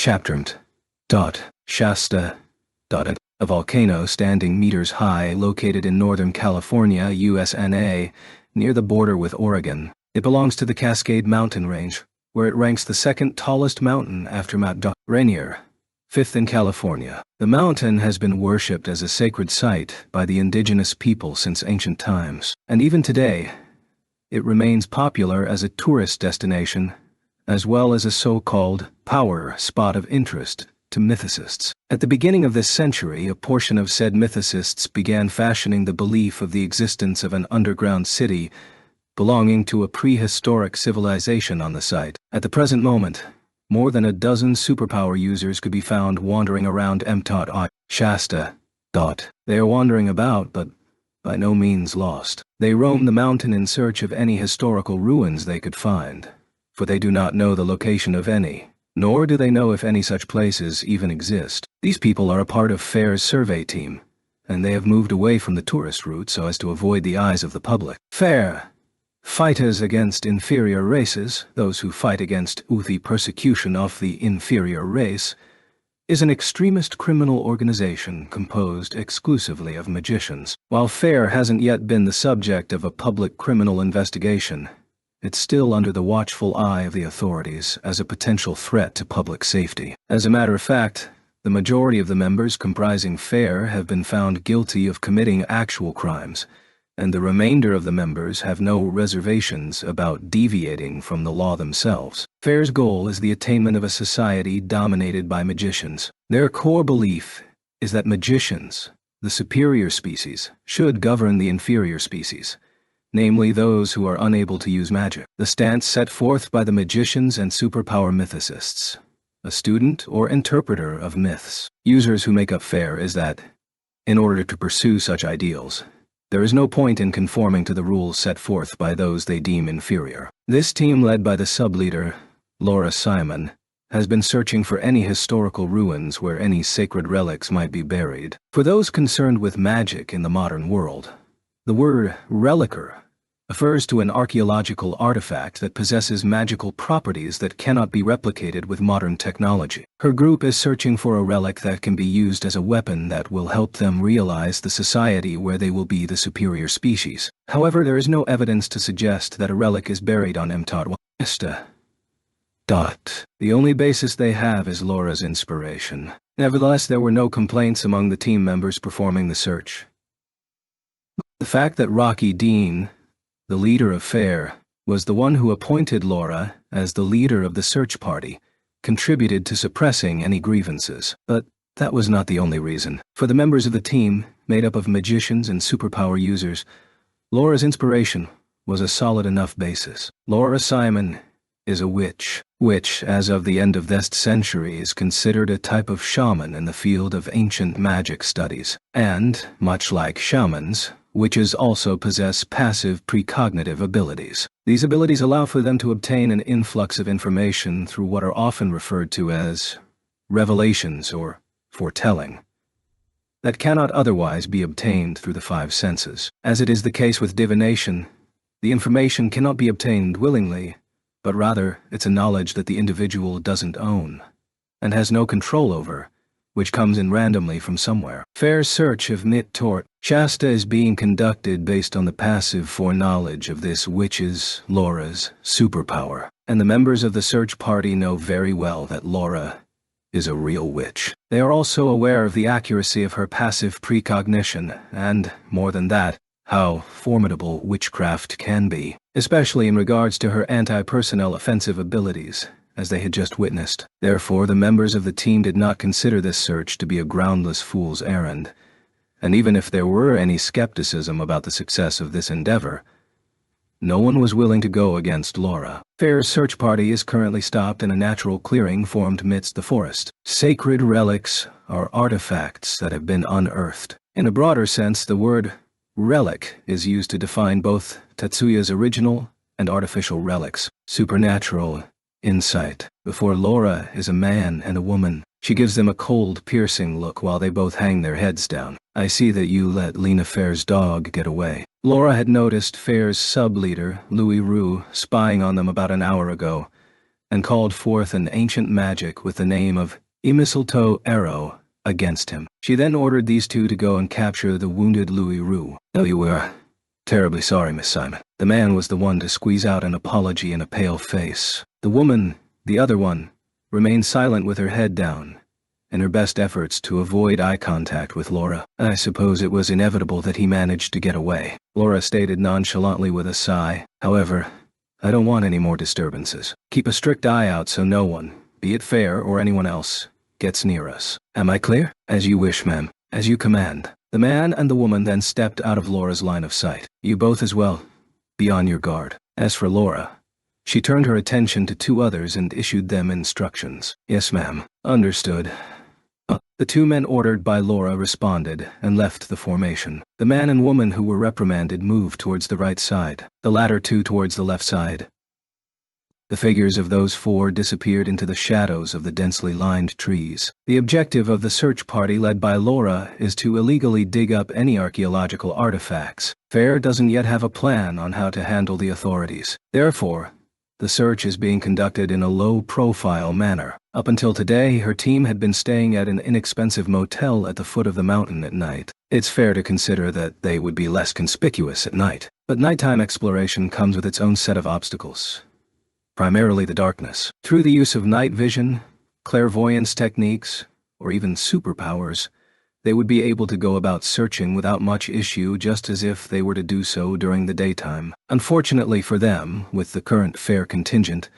Chaptermed. Shasta. A volcano standing meters high located in Northern California, USA, near the border with Oregon. It belongs to the Cascade Mountain Range, where it ranks the second tallest mountain after Mount Rainier, fifth in California. The mountain has been worshipped as a sacred site by the indigenous people since ancient times, and even today, it remains popular as a tourist destination, as well as a so-called power spot of interest to mythicists. At the beginning of this century, a portion of said mythicists began fashioning the belief of the existence of an underground city belonging to a prehistoric civilization on the site. At the present moment, more than a dozen superpower users could be found wandering around Shasta. They are wandering about, but by no means lost. They roam the mountain in search of any historical ruins they could find, for they do not know the location of any, nor do they know if any such places even exist. These people are a part of FAIR's survey team, and they have moved away from the tourist route so as to avoid the eyes of the public. FAIR, fighters against inferior races, those who fight against the persecution of the inferior race, is an extremist criminal organization composed exclusively of magicians. While FAIR hasn't yet been the subject of a public criminal investigation, it's still under the watchful eye of the authorities as a potential threat to public safety. As a matter of fact, the majority of the members comprising FAIR have been found guilty of committing actual crimes, and the remainder of the members have no reservations about deviating from the law themselves. FAIR's goal is the attainment of a society dominated by magicians. Their core belief is that magicians, the superior species, should govern the inferior species, namely those who are unable to use magic. The stance set forth by the magicians and superpower mythicists, a student or interpreter of myths, users who make up FAIR, is that, in order to pursue such ideals, there is no point in conforming to the rules set forth by those they deem inferior. This team, led by the sub-leader, Laura Simon, has been searching for any historical ruins where any sacred relics might be buried. For those concerned with magic in the modern world, the word reliquar refers to an archaeological artifact that possesses magical properties that cannot be replicated with modern technology. Her group is searching for a relic that can be used as a weapon that will help them realize the society where they will be the superior species. However, there is no evidence to suggest that a relic is buried on Shasta. The only basis they have is Laura's inspiration. Nevertheless, there were no complaints among the team members performing the search. The fact that Rocky Dean, the leader of FAIR, was the one who appointed Laura as the leader of the search party, contributed to suppressing any grievances. But that was not the only reason. For the members of the team, made up of magicians and superpower users, Laura's inspiration was a solid enough basis. Laura Simon is a witch, which, as of the end of this century, is considered a type of shaman in the field of ancient magic studies. And, much like shamans, witches also possess passive precognitive abilities. These abilities allow for them to obtain an influx of information through what are often referred to as revelations or foretelling that cannot otherwise be obtained through the five senses. As it is the case with divination, the information cannot be obtained willingly, but rather it's a knowledge that the individual doesn't own and has no control over, which comes in randomly from somewhere. FAIR's search of Shasta is being conducted based on the passive foreknowledge of this witch's, Laura's, superpower, and the members of the search party know very well that Laura is a real witch. They are also aware of the accuracy of her passive precognition and, more than that, how formidable witchcraft can be, especially in regards to her anti-personnel offensive abilities, as they had just witnessed. Therefore, the members of the team did not consider this search to be a groundless fool's errand, and even if there were any skepticism about the success of this endeavor, no one was willing to go against Laura. FAIR's search party is currently stopped in a natural clearing formed amidst the forest. Sacred relics are artifacts that have been unearthed. In a broader sense, the word relic is used to define both Tetsuya's original and artificial relics. Supernatural insight. Before Laura is a man and a woman. She gives them a cold, piercing look while they both hang their heads down. I see that you let Lena Fair's dog get away. Laura had noticed Fair's sub-leader, Louis Roux, spying on them about an hour ago, and called forth an ancient magic with the name of Mistletoe Arrow against him. She then ordered these two to go and capture the wounded Louis Roux. "Oh, you were terribly sorry, Miss Simon." The man was the one to squeeze out an apology in a pale face. The woman, the other one, remained silent with her head down, in her best efforts to avoid eye contact with Laura. "I suppose it was inevitable that he managed to get away," Laura stated nonchalantly with a sigh. "However, I don't want any more disturbances. Keep a strict eye out so no one, be it fair or anyone else, gets near us. Am I clear?" "As you wish, ma'am. As you command." The man and the woman then stepped out of Laura's line of sight. "You both as well. Be on your guard." As for Laura, she turned her attention to two others and issued them instructions. "Yes, ma'am." "Understood." The two men ordered by Laura responded and left the formation. The man and woman who were reprimanded moved towards the right side, the latter two towards the left side. The figures of those four disappeared into the shadows of the densely lined trees. The objective of the search party led by Laura is to illegally dig up any archaeological artifacts. FAIR doesn't yet have a plan on how to handle the authorities. Therefore, the search is being conducted in a low-profile manner. Up until today, her team had been staying at an inexpensive motel at the foot of the mountain at night. It's fair to consider that they would be less conspicuous at night. But nighttime exploration comes with its own set of obstacles. Primarily the darkness. Through the use of night vision, clairvoyance techniques, or even superpowers, they would be able to go about searching without much issue, just as if they were to do so during the daytime. Unfortunately for them, with the current FAIR contingent,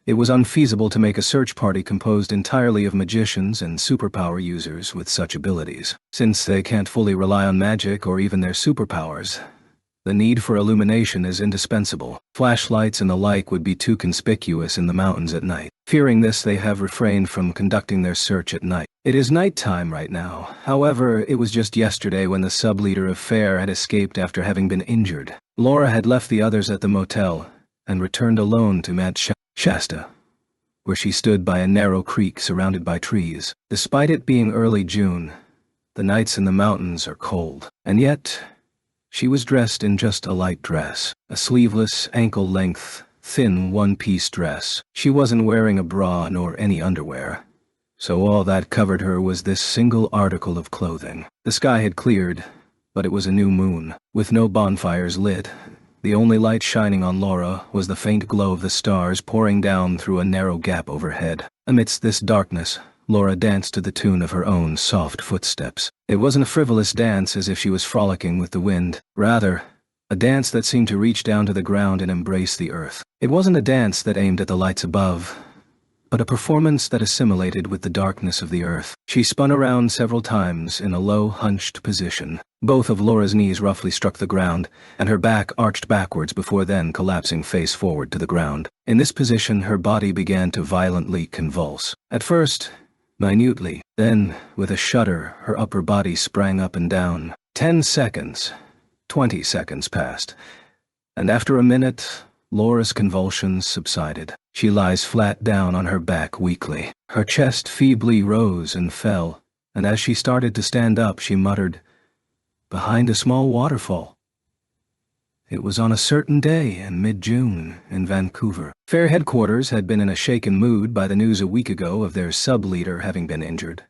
it was unfeasible to make a search party composed entirely of magicians and superpower users with such abilities. Since they can't fully rely on magic or even their superpowers, the need for illumination is indispensable. Flashlights and the like would be too conspicuous in the mountains at night. Fearing this, they have refrained from conducting their search at night. It is nighttime right now. However, it was just yesterday when the sub-leader of FAIR had escaped after having been injured. Laura had left the others at the motel and returned alone to Mount Shasta, where she stood by a narrow creek surrounded by trees. Despite it being early June, the nights in the mountains are cold, and yet she was dressed in just a light dress, a sleeveless, ankle-length, thin one-piece dress. She wasn't wearing a bra nor any underwear, so all that covered her was this single article of clothing. The sky had cleared, but it was a new moon, with no bonfires lit. The only light shining on Laura was the faint glow of the stars pouring down through a narrow gap overhead. Amidst this darkness, Laura danced to the tune of her own soft footsteps. It wasn't a frivolous dance as if she was frolicking with the wind. Rather, a dance that seemed to reach down to the ground and embrace the earth. It wasn't a dance that aimed at the lights above, but a performance that assimilated with the darkness of the earth. She spun around several times in a low, hunched position. Both of Laura's knees roughly struck the ground, and her back arched backwards before then collapsing face forward to the ground. In this position, her body began to violently convulse. At first, minutely. Then, with a shudder, her upper body sprang up and down. 10 seconds, 20 seconds passed, and after a minute, Laura's convulsions subsided. She lies flat down on her back weakly. Her chest feebly rose and fell, and as she started to stand up, she muttered, "Behind a small waterfall." It was on a certain day in mid-June in Vancouver. FAIR headquarters had been in a shaken mood by the news a week ago of their sub-leader having been injured.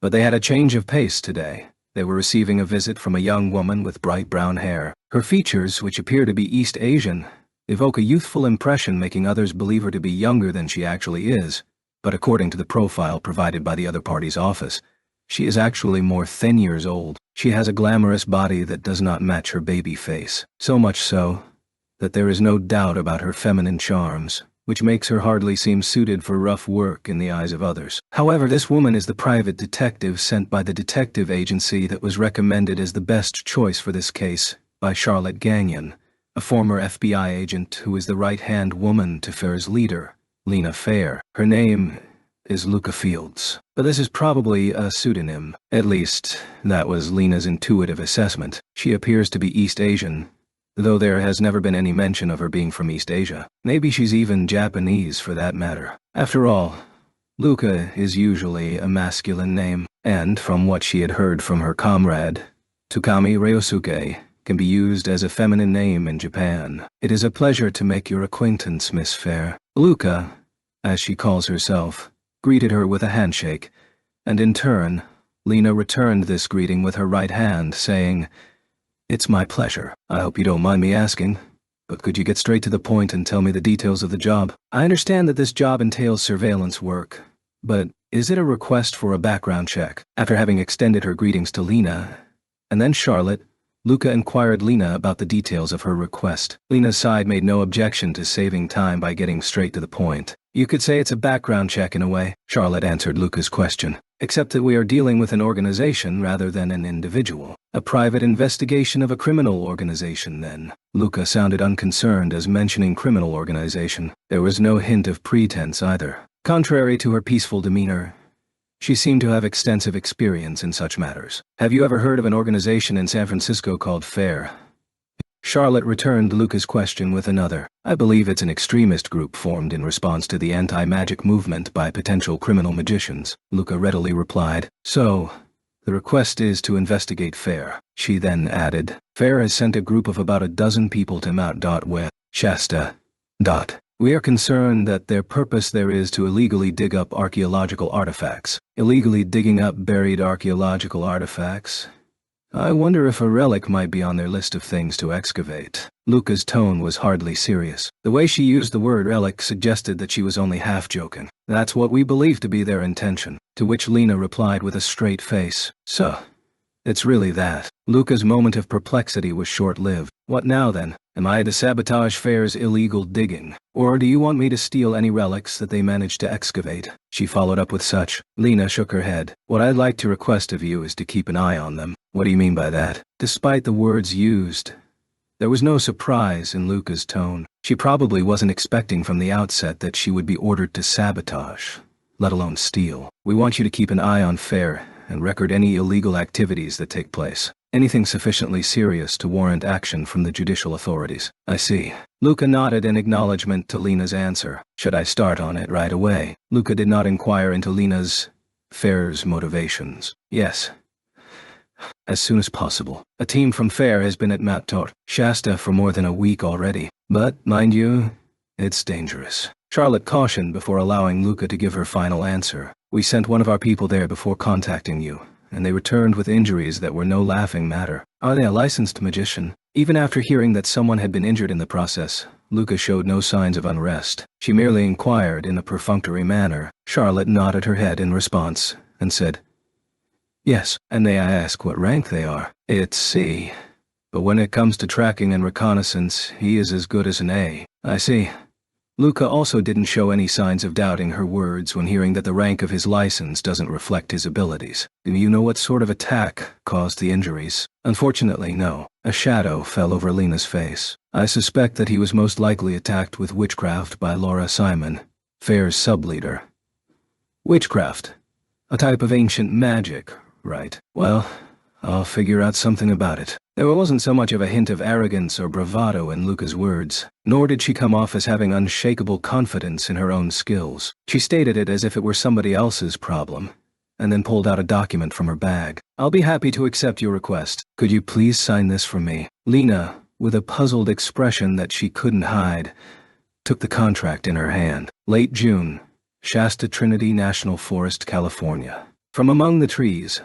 But they had a change of pace today. They were receiving a visit from a young woman with bright brown hair. Her features, which appear to be East Asian, evoke a youthful impression, making others believe her to be younger than she actually is. But according to the profile provided by the other party's office, she is actually more than 10 years old. She has a glamorous body that does not match her baby face. So much so that there is no doubt about her feminine charms, which makes her hardly seem suited for rough work in the eyes of others. However, this woman is the private detective sent by the detective agency that was recommended as the best choice for this case by Charlotte Gagnon, a former FBI agent who is the right-hand woman to FAIR's leader, Lena FAIR. Her name is Luca Fields, but this is probably a pseudonym. At least, that was Lena's intuitive assessment. She appears to be East Asian, though there has never been any mention of her being from East Asia. Maybe she's even Japanese for that matter. After all, Luca is usually a masculine name, and from what she had heard from her comrade, Tukami Ryosuke can be used as a feminine name in Japan. It is a pleasure to make your acquaintance, Miss FAIR. Luca as she calls herself, greeted her with a handshake, and in turn, Lena returned this greeting with her right hand, saying, "It's my pleasure. I hope you don't mind me asking, but could you get straight to the point and tell me the details of the job? I understand that this job entails surveillance work, but is it a request for a background check?" After having extended her greetings to Lena, and then Charlotte, Luca inquired Lena about the details of her request. Lena's side made no objection to saving time by getting straight to the point. "You could say it's a background check in a way," Charlotte answered Luca's question, "except that we are dealing with an organization rather than an individual. A private investigation of a criminal organization, then." Luca sounded unconcerned as mentioning criminal organization. There was no hint of pretense either. Contrary to her peaceful demeanor, she seemed to have extensive experience in such matters. "Have you ever heard of an organization in San Francisco called FAIR?" Charlotte returned Luca's question with another. "I believe it's an extremist group formed in response to the anti-magic movement by potential criminal magicians," Luca readily replied. "So, the request is to investigate FAIR." She then added, "FAIR has sent a group of about a dozen people to Mount. With Shasta. We are concerned that their purpose there is to illegally dig up archaeological artifacts." Illegally digging up buried archaeological artifacts? I wonder if a relic might be on their list of things to excavate. Luca's tone was hardly serious. The way she used the word relic suggested that she was only half joking. "That's what we believe to be their intention," to which Lena replied with a straight face, "So, it's really that." Luca's moment of perplexity was short-lived. "What now then? Am I to sabotage FAIR's illegal digging? Or do you want me to steal any relics that they managed to excavate?" She followed up with such. Lena shook her head. "What I'd like to request of you is to keep an eye on them." "What do you mean by that?" Despite the words used, there was no surprise in Luca's tone. She probably wasn't expecting from the outset that she would be ordered to sabotage, let alone steal. "We want you to keep an eye on FAIR and record any illegal activities that take place. Anything sufficiently serious to warrant action from the judicial authorities." "I see." Luca nodded in acknowledgement to Lena's answer. "Should I start on it right away?" Luca did not inquire into FAIR's motivations. "Yes. As soon as possible. A team from FAIR has been at Mount Shasta for more than a week already. But, mind you, it's dangerous." Charlotte cautioned before allowing Luca to give her final answer. "We sent one of our people there before contacting you, and they returned with injuries that were no laughing matter." "Are they a licensed magician?" Even after hearing that someone had been injured in the process, Luca showed no signs of unrest. She merely inquired in a perfunctory manner. Charlotte nodded her head in response, and said, "Yes, and may I ask what rank they are?" "It's C. But when it comes to tracking and reconnaissance, he is as good as an A." "I see." Luca also didn't show any signs of doubting her words when hearing that the rank of his license doesn't reflect his abilities. "Do you know what sort of attack caused the injuries?" "Unfortunately, no." A shadow fell over Lena's face. "I suspect that he was most likely attacked with witchcraft by Laura Simon, FAIR's sub-leader." "Witchcraft? A type of ancient magic, right? Well, I'll figure out something about it." There wasn't so much of a hint of arrogance or bravado in Luca's words, nor did she come off as having unshakable confidence in her own skills. She stated it as if it were somebody else's problem, and then pulled out a document from her bag. "I'll be happy to accept your request. Could you please sign this for me?" Lena, with a puzzled expression that she couldn't hide, took the contract in her hand. "Late June, Shasta Trinity National Forest, California. From among the trees,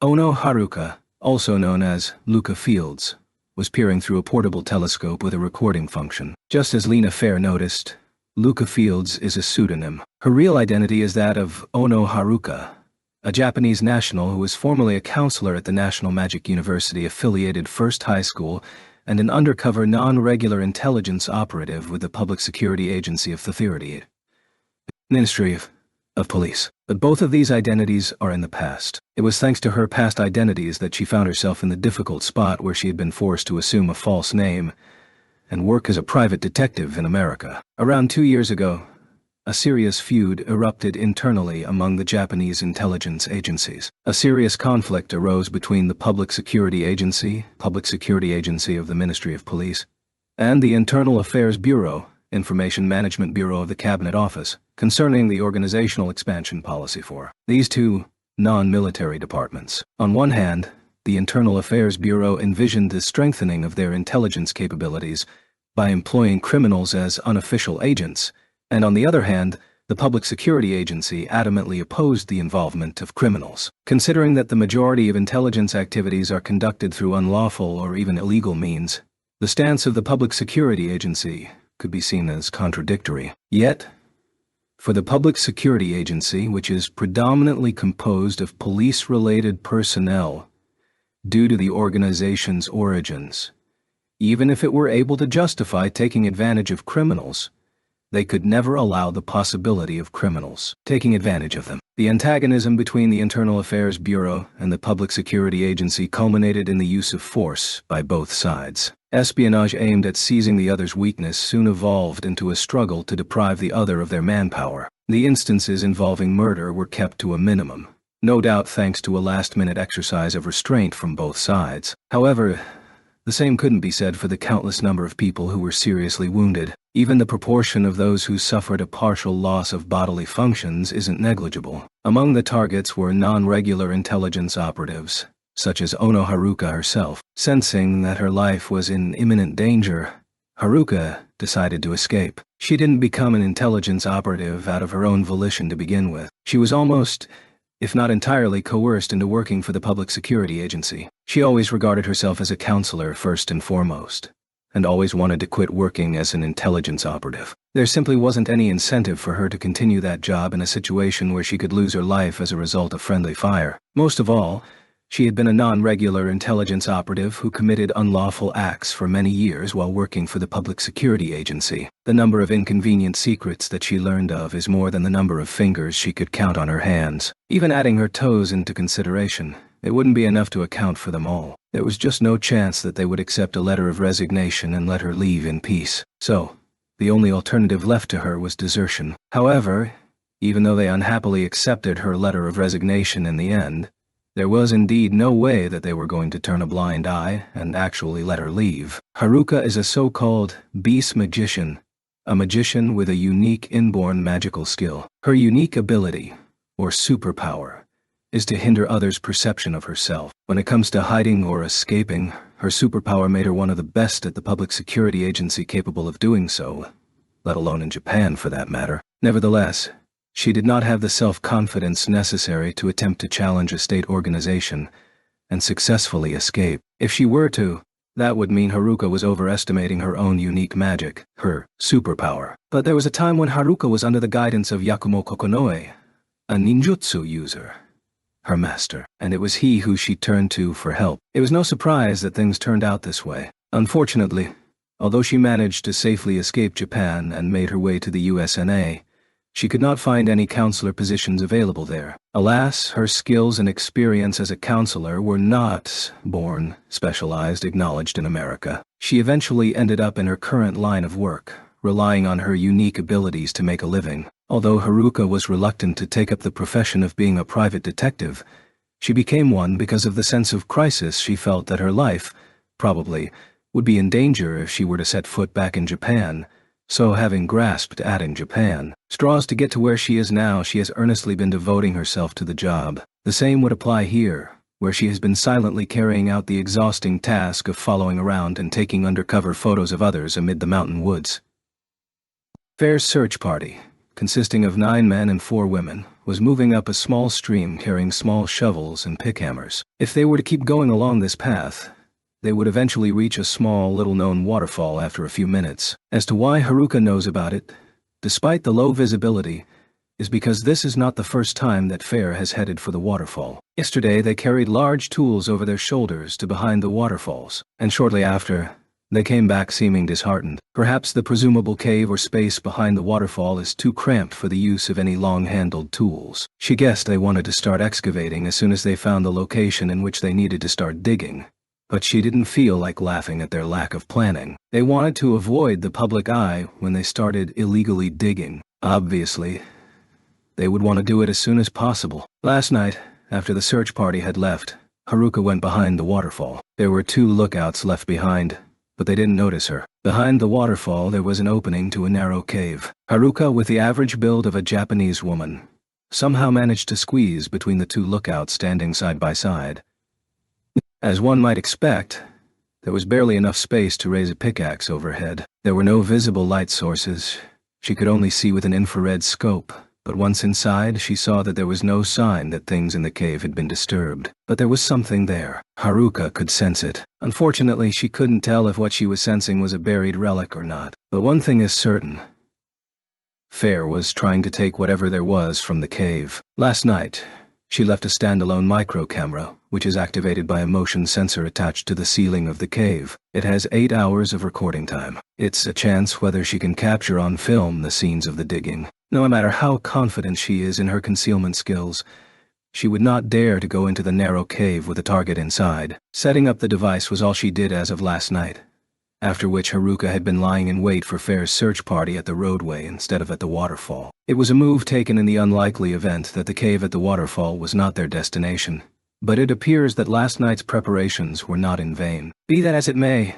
Ono Haruka, also known as Luca Fields, was peering through a portable telescope with a recording function. Just as Lena Fair noticed, Luca Fields is a pseudonym. Her real identity is that of Ono Haruka, a Japanese national who was formerly a counselor at the National Magic University-affiliated First High School and an undercover non-regular intelligence operative with the Public Security Agency of the Ministry of Police. But both of these identities are in the past. It was thanks to her past identities that she found herself in the difficult spot where she had been forced to assume a false name and work as a private detective in America. Around 2 years ago, a serious feud erupted internally among the Japanese intelligence agencies. A serious conflict arose between the Public Security Agency of the Ministry of Police, and the Internal Affairs Bureau, Information Management Bureau of the Cabinet Office, concerning the organizational expansion policy for these two non-military departments. On one hand, the Internal Affairs Bureau envisioned the strengthening of their intelligence capabilities by employing criminals as unofficial agents, and on the other hand, The Public Security Agency adamantly opposed the involvement of criminals, considering that the majority of intelligence activities are conducted through unlawful or even illegal means. The stance of the Public Security Agency could be seen as contradictory. Yet, for the Public Security Agency, which is predominantly composed of police-related personnel, due to the organization's origins, even if it were able to justify taking advantage of criminals, they could never allow the possibility of criminals taking advantage of them. The antagonism between the Internal Affairs Bureau and the Public Security Agency culminated in the use of force by both sides. Espionage aimed at seizing the other's weakness soon evolved into a struggle to deprive the other of their manpower. The instances involving murder were kept to a minimum, no doubt thanks to a last-minute exercise of restraint from both sides. However, the same couldn't be said for the countless number of people who were seriously wounded. Even the proportion of those who suffered a partial loss of bodily functions isn't negligible. Among the targets were non-regular intelligence operatives, such as Ono Haruka herself. Sensing that her life was in imminent danger, Haruka decided to escape. She didn't become an intelligence operative out of her own volition to begin with. She was almost, if not entirely, coerced into working for the Public Security Agency. She always regarded herself as a counselor first and foremost, and always wanted to quit working as an intelligence operative. There simply wasn't any incentive for her to continue that job in a situation where she could lose her life as a result of friendly fire. Most of all, she had been a non-regular intelligence operative who committed unlawful acts for many years while working for the Public Security Agency. The number of inconvenient secrets that she learned of is more than the number of fingers she could count on her hands. Even adding her toes into consideration, it wouldn't be enough to account for them all. There was just no chance that they would accept a letter of resignation and let her leave in peace. So, the only alternative left to her was desertion. However, even though they unhappily accepted her letter of resignation in the end, there was indeed no way that they were going to turn a blind eye and actually let her leave. Haruka is a so-called beast magician, a magician with a unique inborn magical skill. Her unique ability, or superpower, is to hinder others' perception of herself. When it comes to hiding or escaping, her superpower made her one of the best at the Public Security Agency capable of doing so, let alone in Japan for that matter. Nevertheless, she did not have the self-confidence necessary to attempt to challenge a state organization and successfully escape. If she were to, that would mean Haruka was overestimating her own unique magic, her superpower. But there was a time when Haruka was under the guidance of Yakumo Kokonoe, a ninjutsu user, her master, and it was he who she turned to for help. It was no surprise that things turned out this way. Unfortunately, although she managed to safely escape Japan and made her way to the USNA, she could not find any counselor positions available there. Alas, her skills and experience as a counselor were not specialized, acknowledged in America. She eventually ended up in her current line of work, relying on her unique abilities to make a living. Although Haruka was reluctant to take up the profession of being a private detective, she became one because of the sense of crisis she felt that her life, probably, would be in danger if she were to set foot back in Japan. So, having grasped at in Japan straws to get to where she is now, she has earnestly been devoting herself to the job. The same would apply here, where she has been silently carrying out the exhausting task of following around and taking undercover photos of others amid the mountain woods. Fair's search party, consisting of 9 men and 4 women, was moving up a small stream carrying small shovels and pickhammers. If they were to keep going along this path, they would eventually reach a small, little-known waterfall after a few minutes. As to why Haruka knows about it, despite the low visibility, is because this is not the first time that Fair has headed for the waterfall. Yesterday they carried large tools over their shoulders to behind the waterfalls, and shortly after, they came back seeming disheartened. Perhaps the presumable cave or space behind the waterfall is too cramped for the use of any long-handled tools. She guessed they wanted to start excavating as soon as they found the location in which they needed to start digging. But she didn't feel like laughing at their lack of planning. They wanted to avoid the public eye when they started illegally digging. Obviously, they would want to do it as soon as possible. Last night, after the search party had left, Haruka went behind the waterfall. There were 2 lookouts left behind, but they didn't notice her. Behind the waterfall there was an opening to a narrow cave. Haruka, with the average build of a Japanese woman, somehow managed to squeeze between the 2 lookouts standing side by side. As one might expect, there was barely enough space to raise a pickaxe overhead. There were no visible light sources, She could only see with an infrared scope, but once inside she saw that there was no sign that things in the cave had been disturbed. But there was something there. Haruka could sense it. Unfortunately, she couldn't tell if what she was sensing was a buried relic or not. But one thing is certain. Fair was trying to take whatever there was from the cave. Last night, she left a standalone micro camera, which is activated by a motion sensor attached to the ceiling of the cave. It has 8 hours of recording time. It's a chance whether she can capture on film the scenes of the digging. No matter how confident she is in her concealment skills, she would not dare to go into the narrow cave with a target inside. Setting up the device was all she did as of last night, after which Haruka had been lying in wait for Fair's search party at the roadway instead of at the waterfall. It was a move taken in the unlikely event that the cave at the waterfall was not their destination, but it appears that last night's preparations were not in vain. Be that as it may,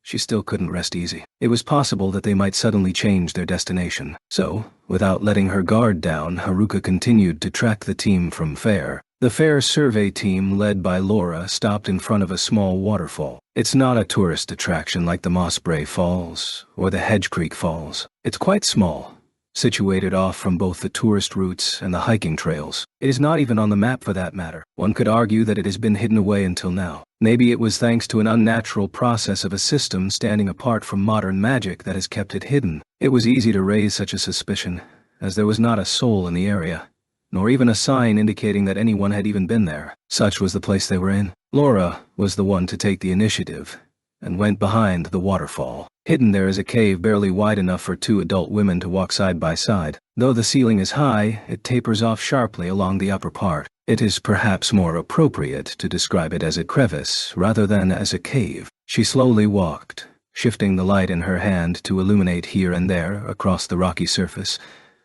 she still couldn't rest easy. It was possible that they might suddenly change their destination. So, without letting her guard down, Haruka continued to track the team from Fair. The Fair survey team, led by Laura, stopped in front of a small waterfall. It's not a tourist attraction like the Mossbrae Falls or the Hedge Creek Falls. It's quite small, situated off from both the tourist routes and the hiking trails. It is not even on the map for that matter. One could argue that it has been hidden away until now. Maybe it was thanks to an unnatural process of a system standing apart from modern magic that has kept it hidden. It was easy to raise such a suspicion, as there was not a soul in the area, nor even a sign indicating that anyone had even been there. Such was the place they were in. Laura was the one to take the initiative, and went behind the waterfall. Hidden there is a cave barely wide enough for 2 adult women to walk side by side. Though the ceiling is high, it tapers off sharply along the upper part. It is perhaps more appropriate to describe it as a crevice rather than as a cave. She slowly walked, shifting the light in her hand to illuminate here and there across the rocky surface,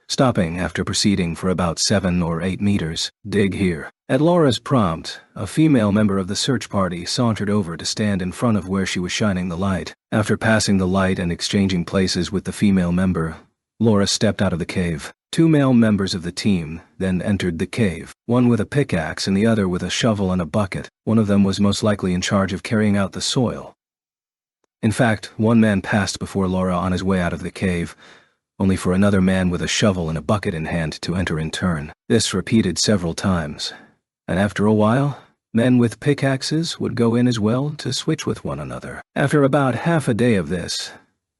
stopping after proceeding for about 7 or 8 meters. Dig here. At Laura's prompt, a female member of the search party sauntered over to stand in front of where she was shining the light. After passing the light and exchanging places with the female member, Laura stepped out of the cave. 2 male members of the team then entered the cave, one with a pickaxe and the other with a shovel and a bucket. One of them was most likely in charge of carrying out the soil. In fact, one man passed before Laura on his way out of the cave, only for another man with a shovel and a bucket in hand to enter in turn. This repeated several times, and after a while, men with pickaxes would go in as well to switch with one another. After about half a day of this,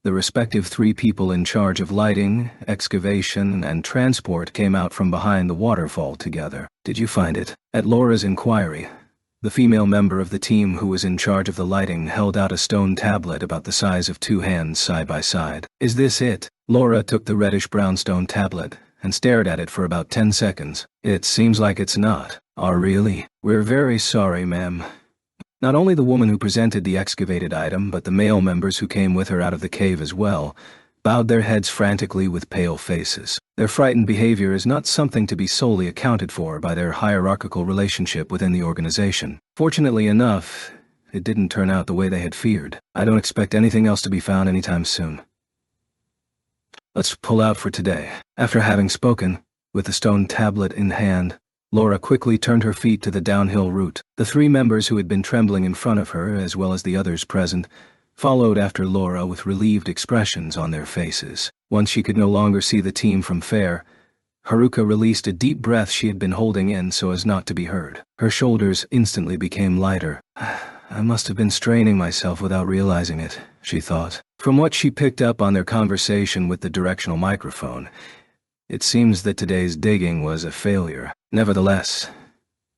the respective 3 people in charge of lighting, excavation, and transport came out from behind the waterfall together. Did you find it? At Laura's inquiry, the female member of the team who was in charge of the lighting held out a stone tablet about the size of 2 hands side by side. Is this it? Laura took the reddish-brown stone tablet and stared at it for about 10 seconds. It seems like it's not. Oh, really? We're very sorry, ma'am. Not only the woman who presented the excavated item, but the male members who came with her out of the cave as well, bowed their heads frantically with pale faces. Their frightened behavior is not something to be solely accounted for by their hierarchical relationship within the organization. Fortunately enough, it didn't turn out the way they had feared. I don't expect anything else to be found anytime soon. Let's pull out for today. After having spoken, with the stone tablet in hand, Laura quickly turned her feet to the downhill route. The 3 members who had been trembling in front of her, as well as the others present, followed after Laura with relieved expressions on their faces. Once she could no longer see the team from Fair, Haruka released a deep breath she had been holding in so as not to be heard. Her shoulders instantly became lighter. I must have been straining myself without realizing it, she thought. From what she picked up on their conversation with the directional microphone, it seems that today's digging was a failure. Nevertheless,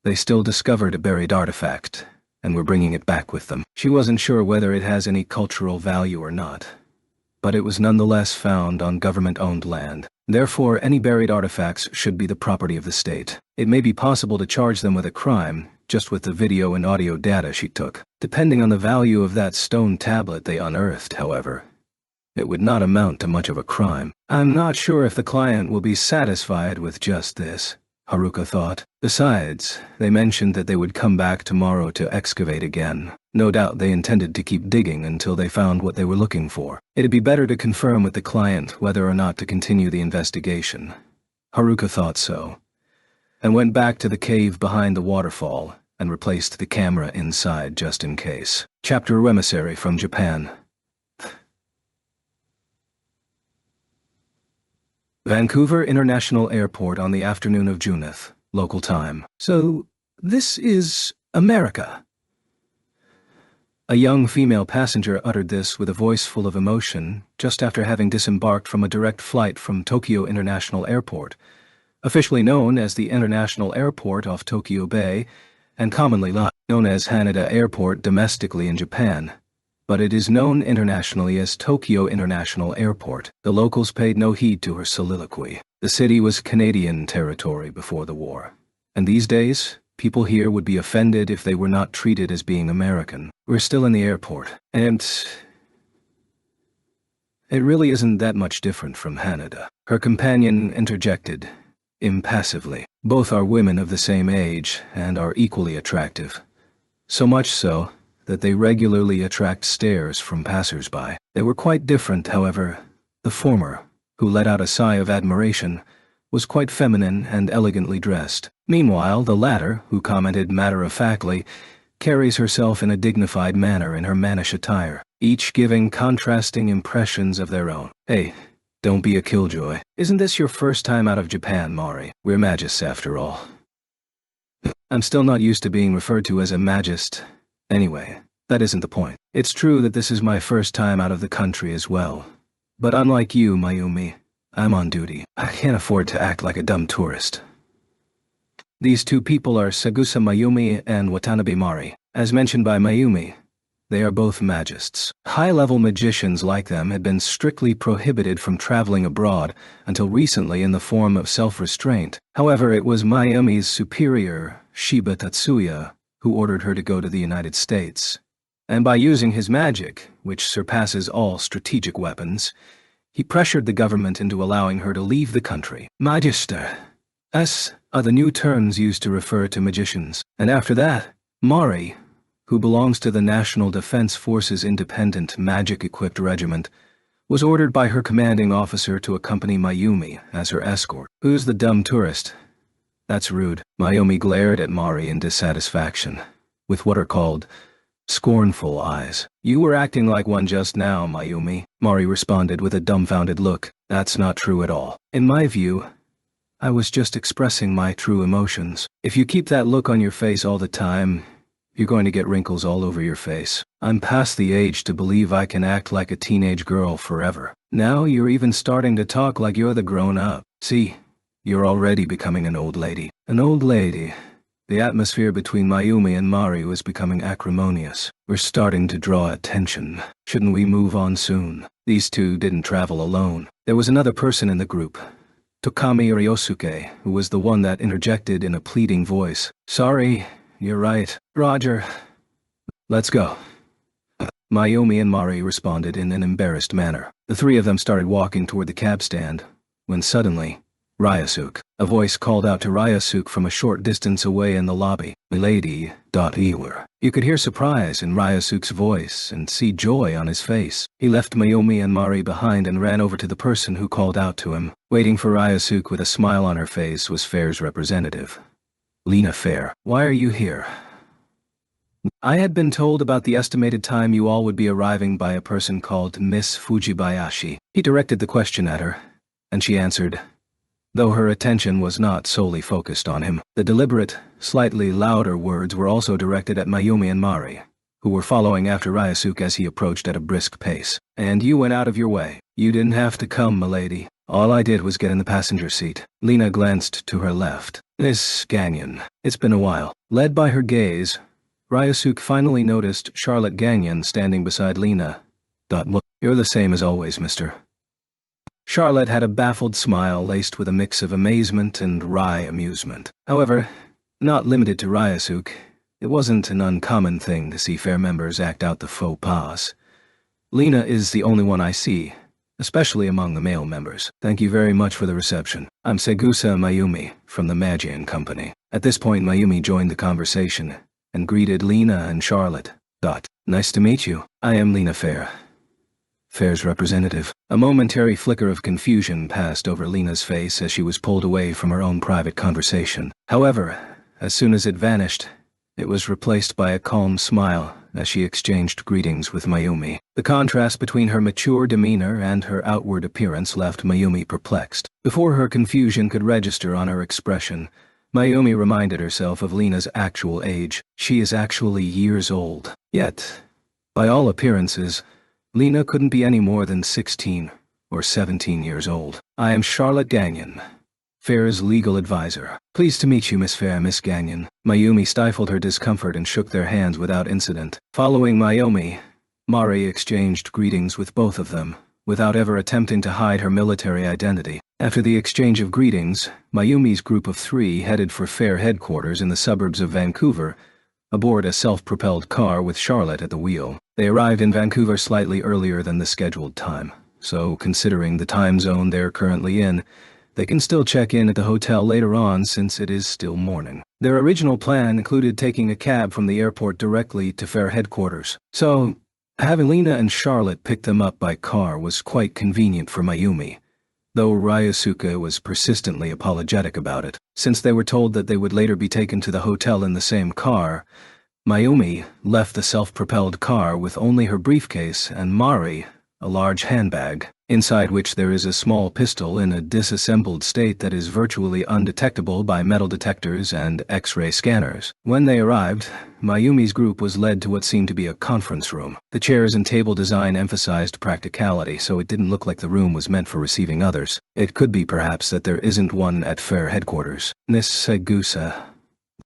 they still discovered a buried artifact, and were bringing it back with them. She wasn't sure whether it has any cultural value or not, but it was nonetheless found on government-owned land. Therefore, any buried artifacts should be the property of the state. It may be possible to charge them with a crime, just with the video and audio data she took. Depending on the value of that stone tablet they unearthed, however, it would not amount to much of a crime. I'm not sure if the client will be satisfied with just this, Haruka thought. Besides, they mentioned that they would come back tomorrow to excavate again. No doubt they intended to keep digging until they found what they were looking for. It'd be better to confirm with the client whether or not to continue the investigation. Haruka thought so, and went back to the cave behind the waterfall and replaced the camera inside just in case. Chapter Emissary from Japan. Vancouver International Airport on the afternoon of Juneth, local time. So, this is America. A young female passenger uttered this with a voice full of emotion just after having disembarked from a direct flight from Tokyo International Airport, officially known as the International Airport off Tokyo Bay, and commonly known as Haneda Airport domestically in Japan. But it is known internationally as Tokyo International Airport. The locals paid no heed to her soliloquy. The city was Canadian territory before the war. And these days, people here would be offended if they were not treated as being American. We're still in the airport, and it really isn't that much different from Haneda. Her companion interjected, impassively. Both are women of the same age and are equally attractive. So much so that they regularly attract stares from passers-by. They were quite different, however. The former, who let out a sigh of admiration, was quite feminine and elegantly dressed. Meanwhile, the latter, who commented matter-of-factly, carries herself in a dignified manner in her mannish attire, each giving contrasting impressions of their own. Hey, don't be a killjoy. Isn't this your first time out of Japan, Mari? We're magists after all. I'm still not used to being referred to as a magist. Anyway, that isn't the point. It's true that this is my first time out of the country as well. But unlike you, Mayumi, I'm on duty. I can't afford to act like a dumb tourist. These two people are Sagusa Mayumi and Watanabe Mari. As mentioned by Mayumi, they are both magists. High-level magicians like them had been strictly prohibited from traveling abroad until recently in the form of self-restraint. However, it was Mayumi's superior, Shiba Tatsuya, who ordered her to go to the United States. And by using his magic, which surpasses all strategic weapons, he pressured the government into allowing her to leave the country. Magister. S are the new terms used to refer to magicians. And after that, Mari, who belongs to the National Defense Forces Independent Magic-Equipped Regiment, was ordered by her commanding officer to accompany Mayumi as her escort. Who's the dumb tourist? That's rude. Mayumi glared at Mari in dissatisfaction, with what are called scornful eyes. You were acting like one just now, Mayumi, Mari responded with a dumbfounded look. That's not true at all. In my view, I was just expressing my true emotions. If you keep that look on your face all the time, you're going to get wrinkles all over your face. I'm past the age to believe I can act like a teenage girl forever. Now you're even starting to talk like you're the grown-up. See, you're already becoming an old lady. An old lady. The atmosphere between Mayumi and Mari was becoming acrimonious. We're starting to draw attention. Shouldn't we move on soon? These two didn't travel alone. There was another person in the group, Tokami Ryosuke, who was the one that interjected in a pleading voice. Sorry, you're right. Roger. Let's go. Mayumi and Mari responded in an embarrassed manner. The three of them started walking toward the cab stand, when suddenly, Ryasuke. A voice called out to Ryasuke from a short distance away in the lobby. Milady, Irregular. You could hear surprise in Ryasuke's voice and see joy on his face. He left Mayumi and Mari behind and ran over to the person who called out to him. Waiting for Ryasuke with a smile on her face was Fair's representative. Lena Fair, why are you here? I had been told about the estimated time you all would be arriving by a person called Miss Fujibayashi. He directed the question at her, and she answered, though her attention was not solely focused on him. The deliberate, slightly louder words were also directed at Mayumi and Mari, who were following after Ryasuke as he approached at a brisk pace. And you went out of your way. You didn't have to come, milady. All I did was get in the passenger seat. Lena glanced to her left. Miss Gagnon. It's been a while. Led by her gaze, Ryasuke finally noticed Charlotte Gagnon standing beside Lena. You're the same as always, mister. Charlotte had a baffled smile laced with a mix of amazement and wry amusement. However, not limited to Ryasuke, it wasn't an uncommon thing to see fair members act out the faux pas. Lena is the only one I see, especially among the male members. Thank you very much for the reception. I'm Sagusa Mayumi from the Magian Company. At this point, Mayumi joined the conversation and greeted Lena and Charlotte. Nice to meet you. I am Lena Fair, Fair's representative. A momentary flicker of confusion passed over Lena's face as she was pulled away from her own private conversation. However, as soon as it vanished, it was replaced by a calm smile as she exchanged greetings with Mayumi. The contrast between her mature demeanor and her outward appearance left Mayumi perplexed. Before her confusion could register on her expression, Mayumi reminded herself of Lena's actual age. She is actually years old. Yet, by all appearances, Lena couldn't be any more than 16 or 17 years old. I am Charlotte Gagnon, Fair's legal advisor. Pleased to meet you, Miss Fair, Miss Gagnon. Mayumi stifled her discomfort and shook their hands without incident. Following Mayumi, Mari exchanged greetings with both of them, without ever attempting to hide her military identity. After the exchange of greetings, Mayumi's group of 3 headed for Fair headquarters in the suburbs of Vancouver, aboard a self-propelled car with Charlotte at the wheel. They arrived in Vancouver slightly earlier than the scheduled time, so considering the time zone they're currently in, they can still check in at the hotel later on since it is still morning. Their original plan included taking a cab from the airport directly to Fair headquarters, so having Lena and Charlotte pick them up by car was quite convenient for Mayumi, though Ryosuke was persistently apologetic about it. Since they were told that they would later be taken to the hotel in the same car, Mayumi left the self-propelled car with only her briefcase and Mari a large handbag, inside which there is a small pistol in a disassembled state that is virtually undetectable by metal detectors and X-ray scanners. When they arrived, Mayumi's group was led to what seemed to be a conference room. The chairs and table design emphasized practicality, so it didn't look like the room was meant for receiving others. It could be perhaps that there isn't one at Fair headquarters. Miss Segusa,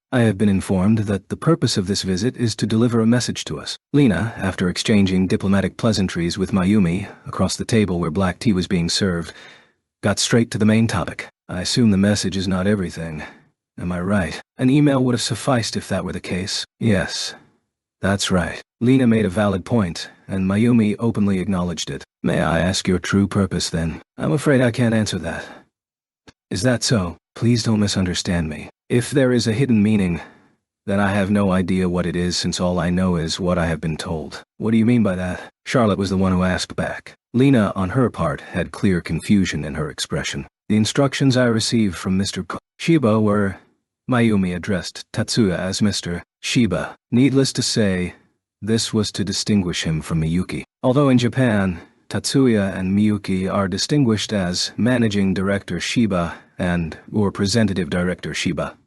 I have been informed that the purpose of this visit is to deliver a message to us. Lena, after exchanging diplomatic pleasantries with Mayumi across the table where black tea was being served, got straight to the main topic. I assume the message is not everything. Am I right? An email would have sufficed if that were the case. Yes, that's right. Lena made a valid point, and Mayumi openly acknowledged it. May I ask your true purpose then? I'm afraid I can't answer that. Is that so? Please don't misunderstand me. If there is a hidden meaning, then I have no idea what it is since all I know is what I have been told. What do you mean by that? Charlotte was the one who asked back. Lena, on her part, had clear confusion in her expression. The instructions I received from Mr. Shiba were... Mayumi addressed Tatsuya as Mr. Shiba. Needless to say, this was to distinguish him from Miyuki. Although in Japan, Tatsuya and Miyuki are distinguished as Managing Director Shiba and Representative Director Shiba,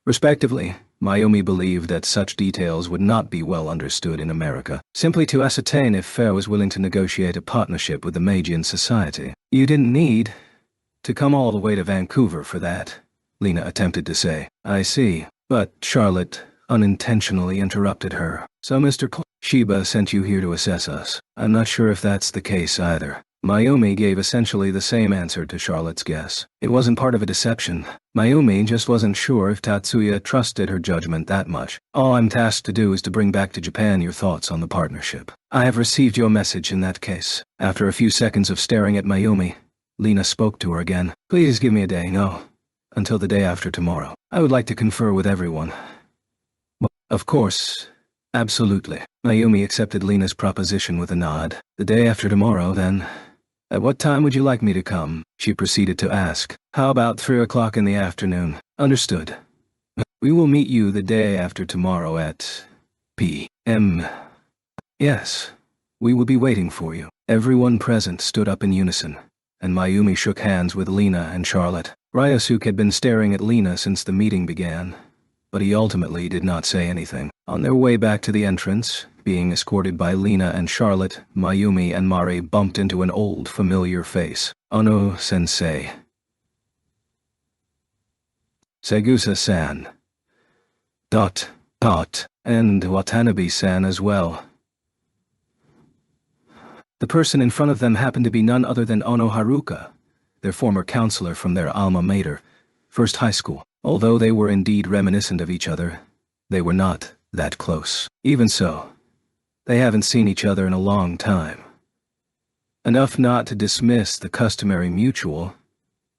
respectively, Mayumi believed that such details would not be well understood in America. Simply to ascertain if Fair was willing to negotiate a partnership with the Magian Society. You didn't need to come all the way to Vancouver for that, Lena attempted to say. I see, but Charlotte unintentionally interrupted her. So Mr. Shiba sent you here to assess us. I'm not sure if that's the case either. Mayumi gave essentially the same answer to Charlotte's guess. It wasn't part of a deception. Mayumi just wasn't sure if Tatsuya trusted her judgment that much. All I'm tasked to do is to bring back to Japan your thoughts on the partnership. I have received your message in that case. After a few seconds of staring at Mayumi, Lena spoke to her again. Please give me a day, no, until the day after tomorrow. I would like to confer with everyone. Of course. Absolutely. Mayumi accepted Lena's proposition with a nod. The day after tomorrow, then. At what time would you like me to come? She proceeded to ask. How about 3 o'clock in the afternoon? Understood. We will meet you the day after tomorrow at p.m. Yes. We will be waiting for you. Everyone present stood up in unison, and Mayumi shook hands with Lena and Charlotte. Ryosuke had been staring at Lena since the meeting began, but he ultimately did not say anything. On their way back to the entrance, being escorted by Lena and Charlotte, Mayumi and Mari bumped into an old, familiar face. Ono-sensei. Segusa-san. And Watanabe-san as well. The person in front of them happened to be none other than Ono Haruka, their former counselor from their alma mater, First High School. Although they were indeed reminiscent of each other, they were not that close. Even so, they haven't seen each other in a long time. Enough not to dismiss the customary mutual,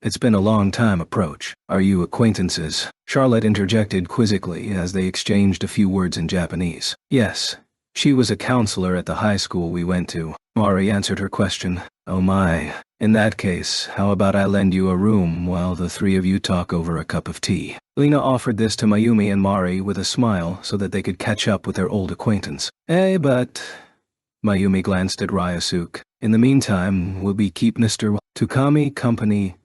it's been a long time approach. Are you acquaintances? Charlotte interjected quizzically as they exchanged a few words in Japanese. Yes, she was a counselor at the high school we went to. Mari answered her question. Oh my, In that case, how about I lend you a room while the three of you talk over a cup of tea? Lena offered this to Mayumi and Mari with a smile so that they could catch up with their old acquaintance. But... Mayumi glanced at Ryosuke. In the meantime, we'll be keep Mr. Tukami company.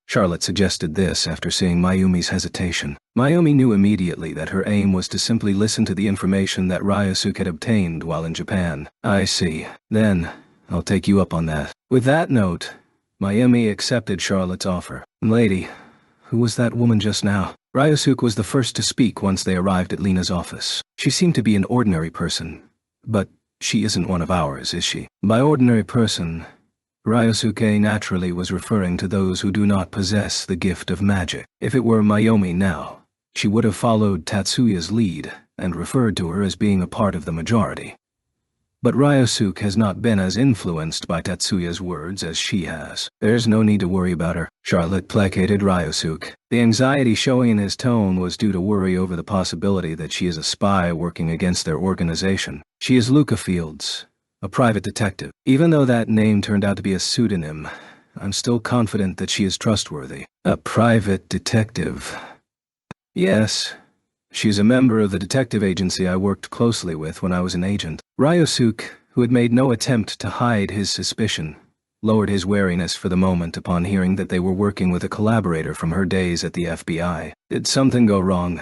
Charlotte suggested this after seeing Mayumi's hesitation. Mayumi knew immediately that her aim was to simply listen to the information that Ryosuke had obtained while in Japan. I see. Then, I'll take you up on that. With that note, Mayumi accepted Charlotte's offer. Lady, who was that woman just now? Ryosuke was the first to speak once they arrived at Lena's office. She seemed to be an ordinary person, but she isn't one of ours, is she? By ordinary person, Ryosuke naturally was referring to those who do not possess the gift of magic. If it were Mayumi now, she would have followed Tatsuya's lead and referred to her as being a part of the majority. But Ryosuke has not been as influenced by Tatsuya's words as she has. There's no need to worry about her, Charlotte placated Ryosuke. The anxiety showing in his tone was due to worry over the possibility that she is a spy working against their organization. She is Luca Fields, a private detective. Even though that name turned out to be a pseudonym, I'm still confident that she is trustworthy. A private detective. Yes. She's a member of the detective agency I worked closely with when I was an agent. Ryosuke, who had made no attempt to hide his suspicion, lowered his wariness for the moment upon hearing that they were working with a collaborator from her days at the FBI. Did something go wrong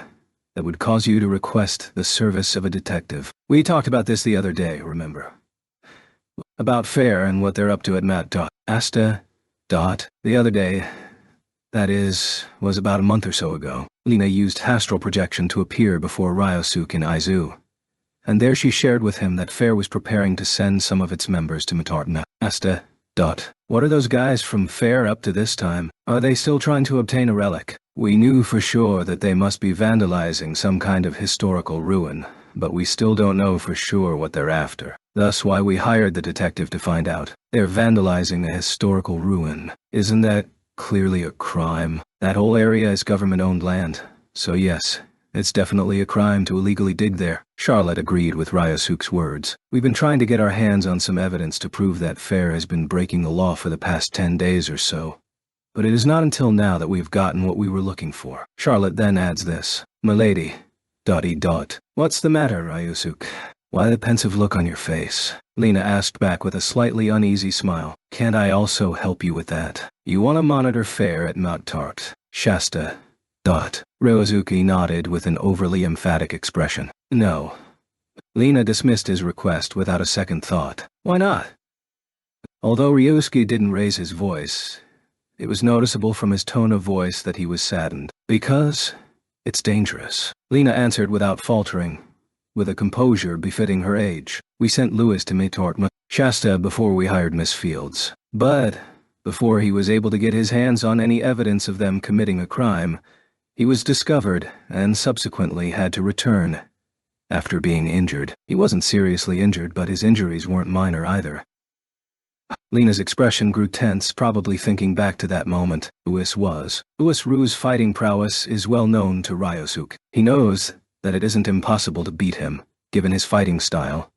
that would cause you to request the service of a detective? We talked about this the other day, remember? About Fair and what they're up to at Mt. Asta. The other day, that is, was about a month or so ago. Lena used astral projection to appear before Ryosuke in Aizu, and there she shared with him that Fair was preparing to send some of its members to Mt. Asta. What are those guys from Fair up to this time? Are they still trying to obtain a relic? We knew for sure that they must be vandalizing some kind of historical ruin, but we still don't know for sure what they're after. That's why we hired the detective to find out. They're vandalizing a historical ruin. Isn't that clearly a crime? That whole area is government-owned land, so yes, it's definitely a crime to illegally dig there. Charlotte agreed with Ryosuke's words. We've been trying to get our hands on some evidence to prove that Fair has been breaking the law for the past 10 days or so, but it is not until now that we've gotten what we were looking for. Charlotte then adds this. Milady. What's the matter, Ryosuke? Why the pensive look on your face? Lena asked back with a slightly uneasy smile. Can't I also help you with that? You want to monitor Fair at Mount Tart, Shasta. Ryosuke nodded with an overly emphatic expression. No. Lena dismissed his request without a second thought. Why not? Although Ryosuke didn't raise his voice, it was noticeable from his tone of voice that he was saddened. Because it's dangerous. Lena answered without faltering, with a composure befitting her age. We sent Louis to Mt. Shasta before we hired Miss Fields. But before he was able to get his hands on any evidence of them committing a crime, he was discovered and subsequently had to return after being injured. He wasn't seriously injured, but his injuries weren't minor either. Lena's expression grew tense, probably thinking back to that moment. Louis Rue's fighting prowess is well known to Ryosuke. He knows that it isn't impossible to beat him, given his fighting style.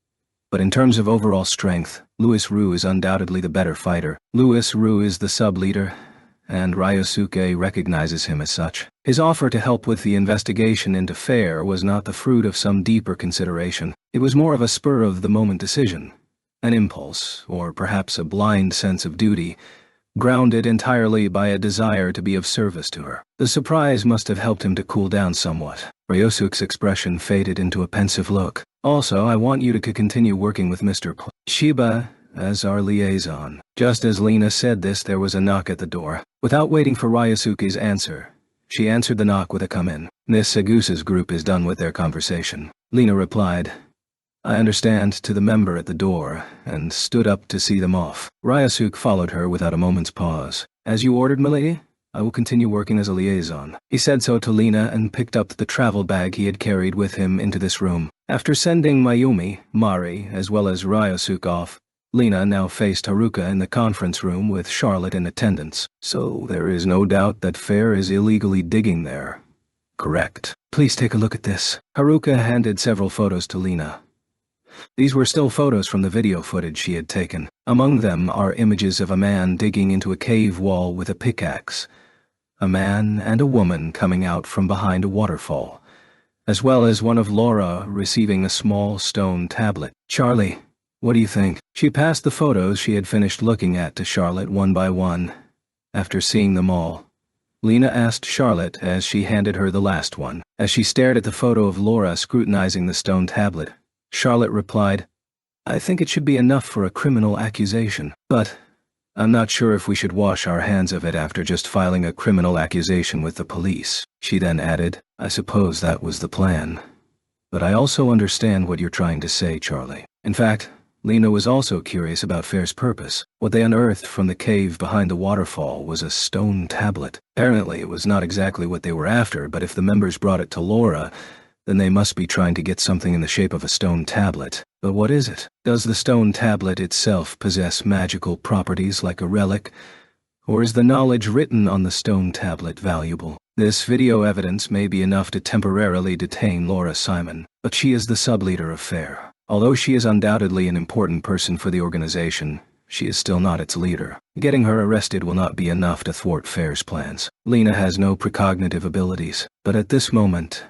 But in terms of overall strength, Louis Rue is undoubtedly the better fighter. Louis Rue is the sub-leader, and Ryosuke recognizes him as such. His offer to help with the investigation into Fair was not the fruit of some deeper consideration. It was more of a spur-of-the-moment decision, an impulse, or perhaps a blind sense of duty, grounded entirely by a desire to be of service to her. The surprise must have helped him to cool down somewhat. Ryosuke's expression faded into a pensive look. Also, I want you to continue working with Mr. Shiba as our liaison. Just as Lena said this, there was a knock at the door. Without waiting for Ryosuke's answer, she answered the knock with a come in. Miss Sagusa's group is done with their conversation. Lena replied, I understand, to the member at the door, and stood up to see them off. Ryosuke followed her without a moment's pause. As you ordered, milady? I will continue working as a liaison. He said so to Lena and picked up the travel bag he had carried with him into this room. After sending Mayumi, Mari, as well as Ryosuke off, Lena now faced Haruka in the conference room with Charlotte in attendance. So there is no doubt that Fair is illegally digging there. Correct. Please take a look at this. Haruka handed several photos to Lena. These were still photos from the video footage she had taken. Among them are images of a man digging into a cave wall with a pickaxe, a man and a woman coming out from behind a waterfall, as well as one of Laura receiving a small stone tablet. "Charlie, what do you think?" She passed the photos she had finished looking at to Charlotte one by one. After seeing them all, Lena asked Charlotte as she handed her the last one. As she stared at the photo of Laura scrutinizing the stone tablet, Charlotte replied, "I think it should be enough for a criminal accusation, but I'm not sure if we should wash our hands of it after just filing a criminal accusation with the police." She then added, "I suppose that was the plan. But I also understand what you're trying to say, Charlie." In fact, Lena was also curious about Fair's purpose. What they unearthed from the cave behind the waterfall was a stone tablet. Apparently it was not exactly what they were after, but if the members brought it to Laura, then they must be trying to get something in the shape of a stone tablet. But what is it? Does the stone tablet itself possess magical properties like a relic, or is the knowledge written on the stone tablet valuable? This video evidence may be enough to temporarily detain Laura Simon, but she is the sub-leader of Fair. Although she is undoubtedly an important person for the organization, she is still not its leader. Getting her arrested will not be enough to thwart Fair's plans. Lena has no precognitive abilities, but at this moment,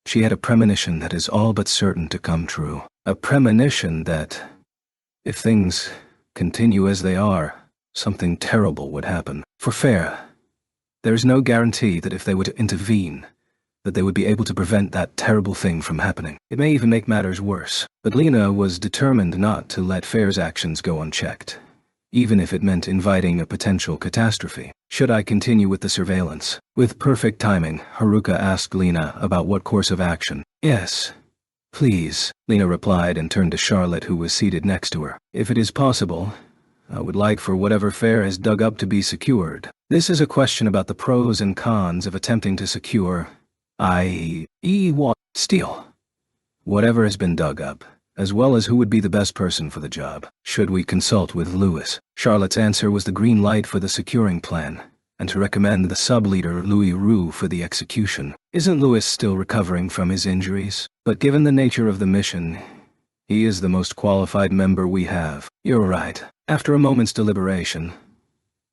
she had a premonition that is all but certain to come true. A premonition that, if things continue as they are, something terrible would happen. For Fair, there is no guarantee that if they were to intervene, that they would be able to prevent that terrible thing from happening. It may even make matters worse. But Lena was determined not to let Fair's actions go unchecked, even if it meant inviting a potential catastrophe. "Should I continue with the surveillance?" With perfect timing, Haruka asked Lena about what course of action. "Yes, please," Lena replied and turned to Charlotte, who was seated next to her. "If it is possible, I would like for whatever Fair has dug up to be secured. This is a question about the pros and cons of attempting to secure, i.e., what? Steel. Whatever has been dug up, as well as who would be the best person for the job. Should we consult with Lewis?" Charlotte's answer was the green light for the securing plan, and to recommend the sub-leader Louis Roux for the execution. "Isn't Lewis still recovering from his injuries? But given the nature of the mission, he is the most qualified member we have." "You're right." After a moment's deliberation,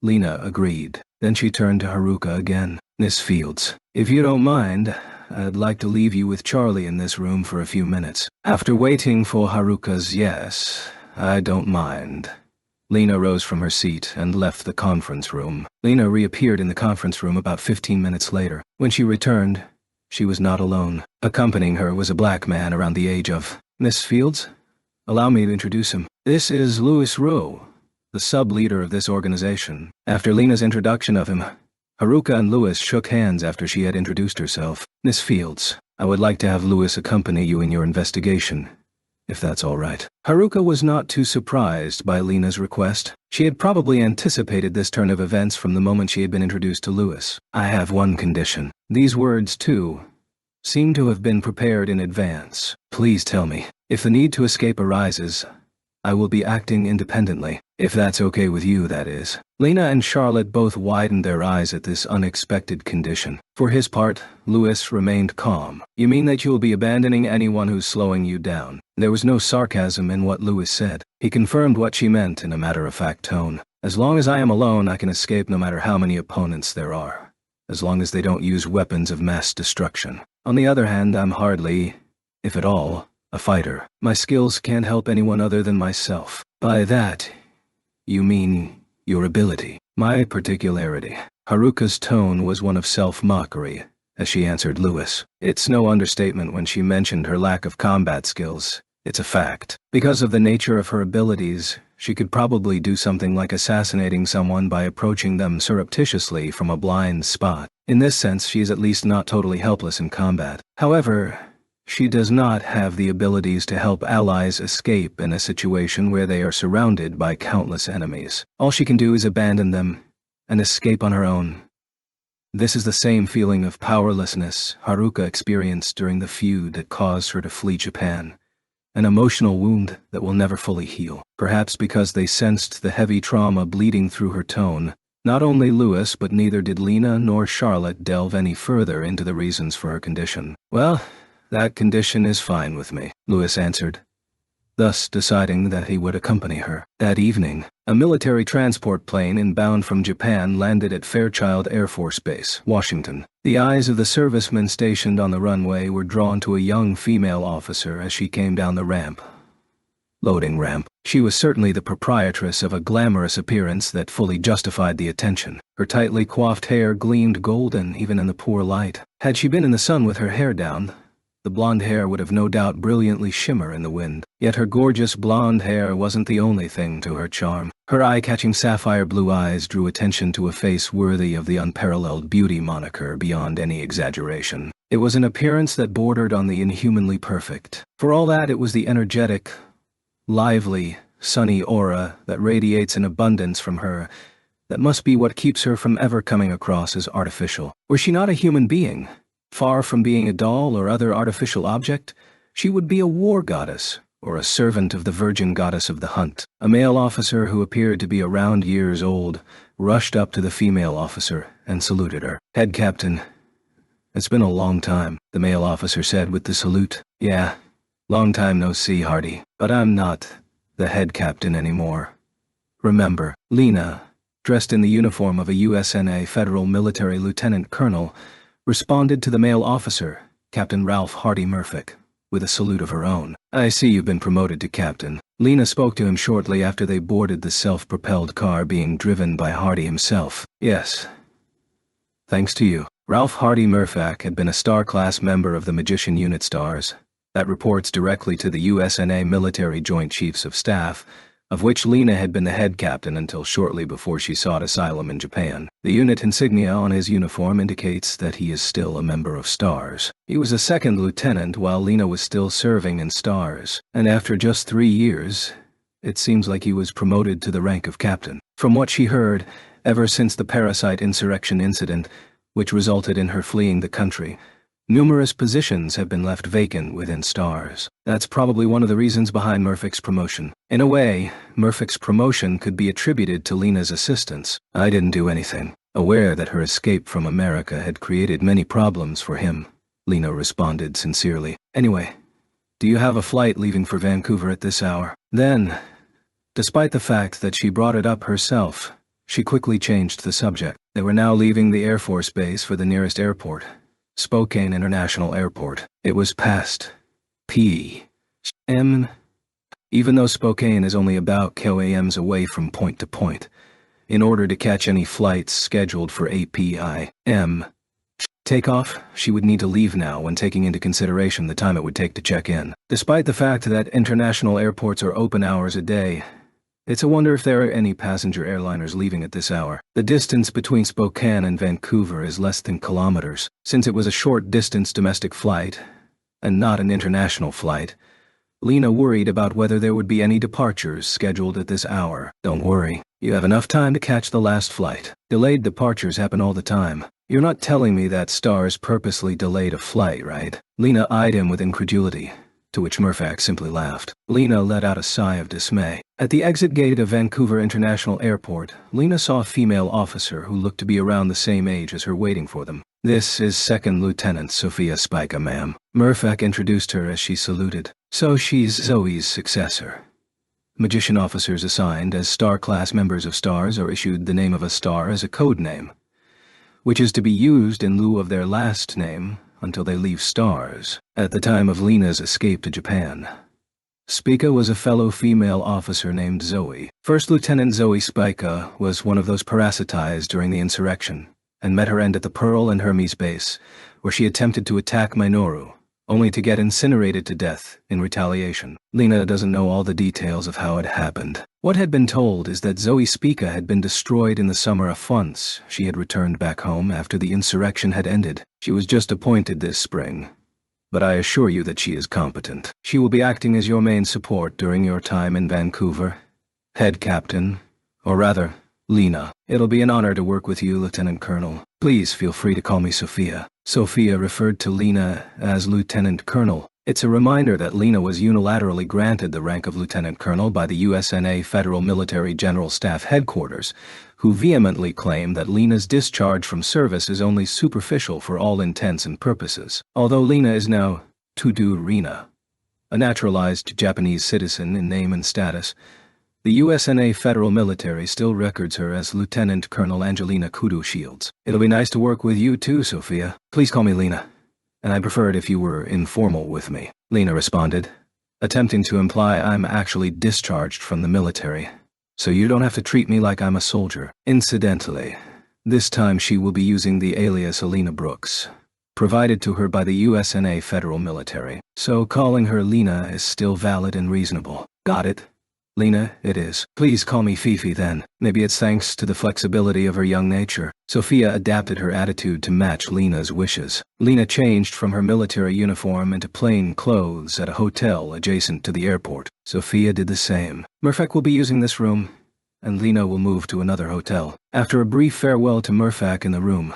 Lena agreed. Then she turned to Haruka again. "Miss Fields, if you don't mind, I'd like to leave you with Charlie in this room for a few minutes." After waiting for Haruka's "yes, I don't mind," Lena rose from her seat and left the conference room. Lena reappeared in the conference room about 15 minutes later. When she returned, she was not alone. Accompanying her was a black man around the age of, "Miss Fields, allow me to introduce him. This is Louis Roux, the sub-leader of this organization." After Lena's introduction of him, Haruka and Louis shook hands after she had introduced herself. "Miss Fields, I would like to have Louis accompany you in your investigation, if that's all right." Haruka was not too surprised by Lena's request. She had probably anticipated this turn of events from the moment she had been introduced to Louis. "I have one condition." These words, too, seemed to have been prepared in advance. "Please tell me, if the need to escape arises, I will be acting independently. If that's okay with you, that is." Lena and Charlotte both widened their eyes at this unexpected condition. For his part, Louis remained calm. "You mean that you will be abandoning anyone who's slowing you down?" There was no sarcasm in what Louis said. He confirmed what she meant in a matter-of-fact tone. "As long as I am alone, I can escape no matter how many opponents there are, as long as they don't use weapons of mass destruction. On the other hand, I'm hardly, if at all, a fighter. My skills can't help anyone other than myself." "By that, you mean your ability?" "My particularity." Haruka's tone was one of self-mockery as she answered Louis. It's no understatement when she mentioned her lack of combat skills. It's a fact. Because of the nature of her abilities, she could probably do something like assassinating someone by approaching them surreptitiously from a blind spot. In this sense, she is at least not totally helpless in combat. However, she does not have the abilities to help allies escape in a situation where they are surrounded by countless enemies. All she can do is abandon them and escape on her own. This is the same feeling of powerlessness Haruka experienced during the feud that caused her to flee Japan. An emotional wound that will never fully heal. Perhaps because they sensed the heavy trauma bleeding through her tone, not only Louis but neither did Lena nor Charlotte delve any further into the reasons for her condition. "Well, that condition is fine with me," Louis answered. thus deciding that he would accompany her. That evening, a military transport plane inbound from Japan landed at Fairchild Air Force Base, Washington. The eyes of the servicemen stationed on the runway were drawn to a young female officer as she came down the loading ramp. She was certainly the proprietress of a glamorous appearance that fully justified the attention. Her tightly coiffed hair gleamed golden even in the poor light. Had she been in the sun with her hair down, the blonde hair would have no doubt brilliantly shimmer in the wind. Yet her gorgeous blonde hair wasn't the only thing to her charm. Her eye-catching sapphire blue eyes drew attention to a face worthy of the unparalleled beauty moniker beyond any exaggeration. It was an appearance that bordered on the inhumanly perfect. For all that, it was the energetic, lively, sunny aura that radiates in abundance from her that must be what keeps her from ever coming across as artificial. Were she not a human being? Far from being a doll or other artificial object, she would be a war goddess, or a servant of the virgin goddess of the hunt. A male officer who appeared to be around years old rushed up to the female officer and saluted her. "Head Captain, it's been a long time," the male officer said with the salute. "Yeah, long time no see, Hardy, but I'm not the head captain anymore. Remember." Lena, dressed in the uniform of a USNA federal military lieutenant colonel, responded to the male officer, Captain Ralph Hardy Murphick, with a salute of her own. "I see you've been promoted to captain." Lena spoke to him shortly after they boarded the self-propelled car being driven by Hardy himself. "Yes. Thanks to you." Ralph Hardy Murphick had been a star-class member of the Magician Unit Stars, that reports directly to the USNA Military Joint Chiefs of Staff, of which Lena had been the head captain until shortly before she sought asylum in Japan. The unit insignia on his uniform indicates that he is still a member of STARS. He was a second lieutenant while Lena was still serving in STARS, and after just 3 years, it seems like he was promoted to the rank of captain. From what she heard, ever since the Parasite insurrection incident, which resulted in her fleeing the country, numerous positions have been left vacant within STARS. That's probably one of the reasons behind Murphick's promotion. In a way, Murphick's promotion could be attributed to Lena's assistance. "I didn't do anything." Aware that her escape from America had created many problems for him, Lena responded sincerely. "Anyway, do you have a flight leaving for Vancouver at this hour?" Then, despite the fact that she brought it up herself, she quickly changed the subject. They were now leaving the Air Force Base for the nearest airport, Spokane International Airport. It was past p.m. Even though Spokane is only about kms away from point to point, in order to catch any flights scheduled for 8 p.m. takeoff, she would need to leave now when taking into consideration the time it would take to check in. Despite the fact that international airports are open hours a day, it's a wonder if there are any passenger airliners leaving at this hour. The distance between Spokane and Vancouver is less than kilometers. Since it was a short-distance domestic flight, and not an international flight, Lena worried about whether there would be any departures scheduled at this hour. "Don't worry, you have enough time to catch the last flight. Delayed departures happen all the time. You're not telling me that STARS purposely delayed a flight, right?" Lena eyed him with incredulity, to which Murphick simply laughed. Lena let out a sigh of dismay. At the exit gate of Vancouver International Airport, Lena saw a female officer who looked to be around the same age as her waiting for them. "This is Second Lieutenant Sophia Spica, ma'am." Murphick introduced her as she saluted. "So she's Zoe's successor." Magician officers assigned as star-class members of STARS are issued the name of a star as a code name, which is to be used in lieu of their last name until they leave STARS. At the time of Lena's escape to Japan, Spica was a fellow female officer named Zoe. First Lieutenant Zoe Spica was one of those parasitized during the insurrection, and met her end at the Pearl and Hermes base, where she attempted to attack Minoru, only to get incinerated to death in retaliation. Lena doesn't know all the details of how it happened. What had been told is that Zoe Spica had been destroyed in the summer of once she had returned back home after the insurrection had ended. She was just appointed this spring, but I assure you that she is competent. She will be acting as your main support during your time in Vancouver. Head Captain, or rather, Lena. It'll be an honor to work with you, Lieutenant Colonel. Please feel free to call me Sophia. Sophia referred to Lena as Lieutenant Colonel. It's a reminder that Lena was unilaterally granted the rank of Lieutenant Colonel by the USNA Federal Military General Staff Headquarters, who vehemently claim that Lena's discharge from service is only superficial for all intents and purposes. Although Lena is now to do Rena, a naturalized Japanese citizen in name and status. The USNA federal military still records her as Lieutenant Colonel Angelina Kudo Shields. It'll be nice to work with you too, Sophia. Please call me Lena. And I'd prefer it if you were informal with me, Lena responded, attempting to imply I'm actually discharged from the military, so you don't have to treat me like I'm a soldier. Incidentally, this time she will be using the alias Alina Brooks, provided to her by the USNA federal military, so calling her Lena is still valid and reasonable. Got it? Lena, it is. Please call me Fifi then. Maybe it's thanks to the flexibility of her young nature. Sophia adapted her attitude to match Lena's wishes. Lena changed from her military uniform into plain clothes at a hotel adjacent to the airport. Sophia did the same. Murfak will be using this room, and Lena will move to another hotel. After a brief farewell to Murfak in the room,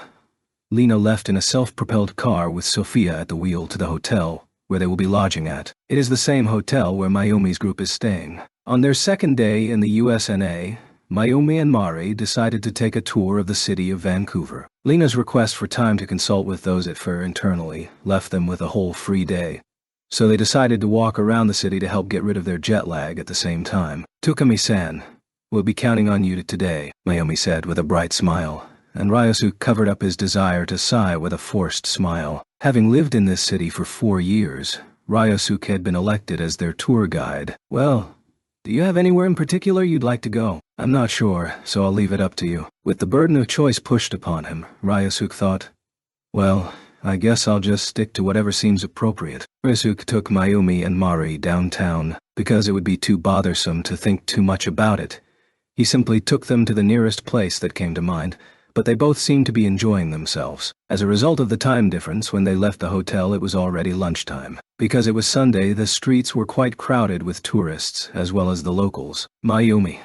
Lena left in a self-propelled car with Sophia at the wheel to the hotel where they will be lodging at. It is the same hotel where Mayumi's group is staying. On their second day in the USNA, Mayumi and Mari decided to take a tour of the city of Vancouver. Lena's request for time to consult with those at FIR internally left them with a whole free day, so they decided to walk around the city to help get rid of their jet lag at the same time. Tukami-san, we'll be counting on you today, Mayumi said with a bright smile, and Ryosuke covered up his desire to sigh with a forced smile. Having lived in this city for 4 years, Ryosuke had been elected as their tour guide. Well, do you have anywhere in particular you'd like to go? I'm not sure, so I'll leave it up to you. With the burden of choice pushed upon him, Ryosuke thought, well, I guess I'll just stick to whatever seems appropriate. Ryosuke took Mayumi and Mari downtown. Because it would be too bothersome to think too much about it, he simply took them to the nearest place that came to mind, but they both seemed to be enjoying themselves. As a result of the time difference, when they left the hotel it was already lunchtime. Because it was Sunday, the streets were quite crowded with tourists as well as the locals. Mayumi,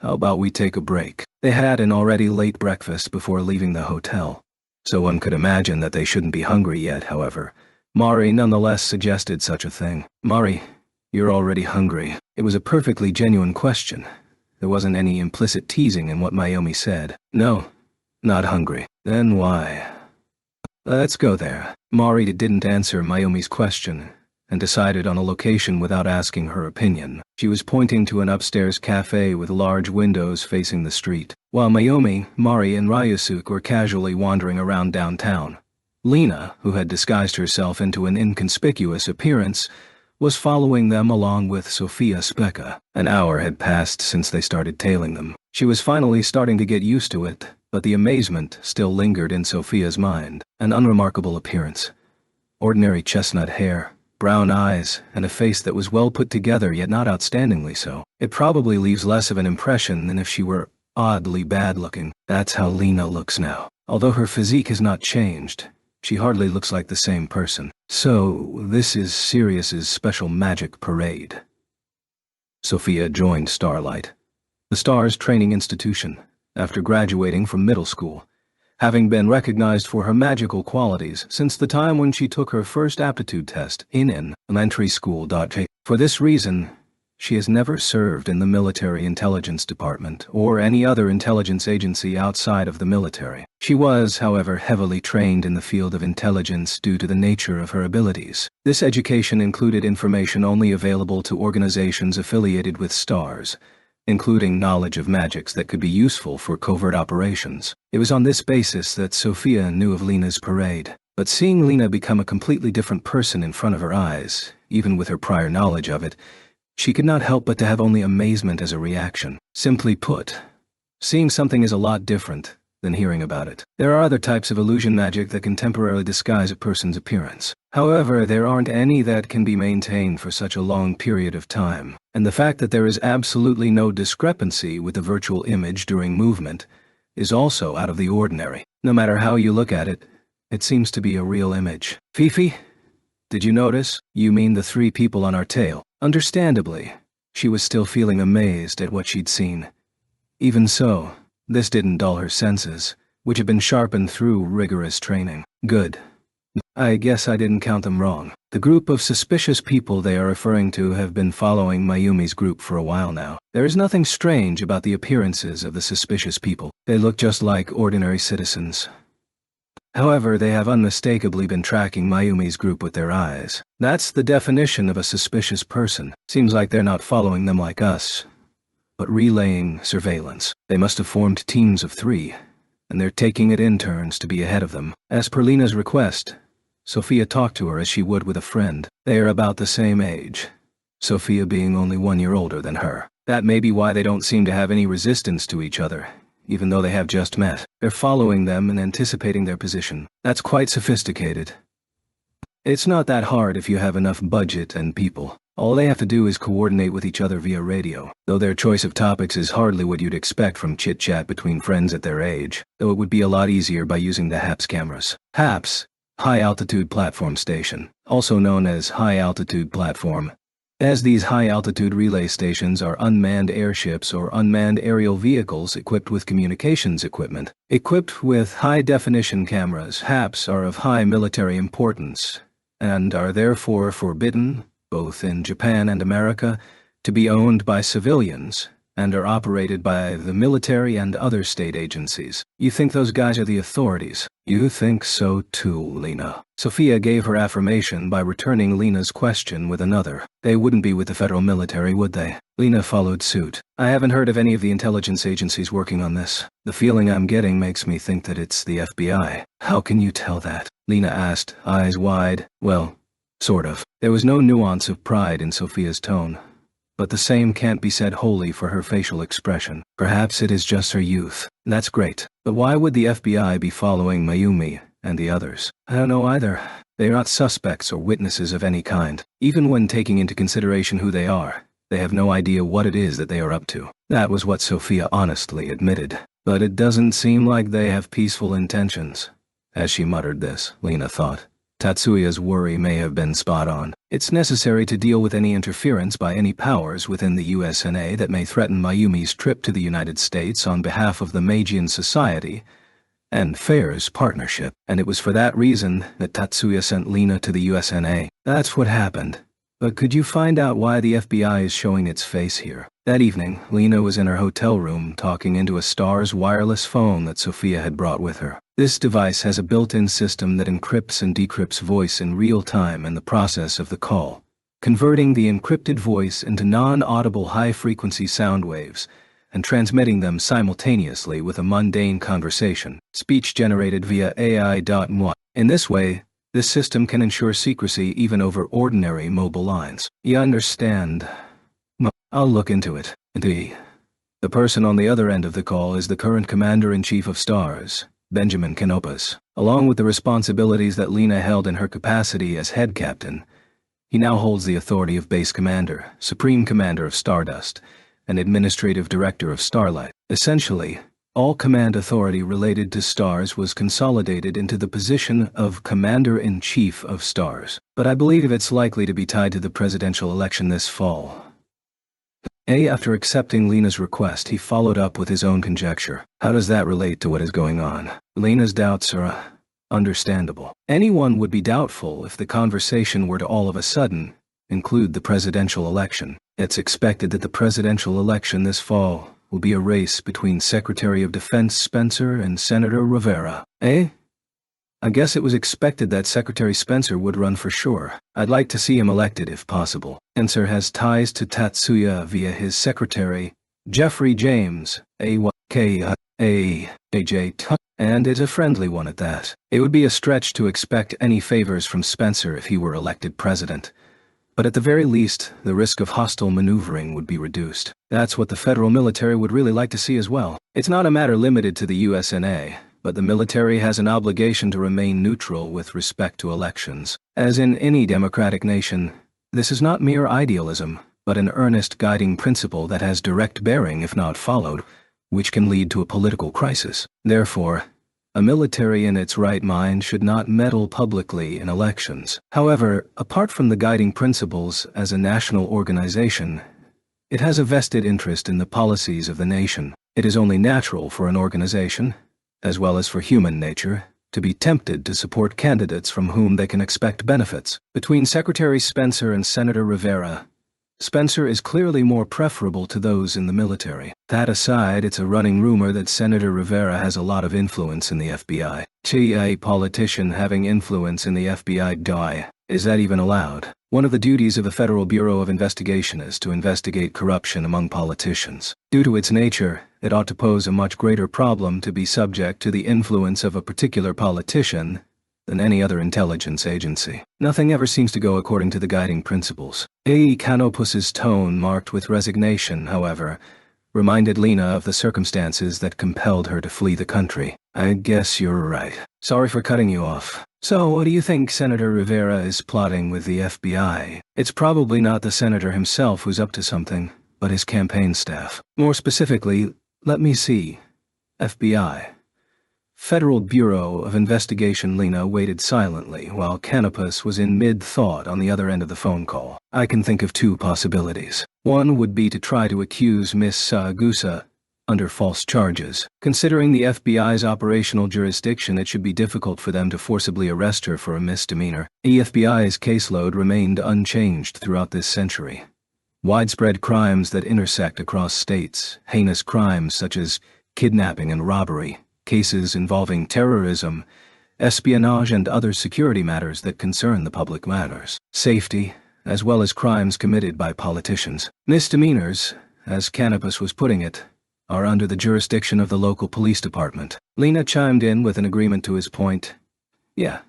how about we take a break? They had an already late breakfast before leaving the hotel, so one could imagine that they shouldn't be hungry yet. However, Mari nonetheless suggested such a thing. Mari, you're already hungry. It was a perfectly genuine question. There wasn't any implicit teasing in what Mayumi said. No, not hungry. Then why? Let's go there. Mari didn't answer Mayumi's question and decided on a location without asking her opinion. She was pointing to an upstairs cafe with large windows facing the street. While Mayumi, Mari, and Ryosuke were casually wandering around downtown, Lena, who had disguised herself into an inconspicuous appearance, was following them along with Sophia Spekka. An hour had passed since they started tailing them. She was finally starting to get used to it, but the amazement still lingered in Sophia's mind. An unremarkable appearance. Ordinary chestnut hair, brown eyes, and a face that was well put together yet not outstandingly so. It probably leaves less of an impression than if she were oddly bad-looking. That's how Lena looks now. Although her physique has not changed, she hardly looks like the same person. So, this is Sirius's special magic parade. Sophia joined Starlight, the Star's training institution, after graduating from middle school, having been recognized for her magical qualities since the time when she took her first aptitude test in an elementary school. For this reason, she has never served in the military intelligence department or any other intelligence agency outside of the military. She was, however, heavily trained in the field of intelligence due to the nature of her abilities. This education included information only available to organizations affiliated with STARS, including knowledge of magics that could be useful for covert operations. It was on this basis that Sophia knew of Lena's parade. But seeing Lena become a completely different person in front of her eyes, even with her prior knowledge of it, she could not help but to have only amazement as a reaction. Simply put, seeing something is a lot different than hearing about it. There are other types of illusion magic that can temporarily disguise a person's appearance. However, there aren't any that can be maintained for such a long period of time, and the fact that there is absolutely no discrepancy with the virtual image during movement is also out of the ordinary. No matter how you look at it, it seems to be a real image. Fifi, did you notice? You mean the 3 people on our tail? Understandably, she was still feeling amazed at what she'd seen. Even so, this didn't dull her senses, which had been sharpened through rigorous training. Good. I guess I didn't count them wrong. The group of suspicious people they are referring to have been following Mayumi's group for a while now. There is nothing strange about the appearances of the suspicious people. They look just like ordinary citizens. However, they have unmistakably been tracking Mayumi's group with their eyes. That's the definition of a suspicious person. Seems like they're not following them like us, but relaying surveillance. They must have formed teams of 3, and they're taking it in turns to be ahead of them. As per Lena's request, Sophia talked to her as she would with a friend. They are about the same age, Sophia being only 1 year older than her. That may be why they don't seem to have any resistance to each other, even though they have just met. They're following them and anticipating their position. That's quite sophisticated. It's not that hard if you have enough budget and people. All they have to do is coordinate with each other via radio, though their choice of topics is hardly what you'd expect from chit-chat between friends at their age, though it would be a lot easier by using the HAPS cameras. HAPS, High Altitude Platform Station, also known as High Altitude Platform, as these high-altitude relay stations are unmanned airships or unmanned aerial vehicles equipped with communications equipment. Equipped with high-definition cameras, HAPS are of high military importance, and are therefore forbidden, both in Japan and America, to be owned by civilians, and are operated by the military and other state agencies. You think those guys are the authorities? You think so too, Lena. Sophia gave her affirmation by returning Lena's question with another. They wouldn't be with the federal military, would they? Lena followed suit. I haven't heard of any of the intelligence agencies working on this. The feeling I'm getting makes me think that it's the FBI. How can you tell that? Lena asked, eyes wide. Well, sort of. There was no nuance of pride in Sophia's tone, but the same can't be said wholly for her facial expression. Perhaps it is just her youth. That's great. But why would the FBI be following Mayumi and the others? I don't know either. They are not suspects or witnesses of any kind. Even when taking into consideration who they are, they have no idea what it is that they are up to. That was what Sophia honestly admitted. But it doesn't seem like they have peaceful intentions. As she muttered this, Lena thought, Tatsuya's worry may have been spot on. It's necessary to deal with any interference by any powers within the USNA that may threaten Mayumi's trip to the United States on behalf of the Meijian Society and FAIR's partnership, and it was for that reason that Tatsuya sent Lena to the USNA. That's what happened. But could you find out why the FBI is showing its face here? That evening, Lena was in her hotel room talking into a STARS wireless phone that Sophia had brought with her. This device has a built-in system that encrypts and decrypts voice in real time in the process of the call, converting the encrypted voice into non-audible high-frequency sound waves and transmitting them simultaneously with a mundane conversation, speech generated via AI.MWA. In this way, this system can ensure secrecy even over ordinary mobile lines. You understand? I'll look into it. The person on the other end of the call is the current Commander-in-Chief of STARS, Benjamin Canopus. Along with the responsibilities that Lena held in her capacity as head captain, he now holds the authority of base commander, supreme commander of Stardust, and administrative director of Starlight. Essentially, all command authority related to STARS was consolidated into the position of Commander-in-Chief of STARS. But I believe it's likely to be tied to the presidential election this fall. After accepting Lena's request, he followed up with his own conjecture. How does that relate to what is going on? Lena's doubts are understandable. Anyone would be doubtful if the conversation were to all of a sudden include the presidential election. It's expected that the presidential election this fall will be a race between Secretary of Defense Spencer and Senator Rivera. I guess it was expected that Secretary Spencer would run for sure. I'd like to see him elected if possible. Spencer has ties to Tatsuya via his secretary, Jeffrey James, AJ, and it's a friendly one at that. It would be a stretch to expect any favors from Spencer if he were elected president. But at the very least, the risk of hostile maneuvering would be reduced. That's what the federal military would really like to see as well. It's not a matter limited to the USNA, but the military has an obligation to remain neutral with respect to elections. As in any democratic nation, this is not mere idealism, but an earnest guiding principle that has direct bearing if not followed, which can lead to a political crisis. Therefore, a military in its right mind should not meddle publicly in elections. However, apart from the guiding principles as a national organization, it has a vested interest in the policies of the nation. It is only natural for an organization, as well as for human nature, to be tempted to support candidates from whom they can expect benefits. Between Secretary Spencer and Senator Rivera, Spencer is clearly more preferable to those in the military. That aside, it's a running rumor that Senator Rivera has a lot of influence in the FBI. A politician having influence in the FBI, is that even allowed? One of the duties of the Federal Bureau of Investigation is to investigate corruption among politicians. Due to its nature, it ought to pose a much greater problem to be subject to the influence of a particular politician than any other intelligence agency. Nothing ever seems to go according to the guiding principles. Canopus's tone, marked with resignation, however, reminded Lena of the circumstances that compelled her to flee the country. I guess you're right. Sorry for cutting you off. So, what do you think Senator Rivera is plotting with the FBI? It's probably not the senator himself who's up to something, but his campaign staff. More specifically, let me see. FBI. Federal Bureau of Investigation. Lena waited silently while Canopus was in mid-thought on the other end of the phone call. I can think of two possibilities. One would be to try to accuse Miss Sagusa under false charges. Considering the FBI's operational jurisdiction, it should be difficult for them to forcibly arrest her for a misdemeanor. The FBI's caseload remained unchanged throughout this century. Widespread crimes that intersect across states, heinous crimes such as kidnapping and robbery, cases involving terrorism, espionage, and other security matters that concern the public matters, safety, as well as crimes committed by politicians. Misdemeanors, as Canopus was putting it, are under the jurisdiction of the local police department. Lena chimed in with an agreement to his point. Yeah,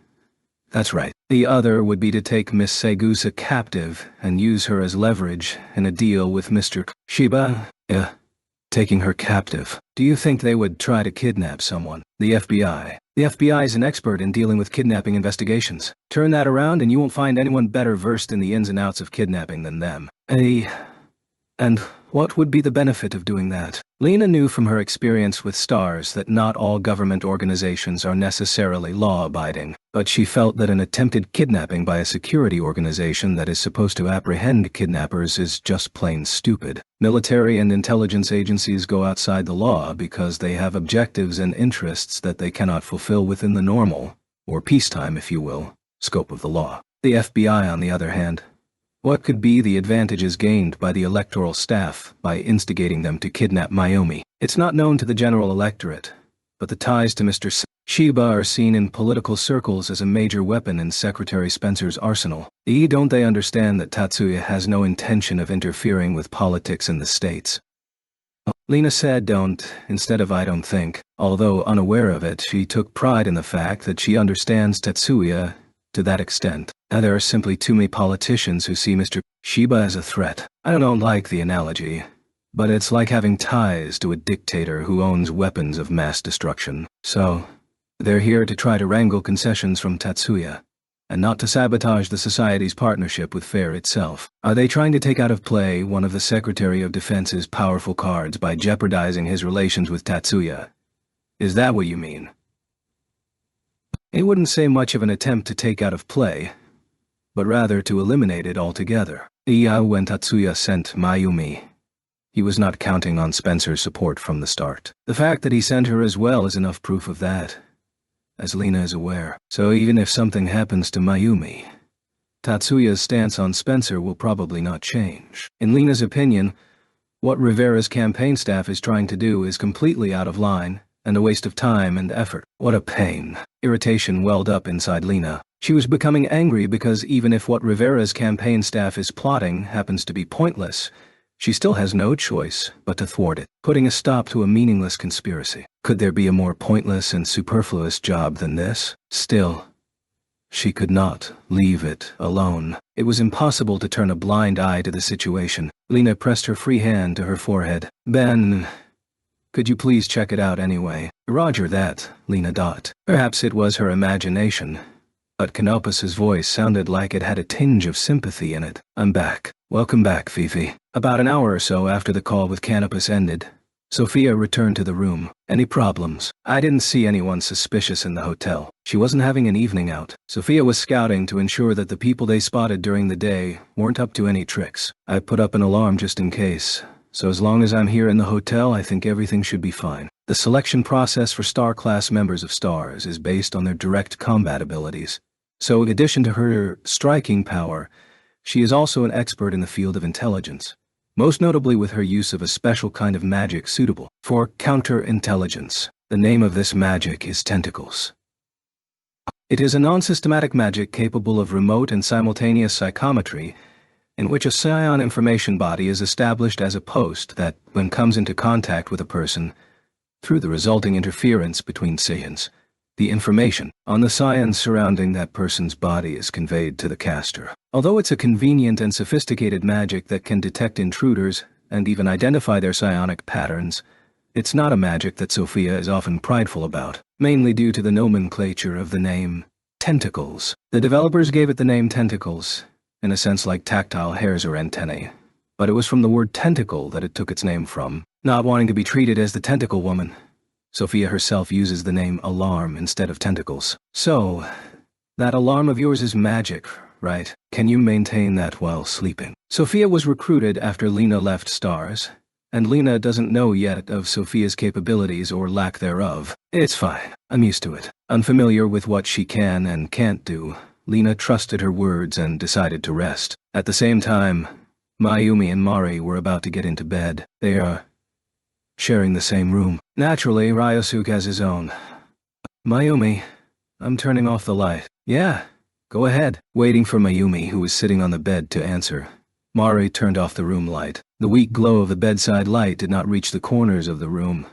that's right. The other would be to take Miss Sagusa captive and use her as leverage in a deal with Mr. Shiba. Taking her captive. Do you think they would try to kidnap someone? The FBI. The FBI is an expert in dealing with kidnapping investigations. Turn that around and you won't find anyone better versed in the ins and outs of kidnapping than them. And what would be the benefit of doing that? Lena knew from her experience with STARS that not all government organizations are necessarily law-abiding, but she felt that an attempted kidnapping by a security organization that is supposed to apprehend kidnappers is just plain stupid. Military and intelligence agencies go outside the law because they have objectives and interests that they cannot fulfill within the normal, or peacetime if you will, scope of the law. The FBI, on the other hand, what could be the advantages gained by the electoral staff by instigating them to kidnap Mayumi? It's not known to the general electorate, but the ties to Mr. Shiba are seen in political circles as a major weapon in Secretary Spencer's arsenal. Don't they understand that Tatsuya has no intention of interfering with politics in the states? Lena said don't, instead of I don't think. Although unaware of it, she took pride in the fact that she understands Tatsuya to that extent. There are simply too many politicians who see Mr. Shiba as a threat. I don't like the analogy, but it's like having ties to a dictator who owns weapons of mass destruction. So, they're here to try to wrangle concessions from Tatsuya, and not to sabotage the society's partnership with FAIR itself. Are they trying to take out of play one of the Secretary of Defense's powerful cards by jeopardizing his relations with Tatsuya? Is that what you mean? It wouldn't say much of an attempt to take out of play, but rather to eliminate it altogether. When Tatsuya sent Mayumi, he was not counting on Spencer's support from the start. The fact that he sent her as well is enough proof of that, as Lena is aware. So even if something happens to Mayumi, Tatsuya's stance on Spencer will probably not change. In Lena's opinion, what Rivera's campaign staff is trying to do is completely out of line and a waste of time and effort. What a pain. Irritation welled up inside Lena. She was becoming angry because even if what Rivera's campaign staff is plotting happens to be pointless, she still has no choice but to thwart it, putting a stop to a meaningless conspiracy. Could there be a more pointless and superfluous job than this? Still, she could not leave it alone. It was impossible to turn a blind eye to the situation. Lena pressed her free hand to her forehead. Ben, could you please check it out anyway? Roger that, Lena. Perhaps it was her imagination, but Canopus's voice sounded like it had a tinge of sympathy in it. I'm back. Welcome back, Fifi. About an hour or so after the call with Canopus ended, Sophia returned to the room. Any problems? I didn't see anyone suspicious in the hotel. She wasn't having an evening out. Sophia was scouting to ensure that the people they spotted during the day weren't up to any tricks. I put up an alarm just in case, so as long as I'm here in the hotel, I think everything should be fine. The selection process for Star-class members of STARS is based on their direct combat abilities. So in addition to her striking power, She is also an expert in the field of intelligence, most notably with her use of a special kind of magic suitable for counterintelligence. The name of this magic is tentacles. It is a non-systematic magic capable of remote and simultaneous psychometry, in which a psion information body is established as a post that, when comes into contact with a person, through the resulting interference between psions, the information on the psions surrounding that person's body is conveyed to the caster. Although it's a convenient and sophisticated magic that can detect intruders and even identify their psionic patterns, it's not a magic that Sophia is often prideful about, mainly due to the nomenclature of the name tentacles. The developers gave it the name tentacles, in a sense like tactile hairs or antennae, but it was from the word tentacle that it took its name from. Not wanting to be treated as the tentacle woman, Sophia herself uses the name alarm instead of tentacles. So, that alarm of yours is magic, right? Can you maintain that while sleeping? Sophia was recruited after Lena left STARS, and Lena doesn't know yet of Sophia's capabilities or lack thereof. It's fine, I'm used to it. Unfamiliar with what she can and can't do, Lena trusted her words and decided to rest. At the same time, Mayumi and Mari were about to get into bed. They are sharing the same room. Naturally, Ryosuke has his own. Mayumi, I'm turning off the light. Yeah, go ahead. Waiting for Mayumi, who was sitting on the bed, to answer, Mari turned off the room light. The weak glow of the bedside light did not reach the corners of the room,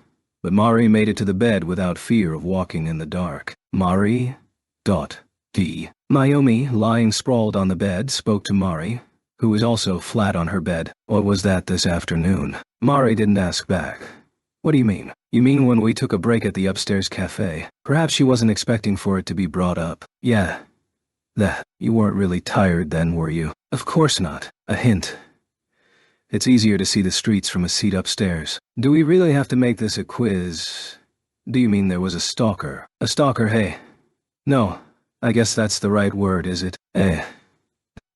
but Mari made it to the bed without fear of walking in the dark. Mari. D. Mayumi, lying sprawled on the bed, spoke to Mari, who was also flat on her bed. What was that this afternoon? Mari didn't ask back. What do you mean? You mean when we took a break at the upstairs cafe? Perhaps she wasn't expecting for it to be brought up. Yeah. That. You weren't really tired then, were you? Of course not. A hint. It's easier to see the streets from a seat upstairs. Do we really have to make this a quiz? Do you mean there was a stalker? A stalker, hey? No. I guess that's the right word, is it? There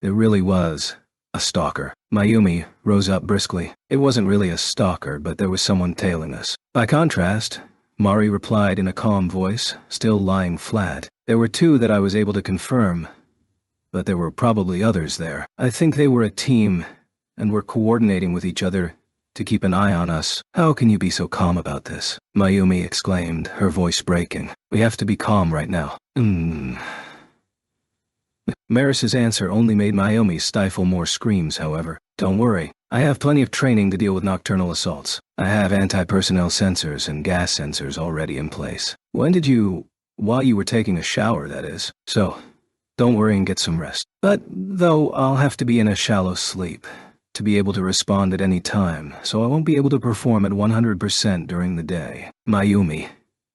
really was a stalker. Mayumi rose up briskly. It wasn't really a stalker, but there was someone tailing us. By contrast, Mari replied in a calm voice, still lying flat. There were two that I was able to confirm, but there were probably others there. I think they were a team, and were coordinating with each other to keep an eye on us. How can you be so calm about this? Mayumi exclaimed, her voice breaking. We have to be calm right now. Maris's answer only made Mayumi stifle more screams, however. Don't worry, I have plenty of training to deal with nocturnal assaults. I have anti-personnel sensors and gas sensors already in place. While you were taking a shower, that is. So, don't worry and get some rest. But, though, I'll have to be in a shallow sleep to be able to respond at any time, so I won't be able to perform at 100% during the day. Mayumi,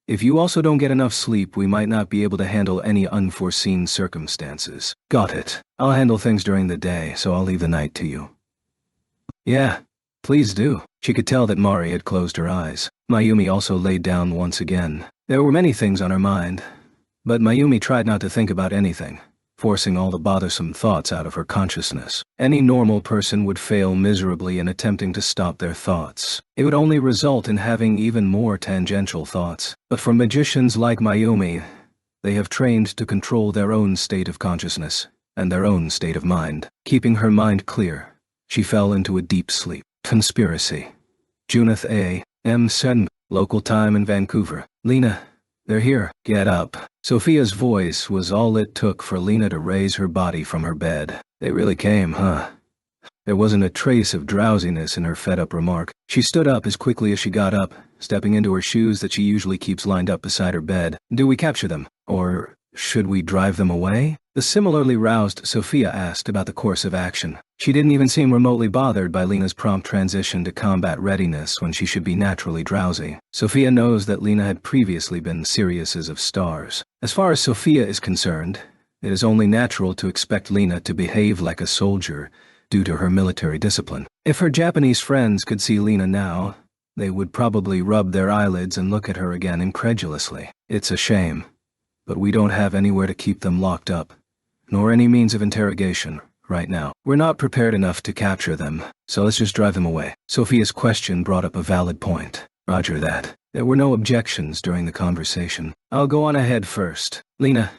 if you also don't get enough sleep, we might not be able to handle any unforeseen circumstances. Got it. I'll handle things during the day, so I'll leave the night to you. Yeah, please do. She could tell that Mari had closed her eyes. Mayumi also laid down once again. There were many things on her mind, but Mayumi tried not to think about anything, forcing all the bothersome thoughts out of her consciousness. Any normal person would fail miserably in attempting to stop their thoughts. It would only result in having even more tangential thoughts. But for magicians like Mayumi, they have trained to control their own state of consciousness and their own state of mind. Keeping her mind clear, she fell into a deep sleep. Conspiracy. Junith A. M. Sen. Local time in Vancouver. Lena, they're here. Get up. Sophia's voice was all it took for Lena to raise her body from her bed. They really came, huh? There wasn't a trace of drowsiness in her fed-up remark. She stood up as quickly as she got up, stepping into her shoes that she usually keeps lined up beside her bed. Do we capture them? Or should we drive them away? The similarly roused Sophia asked about the course of action. She didn't even seem remotely bothered by Lena's prompt transition to combat readiness when she should be naturally drowsy. Sophia knows that Lena had previously been Sirius's of STARS. As far as Sophia is concerned, it is only natural to expect Lena to behave like a soldier due to her military discipline. If her Japanese friends could see Lena now, they would probably rub their eyelids and look at her again incredulously. It's a shame, but we don't have anywhere to keep them locked up, nor any means of interrogation right now. We're not prepared enough to capture them, so let's just drive them away. Sophia's question brought up a valid point. Roger that. There were no objections during the conversation. I'll go on ahead first. Lena,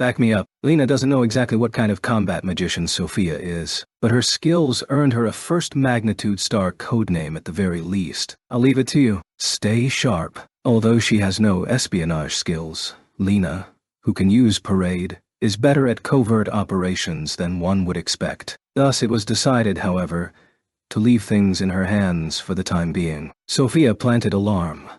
Back me up. Lena doesn't know exactly what kind of combat magician Sophia is, but her skills earned her a first-magnitude star codename at the very least. I'll leave it to you. Stay sharp. Although she has no espionage skills, Lena, who can use parade, is better at covert operations than one would expect. Thus it was decided, however, to leave things in her hands for the time being. Sophia planted alarm.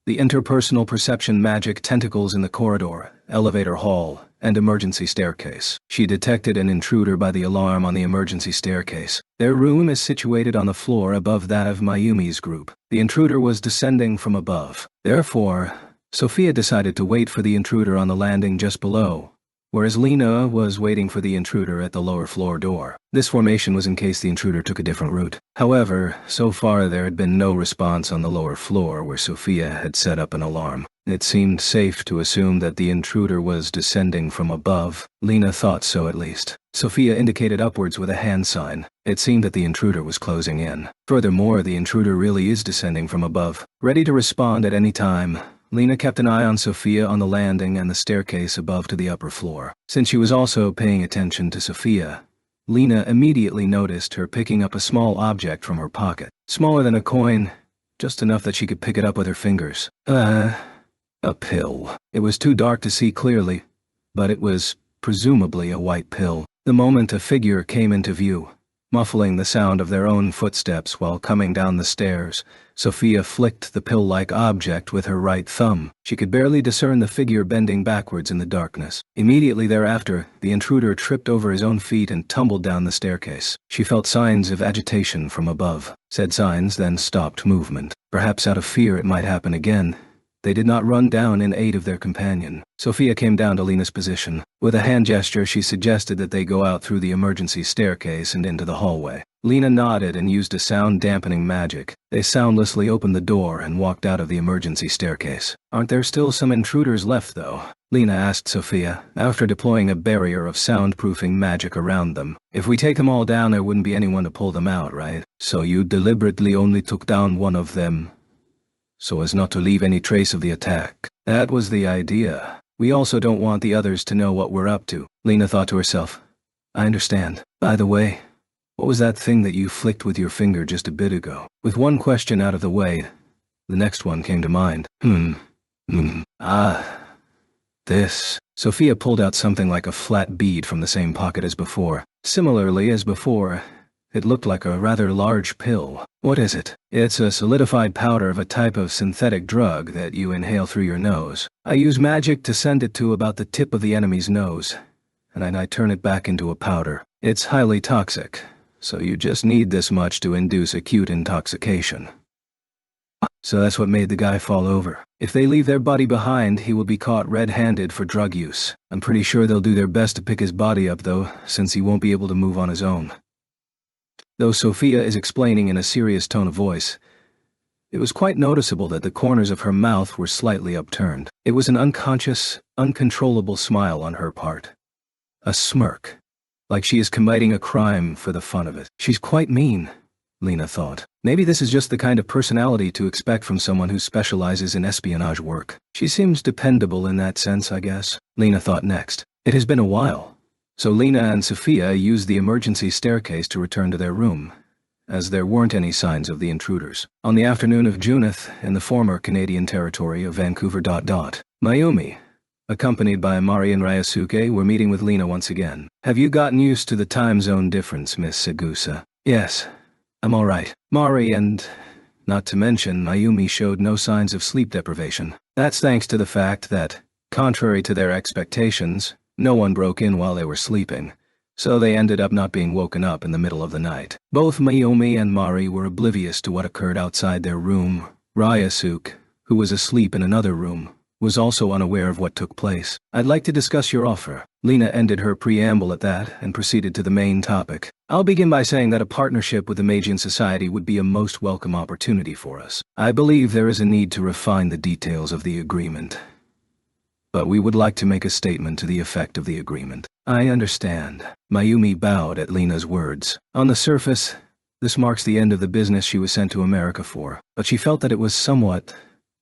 The interpersonal perception magic tentacles in the corridor, elevator hall, and emergency staircase. She detected an intruder by the alarm on the emergency staircase. Their room is situated on the floor above that of Mayumi's group. The intruder was descending from above. Therefore, Sophia decided to wait for the intruder on the landing just below, whereas Lena was waiting for the intruder at the lower floor door. This formation was in case the intruder took a different route. However, so far there had been no response on the lower floor where Sophia had set up an alarm. It seemed safe to assume that the intruder was descending from above. Lena thought so at least. Sophia indicated upwards with a hand sign. It seemed that the intruder was closing in. Furthermore, the intruder really is descending from above. Ready to respond at any time, Lena kept an eye on Sophia on the landing and the staircase above to the upper floor. Since she was also paying attention to Sophia, Lena immediately noticed her picking up a small object from her pocket. Smaller than a coin, just enough that she could pick it up with her fingers. A pill. It was too dark to see clearly, but it was presumably a white pill. The moment a figure came into view, muffling the sound of their own footsteps while coming down the stairs, Sophia flicked the pill-like object with her right thumb. She could barely discern the figure bending backwards in the darkness. Immediately thereafter, the intruder tripped over his own feet and tumbled down the staircase. She felt signs of agitation from above. Said signs then stopped movement. Perhaps out of fear it might happen again. They did not run down in aid of their companion. Sophia came down to Lena's position. With a hand gesture, she suggested that they go out through the emergency staircase and into the hallway. Lena nodded and used a sound-dampening magic. They soundlessly opened the door and walked out of the emergency staircase. Aren't there still some intruders left, though? Lena asked Sophia, after deploying a barrier of soundproofing magic around them. If we take them all down, there wouldn't be anyone to pull them out, right? So you deliberately only took down one of them, so as not to leave any trace of the attack. That was the idea. We also don't want the others to know what we're up to. Lena thought to herself. I understand. By the way, what was that thing that you flicked with your finger just a bit ago? With one question out of the way, the next one came to mind. This. Sophia pulled out something like a flat bead from the same pocket as before. Similarly as before, it looked like a rather large pill. What is it? It's a solidified powder of a type of synthetic drug that you inhale through your nose. I use magic to send it to about the tip of the enemy's nose, and I turn it back into a powder. It's highly toxic, so you just need this much to induce acute intoxication. So that's what made the guy fall over. If they leave their body behind, he will be caught red-handed for drug use. I'm pretty sure they'll do their best to pick his body up, though, since he won't be able to move on his own. Though Sophia is explaining in a serious tone of voice, it was quite noticeable that the corners of her mouth were slightly upturned. It was an unconscious, uncontrollable smile on her part. A smirk, like she is committing a crime for the fun of it. She's quite mean, Lena thought. Maybe this is just the kind of personality to expect from someone who specializes in espionage work. She seems dependable in that sense, I guess. Lena thought next. It has been a while. So Lena and Sophia used the emergency staircase to return to their room, as there weren't any signs of the intruders. On the afternoon of Juneth, in the former Canadian territory of Vancouver. Mayumi, accompanied by Mari and Ryosuke, were meeting with Lena once again. Have you gotten used to the time zone difference, Miss Segusa? Yes, I'm all right. Mari and, not to mention, Mayumi showed no signs of sleep deprivation. That's thanks to the fact that, contrary to their expectations, no one broke in while they were sleeping, so they ended up not being woken up in the middle of the night. Both Mayumi and Mari were oblivious to what occurred outside their room. Ryosuke, who was asleep in another room, was also unaware of what took place. I'd like to discuss your offer. Lena ended her preamble at that and proceeded to the main topic. I'll begin by saying that a partnership with the Magian Society would be a most welcome opportunity for us. I believe there is a need to refine the details of the agreement, but we would like to make a statement to the effect of the agreement. I understand. Mayumi bowed at Lena's words. On the surface, this marks the end of the business she was sent to America for, but she felt that it was somewhat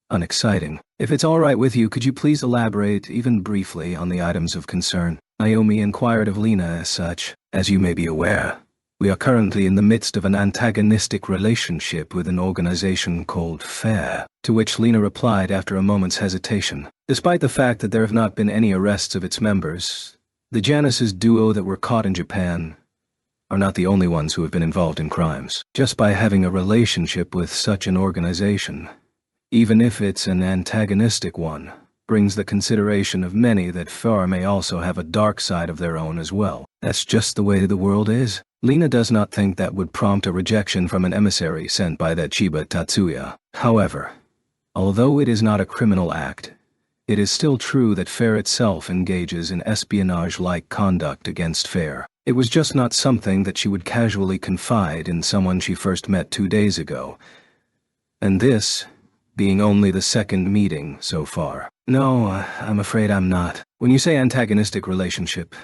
unexciting. If it's all right with you, could you please elaborate, even briefly, on the items of concern? Mayumi inquired of Lena as such. As you may be aware, we are currently in the midst of an antagonistic relationship with an organization called FAIR, to which Lena replied after a moment's hesitation. Despite the fact that there have not been any arrests of its members, the Janice's duo that were caught in Japan are not the only ones who have been involved in crimes. Just by having a relationship with such an organization, even if it's an antagonistic one, brings the consideration of many that FAIR may also have a dark side of their own as well. That's just the way the world is. Lena does not think that would prompt a rejection from an emissary sent by that Chiba Tatsuya. However, although it is not a criminal act, it is still true that FAIR itself engages in espionage-like conduct against FAIR. It was just not something that she would casually confide in someone she first met 2 days ago. And this being only the second meeting so far. No, I'm afraid I'm not. When you say antagonistic relationship,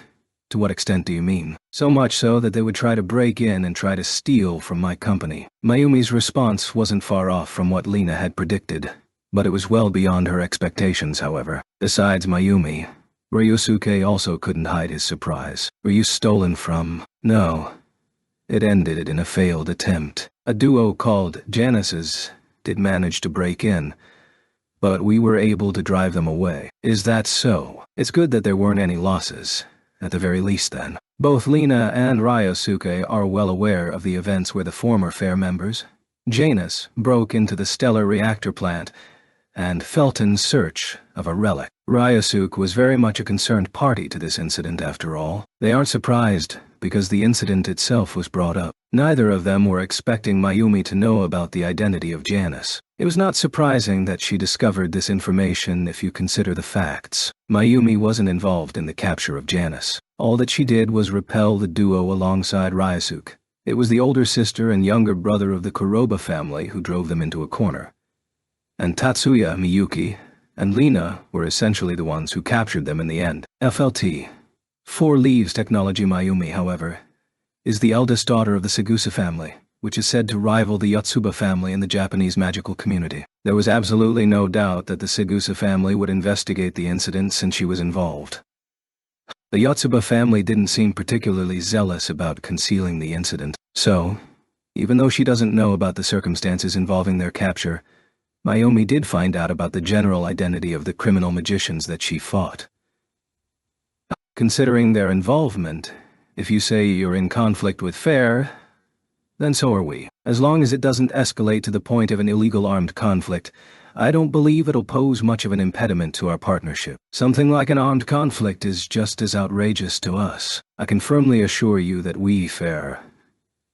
to what extent do you mean? So much so that they would try to break in and try to steal from my company. Mayumi's response wasn't far off from what Lena had predicted, but it was well beyond her expectations, however. Besides Mayumi, Ryusuke also couldn't hide his surprise. Were you stolen from? No. It ended in a failed attempt. A duo called Janice's did manage to break in, but we were able to drive them away. Is that so? It's good that there weren't any losses, at the very least then. Both Lena and Ryosuke are well aware of the events where the former FAIR members, Janus, broke into the stellar reactor plant and felt in search of a relic. Ryosuke was very much a concerned party to this incident after all. They aren't surprised, because the incident itself was brought up. Neither of them were expecting Mayumi to know about the identity of Janus. It was not surprising that she discovered this information if you consider the facts. Mayumi wasn't involved in the capture of Janus. All that she did was repel the duo alongside Ryosuke. It was the older sister and younger brother of the Kuroba family who drove them into a corner. And Tatsuya, Miyuki, and Lena were essentially the ones who captured them in the end. FLT. 4 Leaves Technology Mayumi, however, is the eldest daughter of the Segusa family, which is said to rival the Yotsuba family in the Japanese magical community. There was absolutely no doubt that the Segusa family would investigate the incident since she was involved. The Yotsuba family didn't seem particularly zealous about concealing the incident, so, even though she doesn't know about the circumstances involving their capture, Mayumi did find out about the general identity of the criminal magicians that she fought. Considering their involvement, if you say you're in conflict with FAIR, then so are we. As long as it doesn't escalate to the point of an illegal armed conflict, I don't believe it'll pose much of an impediment to our partnership. Something like an armed conflict is just as outrageous to us. I can firmly assure you that we, FAIR,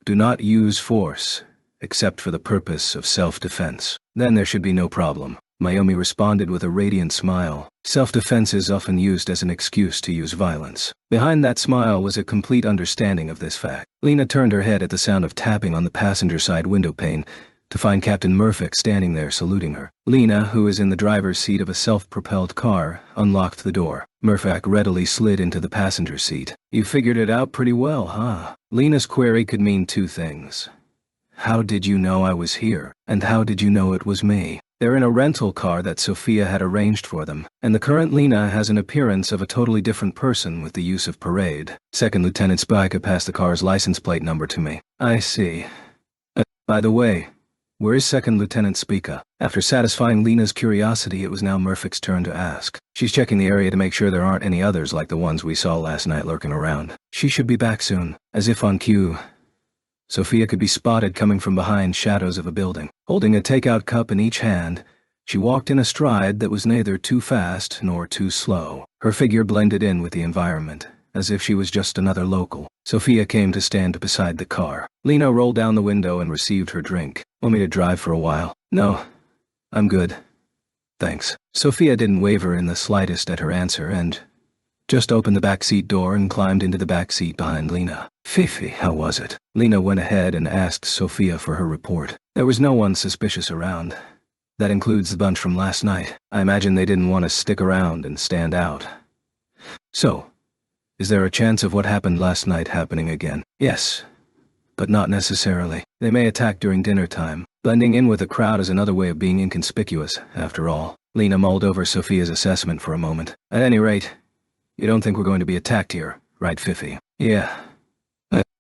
do not use force, except for the purpose of self-defense. Then there should be no problem. Mayumi responded with a radiant smile. Self-defense is often used as an excuse to use violence. Behind that smile was a complete understanding of this fact. Lena turned her head at the sound of tapping on the passenger side window pane to find Captain Murphic standing there saluting her. Lena, who is in the driver's seat of a self-propelled car, unlocked the door. Murphic readily slid into the passenger seat. You figured it out pretty well, huh? Lena's query could mean 2 things. How did you know I was here? And how did you know it was me? They're in a rental car that Sophia had arranged for them, and the current Lena has an appearance of a totally different person with the use of parade. Second Lieutenant Spica passed the car's license plate number to me. I see. By the way, where is Second Lieutenant Spica? After satisfying Lena's curiosity, it was now Murphic's turn to ask. She's checking the area to make sure there aren't any others like the ones we saw last night lurking around. She should be back soon. As if on cue, Sophia could be spotted coming from behind shadows of a building. Holding a takeout cup in each hand, she walked in a stride that was neither too fast nor too slow. Her figure blended in with the environment, as if she was just another local. Sophia came to stand beside the car. Lena rolled down the window and received her drink. Want me to drive for a while? No, I'm good. Thanks. Sophia didn't waver in the slightest at her answer and just opened the backseat door and climbed into the backseat behind Lena. Fifi, how was it? Lena went ahead and asked Sophia for her report. There was no one suspicious around. That includes the bunch from last night. I imagine they didn't want to stick around and stand out. So, is there a chance of what happened last night happening again? Yes, but not necessarily. They may attack during dinner time. Blending in with the crowd is another way of being inconspicuous, after all. Lena mulled over Sophia's assessment for a moment. At any rate, you don't think we're going to be attacked here, right, Fifi? Yeah.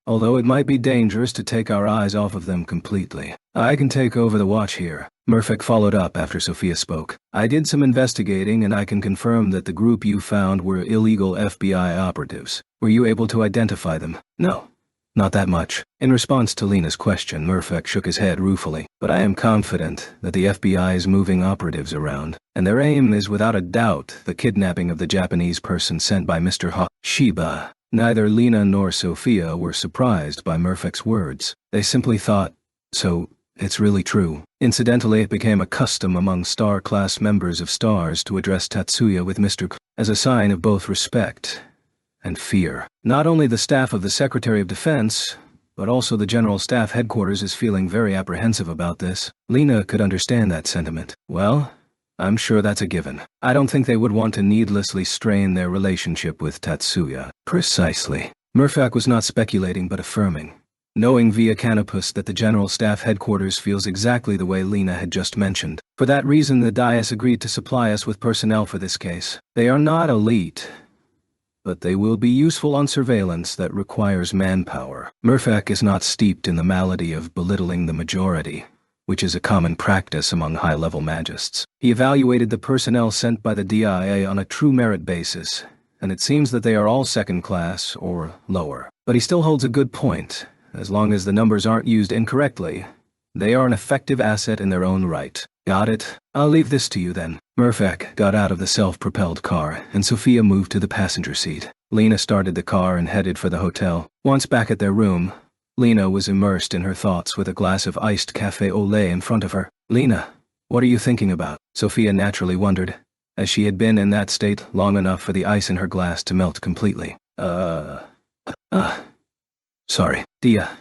Although it might be dangerous to take our eyes off of them completely. I can take over the watch here. Murphy followed up after Sophia spoke. I did some investigating and I can confirm that the group you found were illegal FBI operatives. Were you able to identify them? No. Not that much. In response to Lena's question, Murphy shook his head ruefully. But I am confident that the FBI is moving operatives around, and their aim is without a doubt the kidnapping of the Japanese person sent by Mr. Shiba. Neither Lena nor Sophia were surprised by Murphy's words. They simply thought, so, it's really true. Incidentally, it became a custom among Star-class members of Stars to address Tatsuya with Mr. as a sign of both respect and fear. Not only the staff of the Secretary of Defense, but also the General Staff Headquarters is feeling very apprehensive about this. Lena could understand that sentiment. Well, I'm sure that's a given. I don't think they would want to needlessly strain their relationship with Tatsuya. Precisely. Murphy was not speculating but affirming, knowing via Canopus that the General Staff Headquarters feels exactly the way Lena had just mentioned. For that reason, the Dias agreed to supply us with personnel for this case. They are not elite, but they will be useful on surveillance that requires manpower. Murphy is not steeped in the malady of belittling the majority, which is a common practice among high-level magists. He evaluated the personnel sent by the DIA on a true merit basis, and it seems that they are all second-class or lower. But he still holds a good point. As long as the numbers aren't used incorrectly, they are an effective asset in their own right. Got it? I'll leave this to you then. Murphy got out of the self-propelled car, and Sophia moved to the passenger seat. Lena started the car and headed for the hotel. Once back at their room, Lena was immersed in her thoughts with a glass of iced café au lait in front of her. Lena, what are you thinking about? Sophia naturally wondered, as she had been in that state long enough for the ice in her glass to melt completely. Sorry. Dia.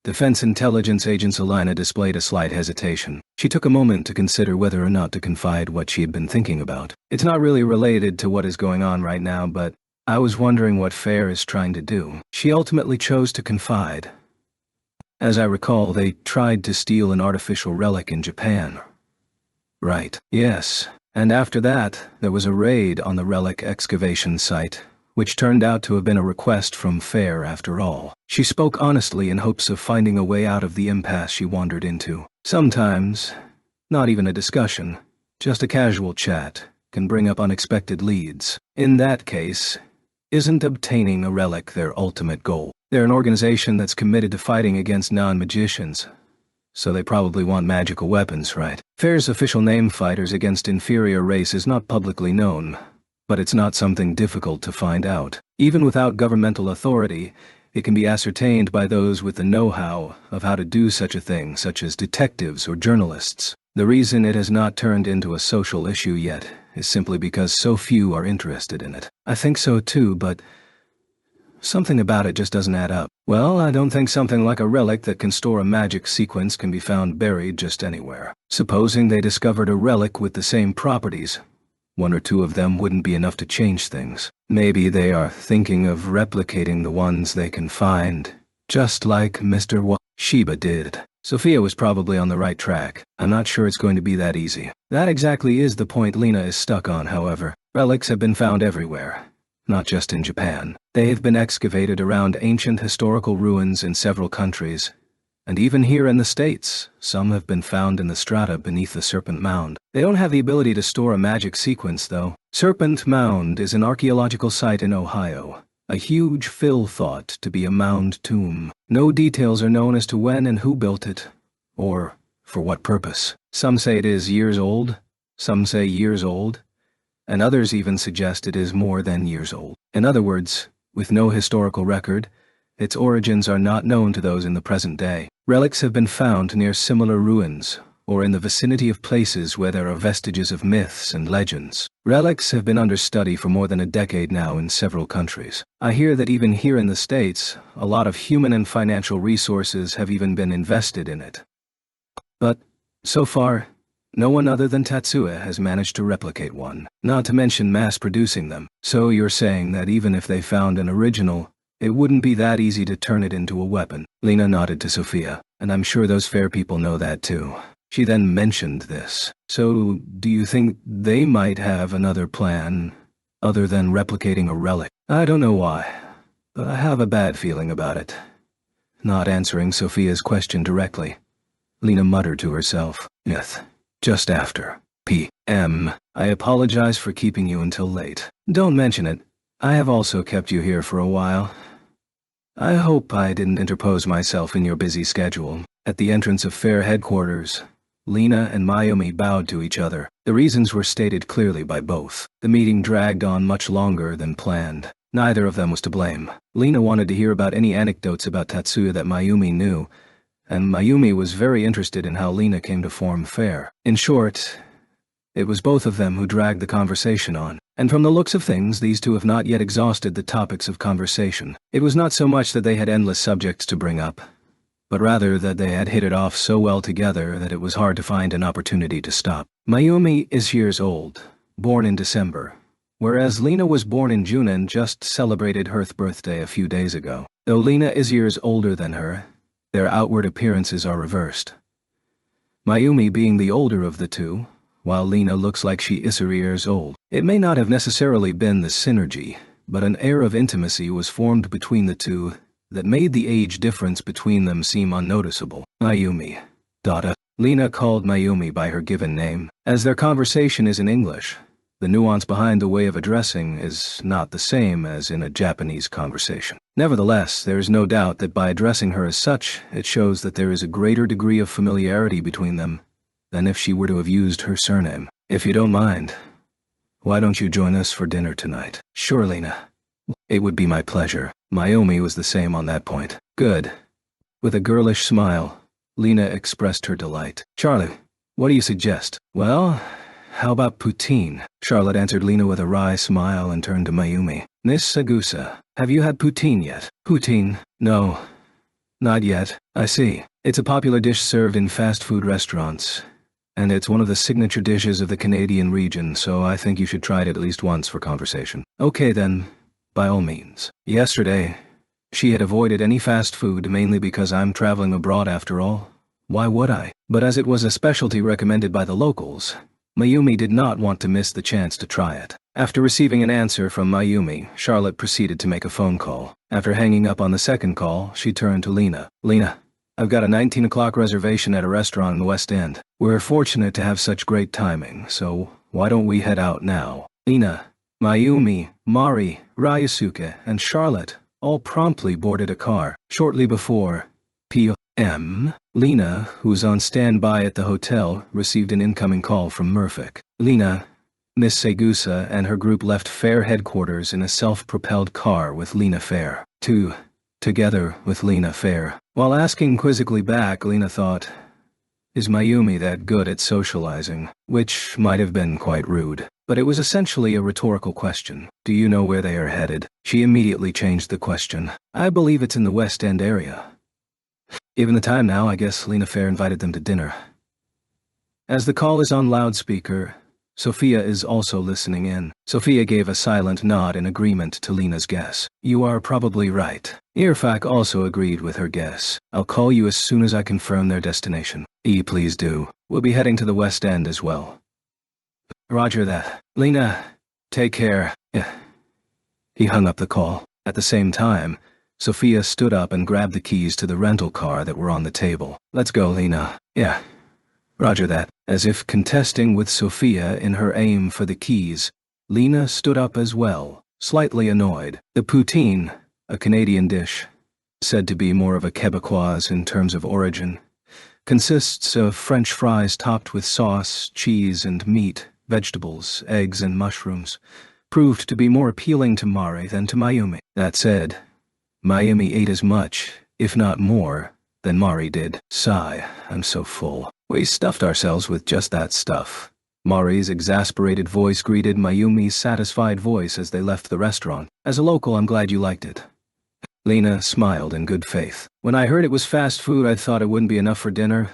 Defense Intelligence Agent Selina displayed a slight hesitation. She took a moment to consider whether or not to confide what she had been thinking about. It's not really related to what is going on right now, but I was wondering what Fair is trying to do. She ultimately chose to confide. As I recall, they tried to steal an artificial relic in Japan. Right. Yes. And after that, there was a raid on the relic excavation site, which turned out to have been a request from Fair after all. She spoke honestly in hopes of finding a way out of the impasse she wandered into. Sometimes, not even a discussion, just a casual chat, can bring up unexpected leads. In that case, isn't obtaining a relic their ultimate goal? They're an organization that's committed to fighting against non-magicians, so they probably want magical weapons, right? Fair's official name, Fighters Against Inferior Race, is not publicly known, but it's not something difficult to find out. Even without governmental authority, it can be ascertained by those with the know-how of how to do such a thing, such as detectives or journalists. The reason it has not turned into a social issue yet is simply because so few are interested in it. I think so too, but something about it just doesn't add up. Well, I don't think something like a relic that can store a magic sequence can be found buried just anywhere. Supposing they discovered a relic with the same properties, one or two of them wouldn't be enough to change things. Maybe they are thinking of replicating the ones they can find, just like Mr. Shiba did. Sophia was probably on the right track. I'm not sure it's going to be that easy. That exactly is the point Lena is stuck on, however. Relics have been found everywhere, not just in Japan. They have been excavated around ancient historical ruins in several countries, and even here in the States, some have been found in the strata beneath the Serpent Mound. They don't have the ability to store a magic sequence, though. Serpent Mound is an archaeological site in Ohio. A huge Phil thought to be a mound tomb. No details are known as to when and who built it, or for what purpose. Some say it is years old, some say years old, and others even suggest it is more than years old. In other words, with no historical record, its origins are not known to those in the present day. Relics have been found near similar ruins, or in the vicinity of places where there are vestiges of myths and legends. Relics have been under study for more than a decade now in several countries. I hear that even here in the States, a lot of human and financial resources have even been invested in it. But, so far, no one other than Tatsuya has managed to replicate one, not to mention mass-producing them. So you're saying that even if they found an original, it wouldn't be that easy to turn it into a weapon? Lena nodded to Sophia, and I'm sure those fair people know that too. She then mentioned this. So, do you think they might have another plan, other than replicating a relic? I don't know why, but I have a bad feeling about it. Not answering Sophia's question directly, Lena muttered to herself, "Ith. Just after p.m. I apologize for keeping you until late. Don't mention it. I have also kept you here for a while. I hope I didn't interpose myself in your busy schedule." At the entrance of Fair headquarters, Lena and Mayumi bowed to each other. The reasons were stated clearly by both. The meeting dragged on much longer than planned. Neither of them was to blame. Lena wanted to hear about any anecdotes about Tatsuya that Mayumi knew, and Mayumi was very interested in how Lena came to form Fair. In short, it was both of them who dragged the conversation on, and from the looks of things, these two have not yet exhausted the topics of conversation. It was not so much that they had endless subjects to bring up, but rather that they had hit it off so well together that it was hard to find an opportunity to stop. Mayumi is years old, born in December, whereas Lena was born in June and just celebrated her birthday a few days ago. Though Lena is years older than her, their outward appearances are reversed. Mayumi being the older of the two, while Lena looks like she is years old. It may not have necessarily been the synergy, but an air of intimacy was formed between the two that made the age difference between them seem unnoticeable. Mayumi. Lena called Mayumi by her given name. As their conversation is in English, the nuance behind the way of addressing is not the same as in a Japanese conversation. Nevertheless, there is no doubt that by addressing her as such, it shows that there is a greater degree of familiarity between them than if she were to have used her surname. If you don't mind, why don't you join us for dinner tonight? Sure, Lena. It would be my pleasure. Mayumi was the same on that point. Good. With a girlish smile, Lena expressed her delight. Charlie, what do you suggest? Well, how about poutine? Charlotte answered Lena with a wry smile and turned to Mayumi. Miss Sagusa, have you had poutine yet? Poutine? No. Not yet. I see. It's a popular dish served in fast food restaurants, and it's one of the signature dishes of the Canadian region, so I think you should try it at least once for conversation. Okay then, by all means. Yesterday, she had avoided any fast food mainly because I'm traveling abroad after all. Why would I? But as it was a specialty recommended by the locals, Mayumi did not want to miss the chance to try it. After receiving an answer from Mayumi, Charlotte proceeded to make a phone call. After hanging up on the second call, she turned to Lena. Lena, I've got a 19 o'clock reservation at a restaurant in the West End. We're fortunate to have such great timing, so why don't we head out now? Lena, Mayumi, Mari, Ryusuke, and Charlotte all promptly boarded a car. Shortly before p.m., Lena, who's on standby at the hotel, received an incoming call from Murphic. Lena, Miss Sagusa, and her group left Fair headquarters in a self-propelled car with Lena Fair. Together with Lena Fair. While asking quizzically back, Lena thought, is Mayumi that good at socializing? Which might have been quite rude. But it was essentially a rhetorical question. Do you know where they are headed? She immediately changed the question. I believe it's in the West End area. Given the time now, I guess Lena Fair invited them to dinner. As the call is on loudspeaker, Sophia is also listening in. Sophia gave a silent nod in agreement to Lena's guess. You are probably right. Irfak also agreed with her guess. I'll call you as soon as I confirm their destination. Please do. We'll be heading to the West End as well. Roger that. Lena, take care. Yeah. He hung up the call. At the same time, Sophia stood up and grabbed the keys to the rental car that were on the table. Let's go, Lena. Yeah. Roger that. As if contesting with Sophia in her aim for the keys, Lena stood up as well, slightly annoyed. The poutine, a Canadian dish, said to be more of a Quebecois in terms of origin, consists of French fries topped with sauce, cheese and meat, vegetables, eggs and mushrooms, proved to be more appealing to Mari than to Mayumi. That said, Mayumi ate as much, if not more, than Mari did. Sigh, I'm so full. We stuffed ourselves with just that stuff. Mari's exasperated voice greeted Mayumi's satisfied voice as they left the restaurant. As a local, I'm glad you liked it. Lena smiled in good faith. When I heard it was fast food, I thought it wouldn't be enough for dinner,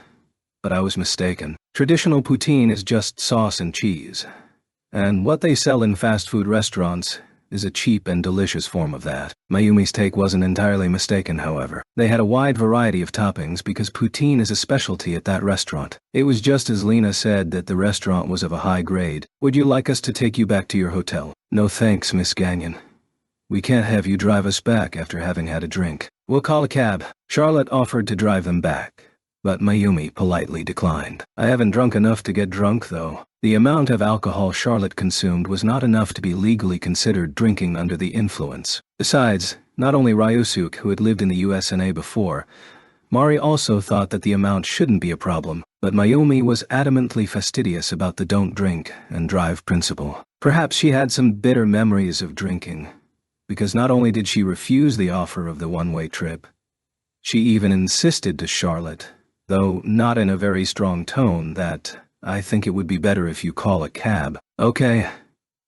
but I was mistaken. Traditional poutine is just sauce and cheese, and what they sell in fast food restaurants is a cheap and delicious form of that. Mayumi's take wasn't entirely mistaken, however. They had a wide variety of toppings because poutine is a specialty at that restaurant. It was just as Lena said that the restaurant was of a high grade. Would you like us to take you back to your hotel? No thanks, Miss Gagnon. We can't have you drive us back after having had a drink. We'll call a cab. Charlotte offered to drive them back, but Mayumi politely declined. I haven't drunk enough to get drunk, though. The amount of alcohol Charlotte consumed was not enough to be legally considered drinking under the influence. Besides, not only Ryusuke, who had lived in the USA before, Mari also thought that the amount shouldn't be a problem, but Mayumi was adamantly fastidious about the don't drink and drive principle. Perhaps she had some bitter memories of drinking, because not only did she refuse the offer of the one-way trip, she even insisted to Charlotte, though not in a very strong tone, that, I think it would be better if you call a cab. Okay,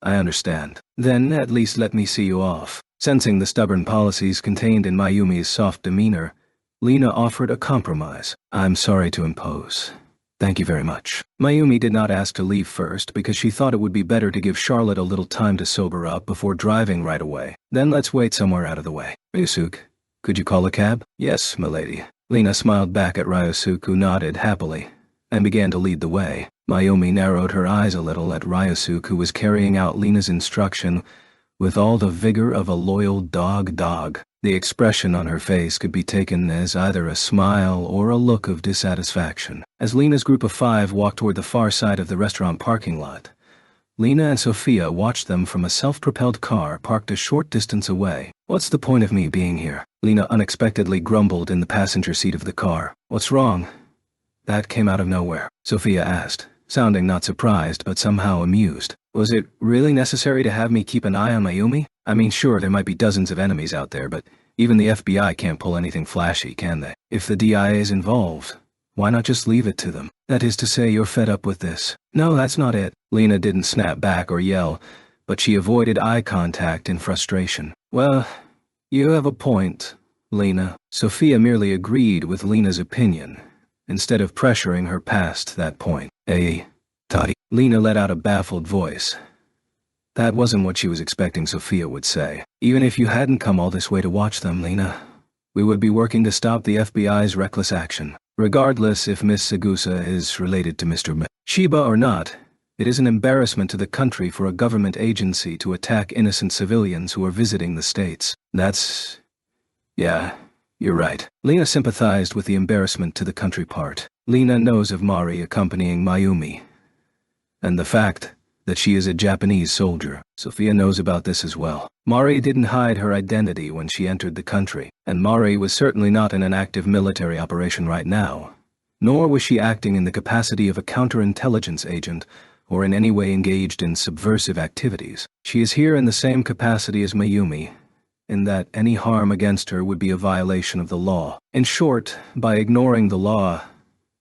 I understand. Then at least let me see you off. Sensing the stubborn policies contained in Mayumi's soft demeanor, Lena offered a compromise. I'm sorry to impose. Thank you very much. Mayumi did not ask to leave first because she thought it would be better to give Charlotte a little time to sober up before driving right away. Then let's wait somewhere out of the way. Ryusuke, could you call a cab? Yes, milady. Lena smiled back at Ryusuke, who nodded happily and began to lead the way. Mayumi narrowed her eyes a little at Ryusuke, who was carrying out Lena's instruction with all the vigor of a loyal dog. The expression on her face could be taken as either a smile or a look of dissatisfaction. As Lena's group of 5 walked toward the far side of the restaurant parking lot, Lena and Sophia watched them from a self-propelled car parked a short distance away. What's the point of me being here? Lena unexpectedly grumbled in the passenger seat of the car. What's wrong? That came out of nowhere, Sophia asked, sounding not surprised but somehow amused. Was it really necessary to have me keep an eye on Mayumi? I mean, sure, there might be dozens of enemies out there, but even the FBI can't pull anything flashy, can they? If the DIA is involved, why not just leave it to them? That is to say, you're fed up with this. No, that's not it. Lena didn't snap back or yell, but she avoided eye contact in frustration. Well, you have a point, Lena. Sophia merely agreed with Lena's opinion, instead of pressuring her past that point. Hey, Toddy. Lena let out a baffled voice. That wasn't what she was expecting Sophia would say. Even if you hadn't come all this way to watch them, Lena, we would be working to stop the FBI's reckless action. Regardless if Miss Sagusa is related to Mr. Shiba or not, it is an embarrassment to the country for a government agency to attack innocent civilians who are visiting the States. Yeah, you're right. Lena sympathized with the embarrassment to the country part. Lena knows of Mari accompanying Mayumi, and the fact that she is a Japanese soldier. Sophia knows about this as well. Mari didn't hide her identity when she entered the country, and Mari was certainly not in an active military operation right now, nor was she acting in the capacity of a counterintelligence agent or in any way engaged in subversive activities. She is here in the same capacity as Mayumi, in that any harm against her would be a violation of the law. In short, by ignoring the law,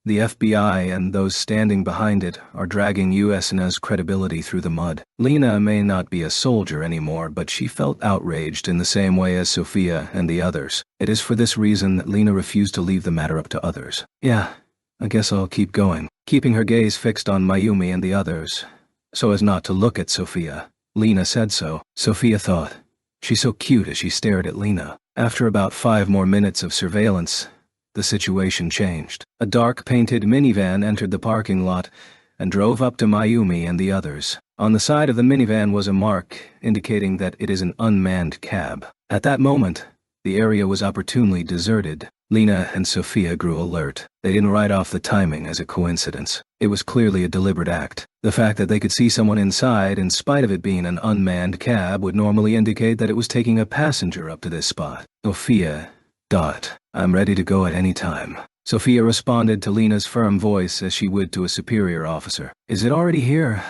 the FBI and those standing behind it are dragging USNA's credibility through the mud. Lena may not be a soldier anymore, but she felt outraged in the same way as Sophia and the others. It is for this reason that Lena refused to leave the matter up to others. Yeah, I guess I'll keep going. Keeping her gaze fixed on Mayumi and the others, so as not to look at Sophia, Lena said so. Sophia thought, she's so cute as she stared at Lena. After about 5 more minutes of surveillance, the situation changed. A dark-painted minivan entered the parking lot and drove up to Mayumi and the others. On the side of the minivan was a mark indicating that it is an unmanned cab. At that moment, the area was opportunely deserted. Lena and Sophia grew alert. They didn't write off the timing as a coincidence. It was clearly a deliberate act. The fact that they could see someone inside, in spite of it being an unmanned cab, would normally indicate that it was taking a passenger up to this spot. Sophia, I'm ready to go at any time. Sophia responded to Lena's firm voice as she would to a superior officer. Is it already here?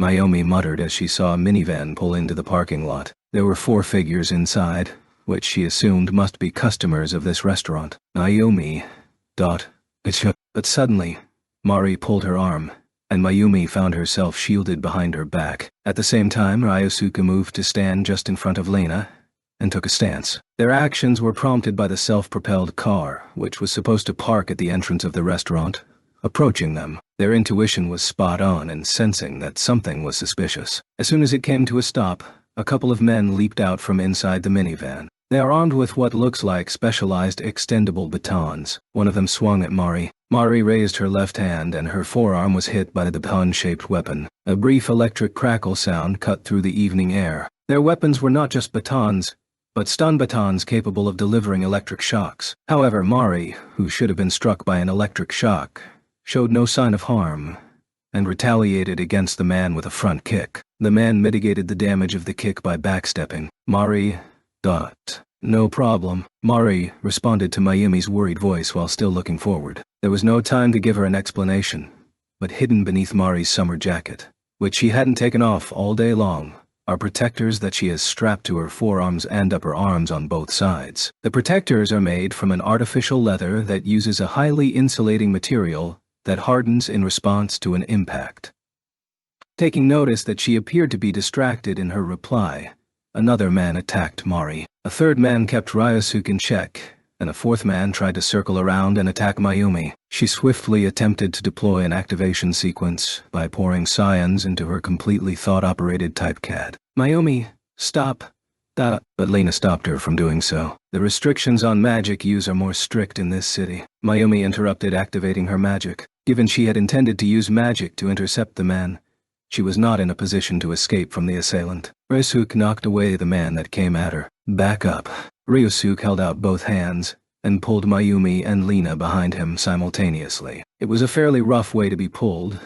Mayumi muttered as she saw a minivan pull into the parking lot. There were 4 figures inside, which she assumed must be customers of this restaurant. Mayumi, But suddenly, Mari pulled her arm, and Mayumi found herself shielded behind her back. At the same time, Ryusuke moved to stand just in front of Lena and took a stance. Their actions were prompted by the self-propelled car, which was supposed to park at the entrance of the restaurant, approaching them. Their intuition was spot on in sensing that something was suspicious. As soon as it came to a stop, A couple of men leaped out from inside the minivan. They are armed with what looks like specialized extendable batons. One of them swung at Mari. Mari raised her left hand and her forearm was hit by the baton-shaped weapon. A brief electric crackle sound cut through the evening air. Their weapons were not just batons, but stun batons capable of delivering electric shocks. However, Mari, who should have been struck by an electric shock, showed no sign of harm and retaliated against the man with a front kick. The man mitigated the damage of the kick by backstepping. Mari, no problem. Mari responded to Mayumi's worried voice while still looking forward. There was no time to give her an explanation, but hidden beneath Mari's summer jacket, which she hadn't taken off all day long, are protectors that she has strapped to her forearms and upper arms on both sides. The protectors are made from an artificial leather that uses a highly insulating material that hardens in response to an impact. Taking notice that she appeared to be distracted in her reply, another man attacked Mari. A third man kept Ryusuke in check, and a fourth man tried to circle around and attack Mayumi. She swiftly attempted to deploy an activation sequence by pouring scions into her completely thought-operated typecad. Mayumi, stop. But Lena stopped her from doing so. The restrictions on magic use are more strict in this city. Mayumi interrupted activating her magic. Given she had intended to use magic to intercept the man, she was not in a position to escape from the assailant. Ryusuke knocked away the man that came at her. Back up. Ryusuke held out both hands and pulled Mayumi and Lena behind him simultaneously. It was a fairly rough way to be pulled,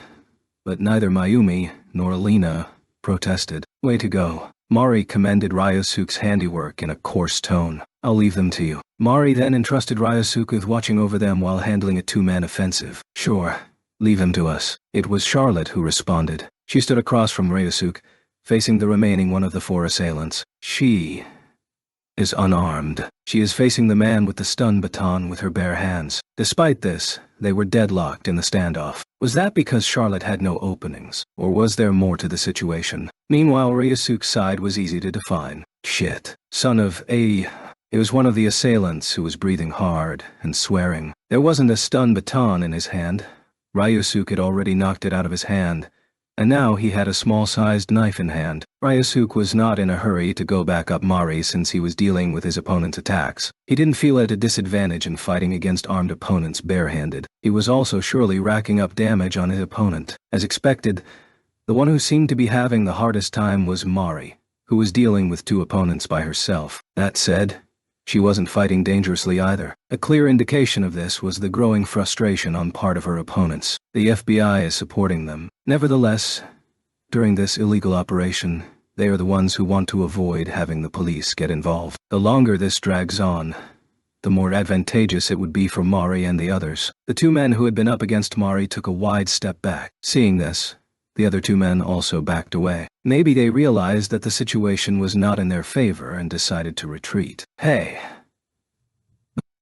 but neither Mayumi nor Lena protested. Way to go. Mari commended Ryusuke's handiwork in a coarse tone. I'll leave them to you. Mari then entrusted Ryusuke with watching over them while handling a two-man offensive. Sure. Leave him to us. It was Charlotte who responded. She stood across from Ryusuke, facing the remaining one of the four assailants. She is unarmed. She is facing the man with the stun baton with her bare hands. Despite this, they were deadlocked in the standoff. Was that because Charlotte had no openings, or was there more to the situation? Meanwhile, Ryusuke's side was easy to define. Shit. Son of a... It was one of the assailants who was breathing hard and swearing. There wasn't a stun baton in his hand. Ryusuke had already knocked it out of his hand, and now he had a small-sized knife in hand. Ryusuke was not in a hurry to go back up Mari since he was dealing with his opponent's attacks. He didn't feel at a disadvantage in fighting against armed opponents barehanded. He was also surely racking up damage on his opponent. As expected, the one who seemed to be having the hardest time was Mari, who was dealing with two opponents by herself. That said, she wasn't fighting dangerously either. A clear indication of this was the growing frustration on part of her opponents. The FBI is supporting them. Nevertheless, during this illegal operation, they are the ones who want to avoid having the police get involved. The longer this drags on, the more advantageous it would be for Mari and the others. The two men who had been up against Mari took a wide step back. Seeing this, the other two men also backed away. Maybe they realized that the situation was not in their favor and decided to retreat. Hey.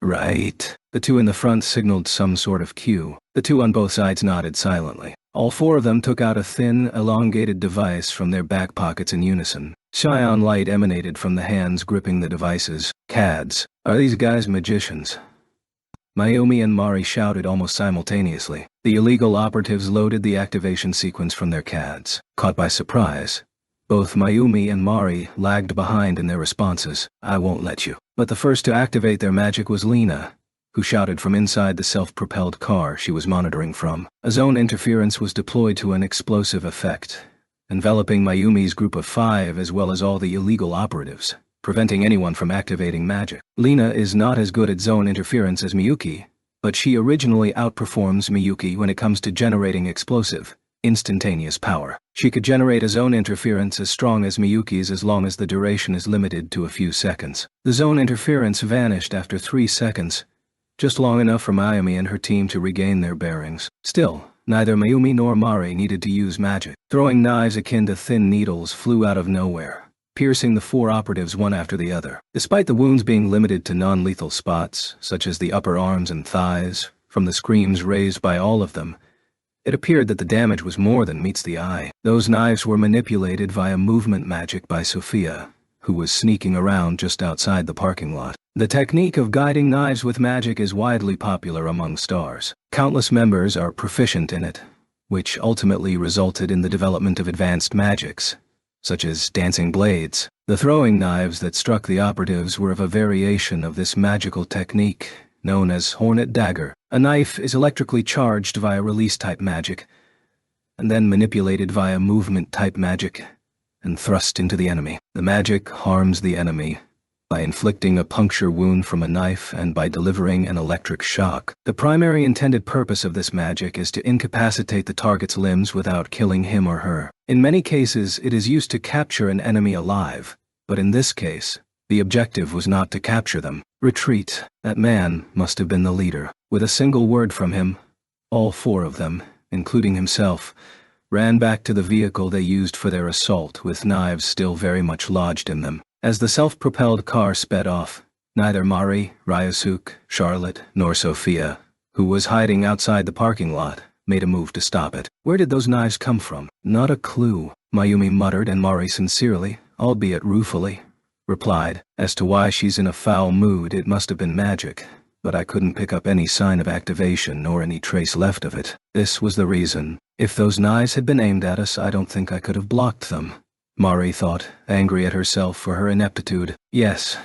Right. The two in the front signaled some sort of cue. The two on both sides nodded silently. All four of them took out a thin, elongated device from their back pockets in unison. Cyan light emanated from the hands gripping the devices. CADs. Are these guys magicians? Mayumi and Mari shouted almost simultaneously. The illegal operatives loaded the activation sequence from their CADs. Caught by surprise, both Mayumi and Mari lagged behind in their responses. I won't let you. But the first to activate their magic was Lena, who shouted from inside the self-propelled car she was monitoring from. A zone interference was deployed to an explosive effect, enveloping Mayumi's group of 5 as well as all the illegal operatives, preventing anyone from activating magic. Lena is not as good at zone interference as Miyuki, but she originally outperforms Miyuki when it comes to generating explosive, instantaneous power. She could generate a zone interference as strong as Miyuki's as long as the duration is limited to a few seconds. The zone interference vanished after 3 seconds, just long enough for Mayumi and her team to regain their bearings. Still, neither Mayumi nor Mari needed to use magic. Throwing knives akin to thin needles flew out of nowhere, piercing the 4 operatives one after the other. Despite the wounds being limited to non-lethal spots, such as the upper arms and thighs, from the screams raised by all of them, it appeared that the damage was more than meets the eye. Those knives were manipulated via movement magic by Sophia, who was sneaking around just outside the parking lot. The technique of guiding knives with magic is widely popular among stars. Countless members are proficient in it, which ultimately resulted in the development of advanced magics, such as dancing blades. The throwing knives that struck the operatives were of a variation of this magical technique, known as Hornet Dagger. A knife is electrically charged via release-type magic, and then manipulated via movement-type magic, and thrust into the enemy. The magic harms the enemy by inflicting a puncture wound from a knife and by delivering an electric shock. The primary intended purpose of this magic is to incapacitate the target's limbs without killing him or her. In many cases, it is used to capture an enemy alive, but in this case, the objective was not to capture them. Retreat. That man must have been the leader. With a single word from him, all four of them, including himself, ran back to the vehicle they used for their assault, with knives still very much lodged in them. As the self-propelled car sped off, neither Mari, Ryusuke, Charlotte, nor Sophia, who was hiding outside the parking lot, made a move to stop it. Where did those knives come from? Not a clue, Mayumi muttered, and Mari sincerely, albeit ruefully, replied, as to why she's in a foul mood, it must have been magic, but I couldn't pick up any sign of activation nor any trace left of it. This was the reason. If those knives had been aimed at us, I don't think I could have blocked them. Mari thought, angry at herself for her ineptitude. Yes.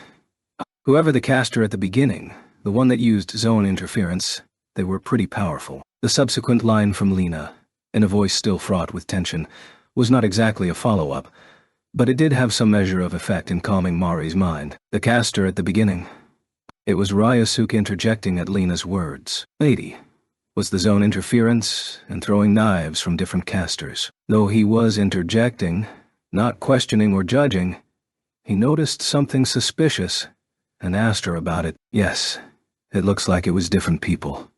Whoever the caster at the beginning, the one that used zone interference, they were pretty powerful. The subsequent line from Lena, in a voice still fraught with tension, was not exactly a follow-up, but it did have some measure of effect in calming Mari's mind. The caster at the beginning. It was Ryusuke interjecting at Lena's words. Lady. Was the zone interference and throwing knives from different casters. Though he was interjecting, not questioning or judging, he noticed something suspicious and asked her about it. Yes, it looks like it was different people.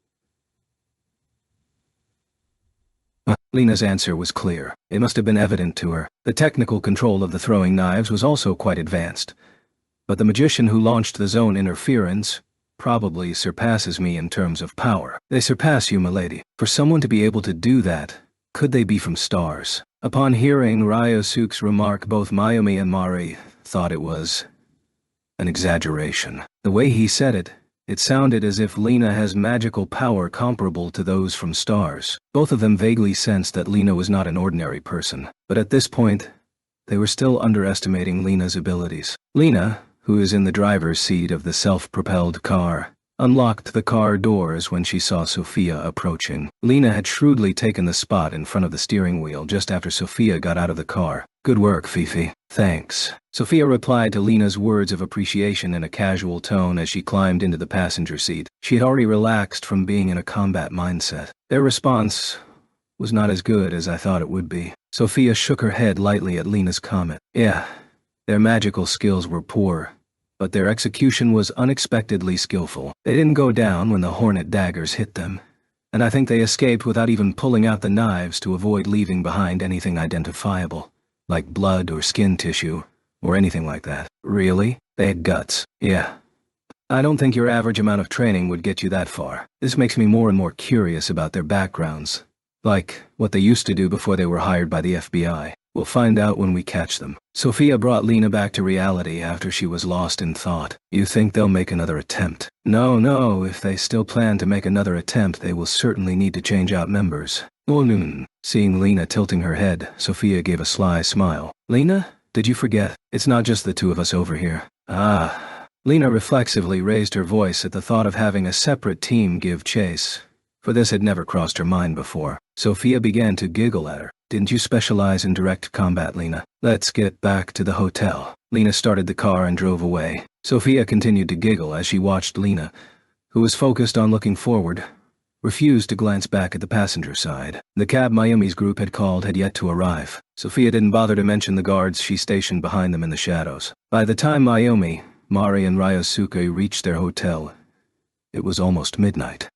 Lena's answer was clear. It must have been evident to her. The technical control of the throwing knives was also quite advanced. But the magician who launched the zone interference probably surpasses me in terms of power. They surpass you, milady. For someone to be able to do that, could they be from stars? Upon hearing Ryusuke's remark, both Mayumi and Mari thought it was an exaggeration. The way he said it, it sounded as if Lena has magical power comparable to those from stars. Both of them vaguely sensed that Lena was not an ordinary person, but at this point, they were still underestimating Lena's abilities. Lena, who is in the driver's seat of the self-propelled car, unlocked the car doors when she saw Sophia approaching. Lena had shrewdly taken the spot in front of the steering wheel just after Sophia got out of the car. Good work, Fifi. Thanks. Sophia replied to Lena's words of appreciation in a casual tone as she climbed into the passenger seat. She had already relaxed from being in a combat mindset. Their response was not as good as I thought it would be. Sophia shook her head lightly at Lena's comment. Yeah, their magical skills were poor, but their execution was unexpectedly skillful. They didn't go down when the Hornet daggers hit them, and I think they escaped without even pulling out the knives to avoid leaving behind anything identifiable, like blood or skin tissue, or anything like that. Really? They had guts. Yeah. I don't think your average amount of training would get you that far. This makes me more and more curious about their backgrounds, like what they used to do before they were hired by the FBI. We'll find out when we catch them. Sophia brought Lena back to reality after she was lost in thought. You think they'll make another attempt? No, if they still plan to make another attempt, they will certainly need to change out members. Seeing Lena tilting her head, Sophia gave a sly smile. Lena, did you forget? It's not just the two of us over here. Lena reflexively raised her voice at the thought of having a separate team give chase, for this had never crossed her mind before. Sophia began to giggle at her. Didn't you specialize in direct combat, Lena? Let's get back to the hotel. Lena started the car and drove away. Sophia continued to giggle as she watched Lena, who was focused on looking forward, refused to glance back at the passenger side. The cab Mayumi's group had called had yet to arrive. Sophia didn't bother to mention the guards she stationed behind them in the shadows. By the time Mayumi, Mari, and Ryusuke reached their hotel, it was almost midnight.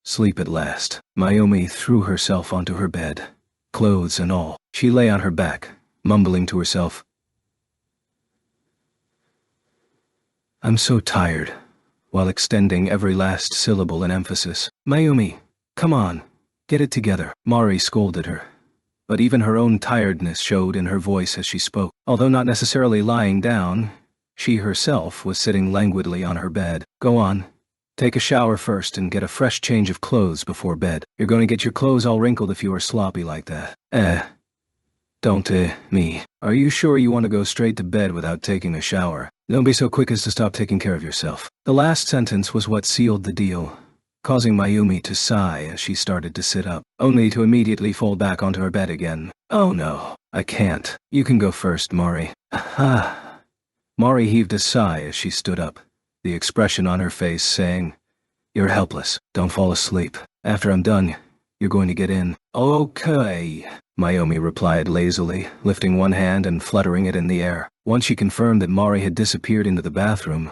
Sleep at last. Mayumi threw herself onto her bed, clothes and all. She lay on her back, mumbling to herself, I'm so tired, while extending every last syllable in emphasis. Mayumi, come on, get it together. Mari scolded her, but even her own tiredness showed in her voice as she spoke. Although not necessarily lying down, she herself was sitting languidly on her bed. Go on, Take a shower first and get a fresh change of clothes before bed. You're going to get your clothes all wrinkled if you are sloppy like that. Don't me. Are you sure you want to go straight to bed without taking a shower? Don't be so quick as to stop taking care of yourself. The last sentence was what sealed the deal, causing Mayumi to sigh as she started to sit up, only to immediately fall back onto her bed again. Oh no, I can't. You can go first, Mari. Mari heaved a sigh as she stood up, the expression on her face saying, "You're helpless. Don't fall asleep. After I'm done, you're going to get in." Okay, Mayumi replied lazily, lifting one hand and fluttering it in the air. Once she confirmed that Mari had disappeared into the bathroom,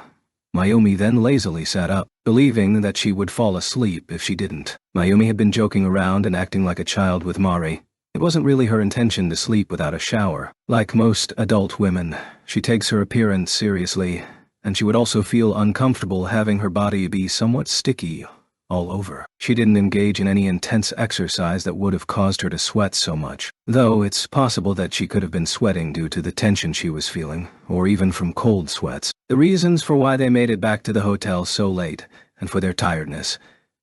Mayumi then lazily sat up, believing that she would fall asleep if she didn't. Mayumi had been joking around and acting like a child with Mari. It wasn't really her intention to sleep without a shower. Like most adult women, she takes her appearance seriously, and she would also feel uncomfortable having her body be somewhat sticky all over. She didn't engage in any intense exercise that would have caused her to sweat so much, though it's possible that she could have been sweating due to the tension she was feeling, or even from cold sweats. The reasons for why they made it back to the hotel so late, and for their tiredness,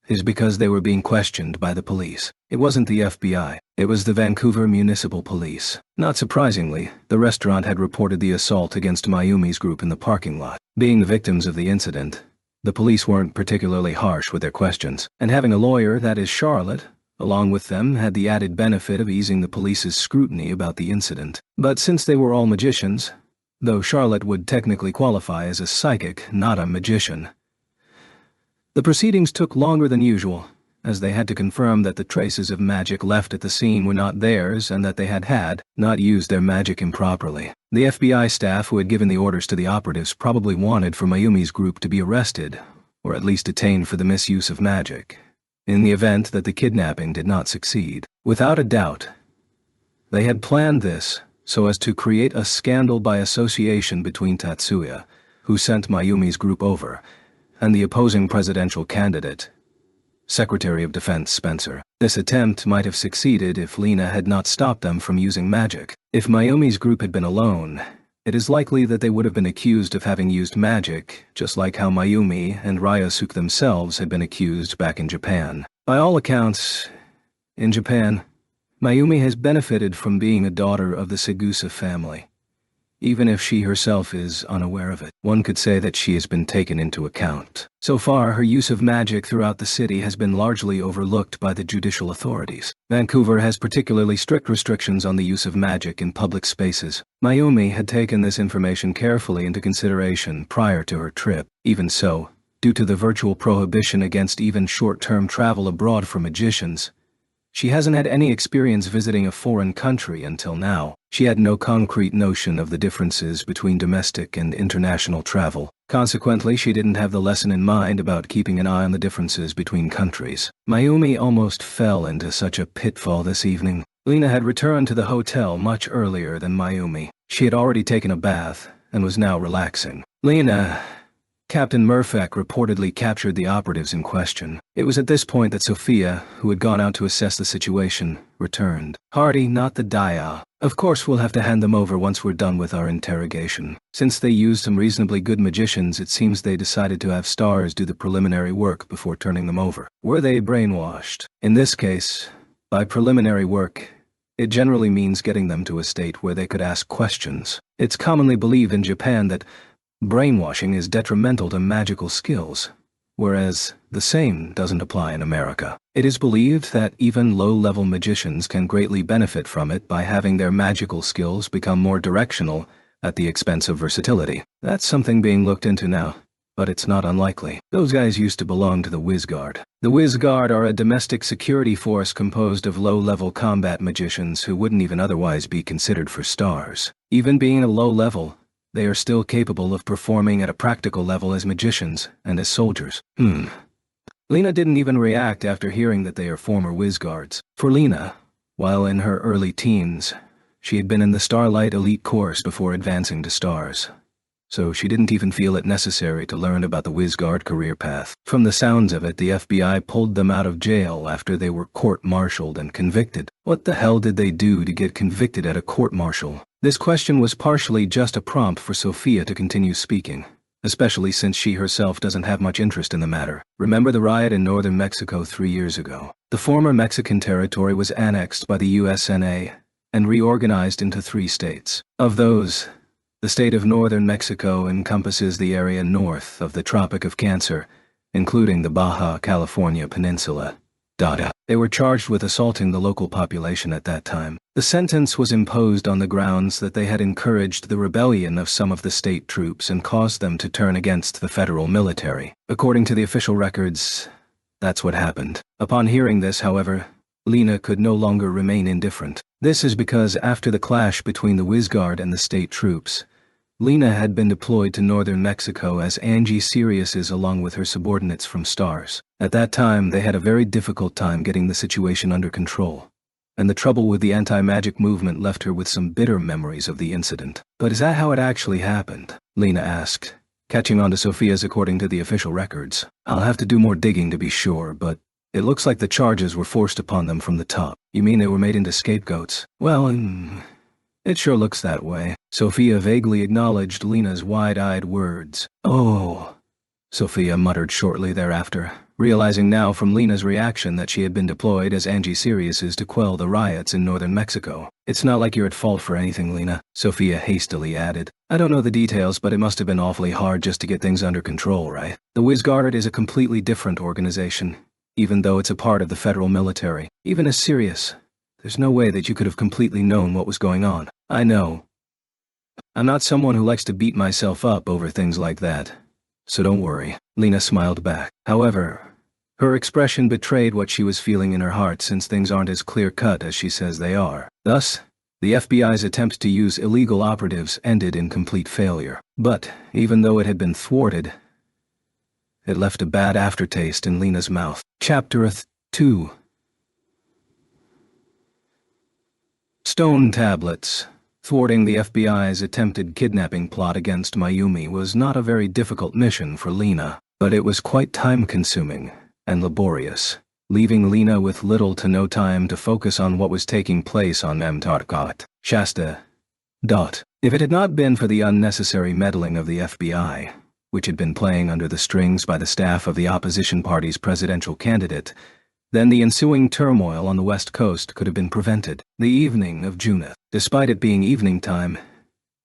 is because they were being questioned by the police. It wasn't the FBI, it was the Vancouver Municipal Police. Not surprisingly, the restaurant had reported the assault against Mayumi's group in the parking lot. Being the victims of the incident, the police weren't particularly harsh with their questions, and having a lawyer, that is Charlotte, along with them had the added benefit of easing the police's scrutiny about the incident. But since they were all magicians, though Charlotte would technically qualify as a psychic, not a magician, the proceedings took longer than usual, as they had to confirm that the traces of magic left at the scene were not theirs and that they had not used their magic improperly. The FBI staff who had given the orders to the operatives probably wanted for Mayumi's group to be arrested, or at least detained for the misuse of magic, in the event that the kidnapping did not succeed. Without a doubt, they had planned this so as to create a scandal by association between Tatsuya, who sent Mayumi's group over, and the opposing presidential candidate, Secretary of Defense Spencer. This attempt might have succeeded if Lena had not stopped them from using magic. If Mayumi's group had been alone, it is likely that they would have been accused of having used magic, just like how Mayumi and Ryosuke themselves had been accused back in Japan. By all accounts, in Japan, Mayumi has benefited from being a daughter of the Segusa family. Even if she herself is unaware of it, one could say that she has been taken into account. So far, her use of magic throughout the city has been largely overlooked by the judicial authorities. Vancouver has particularly strict restrictions on the use of magic in public spaces. Mayumi had taken this information carefully into consideration prior to her trip. Even so, due to the virtual prohibition against even short-term travel abroad for magicians, she hasn't had any experience visiting a foreign country until now. She had no concrete notion of the differences between domestic and international travel. Consequently, she didn't have the lesson in mind about keeping an eye on the differences between countries. Mayumi almost fell into such a pitfall this evening. Lena had returned to the hotel much earlier than Mayumi. She had already taken a bath and was now relaxing. Captain Murfak reportedly captured the operatives in question. It was at this point that Sophia, who had gone out to assess the situation, returned. "Hardy, not the Daya. Of course we'll have to hand them over once we're done with our interrogation. Since they used some reasonably good magicians, it seems they decided to have stars do the preliminary work before turning them over. Were they brainwashed? In this case, by preliminary work, it generally means getting them to a state where they could ask questions. It's commonly believed in Japan that brainwashing is detrimental to magical skills, whereas the same doesn't apply in America. It is believed that even low-level magicians can greatly benefit from it by having their magical skills become more directional at the expense of versatility. That's something being looked into now, but it's not unlikely. Those guys used to belong to the Whiz Guard. The Whiz Guard are a domestic security force composed of low-level combat magicians who wouldn't even otherwise be considered for stars. Even being a low-level, they are still capable of performing at a practical level as magicians and as soldiers. Lena didn't even react after hearing that they are former Whiz Guards. For Lena, while in her early teens, she had been in the Starlight Elite course before advancing to stars, so she didn't even feel it necessary to learn about the Whiz Guard career path. From the sounds of it, the FBI pulled them out of jail after they were court-martialed and convicted. What the hell did they do to get convicted at a court-martial? This question was partially just a prompt for Sophia to continue speaking, especially since she herself doesn't have much interest in the matter. Remember the riot in northern Mexico 3 years ago? The former Mexican territory was annexed by the USNA and reorganized into 3 states. Of those, the state of northern Mexico encompasses the area north of the Tropic of Cancer, including the Baja California Peninsula. They were charged with assaulting the local population at that time. The sentence was imposed on the grounds that they had encouraged the rebellion of some of the state troops and caused them to turn against the federal military. According to the official records, that's what happened. Upon hearing this, however, Lena could no longer remain indifferent. This is because after the clash between the Wizguard and the state troops, Lena had been deployed to northern Mexico as Angie Sirius's along with her subordinates from STARS. At that time, they had a very difficult time getting the situation under control, and the trouble with the anti-magic movement left her with some bitter memories of the incident. But is that how it actually happened? Lena asked, catching on to Sophia's according to the official records. I'll have to do more digging to be sure, but it looks like the charges were forced upon them from the top. You mean they were made into scapegoats? Well, it sure looks that way. Sophia vaguely acknowledged Lena's wide-eyed words. Oh, Sophia muttered shortly thereafter, realizing now from Lena's reaction that she had been deployed as Angie Sirius's to quell the riots in northern Mexico. It's not like you're at fault for anything, Lena, Sophia hastily added. I don't know the details, but it must have been awfully hard just to get things under control, right? The Wizguard is a completely different organization, even though it's a part of the federal military. Even as Sirius, there's no way that you could have completely known what was going on. I know. I'm not someone who likes to beat myself up over things like that, so don't worry, Lena smiled back. However, her expression betrayed what she was feeling in her heart since things aren't as clear-cut as she says they are. Thus, the FBI's attempt to use illegal operatives ended in complete failure. But, even though it had been thwarted, it left a bad aftertaste in Lena's mouth. Chapter 2. Stone tablets. Thwarting the FBI's attempted kidnapping plot against Mayumi was not a very difficult mission for Lena, but it was quite time-consuming and laborious, leaving Lena with little to no time to focus on what was taking place on Mtarkat. Shasta. If it had not been for the unnecessary meddling of the FBI, which had been playing under the strings by the staff of the opposition party's presidential candidate, then the ensuing turmoil on the West Coast could have been prevented. The evening of Juneth. Despite it being evening time,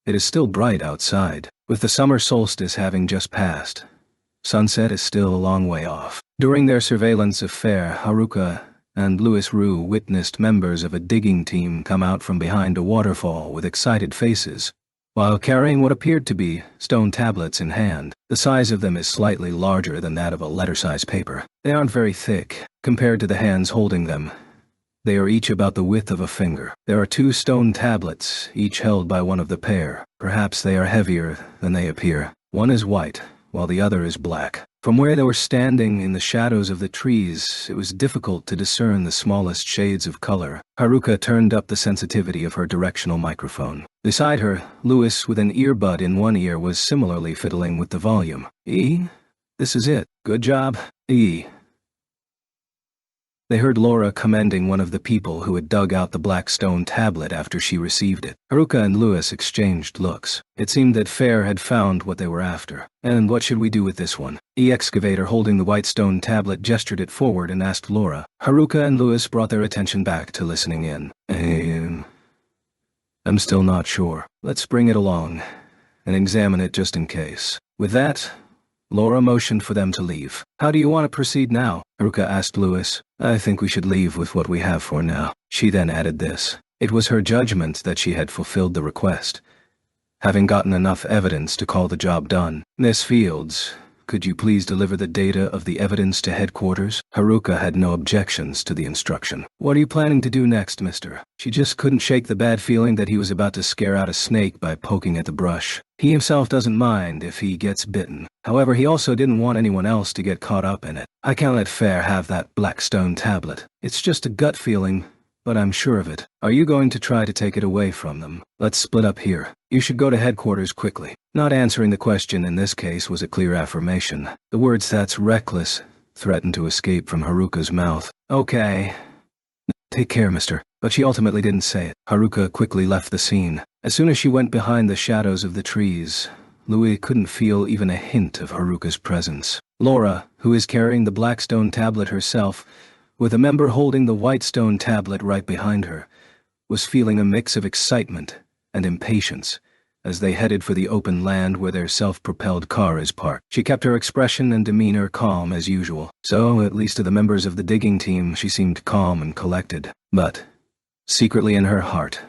it is still bright outside, with the summer solstice having just passed. Sunset is still a long way off. During their surveillance of Fair, Haruka and Louis Rue witnessed members of a digging team come out from behind a waterfall with excited faces, while carrying what appeared to be stone tablets in hand. The size of them is slightly larger than that of a letter-size paper. They aren't very thick, compared to the hands holding them. They are each about the width of a finger. There are 2 stone tablets, each held by one of the pair. Perhaps they are heavier than they appear. One is white, while the other is black. From where they were standing in the shadows of the trees, it was difficult to discern the smallest shades of color. Haruka turned up the sensitivity of her directional microphone. Beside her, Louis, with an earbud in one ear, was similarly fiddling with the volume. This is it. Good job, They heard Laura commending one of the people who had dug out the black stone tablet after she received it. Haruka and Louis exchanged looks. It seemed that Fair had found what they were after. And what should we do with this one? The excavator holding the white stone tablet gestured it forward and asked Laura. Haruka and Louis brought their attention back to listening in. I'm still not sure. Let's bring it along and examine it just in case. With that, Laura motioned for them to leave. How do you want to proceed now? Haruka asked Louis. I think we should leave with what we have for now. She then added this. It was her judgment that she had fulfilled the request, having gotten enough evidence to call the job done. Miss Fields, could you please deliver the data of the evidence to headquarters? Haruka had no objections to the instruction. What are you planning to do next, mister? She just couldn't shake the bad feeling that he was about to scare out a snake by poking at the brush. He himself doesn't mind if he gets bitten. However, he also didn't want anyone else to get caught up in it. I can't let Fair have that black stone tablet. It's just a gut feeling, but I'm sure of it. Are you going to try to take it away from them? Let's split up here. You should go to headquarters quickly. Not answering the question in this case was a clear affirmation. The words "that's reckless" threatened to escape from Haruka's mouth. Okay. Take care, mister. But she ultimately didn't say it. Haruka quickly left the scene. As soon as she went behind the shadows of the trees, Louis couldn't feel even a hint of Haruka's presence. Laura, who is carrying the black stone tablet herself, with a member holding the white stone tablet right behind her, was feeling a mix of excitement and impatience as they headed for the open land where their self-propelled car is parked. She kept her expression and demeanor calm as usual, so at least to the members of the digging team she seemed calm and collected. But, secretly in her heart,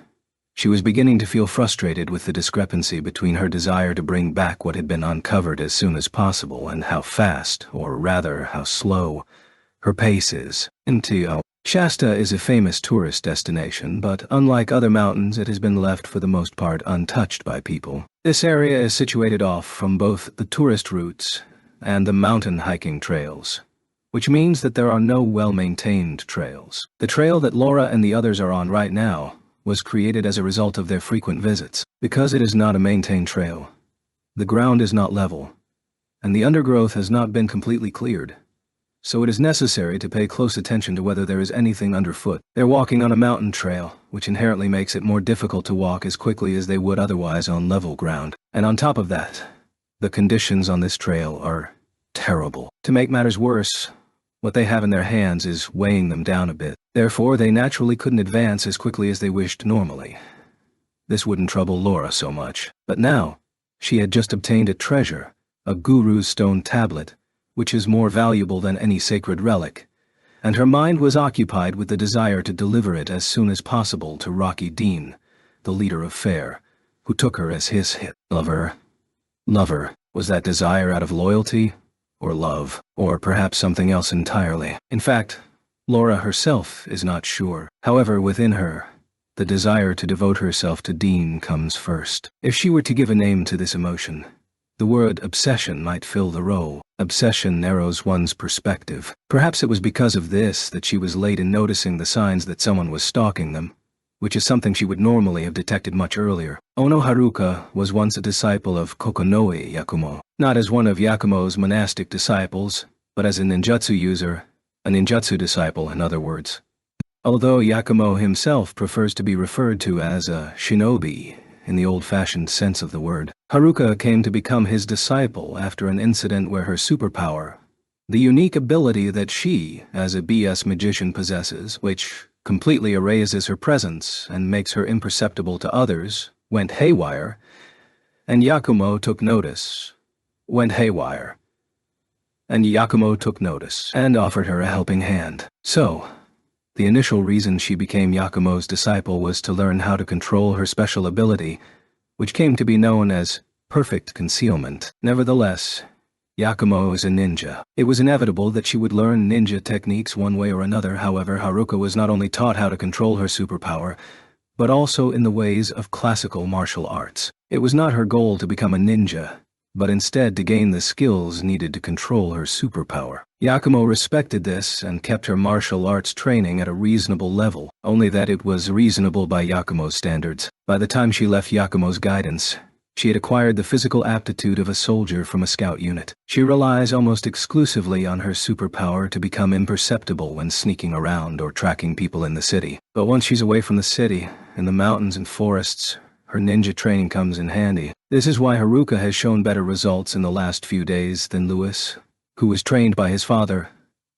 she was beginning to feel frustrated with the discrepancy between her desire to bring back what had been uncovered as soon as possible and how fast, or rather how slow, her pace is. Shasta is a famous tourist destination, but unlike other mountains, it has been left for the most part untouched by people. This area is situated off from both the tourist routes and the mountain hiking trails, which means that there are no well-maintained trails. The trail that Laura and the others are on right now was created as a result of their frequent visits. Because it is not a maintained trail, the ground is not level, and the undergrowth has not been completely cleared. So it is necessary to pay close attention to whether there is anything underfoot. They're walking on a mountain trail, which inherently makes it more difficult to walk as quickly as they would otherwise on level ground. And on top of that, the conditions on this trail are terrible. To make matters worse, what they have in their hands is weighing them down a bit. Therefore, they naturally couldn't advance as quickly as they wished normally. This wouldn't trouble Laura so much. But now, she had just obtained a treasure, a guru's stone tablet, which is more valuable than any sacred relic, and her mind was occupied with the desire to deliver it as soon as possible to Rocky Dean, the leader of Fair, who took her as his lover. Was that desire out of loyalty, or love, or perhaps something else entirely? In fact, Laura herself is not sure. However, within her, the desire to devote herself to Dean comes first. If she were to give a name to this emotion, the word obsession might fill the role. Obsession narrows one's perspective. Perhaps it was because of this that she was late in noticing the signs that someone was stalking them, which is something she would normally have detected much earlier. Ono Haruka was once a disciple of Kokonoe Yakumo, not as one of Yakumo's monastic disciples, but as a ninjutsu user, a ninjutsu disciple in other words. Although Yakumo himself prefers to be referred to as a shinobi, in the old-fashioned sense of the word, Haruka came to become his disciple after an incident where her superpower, the unique ability that she, as a BS magician, possesses, which completely erases her presence and makes her imperceptible to others, went haywire, and Yakumo took notice. And offered her a helping hand. So, the initial reason she became Yakumo's disciple was to learn how to control her special ability, which came to be known as perfect concealment. Nevertheless, Yakumo is a ninja. It was inevitable that she would learn ninja techniques one way or another. However, Haruka was not only taught how to control her superpower, but also in the ways of classical martial arts. It was not her goal to become a ninja, but instead to gain the skills needed to control her superpower. Yakumo respected this and kept her martial arts training at a reasonable level, only that it was reasonable by Yakumo's standards. By the time she left Yakumo's guidance, she had acquired the physical aptitude of a soldier from a scout unit. She relies almost exclusively on her superpower to become imperceptible when sneaking around or tracking people in the city. But once she's away from the city, in the mountains and forests, her ninja training comes in handy. This is why Haruka has shown better results in the last few days than Louis, who was trained by his father,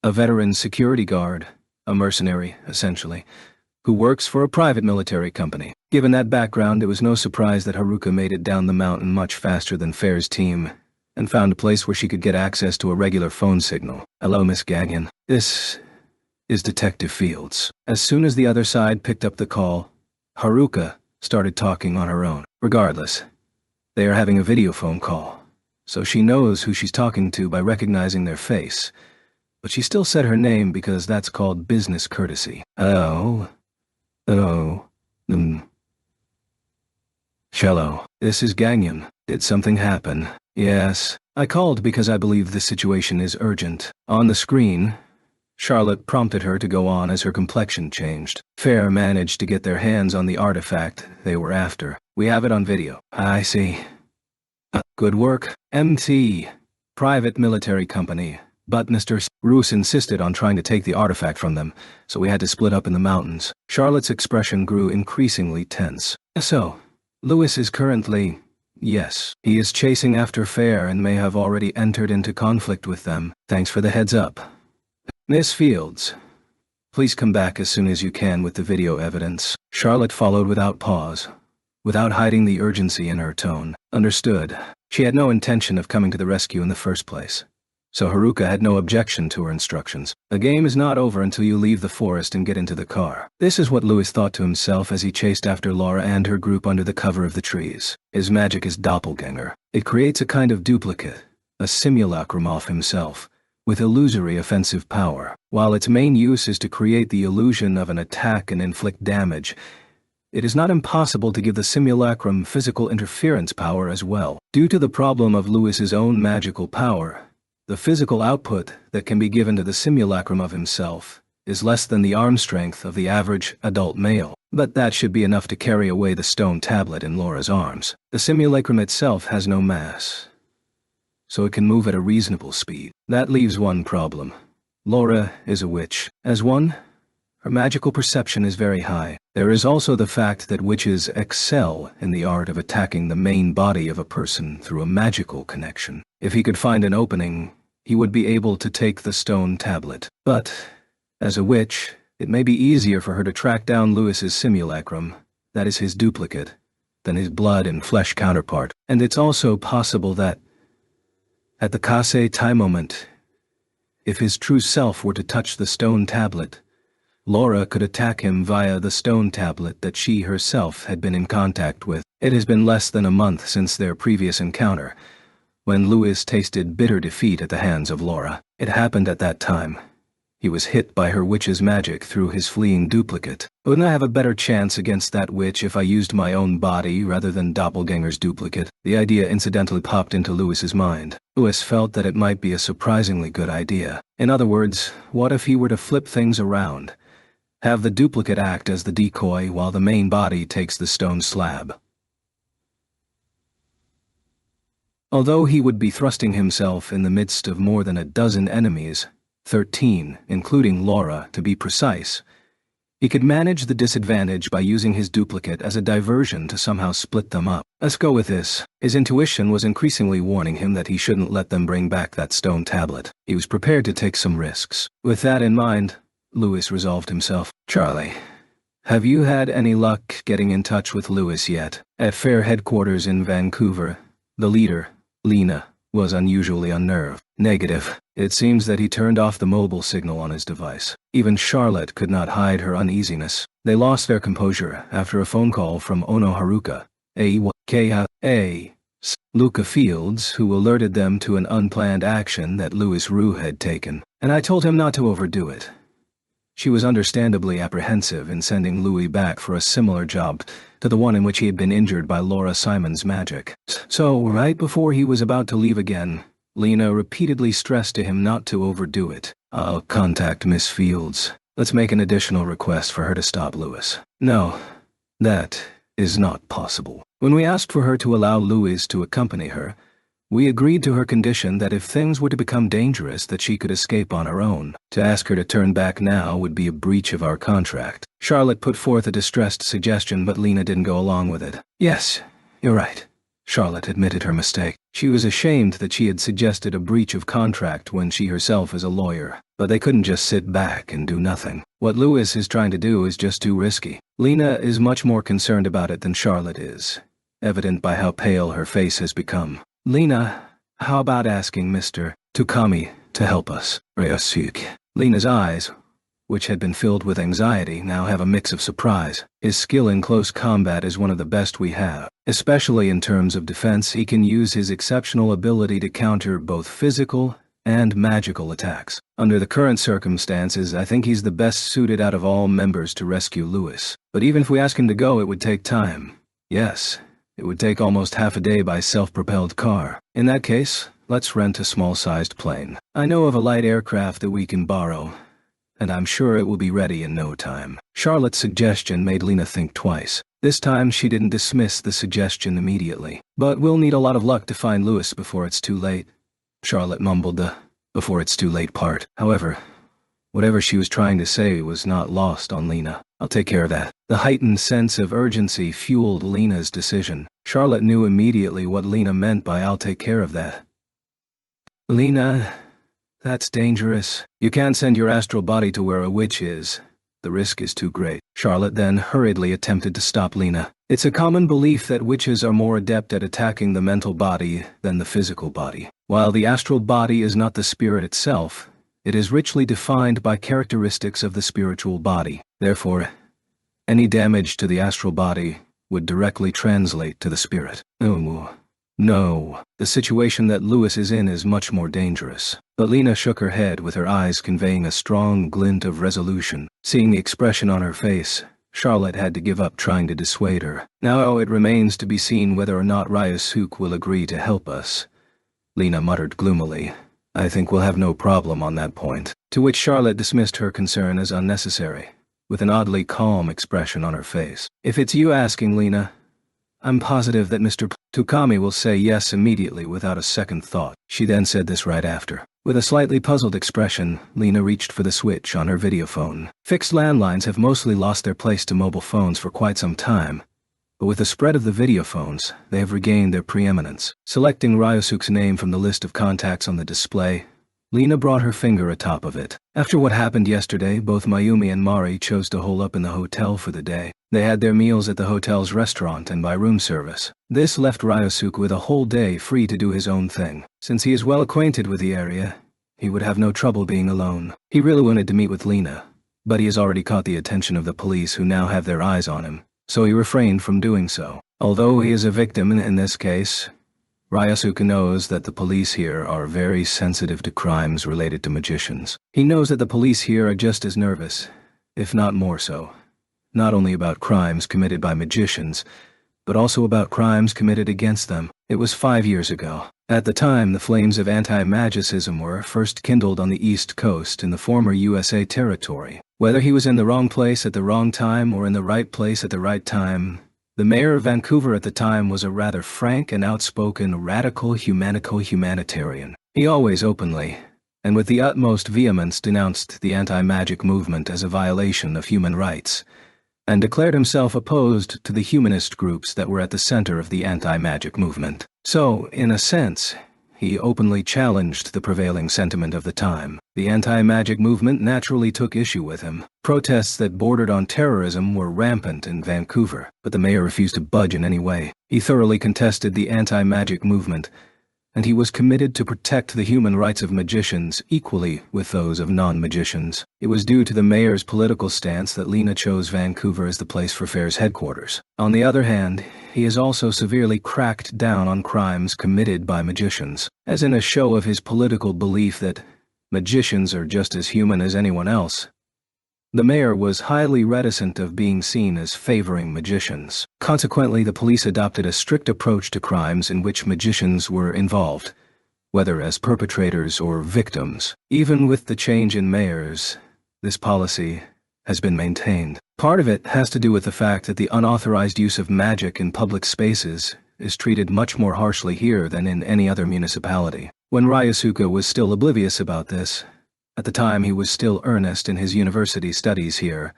a veteran security guard, a mercenary, essentially, who works for a private military company. Given that background, it was no surprise that Haruka made it down the mountain much faster than Fair's team, and found a place where she could get access to a regular phone signal. "Hello, Miss Gagnon. This is Detective Fields." As soon as the other side picked up the call, Haruka started talking on her own. Regardless, they are having a video phone call, so she knows who she's talking to by recognizing their face, but she still said her name because that's called business courtesy. Hello, this is Gagnon. Did something happen? Yes, I called because I believe the situation is urgent. On the screen, Charlotte prompted her to go on as her complexion changed. Fair managed to get their hands on the artifact they were after. We have it on video. I see. Good work. MT. Private military company. But Mr. Roos insisted on trying to take the artifact from them, so we had to split up in the mountains. Charlotte's expression grew increasingly tense. So, Louis is currently Yes, he is chasing after Fair and may have already entered into conflict with them. Thanks for the heads up. Miss Fields, please come back as soon as you can with the video evidence. Charlotte followed without pause, without hiding the urgency in her tone. Understood. She had no intention of coming to the rescue in the first place, so Haruka had no objection to her instructions. The game is not over until you leave the forest and get into the car. This is what Louis thought to himself as he chased after Laura and her group under the cover of the trees. His magic is doppelganger. It creates a kind of duplicate, a simulacrum of himself, with illusory offensive power. While its main use is to create the illusion of an attack and inflict damage, it is not impossible to give the simulacrum physical interference power as well. Due to the problem of Louis's own magical power, the physical output that can be given to the simulacrum of himself is less than the arm strength of the average adult male. But that should be enough to carry away the stone tablet in Laura's arms. The simulacrum itself has no mass, so it can move at a reasonable speed. That leaves one problem. Laura is a witch. As one, her magical perception is very high. There is also the fact that witches excel in the art of attacking the main body of a person through a magical connection. If he could find an opening, he would be able to take the stone tablet. But, as a witch, it may be easier for her to track down Louis's simulacrum, that is his duplicate, than his blood and flesh counterpart. And it's also possible that, at the Kase Tai moment, if his true self were to touch the stone tablet, Laura could attack him via the stone tablet that she herself had been in contact with. It has been less than a month since their previous encounter, when Louis tasted bitter defeat at the hands of Laura. It happened at that time. He was hit by her witch's magic through his fleeing duplicate. Wouldn't I have a better chance against that witch if I used my own body rather than Doppelganger's duplicate? The idea incidentally popped into Louis's mind. Louis felt that it might be a surprisingly good idea. In other words, what if he were to flip things around? Have the duplicate act as the decoy while the main body takes the stone slab. Although he would be thrusting himself in the midst of more than a dozen enemies, 13, including Laura, to be precise, he could manage the disadvantage by using his duplicate as a diversion to somehow split them up. Let's go with this. His intuition was increasingly warning him that he shouldn't let them bring back that stone tablet. He was prepared to take some risks. With that in mind, Louis resolved himself. Charlie, have you had any luck getting in touch with Louis yet? At Fair headquarters in Vancouver, the leader, Lena, was unusually unnerved. Negative. It seems that he turned off the mobile signal on his device. Even Charlotte could not hide her uneasiness. They lost their composure after a phone call from Ono Haruka, a.k.a. Luca Fields, who alerted them to an unplanned action that Louis Roux had taken. And I told him not to overdo it. She was understandably apprehensive in sending Louis back for a similar job to the one in which he had been injured by Laura Simon's magic. So, right before he was about to leave again, Lena repeatedly stressed to him not to overdo it. I'll contact Miss Fields. Let's make an additional request for her to stop Louis. No, that is not possible. When we asked for her to allow Louis to accompany her, we agreed to her condition that if things were to become dangerous that she could escape on her own. To ask her to turn back now would be a breach of our contract. Charlotte put forth a distressed suggestion, but Lena didn't go along with it. Yes, you're right. Charlotte admitted her mistake. She was ashamed that she had suggested a breach of contract when she herself is a lawyer. But they couldn't just sit back and do nothing. What Louis is trying to do is just too risky. Lena is much more concerned about it than Charlotte is, evident by how pale her face has become. Lena, how about asking Mr. Tukami to help us? Ryusuke. Lena's eyes, which had been filled with anxiety, now have a mix of surprise. His skill in close combat is one of the best we have. Especially in terms of defense, he can use his exceptional ability to counter both physical and magical attacks. Under the current circumstances, I think he's the best suited out of all members to rescue Louis. But even if we ask him to go, it would take time. Yes. It would take almost half a day by self-propelled car. In that case, let's rent a small-sized plane. I know of a light aircraft that we can borrow, and I'm sure it will be ready in no time. Charlotte's suggestion made Lena think twice. This time she didn't dismiss the suggestion immediately. But we'll need a lot of luck to find Louis before it's too late. Charlotte mumbled the "before it's too late" part. However, Whatever she was trying to say was not lost on Lena. "I'll take care of that." The heightened sense of urgency fueled Lena's decision. Charlotte knew immediately what Lena meant by "I'll take care of that." "Lena, that's dangerous. You can't send your astral body to where a witch is. The risk is too great." Charlotte then hurriedly attempted to stop Lena. "It's a common belief that witches are more adept at attacking the mental body than the physical body. While the astral body is not the spirit itself, it is richly defined by characteristics of the spiritual body. Therefore, any damage to the astral body would directly translate to the spirit." No, the situation that Lewis is in is much more dangerous. But Lena shook her head with her eyes conveying a strong glint of resolution. Seeing the expression on her face, Charlotte had to give up trying to dissuade her. "Now it remains to be seen whether or not Ryusuk will agree to help us," Lena muttered gloomily. "I think we'll have no problem on that point." To which Charlotte dismissed her concern as unnecessary, with an oddly calm expression on her face. "If it's you asking, Lena, I'm positive that Mr. Tukami will say yes immediately without a second thought." She then said this right after. With a slightly puzzled expression, Lena reached for the switch on her videophone. Fixed landlines have mostly lost their place to mobile phones for quite some time, but with the spread of the videophones, they have regained their preeminence. Selecting Ryusuk's name from the list of contacts on the display, Lena brought her finger atop of it. After what happened yesterday, both Mayumi and Mari chose to hole up in the hotel for the day. They had their meals at the hotel's restaurant and by room service. This left Ryusuk with a whole day free to do his own thing. Since he is well acquainted with the area, he would have no trouble being alone. He really wanted to meet with Lena, but he has already caught the attention of the police who now have their eyes on him, so he refrained from doing so. Although he is a victim in this case, Ryusuk knows that the police here are very sensitive to crimes related to magicians. He knows that the police here are just as nervous, if not more so, not only about crimes committed by magicians, but also about crimes committed against them. It was 5 years ago. At the time, the flames of anti-magicism were first kindled on the East Coast in the former USA territory. Whether he was in the wrong place at the wrong time or in the right place at the right time, the mayor of Vancouver at the time was a rather frank and outspoken radical humanitarian. He always openly, and with the utmost vehemence, denounced the anti-magic movement as a violation of human rights, and declared himself opposed to the humanist groups that were at the center of the anti-magic movement. So, in a sense, he openly challenged the prevailing sentiment of the time. The anti-magic movement naturally took issue with him. Protests that bordered on terrorism were rampant in Vancouver, but the mayor refused to budge in any way. He thoroughly contested the anti-magic movement, and he was committed to protect the human rights of magicians equally with those of non-magicians. It was due to the mayor's political stance that Lena chose Vancouver as the place for FAIR's headquarters. On the other hand, he has also severely cracked down on crimes committed by magicians, as in a show of his political belief that magicians are just as human as anyone else. The mayor was highly reticent of being seen as favoring magicians. Consequently, the police adopted a strict approach to crimes in which magicians were involved, whether as perpetrators or victims. Even with the change in mayors, this policy has been maintained. Part of it has to do with the fact that the unauthorized use of magic in public spaces is treated much more harshly here than in any other municipality. When Ryusuke was still oblivious about this, at the time he was still earnest in his university studies here,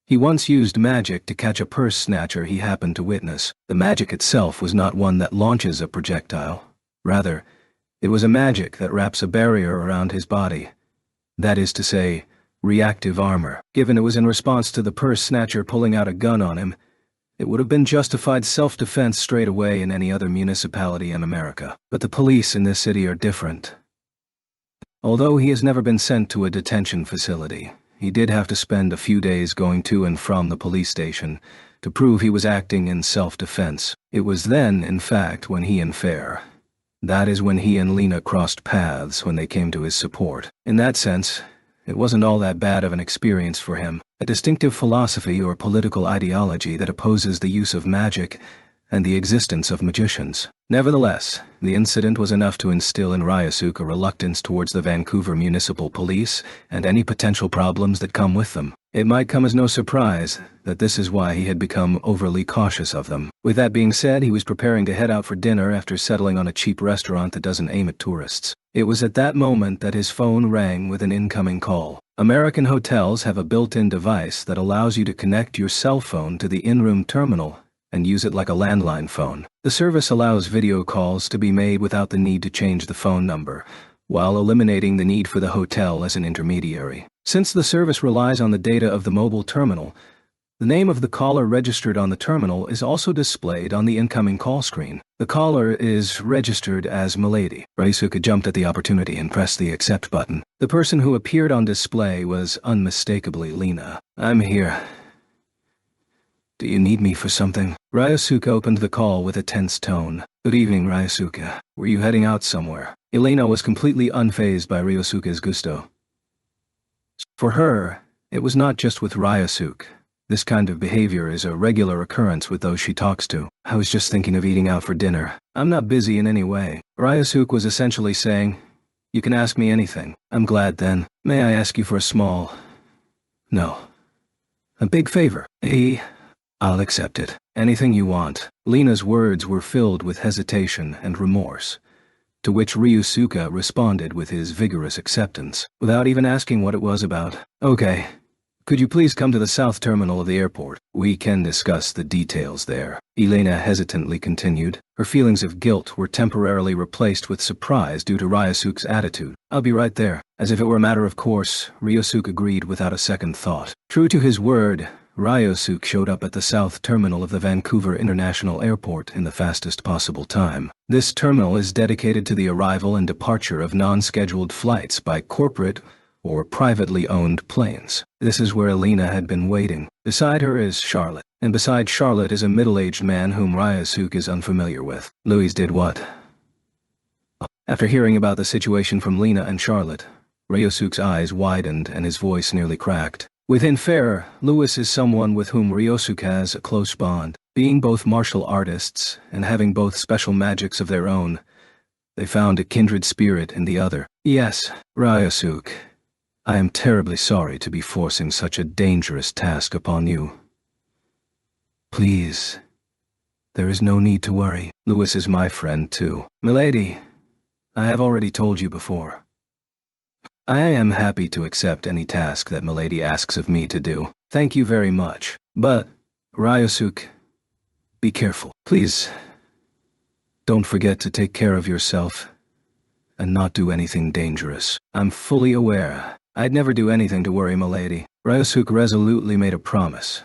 he once used magic to catch a purse snatcher he happened to witness. The magic itself was not one that launches a projectile. Rather, it was a magic that wraps a barrier around his body. That is to say, reactive armor. Given it was in response to the purse snatcher pulling out a gun on him, it would have been justified self-defense straight away in any other municipality in America. But the police in this city are different. Although he has never been sent to a detention facility, he did have to spend a few days going to and from the police station to prove he was acting in self-defense. It was then, in fact, when he and FAIR, that is when he and Lena crossed paths when they came to his support. In that sense, it wasn't all that bad of an experience for him. A distinctive philosophy or political ideology that opposes the use of magic and the existence of magicians. Nevertheless, the incident was enough to instill in Ryusuke a reluctance towards the Vancouver Municipal Police and any potential problems that come with them. It might come as no surprise that this is why he had become overly cautious of them. With that being said, he was preparing to head out for dinner after settling on a cheap restaurant that doesn't aim at tourists. It was at that moment that his phone rang with an incoming call. American hotels have a built-in device that allows you to connect your cell phone to the in-room terminal and use it like a landline phone. The service allows video calls to be made without the need to change the phone number, while eliminating the need for the hotel as an intermediary. Since the service relies on the data of the mobile terminal, the name of the caller registered on the terminal is also displayed on the incoming call screen. The caller is registered as Milady. Ryusuke jumped at the opportunity and pressed the accept button. The person who appeared on display was unmistakably Lena. "I'm here. Do you need me for something?" Ryusuke opened the call with a tense tone. "Good evening, Ryusuke. Were you heading out somewhere?" Elena was completely unfazed by Ryusuke's gusto. For her, it was not just with Ryusuke. This kind of behavior is a regular occurrence with those she talks to. "I was just thinking of eating out for dinner. I'm not busy in any way." Ryusuke was essentially saying, "You can ask me anything." "I'm glad then. May I ask you for a small... no, a big favor?" "I'll accept it. Anything you want." Lena's words were filled with hesitation and remorse, to which Ryusuke responded with his vigorous acceptance, without even asking what it was about. "Okay. Could you please come to the south terminal of the airport? We can discuss the details there." Elena hesitantly continued. Her feelings of guilt were temporarily replaced with surprise due to Ryusuke's attitude. "I'll be right there." As if it were a matter of course, Ryusuke agreed without a second thought. True to his word, Ryusuke showed up at the south terminal of the Vancouver International Airport in the fastest possible time. This terminal is dedicated to the arrival and departure of non-scheduled flights by corporate or privately owned planes. This is where Elena had been waiting. Beside her is Charlotte, and beside Charlotte is a middle-aged man whom Ryusuke is unfamiliar with. Louis did what? After hearing about the situation from Lena and Charlotte, Ryusuke's eyes widened and his voice nearly cracked. Within Fair, Louis is someone with whom Ryusuke has a close bond. Being both martial artists and having both special magics of their own, they found a kindred spirit in the other. "Yes, Ryusuke. I am terribly sorry to be forcing such a dangerous task upon you. Please, there is no need to worry. Louis is my friend too. Milady, I have already told you before. I am happy to accept any task that Milady asks of me to do. Thank you very much. But, Ryusuke, be careful. Please, don't forget to take care of yourself and not do anything dangerous. I'm fully aware I'd never do anything to worry Milady." Ryusuke resolutely made a promise,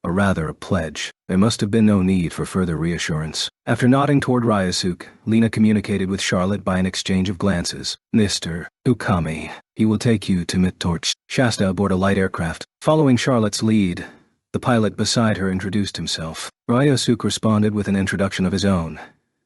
or rather a pledge. There must have been no need for further reassurance. After nodding toward Ryusuke, Lena communicated with Charlotte by an exchange of glances. "Mr. Ukami, he will take you to Mittorch Shasta aboard a light aircraft." Following Charlotte's lead, the pilot beside her introduced himself. Ryusuke responded with an introduction of his own,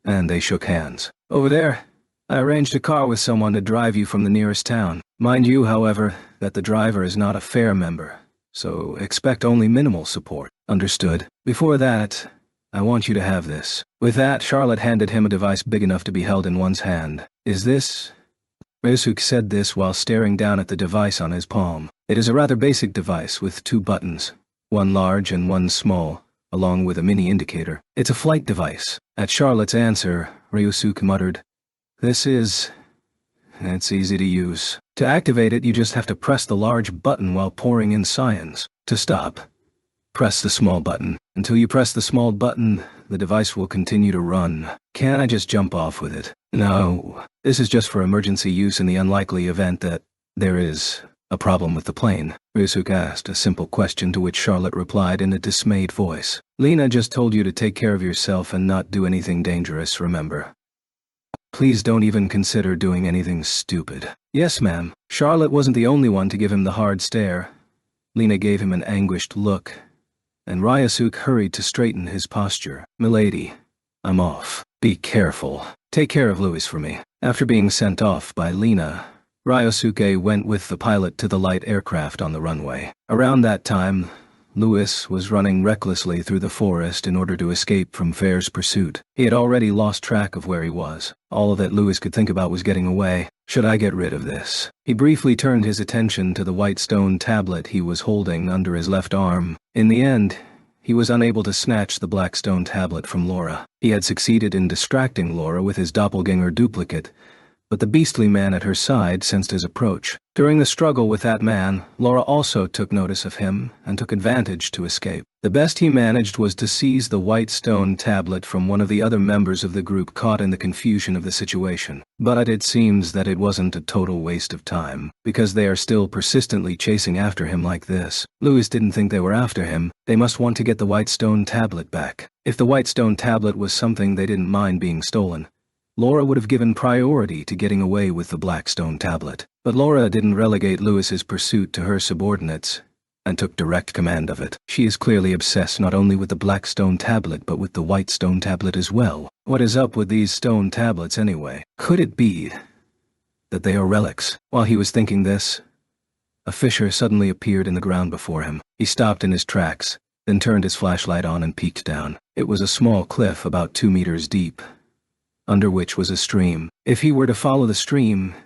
and they shook hands. "Over there, I arranged a car with someone to drive you from the nearest town. Mind you, however, that the driver is not a Fair member, so expect only minimal support." "Understood. Before that, I want you to have this." With that, Charlotte handed him a device big enough to be held in one's hand. "Is this?" Ryusuke said this while staring down at the device on his palm. It is a rather basic device with two buttons, one large and one small, along with a mini indicator. "It's a flight device." At Charlotte's answer, Ryusuke muttered, It's easy to use. To activate it, you just have to press the large button while pouring in science. To stop, press the small button. Until you press the small button, the device will continue to run. Can't I just jump off with it?" "No. This is just for emergency use in the unlikely event that there is a problem with the plane." Ryusuke asked a simple question to which Charlotte replied in a dismayed voice. "Lena just told you to take care of yourself and not do anything dangerous, remember? Please don't even consider doing anything stupid." "Yes, ma'am." Charlotte wasn't the only one to give him the hard stare. Lena gave him an anguished look, and Ryusuke hurried to straighten his posture. "Milady, I'm off. Be careful. Take care of Louis for me." After being sent off by Lena, Ryusuke went with the pilot to the light aircraft on the runway. Around that time, Louis was running recklessly through the forest in order to escape from Fair's pursuit. He had already lost track of where he was. All that Louis could think about was getting away. Should I get rid of this? He briefly turned his attention to the white stone tablet he was holding under his left arm. In the end, he was unable to snatch the black stone tablet from Laura. He had succeeded in distracting Laura with his doppelganger duplicate, but the beastly man at her side sensed his approach. During the struggle with that man, Laura also took notice of him and took advantage to escape. The best he managed was to seize the white stone tablet from one of the other members of the group caught in the confusion of the situation. But it seems that it wasn't a total waste of time, because they are still persistently chasing after him like this. Lewis didn't think they were after him. They must want to get the white stone tablet back. If the white stone tablet was something they didn't mind being stolen, Laura would have given priority to getting away with the black stone tablet. But Laura didn't relegate Lewis's pursuit to her subordinates, and took direct command of it. She is clearly obsessed not only with the black stone tablet but with the white stone tablet as well. What is up with these stone tablets anyway? Could it be that they are relics? While he was thinking this, a fissure suddenly appeared in the ground before him. He stopped in his tracks, then turned his flashlight on and peeked down. It was a small cliff about 2 meters deep, under which was a stream. If he were to follow the stream,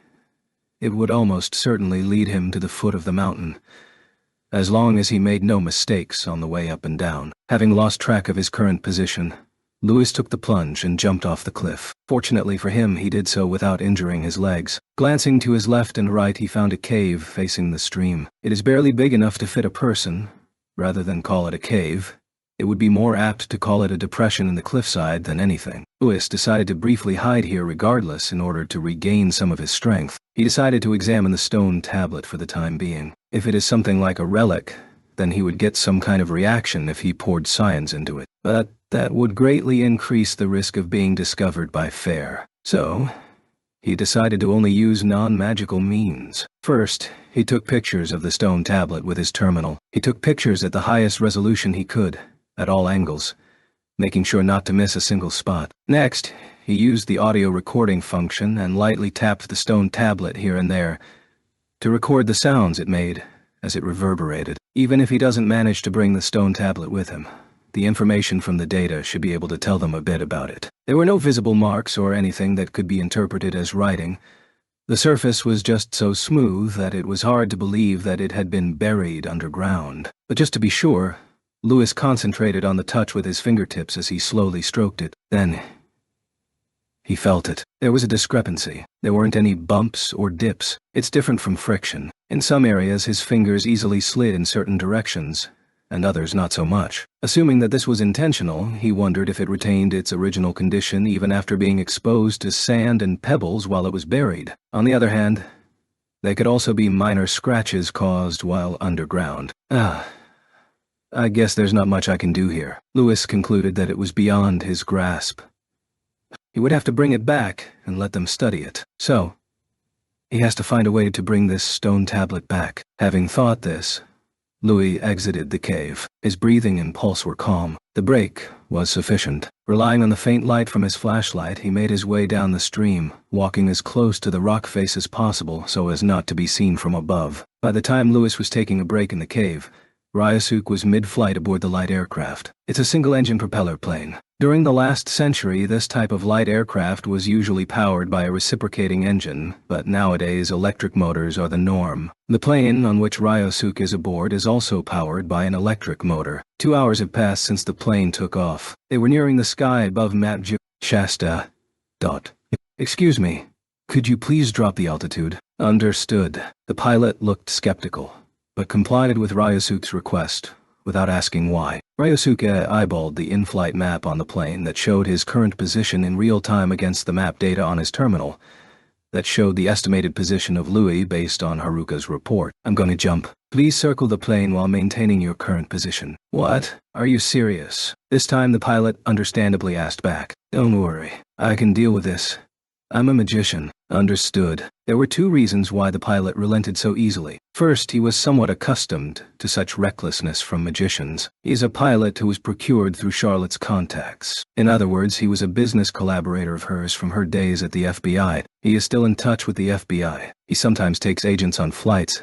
it would almost certainly lead him to the foot of the mountain, as long as he made no mistakes on the way up and down. Having lost track of his current position, Lewis took the plunge and jumped off the cliff. Fortunately for him, he did so without injuring his legs. Glancing to his left and right, he found a cave facing the stream. It is barely big enough to fit a person. Rather than call it a cave, it would be more apt to call it a depression in the cliffside than anything. Lewis decided to briefly hide here regardless in order to regain some of his strength. He decided to examine the stone tablet for the time being. If it is something like a relic, then he would get some kind of reaction if he poured science into it. But that would greatly increase the risk of being discovered by Fair. So, he decided to only use non-magical means. First, he took pictures of the stone tablet with his terminal. He took pictures at the highest resolution he could, at all angles, making sure not to miss a single spot. Next, he used the audio recording function and lightly tapped the stone tablet here and there to record the sounds it made as it reverberated. Even if he doesn't manage to bring the stone tablet with him, the information from the data should be able to tell them a bit about it. There were no visible marks or anything that could be interpreted as writing. The surface was just so smooth that it was hard to believe that it had been buried underground. But just to be sure, Lewis concentrated on the touch with his fingertips as he slowly stroked it. Then, he felt it. There was a discrepancy. There weren't any bumps or dips. It's different from friction. In some areas, his fingers easily slid in certain directions, and others not so much. Assuming that this was intentional, he wondered if it retained its original condition even after being exposed to sand and pebbles while it was buried. On the other hand, they could also be minor scratches caused while underground. I guess there's not much I can do here. Lewis concluded that it was beyond his grasp. He would have to bring it back and let them study it. So, he has to find a way to bring this stone tablet back. Having thought this, Louis exited the cave. His breathing and pulse were calm. The break was sufficient. Relying on the faint light from his flashlight, he made his way down the stream, walking as close to the rock face as possible so as not to be seen from above. By the time Lewis was taking a break in the cave, Ryosuk was mid-flight aboard the light aircraft. It's a single-engine propeller plane. During the last century, this type of light aircraft was usually powered by a reciprocating engine, but nowadays electric motors are the norm. The plane on which Ryosuk is aboard is also powered by an electric motor. 2 hours have passed since the plane took off. They were nearing the sky above Mount Shasta. Excuse me, could you please drop the altitude? Understood. The pilot looked skeptical, but complied with Ryosuk's request, without asking why. Ryosuke eyeballed the in-flight map on the plane that showed his current position in real time against the map data on his terminal, that showed the estimated position of Louis based on Haruka's report. I'm going to jump. Please circle the plane while maintaining your current position. What? Are you serious? This time the pilot understandably asked back. Don't worry, I can deal with this. I'm a magician. Understood. There were 2 reasons why the pilot relented so easily. First, he was somewhat accustomed to such recklessness from magicians. He's a pilot who was procured through Charlotte's contacts. In other words, he was a business collaborator of hers from her days at the FBI. He is still in touch with the FBI. He sometimes takes agents on flights,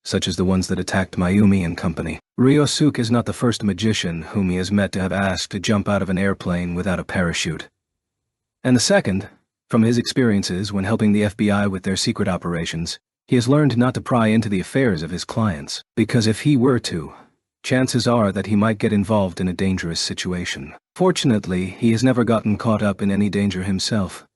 such as the ones that attacked Mayumi and company. Ryosuke is not the first magician whom he has met to have asked to jump out of an airplane without a parachute. And the second, from his experiences when helping the FBI with their secret operations, he has learned not to pry into the affairs of his clients, because if he were to, chances are that he might get involved in a dangerous situation. Fortunately, he has never gotten caught up in any danger himself,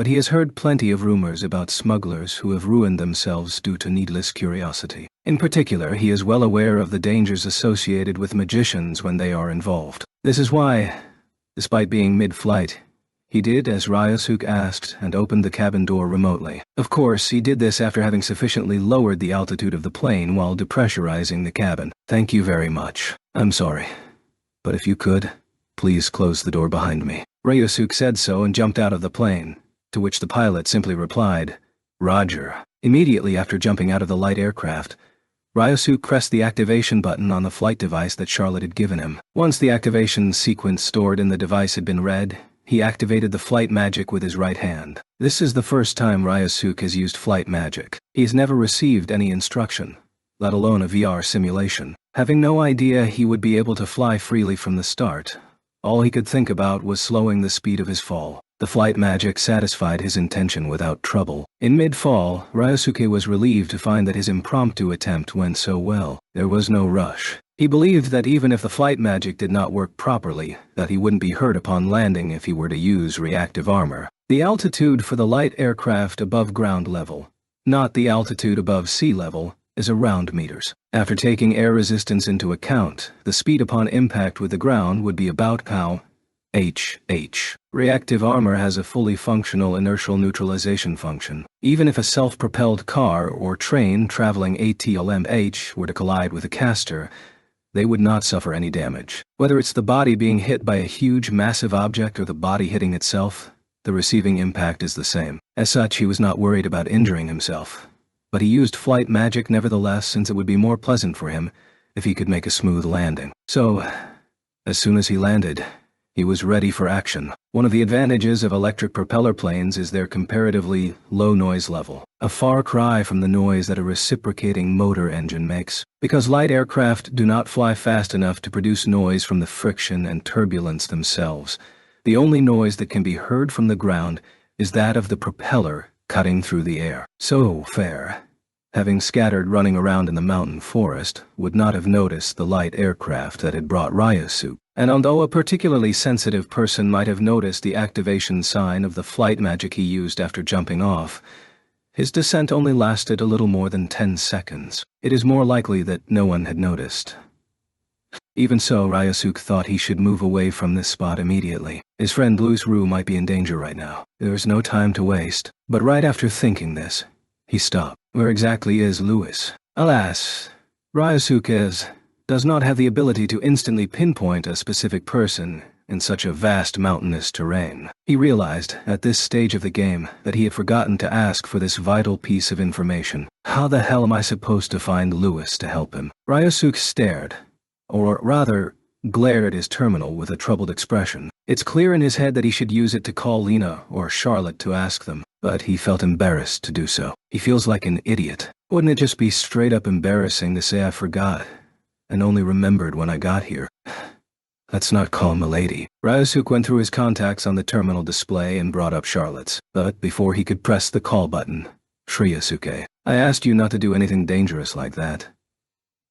but he has heard plenty of rumors about smugglers who have ruined themselves due to needless curiosity. In particular, he is well aware of the dangers associated with magicians when they are involved. This is why, despite being mid-flight, he did as Ryosuke asked and opened the cabin door remotely. Of course, he did this after having sufficiently lowered the altitude of the plane while depressurizing the cabin. "Thank you very much. I'm sorry. But if you could, please close the door behind me." Ryosuke said so and jumped out of the plane, to which the pilot simply replied, "Roger." Immediately after jumping out of the light aircraft, Ryosuke pressed the activation button on the flight device that Charlotte had given him. Once the activation sequence stored in the device had been read, he activated the flight magic with his right hand. This is the first time Ryosuke has used flight magic. He has never received any instruction, let alone a VR simulation. Having no idea he would be able to fly freely from the start, all he could think about was slowing the speed of his fall. The flight magic satisfied his intention without trouble. In mid-fall, Ryosuke was relieved to find that his impromptu attempt went so well. There was no rush. He believed that even if the flight magic did not work properly, that he wouldn't be hurt upon landing if he were to use reactive armor. The altitude for the light aircraft above ground level, not the altitude above sea level, is around meters. After taking air resistance into account, the speed upon impact with the ground would be about h. Reactive armor has a fully functional inertial neutralization function. Even if a self-propelled car or train traveling ATLMH were to collide with a caster, they would not suffer any damage. Whether it's the body being hit by a huge, massive object or the body hitting itself, the receiving impact is the same. As such, he was not worried about injuring himself. But he used flight magic nevertheless, since it would be more pleasant for him if he could make a smooth landing. So, as soon as he landed, he was ready for action. One of the advantages of electric propeller planes is their comparatively low noise level, a far cry from the noise that a reciprocating motor engine makes. Because light aircraft do not fly fast enough to produce noise from the friction and turbulence themselves, the only noise that can be heard from the ground is that of the propeller cutting through the air. So Fair, having scattered running around in the mountain forest, would not have noticed the light aircraft that had brought Ryosuke. And although a particularly sensitive person might have noticed the activation sign of the flight magic he used after jumping off, his descent only lasted a little more than 10 seconds. It is more likely that no one had noticed. Even so, Ryosuke thought he should move away from this spot immediately. His friend Louis Roux might be in danger right now. There is no time to waste. But right after thinking this, he stopped. Where exactly is Louis? Alas, Ryosuke does not have the ability to instantly pinpoint a specific person in such a vast mountainous terrain. He realized, at this stage of the game, that he had forgotten to ask for this vital piece of information. How the hell am I supposed to find Louis to help him? Ryosuke stared, or rather, glared at his terminal with a troubled expression. It's clear in his head that he should use it to call Lena or Charlotte to ask them, but he felt embarrassed to do so. He feels like an idiot. Wouldn't it just be straight up embarrassing to say I forgot and only remembered when I got here? Let's not call Milady. Ryosuke went through his contacts on the terminal display and brought up Charlotte's, but before he could press the call button, Ryosuke, I asked you not to do anything dangerous like that.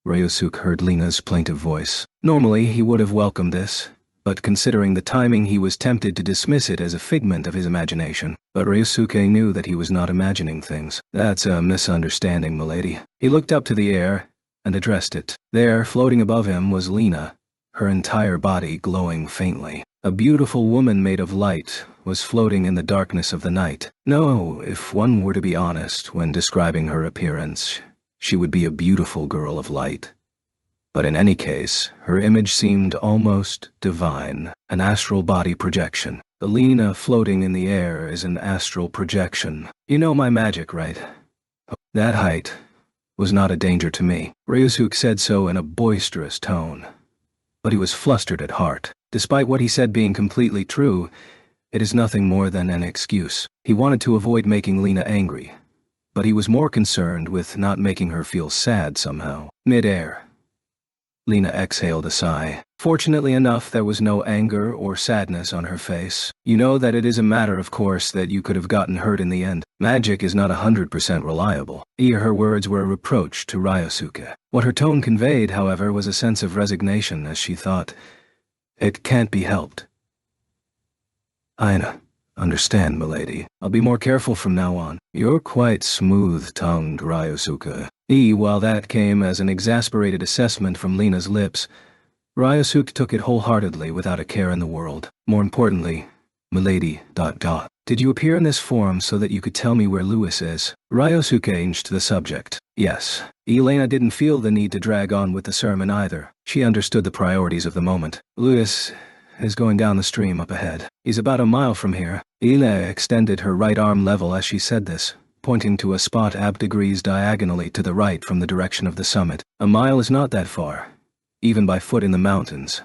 Ryosuke heard Lena's plaintive voice. Normally, he would have welcomed this, but considering the timing, he was tempted to dismiss it as a figment of his imagination. But Ryosuke knew that he was not imagining things. That's a misunderstanding, Milady. He looked up to the air and addressed it. There, floating above him, was Lena, her entire body glowing faintly. A beautiful woman made of light was floating in the darkness of the night. No, if one were to be honest when describing her appearance, she would be a beautiful girl of light. But in any case, her image seemed almost divine, an astral body projection. The Lena floating in the air is an astral projection. You know my magic, right? That height was not a danger to me. Ryosuke said so in a boisterous tone. But he was flustered at heart. Despite what he said being completely true, it is nothing more than an excuse. He wanted to avoid making Lena angry, but he was more concerned with not making her feel sad somehow. Mid-air, Lena exhaled a sigh. Fortunately enough, there was no anger or sadness on her face. You know that it is a matter of course that you could have gotten hurt in the end. Magic is not 100% reliable. Her words were a reproach to Ryosuke. What her tone conveyed, however, was a sense of resignation as she thought, it can't be helped. I Understand, milady. I'll be more careful from now on. You're quite smooth-tongued, Ryosuke. While that came as an exasperated assessment from Lena's lips, Ryosuke took it wholeheartedly without a care in the world. More importantly, milady, ... Did you appear in this form so that you could tell me where Louis is? Ryosuke changed the subject. Yes. Elena didn't feel the need to drag on with the sermon either. She understood the priorities of the moment. Louis is going down the stream up ahead. He's about a mile from here. Elena extended her right arm level as she said this, pointing to a spot degrees diagonally to the right from the direction of the summit. A mile is not that far, even by foot in the mountains.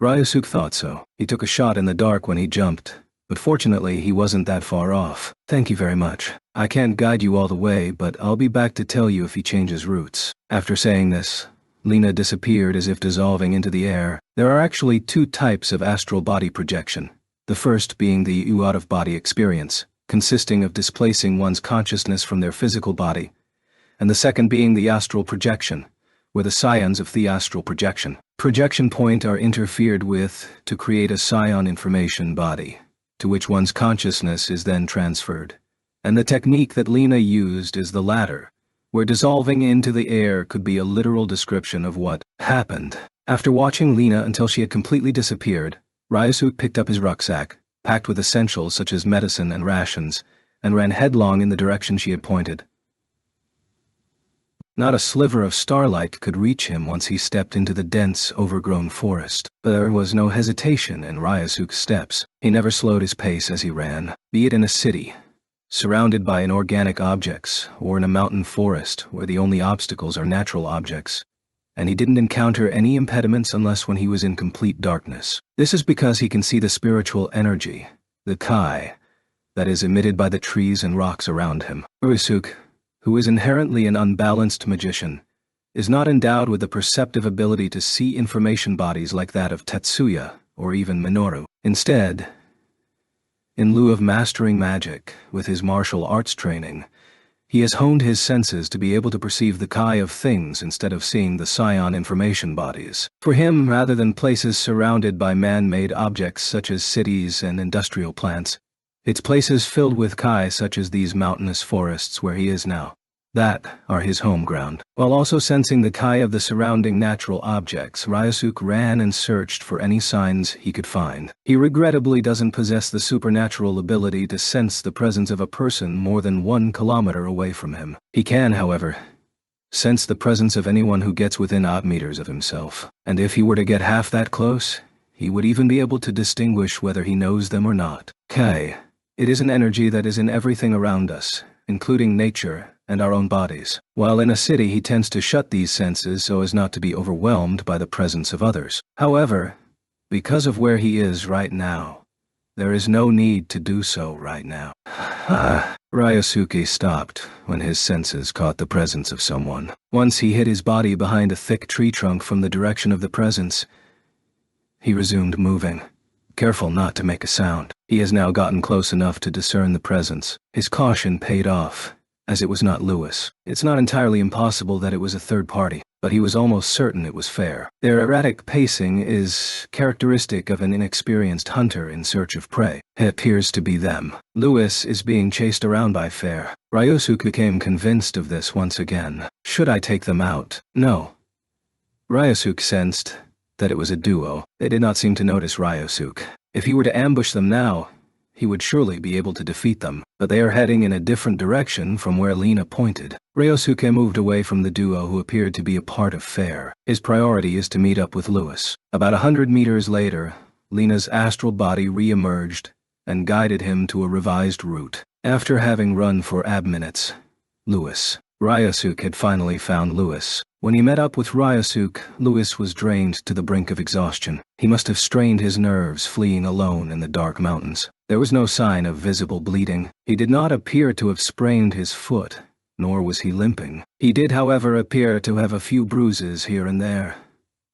Ryosuke thought so. He took a shot in the dark when he jumped, but fortunately he wasn't that far off. Thank you very much. I can't guide you all the way, but I'll be back to tell you if he changes routes. After saying this, Lena disappeared as if dissolving into the air. There are actually two types of astral body projection. The first being the out-of-body experience, consisting of displacing one's consciousness from their physical body, and the second being the astral projection, where the scions of the astral projection point are interfered with to create a scion information body, to which one's consciousness is then transferred. And the technique that Lena used is the latter, where dissolving into the air could be a literal description of what happened. After watching Lena until she had completely disappeared, Ryosuke picked up his rucksack, packed with essentials such as medicine and rations, and ran headlong in the direction she had pointed. Not a sliver of starlight could reach him once he stepped into the dense, overgrown forest. But there was no hesitation in Ryosuke's steps. He never slowed his pace as he ran, be it in a city, surrounded by inorganic objects, or in a mountain forest where the only obstacles are natural objects. And he didn't encounter any impediments unless when he was in complete darkness. This is because he can see the spiritual energy, the Kai, that is emitted by the trees and rocks around him. Ryosuke, who is inherently an unbalanced magician, is not endowed with the perceptive ability to see information bodies like that of Tetsuya or even Minoru. Instead, in lieu of mastering magic with his martial arts training, he has honed his senses to be able to perceive the Kai of things instead of seeing the scion information bodies. For him, rather than places surrounded by man-made objects such as cities and industrial plants, it's places filled with Kai such as these mountainous forests where he is now. That are his home ground. While also sensing the Kai of the surrounding natural objects, Ryosuke ran and searched for any signs he could find. He regrettably doesn't possess the supernatural ability to sense the presence of a person more than 1 kilometer away from him. He can, however, sense the presence of anyone who gets within odd meters of himself. And if he were to get half that close, he would even be able to distinguish whether he knows them or not. Kai. It is an energy that is in everything around us, including nature and our own bodies. While in a city, he tends to shut these senses so as not to be overwhelmed by the presence of others. However, because of where he is right now, there is no need to do so right now. Ryosuke stopped when his senses caught the presence of someone. Once he hid his body behind a thick tree trunk from the direction of the presence, he resumed moving, careful not to make a sound. He has now gotten close enough to discern the presence. His caution paid off, as it was not Louis. It's not entirely impossible that it was a third party, but he was almost certain it was fair. Their erratic pacing is characteristic of an inexperienced hunter in search of prey. It appears to be them. Louis is being chased around by Fair. Ryosuke became convinced of this once again. Should I take them out? No. Ryosuke sensed that it was a duo. They did not seem to notice Ryosuke. If he were to ambush them now, he would surely be able to defeat them, but they are heading in a different direction from where Lena pointed. Ryosuke moved away from the duo who appeared to be a part of Fair. His priority is to meet up with Louis. About 100 meters later, Lena's astral body re-emerged and guided him to a revised route. After having run for minutes, Ryosuke had finally found Louis. When he met up with Ryosuke, Louis was drained to the brink of exhaustion. He must have strained his nerves fleeing alone in the dark mountains. There was no sign of visible bleeding. He did not appear to have sprained his foot, nor was he limping. He did, however, appear to have a few bruises here and there,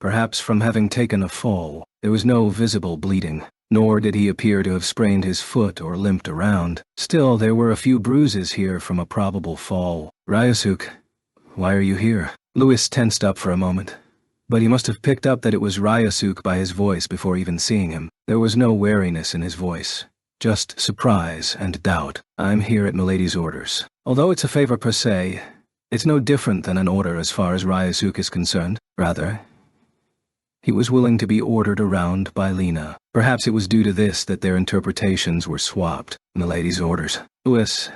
perhaps from having taken a fall. There was no visible bleeding, nor did he appear to have sprained his foot or limped around. Still, there were a few bruises here from a probable fall. Ryosuke, why are you here? Louis tensed up for a moment, but he must have picked up that it was Ryosuke by his voice before even seeing him. There was no wariness in his voice, just surprise and doubt. I'm here at Milady's orders. Although it's a favor per se, it's no different than an order as far as Ryusuke is concerned. Rather, he was willing to be ordered around by Lena. Perhaps it was due to this that their interpretations were swapped. Milady's orders. Louis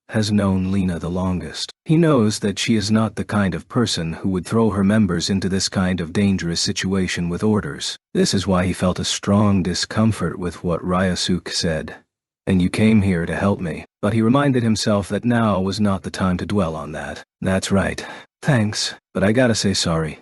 has known Lena the longest. He knows that she is not the kind of person who would throw her members into this kind of dangerous situation with orders. This is why he felt a strong discomfort with what Ryusuke said. And you came here to help me. But he reminded himself that now was not the time to dwell on that. That's right. Thanks, but I gotta say sorry.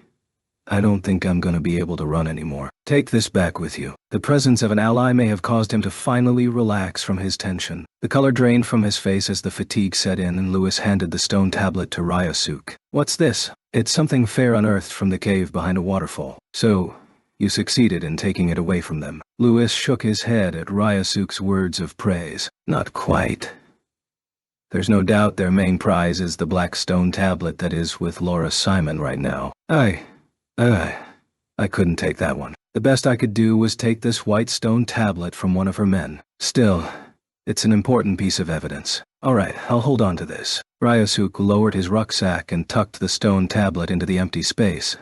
I don't think I'm gonna be able to run anymore. Take this back with you. The presence of an ally may have caused him to finally relax from his tension. The color drained from his face as the fatigue set in, and Louis handed the stone tablet to Ryusuke. What's this? It's something fair unearthed from the cave behind a waterfall. So, you succeeded in taking it away from them. Louis shook his head at Ryusuke's words of praise. Not quite. There's no doubt their main prize is the black stone tablet that is with Laura Simon right now. I couldn't take that one. The best I could do was take this white stone tablet from one of her men. Still, it's an important piece of evidence. Alright, I'll hold on to this. Ryusuke lowered his rucksack and tucked the stone tablet into the empty space.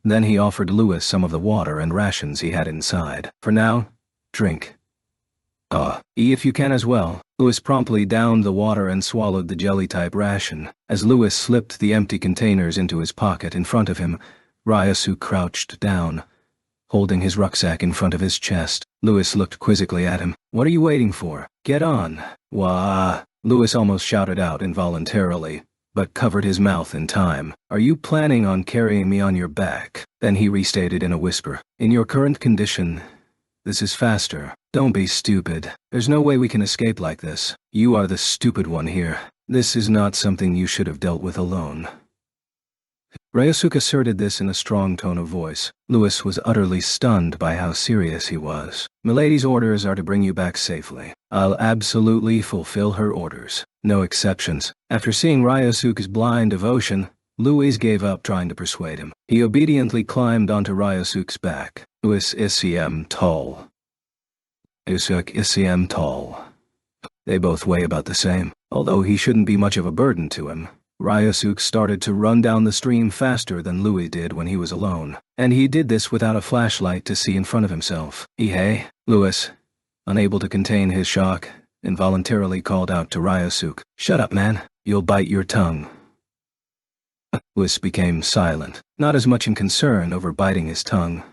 Then he offered Louis some of the water and rations he had inside. For now, drink. Eat if you can as well. Louis promptly downed the water and swallowed the jelly-type ration. As Louis slipped the empty containers into his pocket in front of him, Ryusuke crouched down, holding his rucksack in front of his chest. Louis looked quizzically at him. What are you waiting for? Get on. Wah! Louis almost shouted out involuntarily, but covered his mouth in time. Are you planning on carrying me on your back? Then he restated in a whisper. In your current condition, this is faster. Don't be stupid. There's no way we can escape like this. You are the stupid one here. This is not something you should have dealt with alone. Ryusuke asserted this in a strong tone of voice. Louis was utterly stunned by how serious he was. Milady's orders are to bring you back safely. I'll absolutely fulfill her orders. No exceptions. After seeing Ryusuke's blind devotion, Louis gave up trying to persuade him. He obediently climbed onto Ryusuke's back. Louis Isiem tall. Ryusuke Isiem tall. They both weigh about the same. Although he shouldn't be much of a burden to him, Ryusuke started to run down the stream faster than Louis did when he was alone. And he did this without a flashlight to see in front of himself. Hey, Louis, unable to contain his shock, involuntarily called out to Ryusuke. Shut up, man. You'll bite your tongue. Louis became silent, not as much in concern over biting his tongue,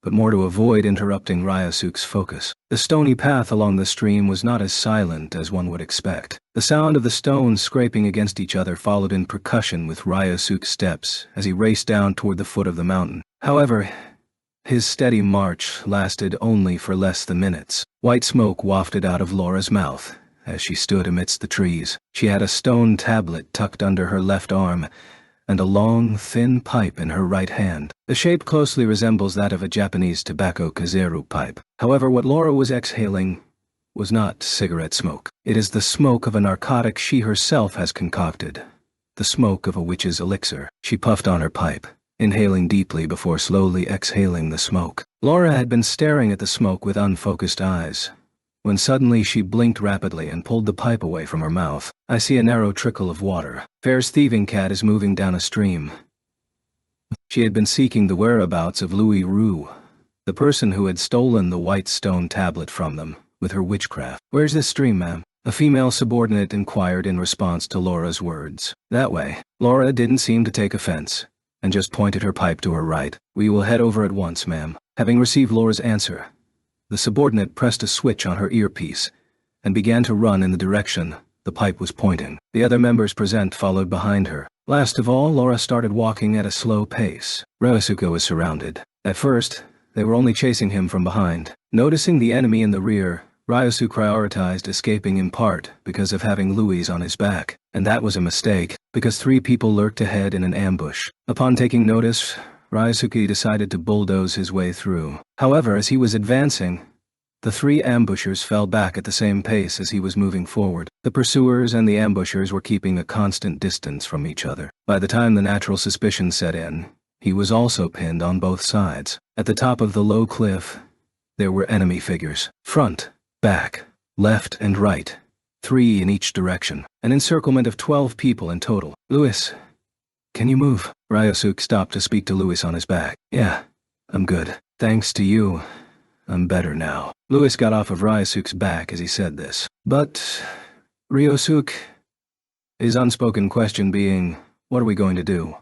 but more to avoid interrupting Ryusuke's focus. The stony path along the stream was not as silent as one would expect. The sound of the stones scraping against each other followed in percussion with Ryusuke's steps as he raced down toward the foot of the mountain. However, his steady march lasted only for less than minutes. White smoke wafted out of Laura's mouth as she stood amidst the trees. She had a stone tablet tucked under her left arm, and a long, thin pipe in her right hand. The shape closely resembles that of a Japanese tobacco kazeru pipe. However, what Laura was exhaling was not cigarette smoke. It is the smoke of a narcotic she herself has concocted, the smoke of a witch's elixir. She puffed on her pipe, inhaling deeply before slowly exhaling the smoke. Laura had been staring at the smoke with unfocused eyes, when suddenly she blinked rapidly and pulled the pipe away from her mouth. I see a narrow trickle of water. Fair's thieving cat is moving down a stream. She had been seeking the whereabouts of Louis Roux, the person who had stolen the white stone tablet from them with her witchcraft. Where's this stream, ma'am? A female subordinate inquired in response to Laura's words. That way. Laura didn't seem to take offense, and just pointed her pipe to her right. We will head over at once, ma'am. Having received Laura's answer, the subordinate pressed a switch on her earpiece and began to run in the direction the pipe was pointing. The other members present followed behind her. Last of all, Laura started walking at a slow pace. Ryusuke was surrounded. At first, they were only chasing him from behind. Noticing the enemy in the rear, Ryusuke prioritized escaping in part because of having Louis on his back. And that was a mistake, because 3 people lurked ahead in an ambush. Upon taking notice, Ryusuke decided to bulldoze his way through. However, as he was advancing, the 3 ambushers fell back at the same pace as he was moving forward. The pursuers and the ambushers were keeping a constant distance from each other. By the time the natural suspicion set in, he was also pinned on both sides. At the top of the low cliff, there were enemy figures. Front, back, left and right, 3 in each direction, an encirclement of 12 people in total. Louis, can you move? Ryosuke stopped to speak to Louis on his back. Yeah, I'm good. Thanks to you, I'm better now. Louis got off of Ryosuke's back as he said this. But, Ryosuke, his unspoken question being, what are we going to do?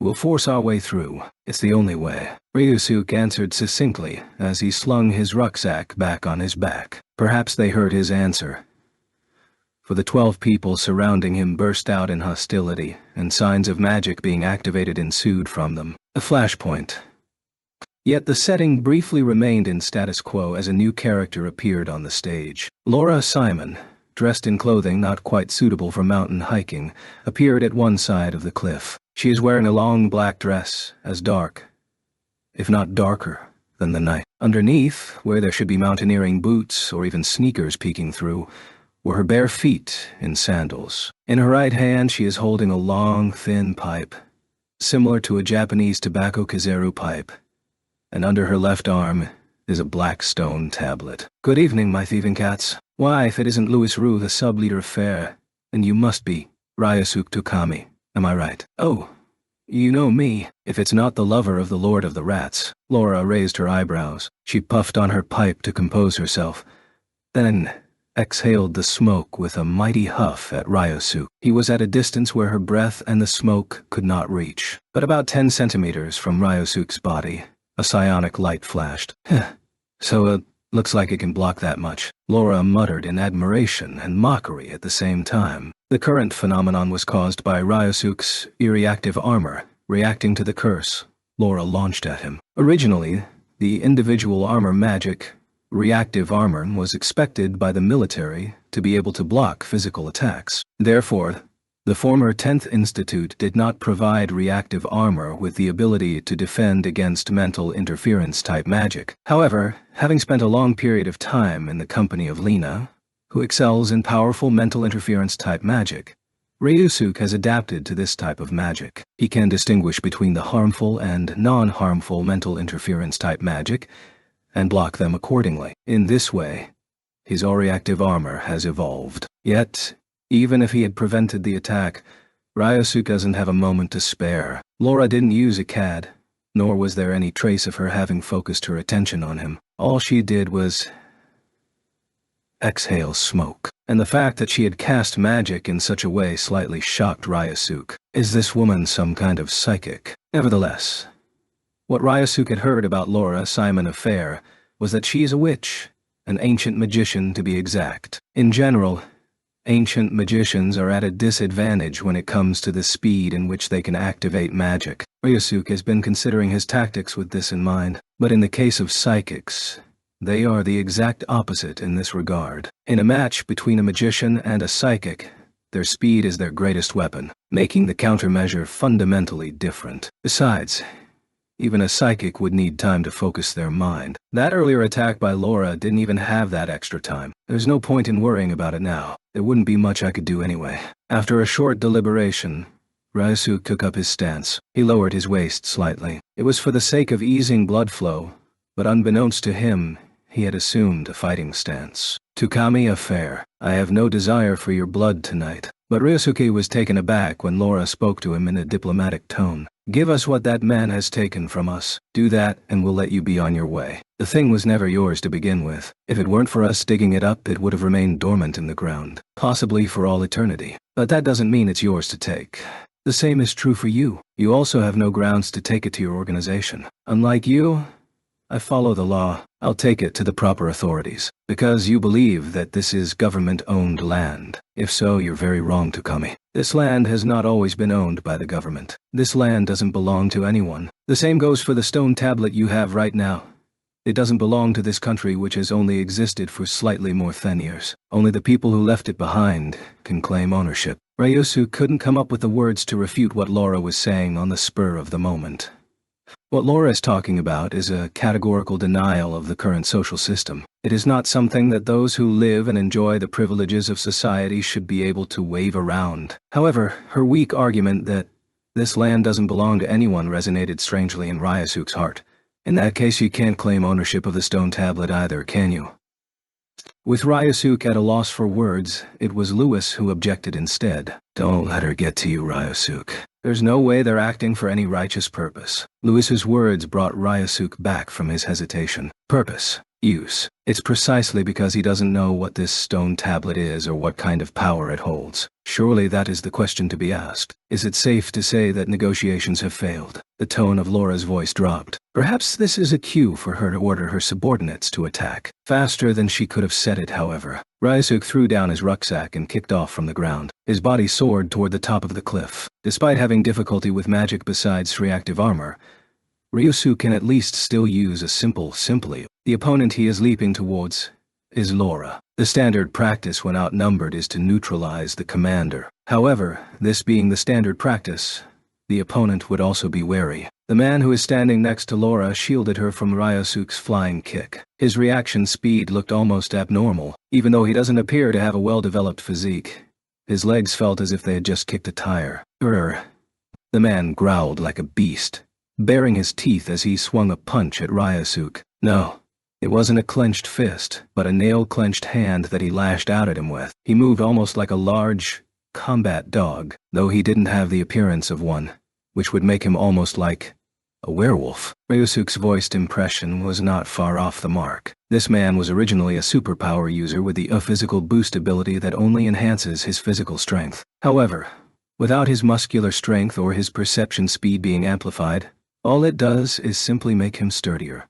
We'll force our way through. It's the only way. Ryosuke answered succinctly as he slung his rucksack back on his back. Perhaps they heard his answer, for the 12 people surrounding him burst out in hostility, and signs of magic being activated ensued from them. A flashpoint. Yet the setting briefly remained in status quo as a new character appeared on the stage. Laura Simon, dressed in clothing not quite suitable for mountain hiking, appeared at one side of the cliff. She is wearing a long black dress, as dark, if not darker, than the night. Underneath, where there should be mountaineering boots or even sneakers peeking through, were her bare feet in sandals. In her right hand she is holding a long, thin pipe, similar to a Japanese tobacco kizeru pipe, and under her left arm is a black stone tablet. Good evening, my thieving cats. Why, if it isn't Louis Roux, the sub-leader of FAIR, and you must be Ryosuke Tokami, am I right? Oh, you know me. If it's not the lover of the Lord of the Rats. Laura raised her eyebrows. She puffed on her pipe to compose herself, then exhaled the smoke with a mighty huff at Ryosuke. He was at a distance where her breath and the smoke could not reach, but about 10 centimeters from Ryosuke's body. A psionic light flashed. So looks like it can block that much. Laura muttered in admiration and mockery at the same time. The current phenomenon was caused by Ryosuke's reactive armor reacting to the curse Laura launched at him. Originally, the individual armor magic, reactive armor, was expected by the military to be able to block physical attacks. Therefore, the former 10th Institute did not provide reactive armor with the ability to defend against mental interference-type magic. However, having spent a long period of time in the company of Lena, who excels in powerful mental interference-type magic, Ryosuke has adapted to this type of magic. He can distinguish between the harmful and non-harmful mental interference-type magic and block them accordingly. In this way, his reactive armor has evolved. Yet, even if he had prevented the attack, Ryosuke doesn't have a moment to spare. Laura didn't use a CAD, nor was there any trace of her having focused her attention on him. All she did was exhale smoke, and the fact that she had cast magic in such a way slightly shocked Ryosuke. Is this woman some kind of psychic? Nevertheless, what Ryosuke had heard about Laura Simon of FAIR was that she is a witch, an ancient magician to be exact. In general, ancient magicians are at a disadvantage when it comes to the speed in which they can activate magic. Ryosuke has been considering his tactics with this in mind, but in the case of psychics, they are the exact opposite in this regard. In a match between a magician and a psychic, their speed is their greatest weapon, making the countermeasure fundamentally different. Besides, even a psychic would need time to focus their mind. That earlier attack by Laura didn't even have that extra time. There's no point in worrying about it now. There wouldn't be much I could do anyway. After a short deliberation, Ryosuke took up his stance. He lowered his waist slightly. It was for the sake of easing blood flow, but unbeknownst to him, he had assumed a fighting stance. Tokami of FAIR, I have no desire for your blood tonight. But Ryosuke was taken aback when Laura spoke to him in a diplomatic tone. Give us what that man has taken from us. Do that, and we'll let you be on your way. The thing was never yours to begin with. If it weren't for us digging it up, it would have remained dormant in the ground, possibly for all eternity. But that doesn't mean it's yours to take. The same is true for you. You also have no grounds to take it to your organization. Unlike you, I follow the law. I'll take it to the proper authorities. Because you believe that this is government-owned land. If so, you're very wrong, Tokami. This land has not always been owned by the government. This land doesn't belong to anyone. The same goes for the stone tablet you have right now. It doesn't belong to this country, which has only existed for slightly more than years. Only the people who left it behind can claim ownership. Ryosuke couldn't come up with the words to refute what Laura was saying on the spur of the moment. What Laura is talking about is a categorical denial of the current social system. It is not something that those who live and enjoy the privileges of society should be able to wave around. However, her weak argument that this land doesn't belong to anyone resonated strangely in Ryosuke's heart. In that case, you can't claim ownership of the stone tablet either, can you? With Ryusuke at a loss for words, it was Lewis who objected instead. "Don't let her get to you, Ryusuke. There's no way they're acting for any righteous purpose." Lewis's words brought Ryusuke back from his hesitation. Purpose. Use. It's precisely because he doesn't know what this stone tablet is or what kind of power it holds. Surely that is the question to be asked. Is it safe to say that negotiations have failed? The tone of Laura's voice dropped. Perhaps this is a cue for her to order her subordinates to attack. Faster than she could have said it, however, Ryusuke threw down his rucksack and kicked off from the ground. His body soared toward the top of the cliff. Despite having difficulty with magic besides reactive armor, Ryusuke can at least still use a simply. The opponent he is leaping towards is Laura. The standard practice when outnumbered is to neutralize the commander. However, this being the standard practice, the opponent would also be wary. The man who is standing next to Laura shielded her from Ryusuke's flying kick. His reaction speed looked almost abnormal, even though he doesn't appear to have a well-developed physique. His legs felt as if they had just kicked a tire. The man growled like a beast, baring his teeth as he swung a punch at Ryusuke. No, it wasn't a clenched fist, but a nail-clenched hand that he lashed out at him with. He moved almost like a large, combat dog, though he didn't have the appearance of one, which would make him almost like a werewolf. Ryusuke's voiced impression was not far off the mark. This man was originally a superpower user with the physical boost ability that only enhances his physical strength. However, without his muscular strength or his perception speed being amplified, all it does is simply make him sturdier.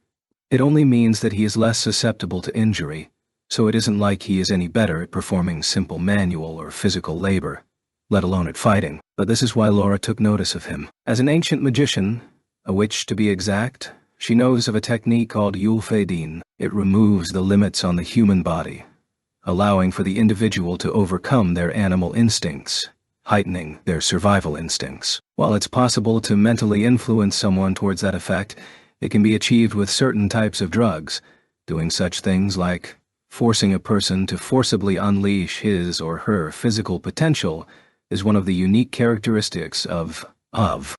It only means that he is less susceptible to injury, so it isn't like he is any better at performing simple manual or physical labor, let alone at fighting. But this is why Laura took notice of him. As an ancient magician, a witch to be exact, she knows of a technique called Yulfeidin. It removes the limits on the human body, allowing for the individual to overcome their animal instincts, heightening their survival instincts. While it's possible to mentally influence someone towards that effect, it can be achieved with certain types of drugs, doing such things like forcing a person to forcibly unleash his or her physical potential is one of the unique characteristics of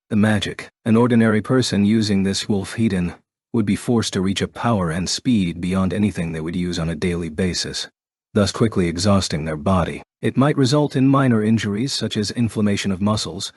the magic. An ordinary person using this Yulfeidin would be forced to reach a power and speed beyond anything they would use on a daily basis, thus quickly exhausting their body. It might result in minor injuries such as inflammation of muscles,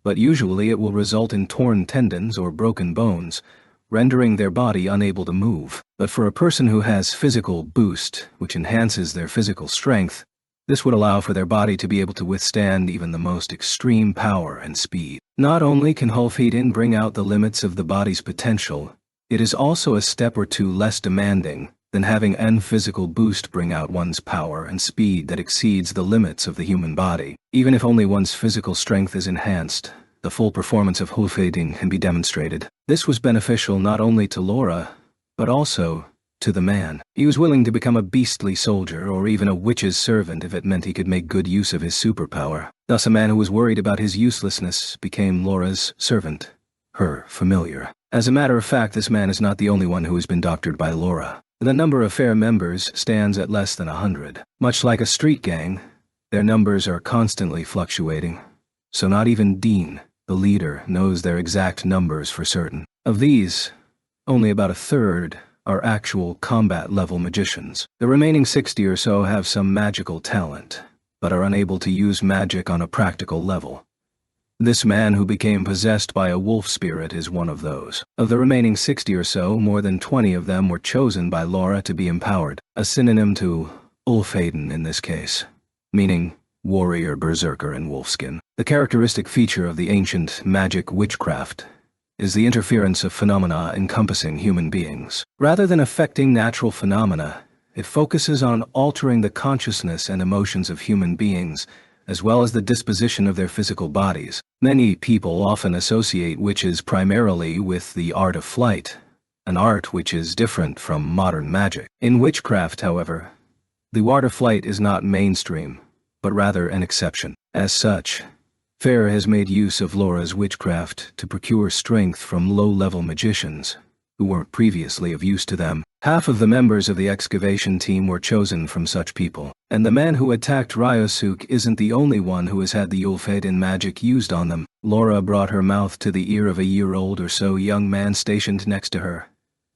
but usually it will result in torn tendons or broken bones, rendering their body unable to move. But for a person who has physical boost, which enhances their physical strength, this would allow for their body to be able to withstand even the most extreme power and speed. Not only can Yulfeidin bring out the limits of the body's potential, it is also a step or two less demanding than having an physical boost bring out one's power and speed that exceeds the limits of the human body. Even if only one's physical strength is enhanced, the full performance of Yulfeidin can be demonstrated. This was beneficial not only to Laura, but also to the man. He was willing to become a beastly soldier or even a witch's servant if it meant he could make good use of his superpower. Thus a man who was worried about his uselessness became Laura's servant, her familiar. As a matter of fact, this man is not the only one who has been doctored by Laura. The number of fair members stands at less than 100. Much like a street gang, their numbers are constantly fluctuating. So not even Dean, the leader, knows their exact numbers for certain. Of these, only about a third are actual combat-level magicians. The remaining 60 or so have some magical talent, but are unable to use magic on a practical level. This man who became possessed by a wolf spirit is one of those. Of the remaining 60 or so, more than 20 of them were chosen by Laura to be empowered, a synonym to Yulfeidin in this case, meaning warrior berserker in wolfskin. The characteristic feature of the ancient magic witchcraft is the interference of phenomena encompassing human beings. Rather than affecting natural phenomena, it focuses on altering the consciousness and emotions of human beings, as well as the disposition of their physical bodies. Many people often associate witches primarily with the art of flight, an art which is different from modern magic. In witchcraft, however, the art of flight is not mainstream, but rather an exception. As such, Fair has made use of Laura's witchcraft to procure strength from low-level magicians who weren't previously of use to them. Half of the members of the excavation team were chosen from such people, and the man who attacked Ryusuke isn't the only one who has had the Yulfeidin magic used on them. Laura brought her mouth to the ear of a year-old or so young man stationed next to her,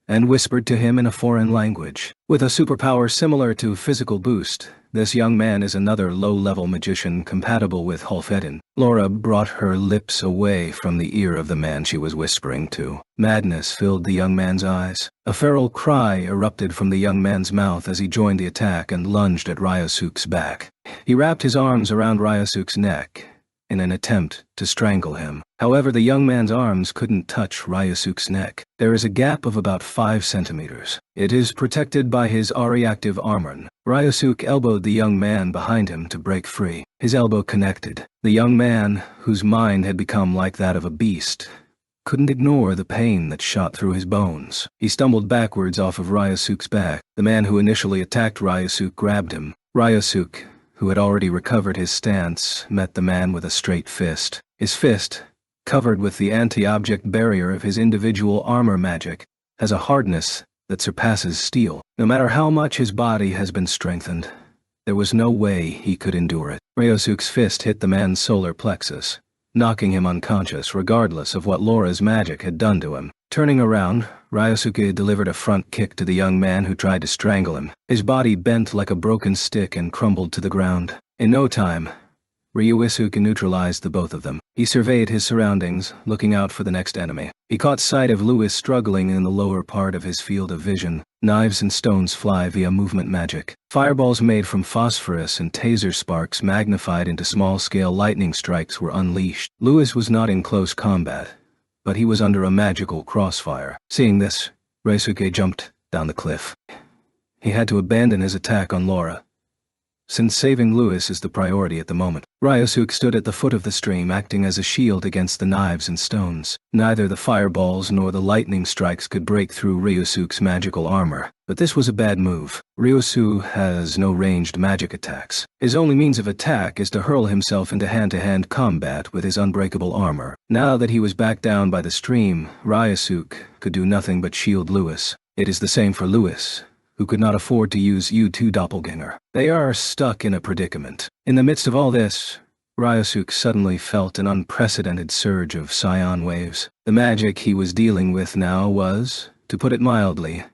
and whispered to him in a foreign language. With a superpower similar to physical boost, this young man is another low-level magician compatible with Hulfedin. Laura brought her lips away from the ear of the man she was whispering to. Madness filled the young man's eyes. A feral cry erupted from the young man's mouth as he joined the attack and lunged at Ryosuk's back. He wrapped his arms around Ryosuk's neck in an attempt to strangle him. However, the young man's arms couldn't touch Ryosuk's neck. There is a gap of about 5 centimeters. It is protected by his reactive armor. Ryosuk elbowed the young man behind him to break free. His elbow connected. The young man, whose mind had become like that of a beast, couldn't ignore the pain that shot through his bones. He stumbled backwards off of Ryosuk's back. The man who initially attacked Ryosuk grabbed him. Ryosuk, who had already recovered his stance, met the man with a straight fist. His fist, covered with the anti-object barrier of his individual armor magic, has a hardness that surpasses steel. No matter how much his body has been strengthened, there was no way he could endure it. Ryosuk's fist hit the man's solar plexus, knocking him unconscious regardless of what Laura's magic had done to him. Turning around, Ryosuke delivered a front kick to the young man who tried to strangle him. His body bent like a broken stick and crumbled to the ground. In no time, Ryosuke neutralized the both of them. He surveyed his surroundings, looking out for the next enemy. He caught sight of Lewis struggling in the lower part of his field of vision. Knives and stones fly via movement magic. Fireballs made from phosphorus and taser sparks magnified into small-scale lightning strikes were unleashed. Lewis was not in close combat, but he was under a magical crossfire. Seeing this, Ryosuke jumped down the cliff. He had to abandon his attack on Laura, since saving Lewis is the priority at the moment. Ryosuke stood at the foot of the stream, acting as a shield against the knives and stones. Neither the fireballs nor the lightning strikes could break through Ryosuke's magical armor. But this was a bad move. Ryosuke has no ranged magic attacks. His only means of attack is to hurl himself into hand-to-hand combat with his unbreakable armor. Now that he was back down by the stream, Ryosuke could do nothing but shield Lewis. It is the same for Lewis, who could not afford to use U2 Doppelganger. They are stuck in a predicament. In the midst of all this, Ryosuke suddenly felt an unprecedented surge of psion waves. The magic he was dealing with now was, to put it mildly,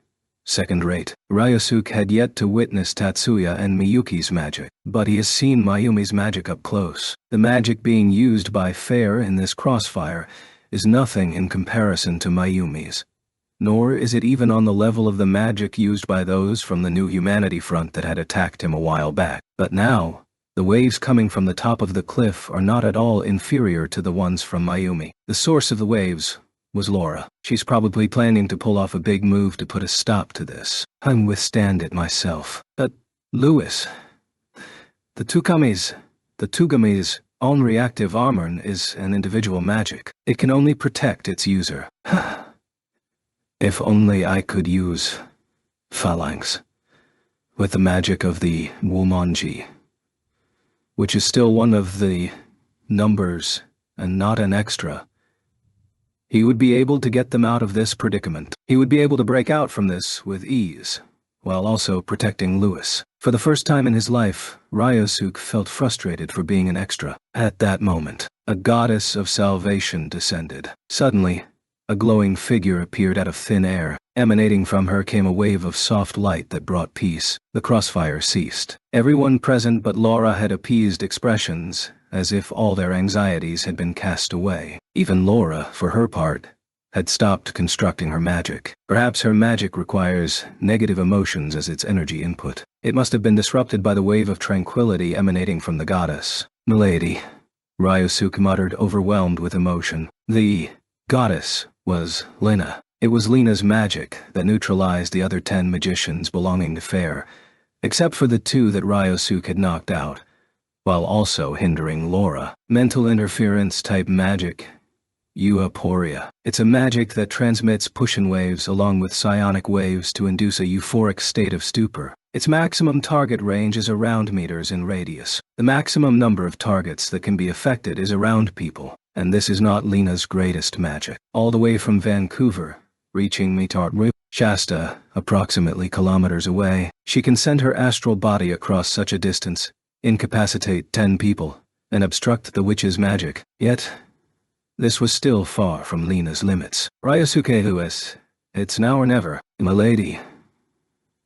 second-rate. Ryosuke had yet to witness Tatsuya and Miyuki's magic, but he has seen Mayumi's magic up close. The magic being used by Fair in this crossfire is nothing in comparison to Mayumi's. Nor is it even on the level of the magic used by those from the New Humanity Front that had attacked him a while back. But now, the waves coming from the top of the cliff are not at all inferior to the ones from Mayumi. The source of the waves was Laura. She's probably planning to pull off a big move to put a stop to this. I'm withstand it myself. But, Lewis, the Tugami's own reactive armor is an individual magic. It can only protect its user. If only I could use phalanx with the magic of the Wumonji, which is still one of the numbers and not an extra. He would be able to get them out of this predicament. He would be able to break out from this with ease, while also protecting Lewis. For the first time in his life, Ryosuke felt frustrated for being an extra. At that moment, a goddess of salvation descended. Suddenly, a glowing figure appeared out of thin air. Emanating from her came a wave of soft light that brought peace. The crossfire ceased. Everyone present but Laura had appeased expressions, as if all their anxieties had been cast away. Even Laura, for her part, had stopped constructing her magic. Perhaps her magic requires negative emotions as its energy input. It must have been disrupted by the wave of tranquility emanating from the goddess. Milady, Ryosuke muttered, overwhelmed with emotion. The goddess was Lena. It was Lena's magic that neutralized the other 10 magicians belonging to Fair, except for the 2 that Ryosuke had knocked out, while also hindering Laura. Mental interference type magic, Euaporia. It's a magic that transmits push-in waves along with psionic waves to induce a euphoric state of stupor. Its maximum target range is around meters in radius. The maximum number of targets that can be affected is around people. And this is not Lena's greatest magic. All the way from Vancouver, reaching Mitartru, Shasta, approximately kilometers away, she can send her astral body across such a distance, incapacitate 10 people, and obstruct the witch's magic. Yet, this was still far from Lena's limits. Ryosuke Lewis It's now or never. Milady.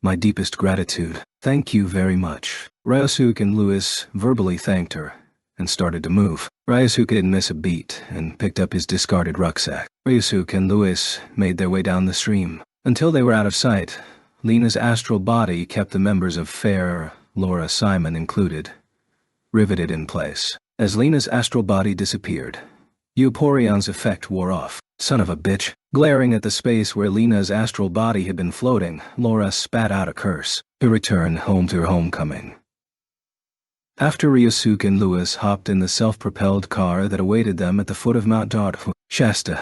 My deepest gratitude. Thank you very much. Ryosuke and Louis verbally thanked her and started to move. Ryosuke didn't miss a beat and picked up his discarded rucksack. Ryosuke and Louis made their way down the stream. Until they were out of sight, Lena's astral body kept the members of Fair, Laura Simon included, riveted in place. As Lena's astral body disappeared, Euporion's effect wore off. Son of a bitch. Glaring at the space where Lena's astral body had been floating, Laura spat out a curse. To return home to her homecoming. After Ryosuke and Louis hopped in the self-propelled car that awaited them at the foot of Mount Shasta,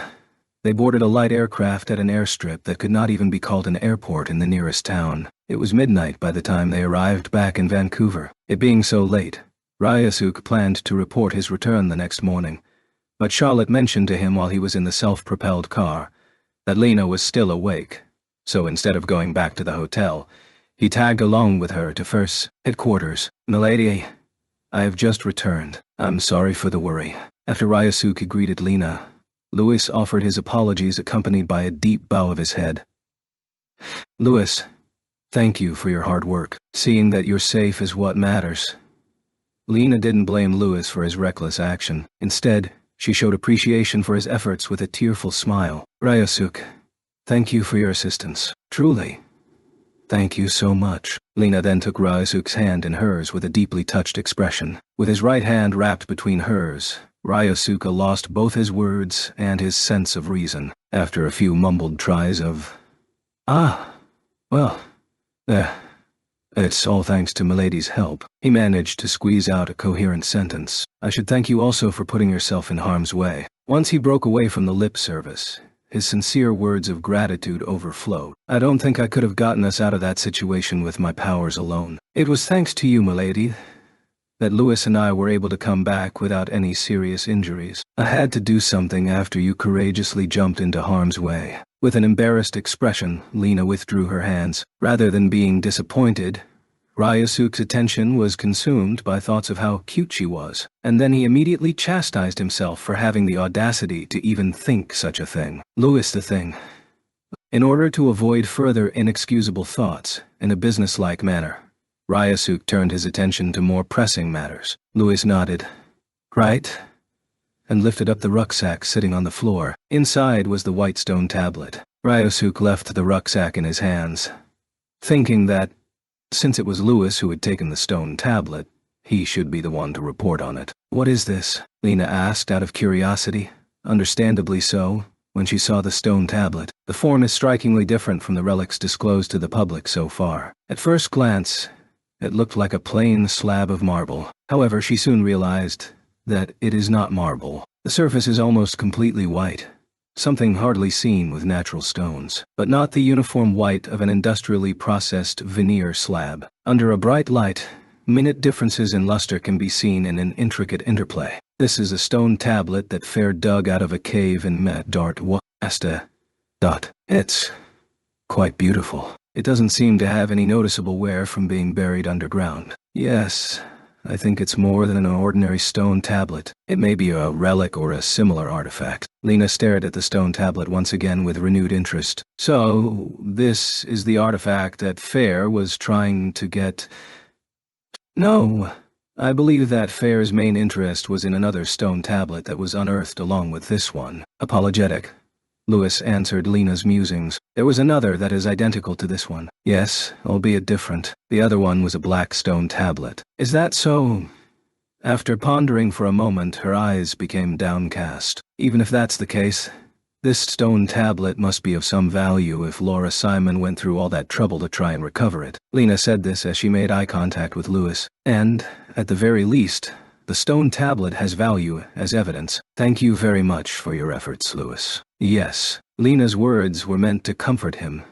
they boarded a light aircraft at an airstrip that could not even be called an airport in the nearest town. It was midnight by the time they arrived back in Vancouver. It being so late, Ryosuke planned to report his return the next morning, but Charlotte mentioned to him while he was in the self-propelled car that Lena was still awake, so instead of going back to the hotel, he tagged along with her to First Headquarters. Milady, I have just returned. I'm sorry for the worry. After Ryosuke greeted Lena, Louis offered his apologies accompanied by a deep bow of his head. Louis, thank you for your hard work. Seeing that you're safe is what matters. Lena didn't blame Louis for his reckless action. Instead, she showed appreciation for his efforts with a tearful smile. Ryosuke, thank you for your assistance. Truly. Thank you so much. Lena then took Ryosuke's hand in hers with a deeply touched expression. With his right hand wrapped between hers, Ryosuke lost both his words and his sense of reason. After a few mumbled tries of, it's all thanks to Milady's help, he managed to squeeze out a coherent sentence. I should thank you also for putting yourself in harm's way. Once he broke away from the lip service, his sincere words of gratitude overflowed. I don't think I could have gotten us out of that situation with my powers alone. It was thanks to you, Milady, that Louis and I were able to come back without any serious injuries. I had to do something after you courageously jumped into harm's way. With an embarrassed expression, Lena withdrew her hands. Rather than being disappointed, Ryosuke's attention was consumed by thoughts of how cute she was, and then he immediately chastised himself for having the audacity to even think such a thing. Louis the thing. In order to avoid further inexcusable thoughts, in a businesslike manner, Ryosuke turned his attention to more pressing matters. Louis nodded. Right? And lifted up the rucksack sitting on the floor. Inside was the white stone tablet. Ryosuke left the rucksack in his hands, thinking that, since it was Louis who had taken the stone tablet, he should be the one to report on it. What is this? Lena asked out of curiosity, understandably so, when she saw the stone tablet. The form is strikingly different from the relics disclosed to the public so far. At first glance, it looked like a plain slab of marble. However, she soon realized that it is not marble. The surface is almost completely white, something hardly seen with natural stones, but not the uniform white of an industrially processed veneer slab. Under a bright light, minute differences in luster can be seen in an intricate interplay. This is a stone tablet that Fair dug out of a cave in Shasta. It's quite beautiful. It doesn't seem to have any noticeable wear from being buried underground. Yes, I think it's more than an ordinary stone tablet. It may be a relic or a similar artifact. Lena stared at the stone tablet once again with renewed interest. So, this is the artifact that Fair was trying to get... No, I believe that Fair's main interest was in another stone tablet that was unearthed along with this one. Apologetic. Louis answered Lena's musings. There was another that is identical to this one. Yes, albeit different. The other one was a black stone tablet. Is that so? After pondering for a moment, her eyes became downcast. Even if that's the case, this stone tablet must be of some value if Laura Simon went through all that trouble to try and recover it. Lena said this as she made eye contact with Louis. And, at the very least, the stone tablet has value as evidence. Thank you very much for your efforts, Louis. Yes, Lena's words were meant to comfort him,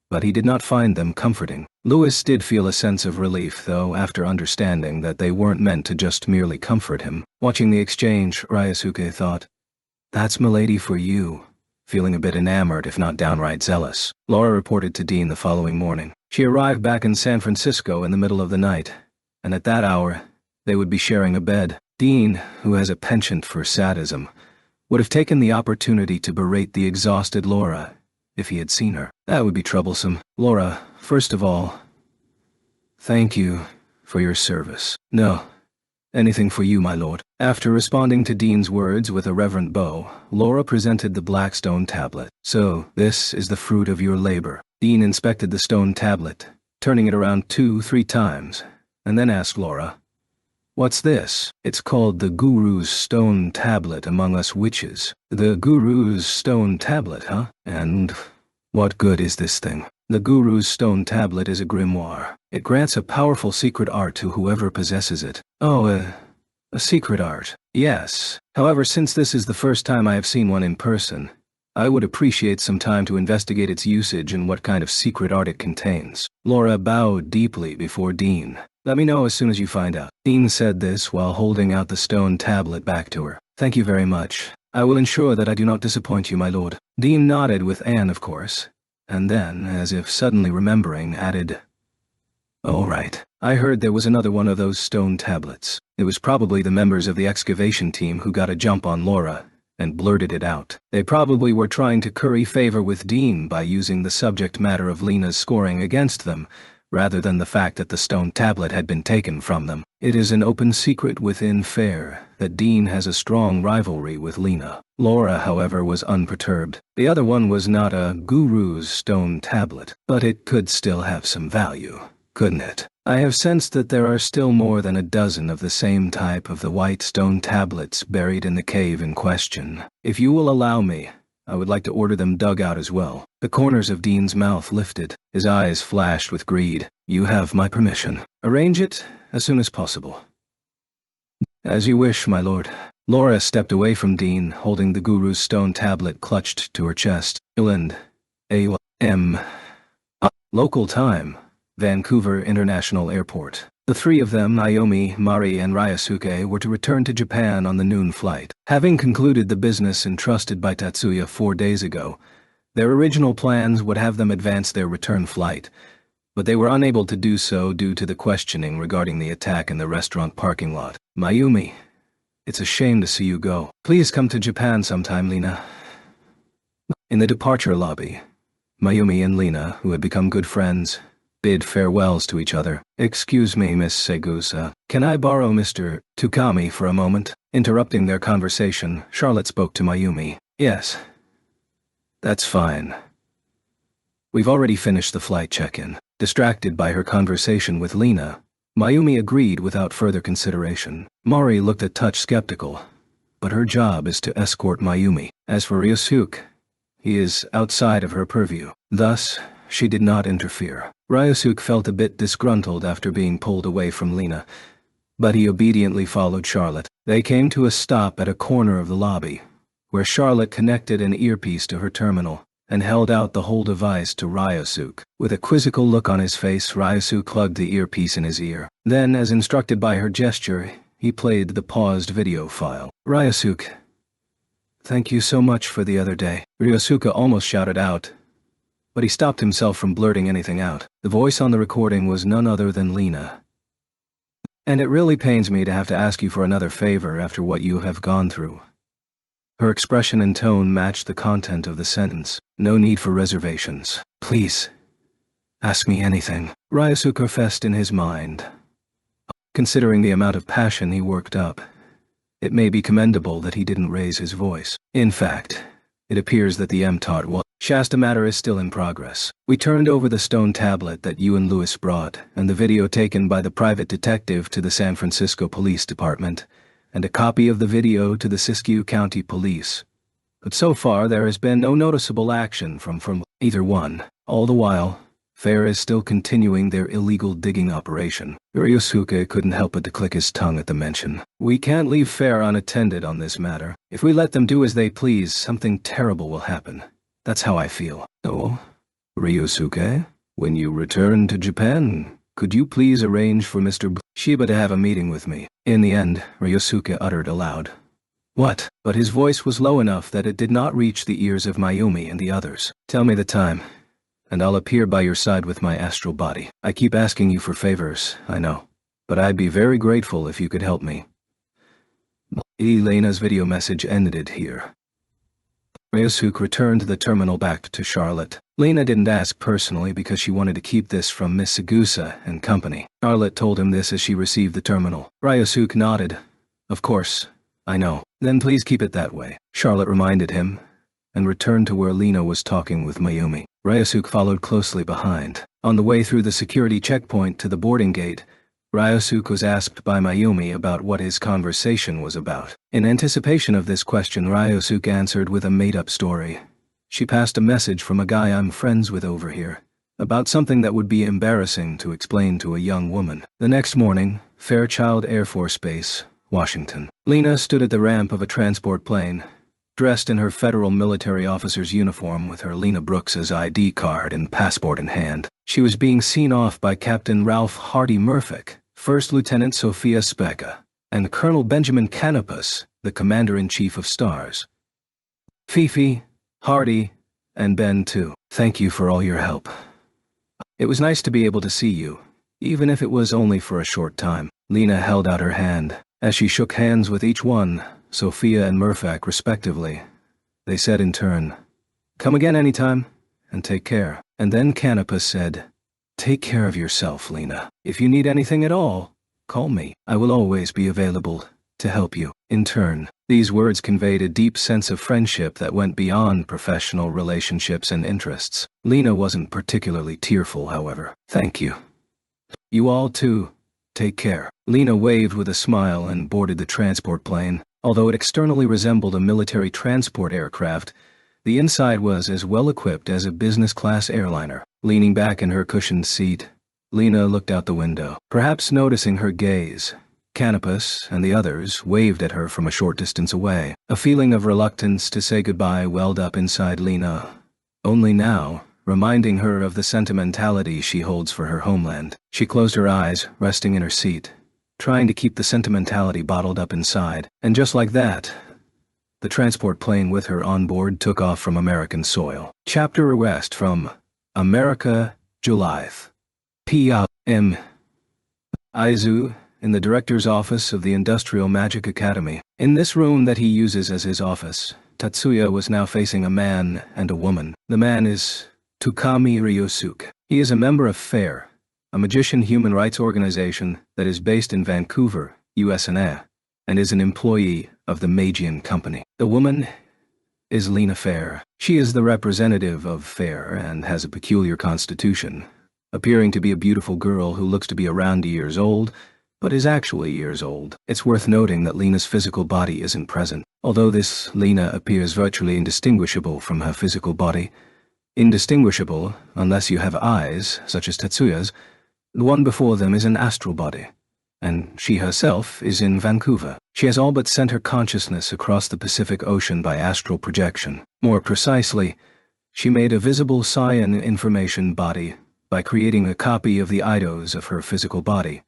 but he did not find them comforting. Louis did feel a sense of relief, though, after understanding that they weren't meant to just merely comfort him. Watching the exchange, Ryosuke thought, that's Milady for you, feeling a bit enamored if not downright zealous. Laura reported to Dean the following morning. She arrived back in San Francisco in the middle of the night, and at that hour, they would be sharing a bed. Dean, who has a penchant for sadism, would have taken the opportunity to berate the exhausted Laura if he had seen her. That would be troublesome. Laura, first of all, thank you for your service. No, anything for you, my lord. After responding to Dean's words with a reverent bow, Laura presented the black stone tablet. So, this is the fruit of your labor. Dean inspected the stone tablet, turning it around 2-3 times, and then asked Laura, "What's this?" "It's called the Guru's Stone Tablet among us witches." "The Guru's Stone Tablet, huh? And what good is this thing?" "The Guru's Stone Tablet is a grimoire. It grants a powerful secret art to whoever possesses it." "Oh, a secret art." "Yes. However, since this is the first time I have seen one in person, I would appreciate some time to investigate its usage and what kind of secret art it contains." Laura bowed deeply before Dean. "Let me know as soon as you find out." Dean said this while holding out the stone tablet back to her. "Thank you very much. I will ensure that I do not disappoint you, my lord." Dean nodded with Anne, of course, and then, as if suddenly remembering, added, "Oh, right. I heard there was another one of those stone tablets. It was probably the members of the excavation team who got a jump on Laura and blurted it out. They probably were trying to curry favor with Dean by using the subject matter of Lena's scoring against them, rather than the fact that the stone tablet had been taken from them. It is an open secret within Fair that Dean has a strong rivalry with Lena. Laura, however, was unperturbed. The other one was not a Guru's stone tablet, but it could still have some value, couldn't it? I have sensed that there are still more than a dozen of the same type of the white stone tablets buried in the cave in question. If you will allow me, I would like to order them dug out as well." The corners of Dean's mouth lifted. His eyes flashed with greed. "You have my permission. Arrange it as soon as possible." "As you wish, my lord." Laura stepped away from Dean, holding the Guru's stone tablet clutched to her chest. Ireland, A.M. Local time, Vancouver International Airport. The three of them, Naomi, Mari, and Ryosuke, were to return to Japan on the noon flight. Having concluded the business entrusted by Tatsuya 4 days ago, their original plans would have them advance their return flight, but they were unable to do so due to the questioning regarding the attack in the restaurant parking lot. "Mayumi, it's a shame to see you go. Please come to Japan sometime, Lena." In the departure lobby, Mayumi and Lena, who had become good friends, bid farewells to each other. "Excuse me, Miss Segusa. Can I borrow Mr. Tukami for a moment?" Interrupting their conversation, Charlotte spoke to Mayumi. "Yes. That's fine. We've already finished the flight check-in." Distracted by her conversation with Lena, Mayumi agreed without further consideration. Mari looked a touch skeptical, but her job is to escort Mayumi. As for Ryosuke, he is outside of her purview. Thus, she did not interfere. Ryosuke felt a bit disgruntled after being pulled away from Lena, but he obediently followed Charlotte. They came to a stop at a corner of the lobby, where Charlotte connected an earpiece to her terminal and held out the whole device to Ryosuke. With a quizzical look on his face, Ryosuke plugged the earpiece in his ear. Then, as instructed by her gesture, he played the paused video file. "Ryosuke, thank you so much for the other day." Ryosuke almost shouted out, but he stopped himself from blurting anything out. The voice on the recording was none other than Lena. "And it really pains me to have to ask you for another favor after what you have gone through." Her expression and tone matched the content of the sentence. "No need for reservations. Please, ask me anything." Ryosuke confessed in his mind. Considering the amount of passion he worked up, it may be commendable that he didn't raise his voice. In fact, it appears that the MTOT Shasta matter is still in progress. We turned over the stone tablet that you and Lewis brought, and the video taken by the private detective to the San Francisco Police Department, and a copy of the video to the Siskiyou County Police. But so far there has been no noticeable action from either one. All the while, Fair is still continuing their illegal digging operation. Ryosuke couldn't help but to click his tongue at the mention. "We can't leave Fair unattended on this matter. If we let them do as they please, something terrible will happen. That's how I feel." "Oh, Ryosuke, when you return to Japan, could you please arrange for Mr. Shiba to have a meeting with me?" In the end, Ryosuke uttered aloud, "What?" But his voice was low enough that it did not reach the ears of Mayumi and the others. "Tell me the time, and I'll appear by your side with my astral body. I keep asking you for favors, I know, but I'd be very grateful if you could help me." Elena's video message ended here. Ryosuke returned the terminal back to Charlotte. Lena didn't ask personally because she wanted to keep this from Miss Segusa and company. Charlotte told him this as she received the terminal. Ryosuke nodded. Of course, I know. Then please keep it that way, Charlotte reminded him, and returned to where Lena was talking with Mayumi. Ryosuke followed closely behind. On the way through the security checkpoint to the boarding gate, Ryosuke was asked by Mayumi about what his conversation was about. In anticipation of this question, Ryosuke answered with a made-up story. She passed a message from a guy I'm friends with over here, about something that would be embarrassing to explain to a young woman. The next morning, Fairchild Air Force Base, Washington. Lena stood at the ramp of a transport plane, dressed in her federal military officer's uniform with her Lena Brooks's ID card and passport in hand. She was being seen off by Captain Ralph Hardy Murphick, First Lieutenant Sophia Specca, and Colonel Benjamin Canopus, the Commander-in-Chief of STARS. Fifi, Hardy, and Ben too. Thank you for all your help. It was nice to be able to see you, even if it was only for a short time. Lena held out her hand. As she shook hands with each one, Sophia and Murphick respectively, they said in turn, "Come again anytime, and take care." And then Canopus said, "Take care of yourself, Lena. If you need anything at all, call me. I will always be available to help you." In turn, these words conveyed a deep sense of friendship that went beyond professional relationships and interests. Lena wasn't particularly tearful, however. "Thank you. You all too. Take care." Lena waved with a smile and boarded the transport plane. Although it externally resembled a military transport aircraft, the inside was as well equipped as a business-class airliner. Leaning back in her cushioned seat, Lena looked out the window. Perhaps noticing her gaze, Canopus and the others waved at her from a short distance away. A feeling of reluctance to say goodbye welled up inside Lena, only now reminding her of the sentimentality she holds for her homeland. She closed her eyes, resting in her seat, trying to keep the sentimentality bottled up inside. And just like that, the transport plane with her on board took off from American soil. Chapter West from America, July P.M. Aizu, in the director's office of the Industrial Magic Academy. In this room that he uses as his office, Tatsuya was now facing a man and a woman. The man is Tukami Ryosuke. He is a member of FAIR, a magician human rights organization that is based in Vancouver, USA, and is an employee of the Magian Company. The woman is Lena Fair. She is the representative of FAIR and has a peculiar constitution, appearing to be a beautiful girl who looks to be around years old, but is actually years old. It's worth noting that Lena's physical body isn't present. Although this Lena appears virtually indistinguishable from her physical body, indistinguishable unless you have eyes, such as Tatsuya's, the one before them is an astral body, and she herself is in Vancouver. She has all but sent her consciousness across the Pacific Ocean by astral projection. More precisely, she made a visible Saiyan information body by creating a copy of the eidos of her physical body,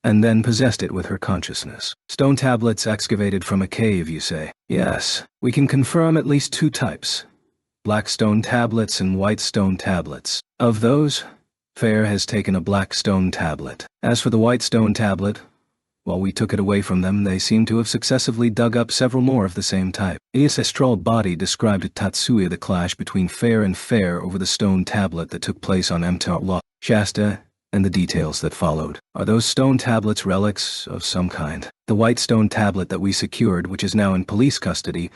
and then possessed it with her consciousness. Stone tablets excavated from a cave, you say? Yes, we can confirm at least two types: black stone tablets and white stone tablets. Of those, FAIR has taken a black stone tablet. As for the white stone tablet, while we took it away from them, they seem to have successively dug up several more of the same type. The astral body described to Tatsuya the clash between FAIR and FAIR over the stone tablet that took place on Mtarwa, Shasta, and the details that followed. Are those stone tablets relics of some kind? The white stone tablet that we secured, which is now in police custody,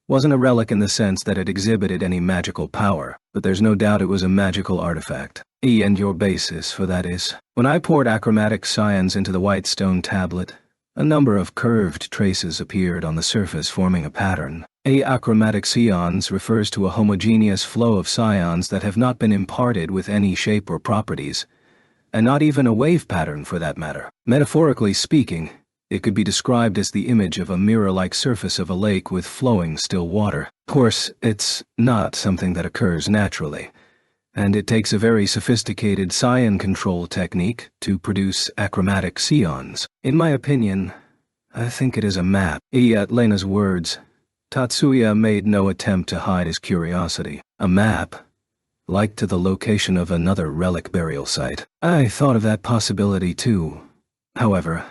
wasn't a relic in the sense that it exhibited any magical power, but there's no doubt it was a magical artifact. And your basis for that is, when I poured achromatic scions into the white stone tablet, a number of curved traces appeared on the surface forming a pattern. Achromatic scions refers to a homogeneous flow of scions that have not been imparted with any shape or properties, and not even a wave pattern for that matter. Metaphorically speaking, it could be described as the image of a mirror-like surface of a lake with flowing still water. Of course, it's not something that occurs naturally, and it takes a very sophisticated scion control technique to produce achromatic scions. In my opinion, I think it is a map. At Lena's words, Tatsuya made no attempt to hide his curiosity. A map, like to the location of another relic burial site. I thought of that possibility too. However,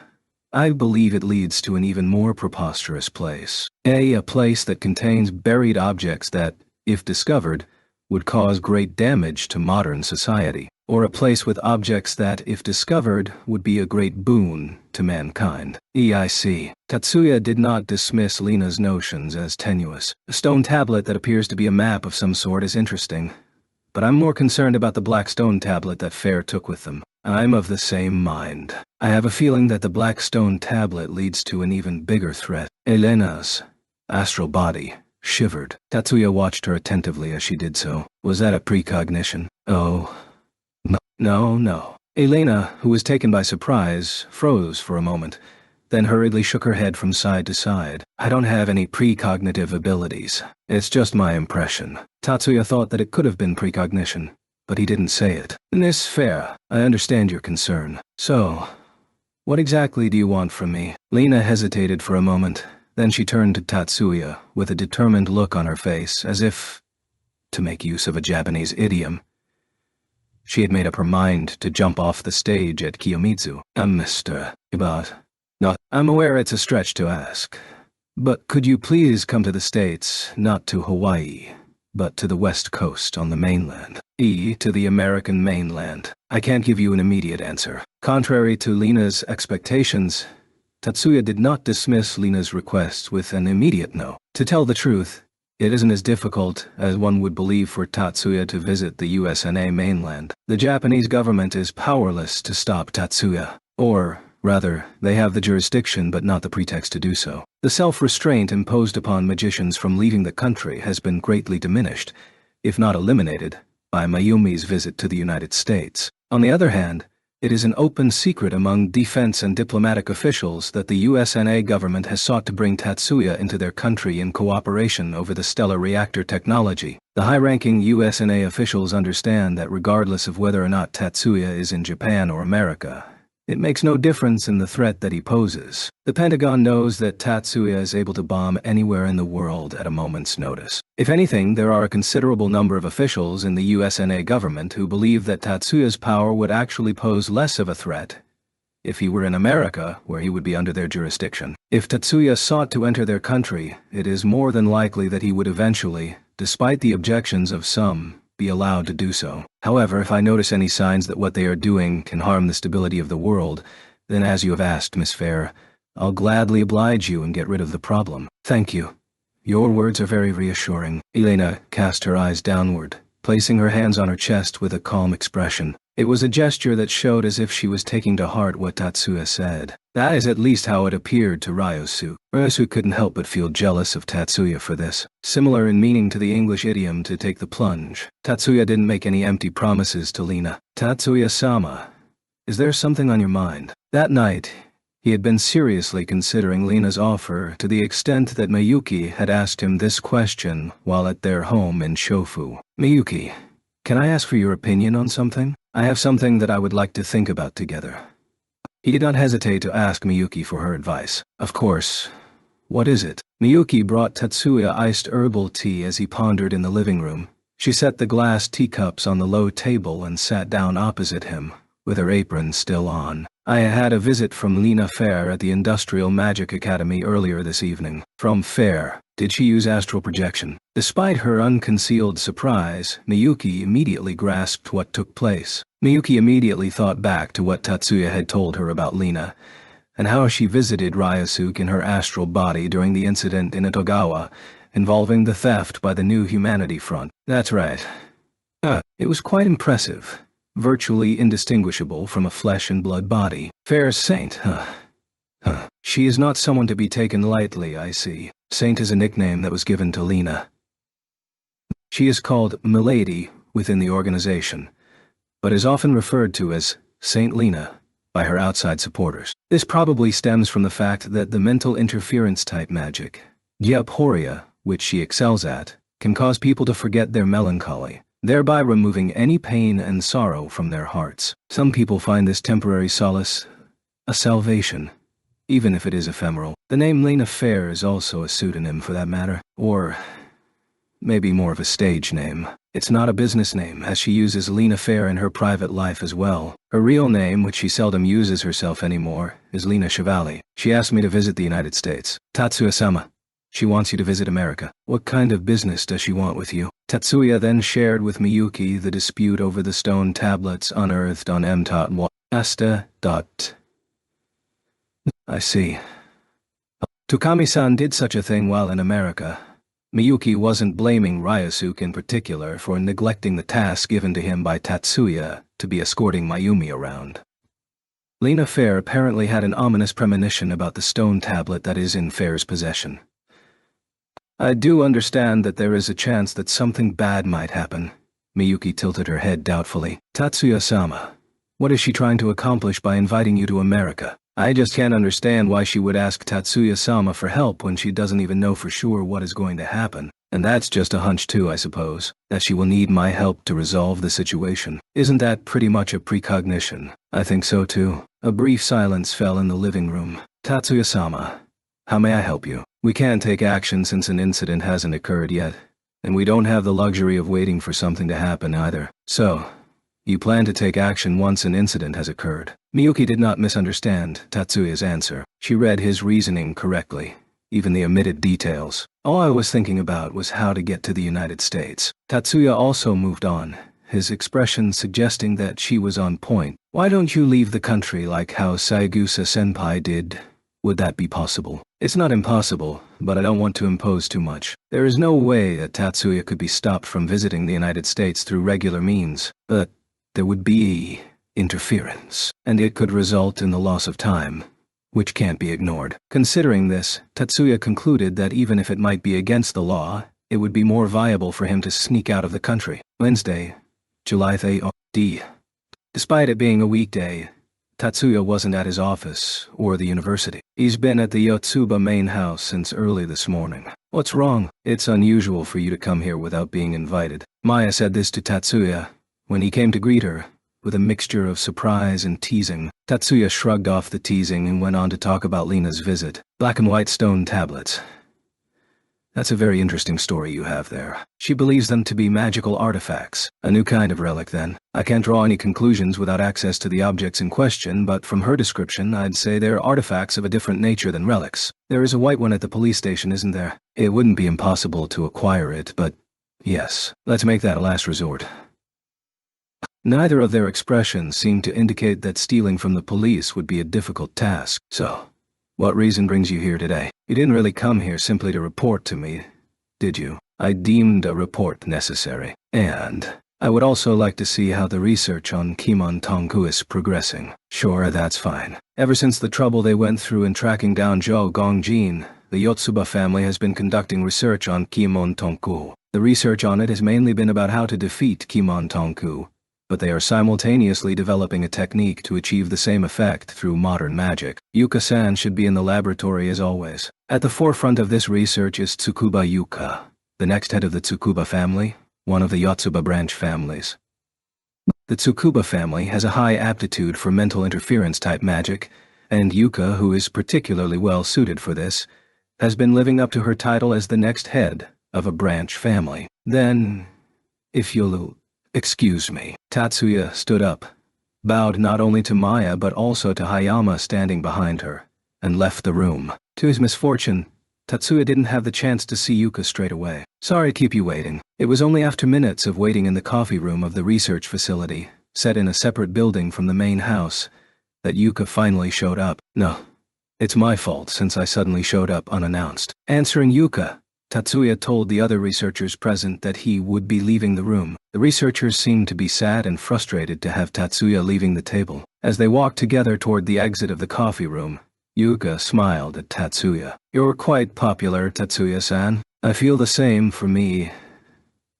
I believe it leads to an even more preposterous place. A place that contains buried objects that, if discovered, would cause great damage to modern society. Or a place with objects that, if discovered, would be a great boon to mankind. EIC. Tatsuya did not dismiss Lena's notions as tenuous. A stone tablet that appears to be a map of some sort is interesting, but I'm more concerned about the black stone tablet that Fair took with them. I'm of the same mind. I have a feeling that the black stone tablet leads to an even bigger threat. Elena's astral body shivered. Tatsuya watched her attentively as she did so. Was that a precognition? Oh. No. Elena, who was taken by surprise, froze for a moment, then hurriedly shook her head from side to side. I don't have any precognitive abilities. It's just my impression. Tatsuya thought that it could have been precognition, but he didn't say it. Miss Fair, I understand your concern. So, what exactly do you want from me? Lena hesitated for a moment, then she turned to Tatsuya with a determined look on her face, as if, to make use of a Japanese idiom, she had made up her mind to jump off the stage at Kiyomizu. Mr. But, no, I'm aware it's a stretch to ask, but could you please come to the States, not to Hawaii, but to the West Coast on the mainland? To the American mainland. I can't give you an immediate answer. Contrary to Lena's expectations, Tatsuya did not dismiss Lena's request with an immediate no. To tell the truth, it isn't as difficult as one would believe for Tatsuya to visit the USNA mainland. The Japanese government is powerless to stop Tatsuya. Or, rather, they have the jurisdiction but not the pretext to do so. The self-restraint imposed upon magicians from leaving the country has been greatly diminished, if not eliminated, by Mayumi's visit to the United States. On the other hand, it is an open secret among defense and diplomatic officials that the USNA government has sought to bring Tatsuya into their country in cooperation over the stellar reactor technology. The high-ranking USNA officials understand that regardless of whether or not Tatsuya is in Japan or America, it makes no difference in the threat that he poses. The Pentagon knows that Tatsuya is able to bomb anywhere in the world at a moment's notice. If anything, there are a considerable number of officials in the USNA government who believe that Tatsuya's power would actually pose less of a threat if he were in America, where he would be under their jurisdiction. If Tatsuya sought to enter their country, it is more than likely that he would eventually, despite the objections of some, be allowed to do so. However, if I notice any signs that what they are doing can harm the stability of the world, then as you have asked, Miss Fair, I'll gladly oblige you and get rid of the problem. Thank you. Your words are very reassuring. Elena cast her eyes downward, placing her hands on her chest with a calm expression. It was a gesture that showed as if she was taking to heart what Tatsuya said. That is at least how it appeared to Ryosu. Ryosu couldn't help but feel jealous of Tatsuya for this. Similar in meaning to the English idiom to take the plunge, Tatsuya didn't make any empty promises to Lena. Tatsuya-sama, is there something on your mind? That night, he had been seriously considering Lena's offer to the extent that Miyuki had asked him this question while at their home in Shofu. Miyuki, can I ask for your opinion on something? I have something that I would like to think about together. He did not hesitate to ask Miyuki for her advice. Of course. What is it? Miyuki brought Tatsuya iced herbal tea as he pondered in the living room. She set the glass teacups on the low table and sat down opposite him, with her apron still on. I had a visit from Lena Fair at the Industrial Magic Academy earlier this evening. From Fair. Did she use astral projection? Despite her unconcealed surprise, Miyuki immediately grasped what took place. Miyuki immediately thought back to what Tatsuya had told her about Lena, and how she visited Ryosuke in her astral body during the incident in Itogawa, involving the theft by the New Humanity Front. That's right. It was quite impressive. Virtually indistinguishable from a flesh-and-blood body. Fair Saint, She is not someone to be taken lightly, I see. Saint is a nickname that was given to Lena. She is called Milady within the organization, but is often referred to as Saint Lena by her outside supporters. This probably stems from the fact that the mental interference-type magic, Diaphoria, which she excels at, can cause people to forget their melancholy, thereby removing any pain and sorrow from their hearts. Some people find this temporary solace a salvation, even if it is ephemeral. The name Lena Fair is also a pseudonym for that matter. Or maybe more of a stage name. It's not a business name, as she uses Lena Fair in her private life as well. Her real name, which she seldom uses herself anymore, is Lena Chevali. She asked me to visit the United States. Tatsuya-sama. She wants you to visit America. What kind of business does she want with you? Tatsuya then shared with Miyuki the dispute over the stone tablets unearthed on M.1. Asta. I see. Tukami-san did such a thing while in America. Miyuki wasn't blaming Ryusuke in particular for neglecting the task given to him by Tatsuya to be escorting Mayumi around. Lena Fair apparently had an ominous premonition about the stone tablet that is in Fair's possession. I do understand that there is a chance that something bad might happen. Miyuki tilted her head doubtfully. Tatsuya-sama, what is she trying to accomplish by inviting you to America? I just can't understand why she would ask Tatsuya-sama for help when she doesn't even know for sure what is going to happen. And that's just a hunch too, I suppose, that she will need my help to resolve the situation. Isn't that pretty much a precognition? I think so too. A brief silence fell in the living room. Tatsuya-sama, how may I help you? We can't take action since an incident hasn't occurred yet, and we don't have the luxury of waiting for something to happen either. So, you plan to take action once an incident has occurred. Miyuki did not misunderstand Tatsuya's answer. She read his reasoning correctly, even the omitted details. All I was thinking about was how to get to the United States. Tatsuya also moved on, his expression suggesting that she was on point. Why don't you leave the country like how Saigusa-senpai did? Would that be possible? It's not impossible, but I don't want to impose too much. There is no way that Tatsuya could be stopped from visiting the United States through regular means, but there would be interference, and it could result in the loss of time, which can't be ignored. Considering this, Tatsuya concluded that even if it might be against the law, it would be more viable for him to sneak out of the country. Wednesday, July 3rd. Despite it being a weekday, Tatsuya wasn't at his office or the university. He's been at the Yotsuba main house since early this morning. What's wrong? It's unusual for you to come here without being invited. Maya said this to Tatsuya when he came to greet her, with a mixture of surprise and teasing. Tatsuya shrugged off the teasing and went on to talk about Lena's visit. Black and white stone tablets. That's a very interesting story you have there. She believes them to be magical artifacts. A new kind of relic, then. I can't draw any conclusions without access to the objects in question, but from her description, I'd say they're artifacts of a different nature than relics. There is a white one at the police station, isn't there? It wouldn't be impossible to acquire it, but yes, let's make that a last resort. Neither of their expressions seemed to indicate that stealing from the police would be a difficult task. So, what reason brings you here today? You didn't really come here simply to report to me, did you? I deemed a report necessary. And I would also like to see how the research on Kimon Tonku is progressing. Sure, that's fine. Ever since the trouble they went through in tracking down Zhou Gongjin, the Yotsuba family has been conducting research on Kimon Tonku. The research on it has mainly been about how to defeat Kimon Tonku, but they are simultaneously developing a technique to achieve the same effect through modern magic. Yuka-san should be in the laboratory as always. At the forefront of this research is Tsukuba Yuka, the next head of the Tsukuba family, one of the Yotsuba branch families. The Tsukuba family has a high aptitude for mental interference-type magic, and Yuka, who is particularly well suited for this, has been living up to her title as the next head of a branch family. Then, if you'll excuse me. Tatsuya stood up, bowed not only to Maya but also to Hayama standing behind her, and left the room. To his misfortune, Tatsuya didn't have the chance to see Yuka straight away. Sorry to keep you waiting. It was only after minutes of waiting in the coffee room of the research facility, set in a separate building from the main house, that Yuka finally showed up. No, it's my fault since I suddenly showed up unannounced. Answering Yuka, Tatsuya told the other researchers present that he would be leaving the room. The researchers seemed to be sad and frustrated to have Tatsuya leaving the table. As they walked together toward the exit of the coffee room, Yuka smiled at Tatsuya. You're quite popular, Tatsuya-san. I feel the same for me.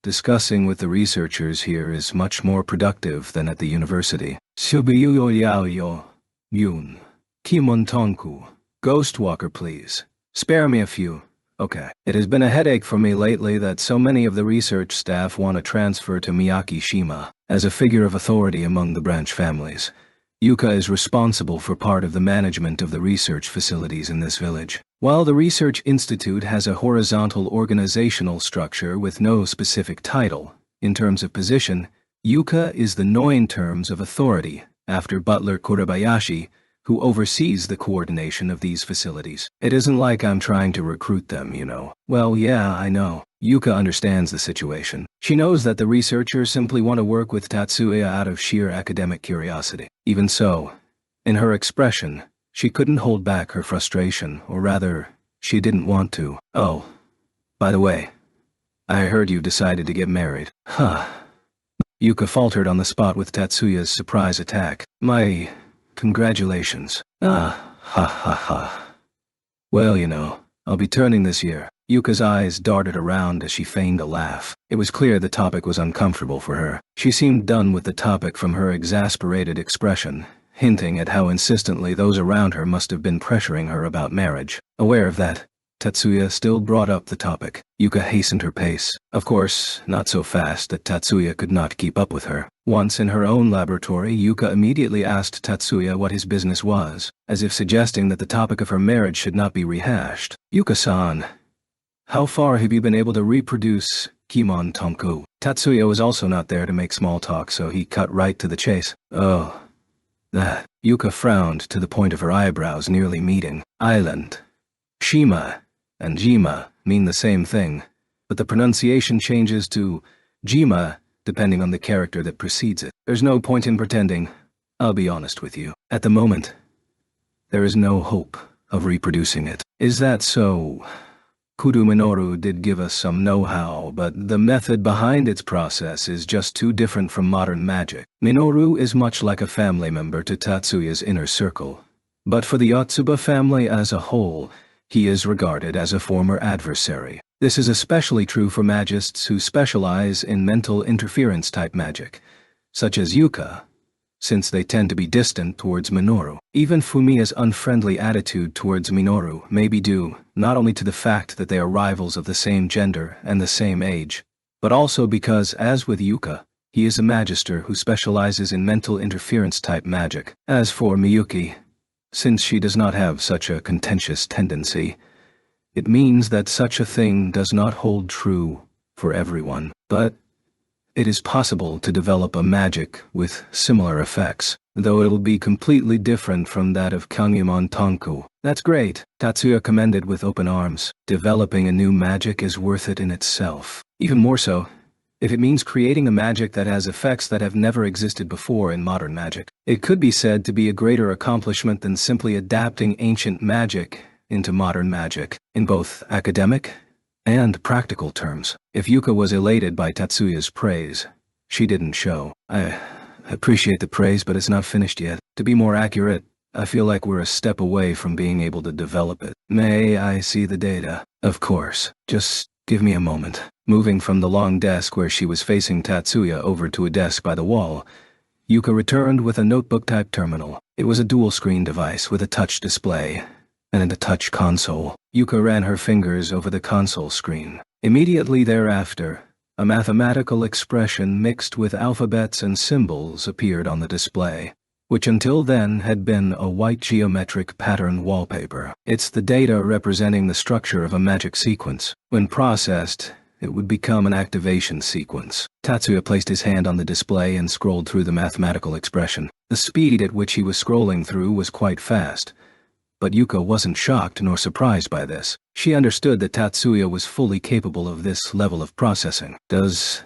Discussing with the researchers here is much more productive than at the university. Shubiyuyo yaoyo. Yun. Kimon Tonku. Ghostwalker, please. Spare me a few. Okay. It has been a headache for me lately that so many of the research staff want to transfer to Miyaki-shima. As a figure of authority among the branch families, Yuka is responsible for part of the management of the research facilities in this village. While the Research Institute has a horizontal organizational structure with no specific title, in terms of position, Yuka is the no in terms of authority, after Butler Kurabayashi, who oversees the coordination of these facilities. It isn't like I'm trying to recruit them, you know. Well, yeah, I know. Yuka understands the situation. She knows that the researchers simply want to work with Tatsuya out of sheer academic curiosity. Even so, in her expression, she couldn't hold back her frustration, or rather, she didn't want to. Oh, by the way, I heard you decided to get married. Huh. Yuka faltered on the spot with Tatsuya's surprise attack. My congratulations. Ha ha. Well, you know, I'll be turning this year. Yuka's eyes darted around as she feigned a laugh. It was clear the topic was uncomfortable for her. She seemed done with the topic from her exasperated expression, hinting at how insistently those around her must have been pressuring her about marriage. Aware of that, Tatsuya still brought up the topic. Yuka hastened her pace. Of course, not so fast that Tatsuya could not keep up with her. Once in her own laboratory, Yuka immediately asked Tatsuya what his business was, as if suggesting that the topic of her marriage should not be rehashed. Yuka-san, how far have you been able to reproduce Kimon Tonku? Tatsuya was also not there to make small talk, so he cut right to the chase. Oh, that. Yuka frowned to the point of her eyebrows nearly meeting. Island. Shima and Jima mean the same thing, but the pronunciation changes to Jima depending on the character that precedes it. There's no point in pretending. I'll be honest with you. At the moment, there is no hope of reproducing it. Is that so? Kudo Minoru did give us some know-how, but the method behind its process is just too different from modern magic. Minoru is much like a family member to Tatsuya's inner circle, but for the Yotsuba family as a whole, he is regarded as a former adversary. This is especially true for magists who specialize in mental interference-type magic, such as Yuka, since they tend to be distant towards Minoru. Even Fumiya's unfriendly attitude towards Minoru may be due not only to the fact that they are rivals of the same gender and the same age, but also because, as with Yuka, he is a magister who specializes in mental interference-type magic. As for Miyuki, since she does not have such a contentious tendency, it means that such a thing does not hold true for everyone. But it is possible to develop a magic with similar effects, though it'll be completely different from that of Kangyemon Tonku. That's great, Tatsuya commended with open arms. Developing a new magic is worth it in itself. Even more so, if it means creating a magic that has effects that have never existed before in modern magic. It could be said to be a greater accomplishment than simply adapting ancient magic into modern magic, in both academic and practical terms. If Yuka was elated by Tatsuya's praise, she didn't show. I appreciate the praise, but it's not finished yet. To be more accurate, I feel like we're a step away from being able to develop it. May I see the data? Of course. Just give me a moment. Moving from the long desk where she was facing Tatsuya over to a desk by the wall, Yuka returned with a notebook-type terminal. It was a dual-screen device with a touch display and a touch console. Yuka ran her fingers over the console screen. Immediately thereafter, a mathematical expression mixed with alphabets and symbols appeared on the display, which until then had been a white geometric pattern wallpaper. It's the data representing the structure of a magic sequence. When processed, it would become an activation sequence. Tatsuya placed his hand on the display and scrolled through the mathematical expression. The speed at which he was scrolling through was quite fast, but Yuka wasn't shocked nor surprised by this. She understood that Tatsuya was fully capable of this level of processing. Does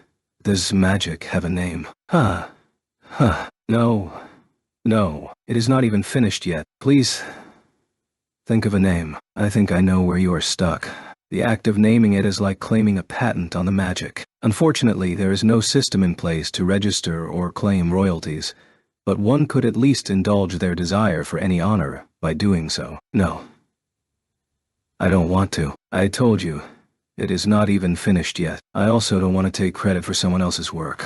magic have a name? No, it is not even finished yet. Please, think of a name. I think I know where you are stuck. The act of naming it is like claiming a patent on the magic. Unfortunately, there is no system in place to register or claim royalties, but one could at least indulge their desire for any honor by doing so. No, I don't want to. I told you, it is not even finished yet. I also don't want to take credit for someone else's work.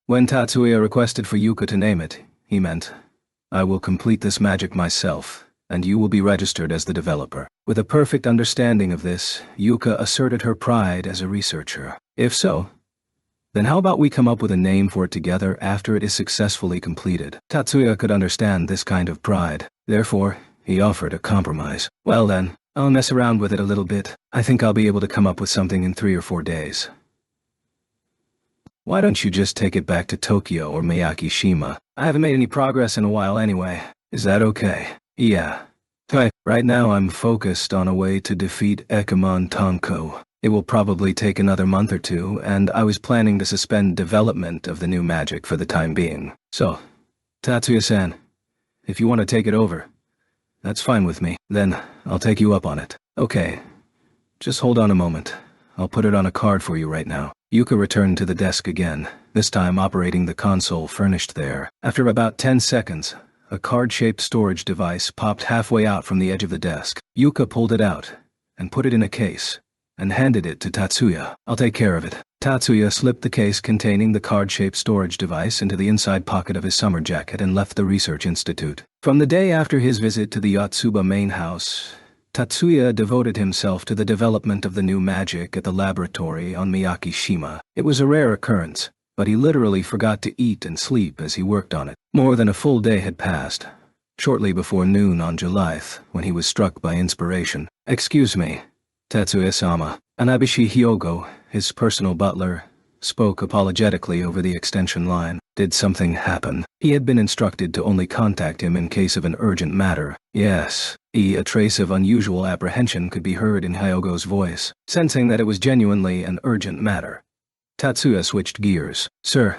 When Tatsuya requested for Yuka to name it, he meant, I will complete this magic myself, and you will be registered as the developer. With a perfect understanding of this, Yuka asserted her pride as a researcher. If so, Then how about we come up with a name for it together after it is successfully completed? Tatsuya could understand this kind of pride. Therefore, he offered a compromise. Well then, I'll mess around with it a little bit. I think I'll be able to come up with something in 3 or 4 days. Why don't you just take it back to Tokyo or Miyakishima? I haven't made any progress in a while anyway. Is that okay? Yeah. Right now I'm focused on a way to defeat Ekimon Tonko. It will probably take another month or 2, and I was planning to suspend development of the new magic for the time being. So, Tatsuya-san, if you want to take it over, that's fine with me. Then, I'll take you up on it. Okay. Just hold on a moment. I'll put it on a card for you right now. Yuka returned to the desk again, this time operating the console furnished there. After about 10 seconds, a card-shaped storage device popped halfway out from the edge of the desk. Yuka pulled it out and put it in a case and handed it to Tatsuya. I'll take care of it. Tatsuya slipped the case containing the card-shaped storage device into the inside pocket of his summer jacket and left the research institute. From the day after his visit to the Yotsuba main house, Tatsuya devoted himself to the development of the new magic at the laboratory on Miyakishima. It was a rare occurrence, but he literally forgot to eat and sleep as he worked on it. More than a full day had passed, shortly before noon on Julyth, when he was struck by inspiration. Excuse me, Tatsuya-sama. Anabishi Hyogo, his personal butler, spoke apologetically over the extension line. Did something happen? He had been instructed to only contact him in case of an urgent matter. Yes. A trace of unusual apprehension could be heard in Hyogo's voice. Sensing that it was genuinely an urgent matter, Tatsuya switched gears. Sir,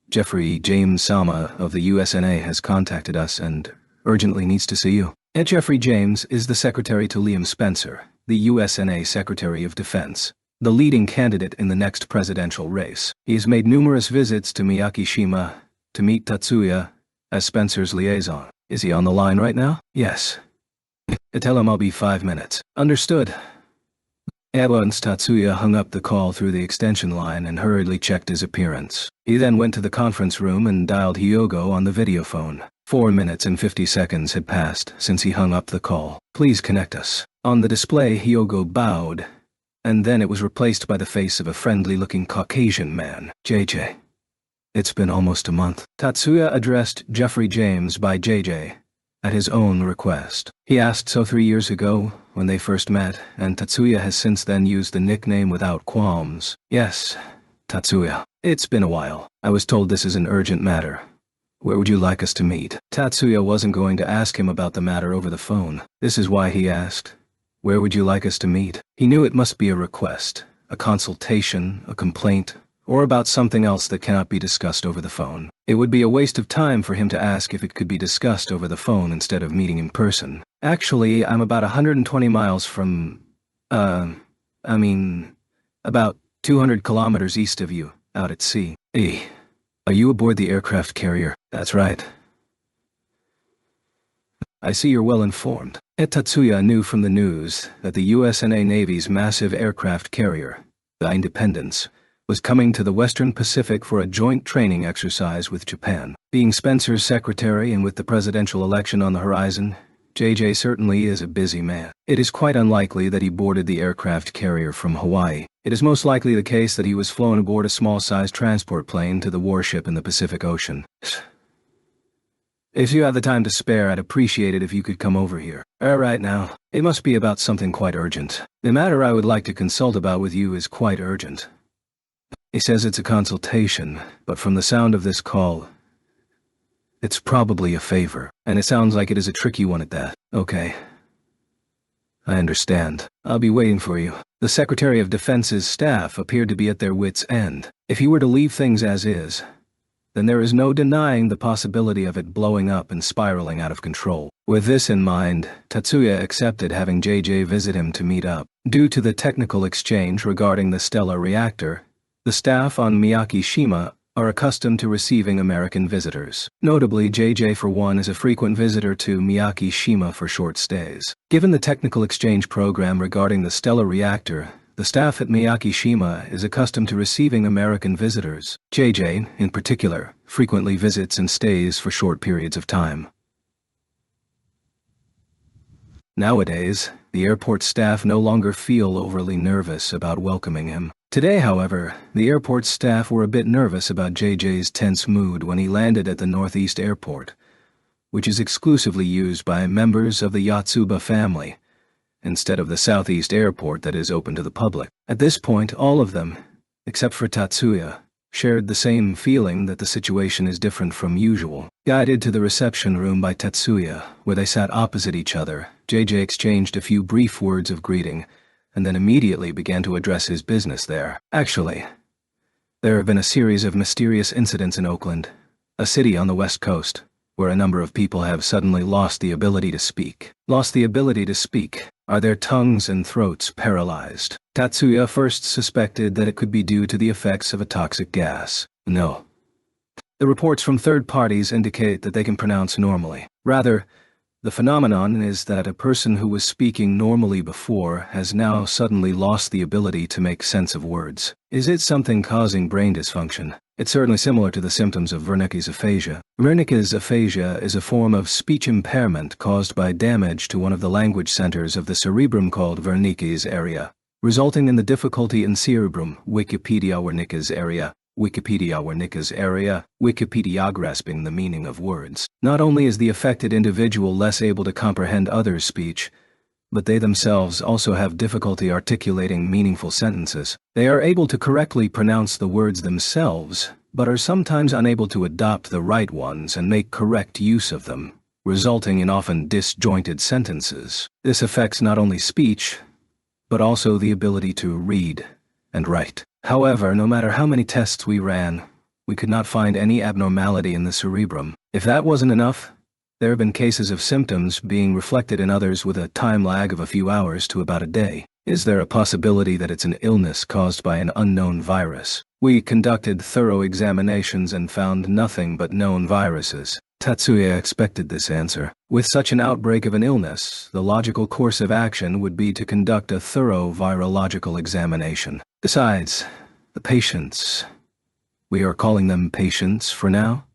Jeffrey James Sama of the USNA has contacted us and urgently needs to see you. Jeffrey James is the secretary to Liam Spencer, the USNA Secretary of Defense, the leading candidate in the next presidential race. He has made numerous visits to Miyakishima to meet Tatsuya as Spencer's liaison. Is he on the line right now? Yes. Tell him I'll be 5 minutes. Understood. At once, Tatsuya hung up the call through the extension line and hurriedly checked his appearance. He then went to the conference room and dialed Hyogo on the videophone. 4 minutes and 50 seconds had passed since he hung up the call. Please connect us. On the display, Hyogo bowed, and then it was replaced by the face of a friendly-looking Caucasian man. JJ. It's been almost a month. Tatsuya addressed Jeffrey James by JJ, at his own request. He asked so 3 years ago, when they first met, and Tatsuya has since then used the nickname without qualms. Yes, Tatsuya. It's been a while. I was told this is an urgent matter. Where would you like us to meet? Tatsuya wasn't going to ask him about the matter over the phone. This is why he asked, where would you like us to meet? He knew it must be a request, a consultation, a complaint, or about something else that cannot be discussed over the phone. It would be a waste of time for him to ask if it could be discussed over the phone instead of meeting in person. Actually, I'm about 120 miles from, about 200 kilometers east of you, out at sea. Are you aboard the aircraft carrier? That's right. I see you're well informed. Tatsuya knew from the news that the USNA Navy's massive aircraft carrier, the Independence, was coming to the Western Pacific for a joint training exercise with Japan. Being Spencer's secretary and with the presidential election on the horizon, JJ certainly is a busy man. It is quite unlikely that he boarded the aircraft carrier from Hawaii. It is most likely the case that he was flown aboard a small-sized transport plane to the warship in the Pacific Ocean. If you have the time to spare, I'd appreciate it if you could come over here. Right now, it must be about something quite urgent. The matter I would like to consult about with you is quite urgent. He says it's a consultation, but from the sound of this call, it's probably a favor, and it sounds like it is a tricky one at that. Okay. I understand. I'll be waiting for you. The Secretary of Defense's staff appeared to be at their wits' end. If he were to leave things as is, then there is no denying the possibility of it blowing up and spiraling out of control. With this in mind, Tatsuya accepted having JJ visit him to meet up. Due to the technical exchange regarding the stellar reactor, the staff on Miyakishima are accustomed to receiving American visitors. Notably, JJ for one is a frequent visitor to Miyakishima for short stays. Given the technical exchange program regarding the stellar reactor, the staff at Miyakishima is accustomed to receiving American visitors. JJ, in particular, frequently visits and stays for short periods of time. Nowadays, the airport staff no longer feel overly nervous about welcoming him. Today, however, the airport staff were a bit nervous about JJ's tense mood when he landed at the Northeast Airport, which is exclusively used by members of the Yotsuba family, instead of the Southeast Airport that is open to the public. At this point, all of them, except for Tatsuya, shared the same feeling that the situation is different from usual. Guided to the reception room by Tatsuya, where they sat opposite each other, JJ exchanged a few brief words of greeting, and then immediately began to address his business there. Actually, there have been a series of mysterious incidents in Oakland, a city on the West Coast, where a number of people have suddenly lost the ability to speak. Lost the ability to speak. Are their tongues and throats paralyzed? Tatsuya first suspected that it could be due to the effects of a toxic gas. No. The reports from third parties indicate that they can pronounce normally. Rather, the phenomenon is that a person who was speaking normally before has now suddenly lost the ability to make sense of words. Is it something causing brain dysfunction? It's certainly similar to the symptoms of Wernicke's aphasia. Wernicke's aphasia is a form of speech impairment caused by damage to one of the language centers of the cerebrum called Wernicke's area, resulting in the difficulty in cerebrum. Wikipedia Wernicke's area. Wikipedia Wernicke's area. Wikipedia grasping the meaning of words. Not only is the affected individual less able to comprehend others' speech, but they themselves also have difficulty articulating meaningful sentences. They are able to correctly pronounce the words themselves, but are sometimes unable to adopt the right ones and make correct use of them, resulting in often disjointed sentences. This affects not only speech, but also the ability to read and write. However, no matter how many tests we ran, we could not find any abnormality in the cerebrum. If that wasn't enough, there have been cases of symptoms being reflected in others with a time lag of a few hours to about a day. Is there a possibility that it's an illness caused by an unknown virus? We conducted thorough examinations and found nothing but known viruses. Tatsuya expected this answer. With such an outbreak of an illness, the logical course of action would be to conduct a thorough virological examination. Besides, the patients, we are calling them patients for now,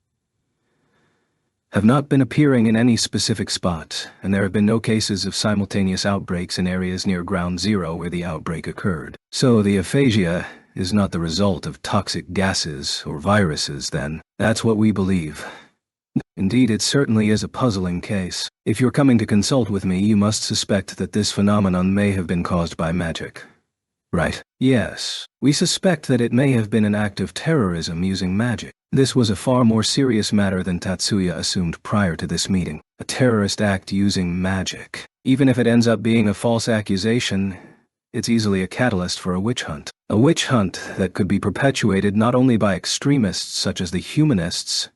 have not been appearing in any specific spot, and there have been no cases of simultaneous outbreaks in areas near Ground Zero where the outbreak occurred. So the aphasia is not the result of toxic gases or viruses, then. That's what we believe. Indeed, it certainly is a puzzling case. If you're coming to consult with me, you must suspect that this phenomenon may have been caused by magic. Right. Yes. We suspect that it may have been an act of terrorism using magic. This was a far more serious matter than Tatsuya assumed prior to this meeting. A terrorist act using magic. Even if it ends up being a false accusation, it's easily a catalyst for a witch hunt. A witch hunt that could be perpetuated not only by extremists such as the humanists,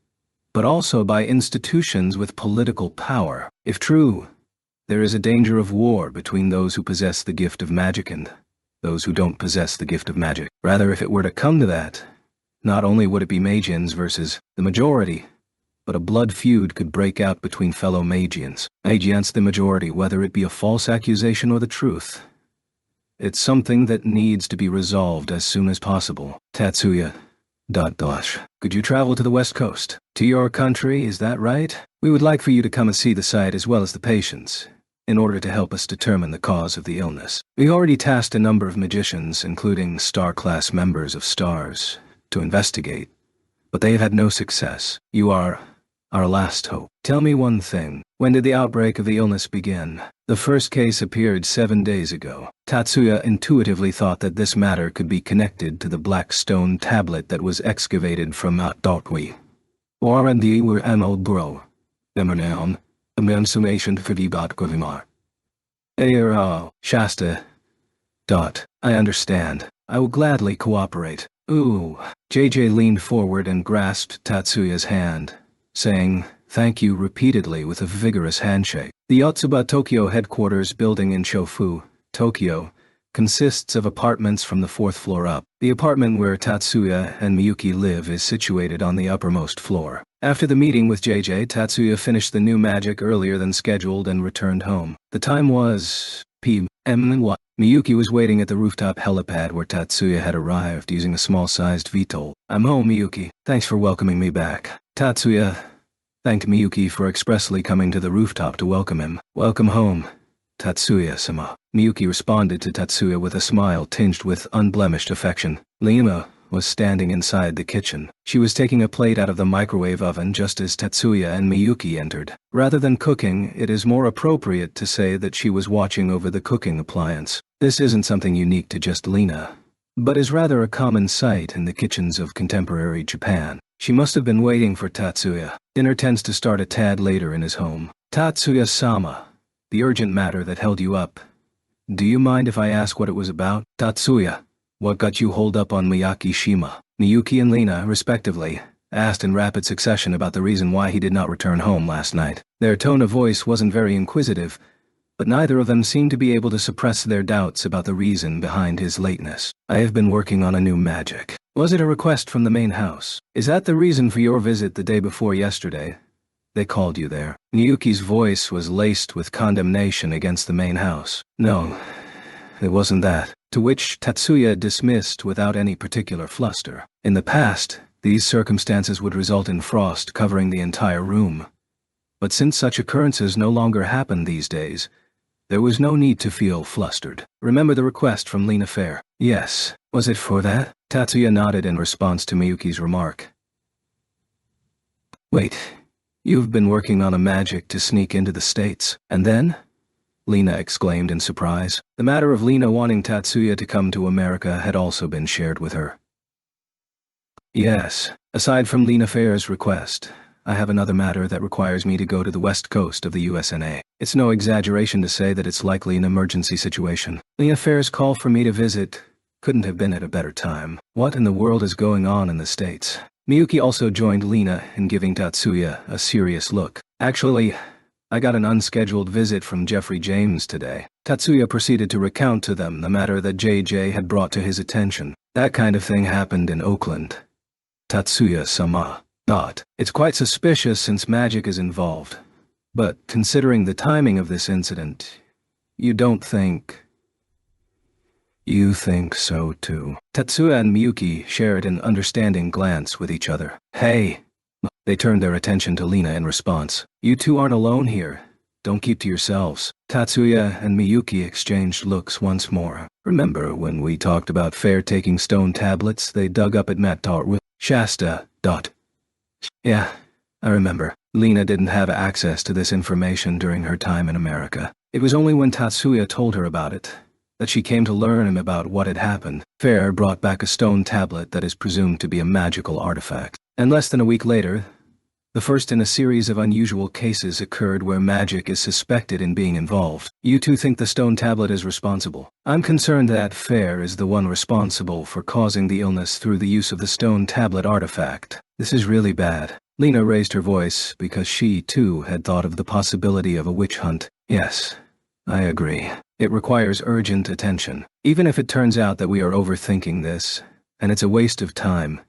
but also by institutions with political power. If true, there is a danger of war between those who possess the gift of magic and those who don't possess the gift of magic. Rather, if it were to come to that, not only would it be Magians versus the majority, but a blood feud could break out between fellow Magians. Against the majority, whether it be a false accusation or the truth. It's something that needs to be resolved as soon as possible. Tatsuya. Could you travel to the West Coast? To your country, is that right? We would like for you to come and see the site as well as the patients, in order to help us determine the cause of the illness. We already tasked a number of magicians, including star-class members of stars, to investigate, but they have had no success. You are our last hope. Tell me one thing. When did the outbreak of the illness begin? The first case appeared 7 days ago. Tatsuya intuitively thought that this matter could be connected to the black stone tablet that was excavated from Mount Dotwi. Warandi were Amal Bro. Emernaun. Emancipation Fidibat Govimar. Shasta. I understand. I will gladly cooperate. Ooh. JJ leaned forward and grasped Tatsuya's hand, saying, "Thank you," repeatedly with a vigorous handshake. The Yotsuba Tokyo headquarters building in Shofu, Tokyo, consists of apartments from the 4th floor up. The apartment where Tatsuya and Miyuki live is situated on the uppermost floor. After the meeting with JJ, Tatsuya finished the new magic earlier than scheduled and returned home. The time was p.m. Miyuki was waiting at the rooftop helipad where Tatsuya had arrived using a small-sized VTOL. "I'm home, Miyuki. Thanks for welcoming me back." Tatsuya thanked Miyuki for expressly coming to the rooftop to welcome him. "Welcome home, Tatsuya-sama. Miyuki responded to Tatsuya with a smile tinged with unblemished affection. Lina was standing inside the kitchen. She was taking a plate out of the microwave oven just as Tatsuya and Miyuki entered. Rather than cooking, it is more appropriate to say that she was watching over the cooking appliance. This isn't something unique to just Lina, but is rather a common sight in the kitchens of contemporary Japan. She must have been waiting for Tatsuya. Dinner tends to start a tad later in his home. Tatsuya-sama, the urgent matter that held you up. Do you mind if I ask what it was about? Tatsuya, what got you holed up on Miyaki-shima? Miyuki and Lina, respectively, asked in rapid succession about the reason why he did not return home last night. Their tone of voice wasn't very inquisitive, but neither of them seemed to be able to suppress their doubts about the reason behind his lateness. I have been working on a new magic. Was it a request from the main house? Is that the reason for your visit the day before yesterday? They called you there. Miyuki's voice was laced with condemnation against the main house. No, it wasn't that. To which Tatsuya dismissed without any particular fluster. In the past, these circumstances would result in frost covering the entire room. But since such occurrences no longer happen these days, there was no need to feel flustered. Remember the request from Lina Fair? Yes. Was it for that? Tatsuya nodded in response to Miyuki's remark. Wait, you've been working on a magic to sneak into the States, and then? Lina exclaimed in surprise. The matter of Lina wanting Tatsuya to come to America had also been shared with her. Yes, aside from Lina Fair's request, I have another matter that requires me to go to the west coast of the USNA. It's no exaggeration to say that it's likely an emergency situation. Lina Fair's call for me to visit couldn't have been at a better time. What in the world is going on in the States? Miyuki also joined Lina in giving Tatsuya a serious look. Actually, I got an unscheduled visit from Jeffrey James today. Tatsuya proceeded to recount to them the matter that JJ had brought to his attention. That kind of thing happened in Oakland. Tatsuya-sama. Not. It's quite suspicious since magic is involved. But considering the timing of this incident, you don't think... You think so too. Tatsuya and Miyuki shared an understanding glance with each other. Hey! They turned their attention to Lina in response. You two aren't alone here. Don't keep to yourselves. Tatsuya and Miyuki exchanged looks once more. Remember when we talked about Fair taking stone tablets they dug up at Matar with Shasta. Yeah, I remember. Lina didn't have access to this information during her time in America. It was only when Tatsuya told her about it that she came to learn about what had happened. Fair brought back a stone tablet that is presumed to be a magical artifact. And less than a week later, the first in a series of unusual cases occurred where magic is suspected in being involved. You two think the stone tablet is responsible. I'm concerned that Fair is the one responsible for causing the illness through the use of the stone tablet artifact. This is really bad. Lina raised her voice because she, too, had thought of the possibility of a witch hunt. Yes, I agree. It requires urgent attention. Even if it turns out that we are overthinking this, and it's a waste of time,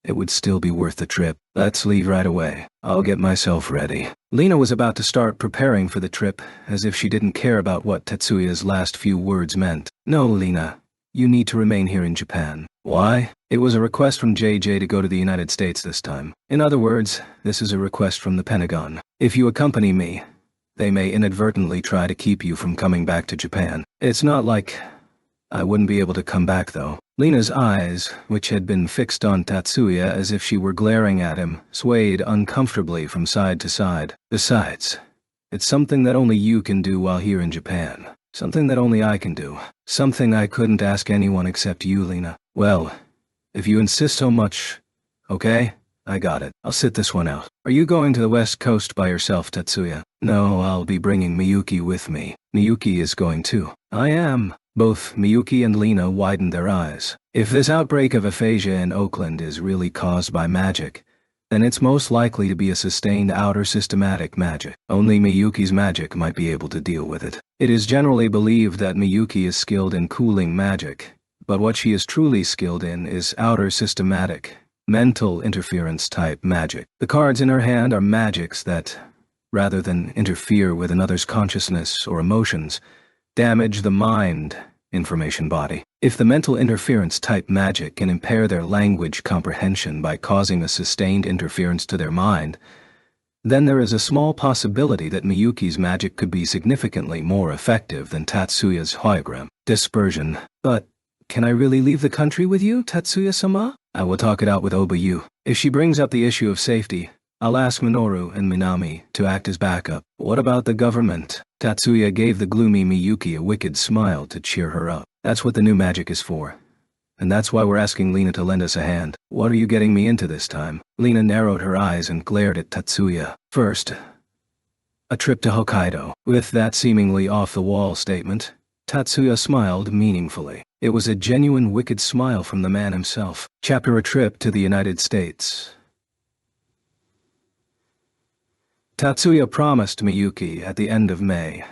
it would still be worth the trip. Let's leave right away. I'll get myself ready. Lina was about to start preparing for the trip, as if she didn't care about what Tatsuya's last few words meant. No, Lina. You need to remain here in Japan. Why? It was a request from JJ to go to the United States this time. In other words, this is a request from the Pentagon. If you accompany me, they may inadvertently try to keep you from coming back to Japan. It's not like I wouldn't be able to come back though. Lina's eyes, which had been fixed on Tatsuya as if she were glaring at him, swayed uncomfortably from side to side. Besides, it's something that only you can do while here in Japan. Something that only I can do. Something I couldn't ask anyone except you, Lina. Well, if you insist so much, okay? I got it. I'll sit this one out. Are you going to the West Coast by yourself, Tatsuya? No, I'll be bringing Miyuki with me. Miyuki is going too. I am. Both Miyuki and Lina widened their eyes. If this outbreak of aphasia in Oakland is really caused by magic, then it's most likely to be a sustained outer systematic magic. Only Miyuki's magic might be able to deal with it. It is generally believed that Miyuki is skilled in cooling magic, but what she is truly skilled in is outer systematic, mental interference type magic. The cards in her hand are magics that, rather than interfere with another's consciousness or emotions, damage the mind information body. If the mental interference type magic can impair their language comprehension by causing a sustained interference to their mind, then there is a small possibility that Miyuki's magic could be significantly more effective than Tatsuya's hologram. Dispersion. But, can I really leave the country with you, Tatsuya-sama? I will talk it out with Obayu. If she brings up the issue of safety, I'll ask Minoru and Minami to act as backup. What about the government? Tatsuya gave the gloomy Miyuki a wicked smile to cheer her up. That's what the new magic is for. And that's why we're asking Lena to lend us a hand. What are you getting me into this time? Lena narrowed her eyes and glared at Tatsuya. First, a trip to Hokkaido. With that seemingly off-the-wall statement, Tatsuya smiled meaningfully. It was a genuine wicked smile from the man himself. Chapter: A trip to the United States. Tatsuya promised Miyuki at the end of May,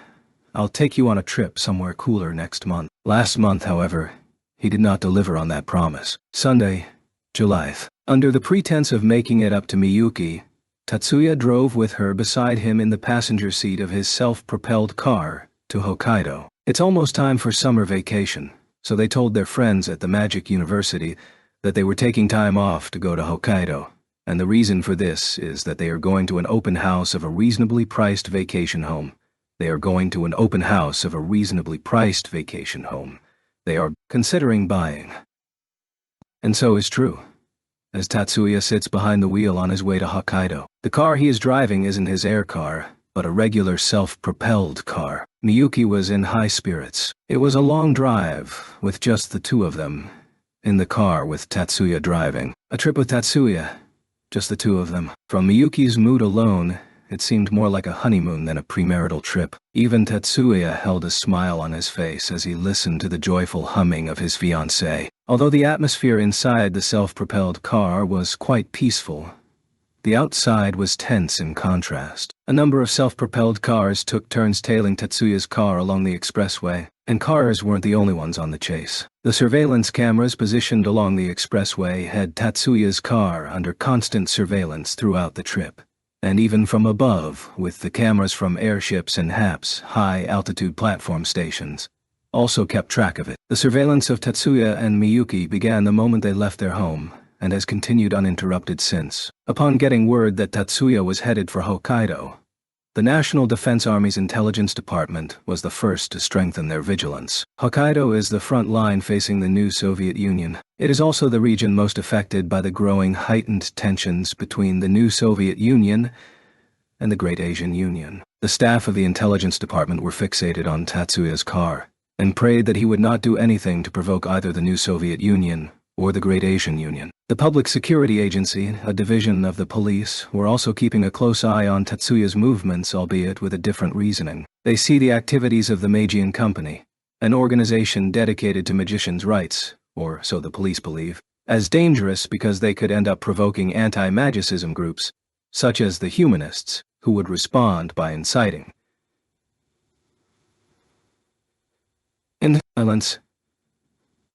"I'll take you on a trip somewhere cooler next month." Last month, however, he did not deliver on that promise. Sunday, July 5th. Under the pretense of making it up to Miyuki, Tatsuya drove with her beside him in the passenger seat of his self-propelled car to Hokkaido. It's almost time for summer vacation, so they told their friends at the Magic University that they were taking time off to go to Hokkaido. And the reason for this is that they are going to an open house of a reasonably priced vacation home. They are going to an open house of a reasonably priced vacation home. They are considering buying. And so is true. As Tatsuya sits behind the wheel on his way to Hokkaido, the car he is driving isn't his air car, but a regular self-propelled car. Miyuki was in high spirits. It was a long drive, with just the two of them, in the car with Tatsuya driving. A trip with Tatsuya, just the two of them. From Miyuki's mood alone, it seemed more like a honeymoon than a premarital trip. Even Tatsuya held a smile on his face as he listened to the joyful humming of his fiancée. Although the atmosphere inside the self-propelled car was quite peaceful, the outside was tense in contrast. A number of self-propelled cars took turns tailing Tatsuya's car along the expressway, and cars weren't the only ones on the chase. The surveillance cameras positioned along the expressway had Tatsuya's car under constant surveillance throughout the trip. And even from above, with the cameras from airships and HAPS, high-altitude platform stations, also kept track of it. The surveillance of Tatsuya and Miyuki began the moment they left their home, and has continued uninterrupted since. Upon getting word that Tatsuya was headed for Hokkaido, the National Defense Army's Intelligence Department was the first to strengthen their vigilance. Hokkaido is the front line facing the new Soviet Union. It is also the region most affected by the growing heightened tensions between the new Soviet Union and the Great Asian Union. The staff of the Intelligence Department were fixated on Tatsuya's car, and prayed that he would not do anything to provoke either the new Soviet Union or the Great Asian Union. The Public Security Agency, a division of the police, were also keeping a close eye on Tatsuya's movements, albeit with a different reasoning. They see the activities of the Meiji Company, an organization dedicated to magicians' rights, or so the police believe, as dangerous because they could end up provoking anti-magicism groups, such as the humanists, who would respond by inciting in violence.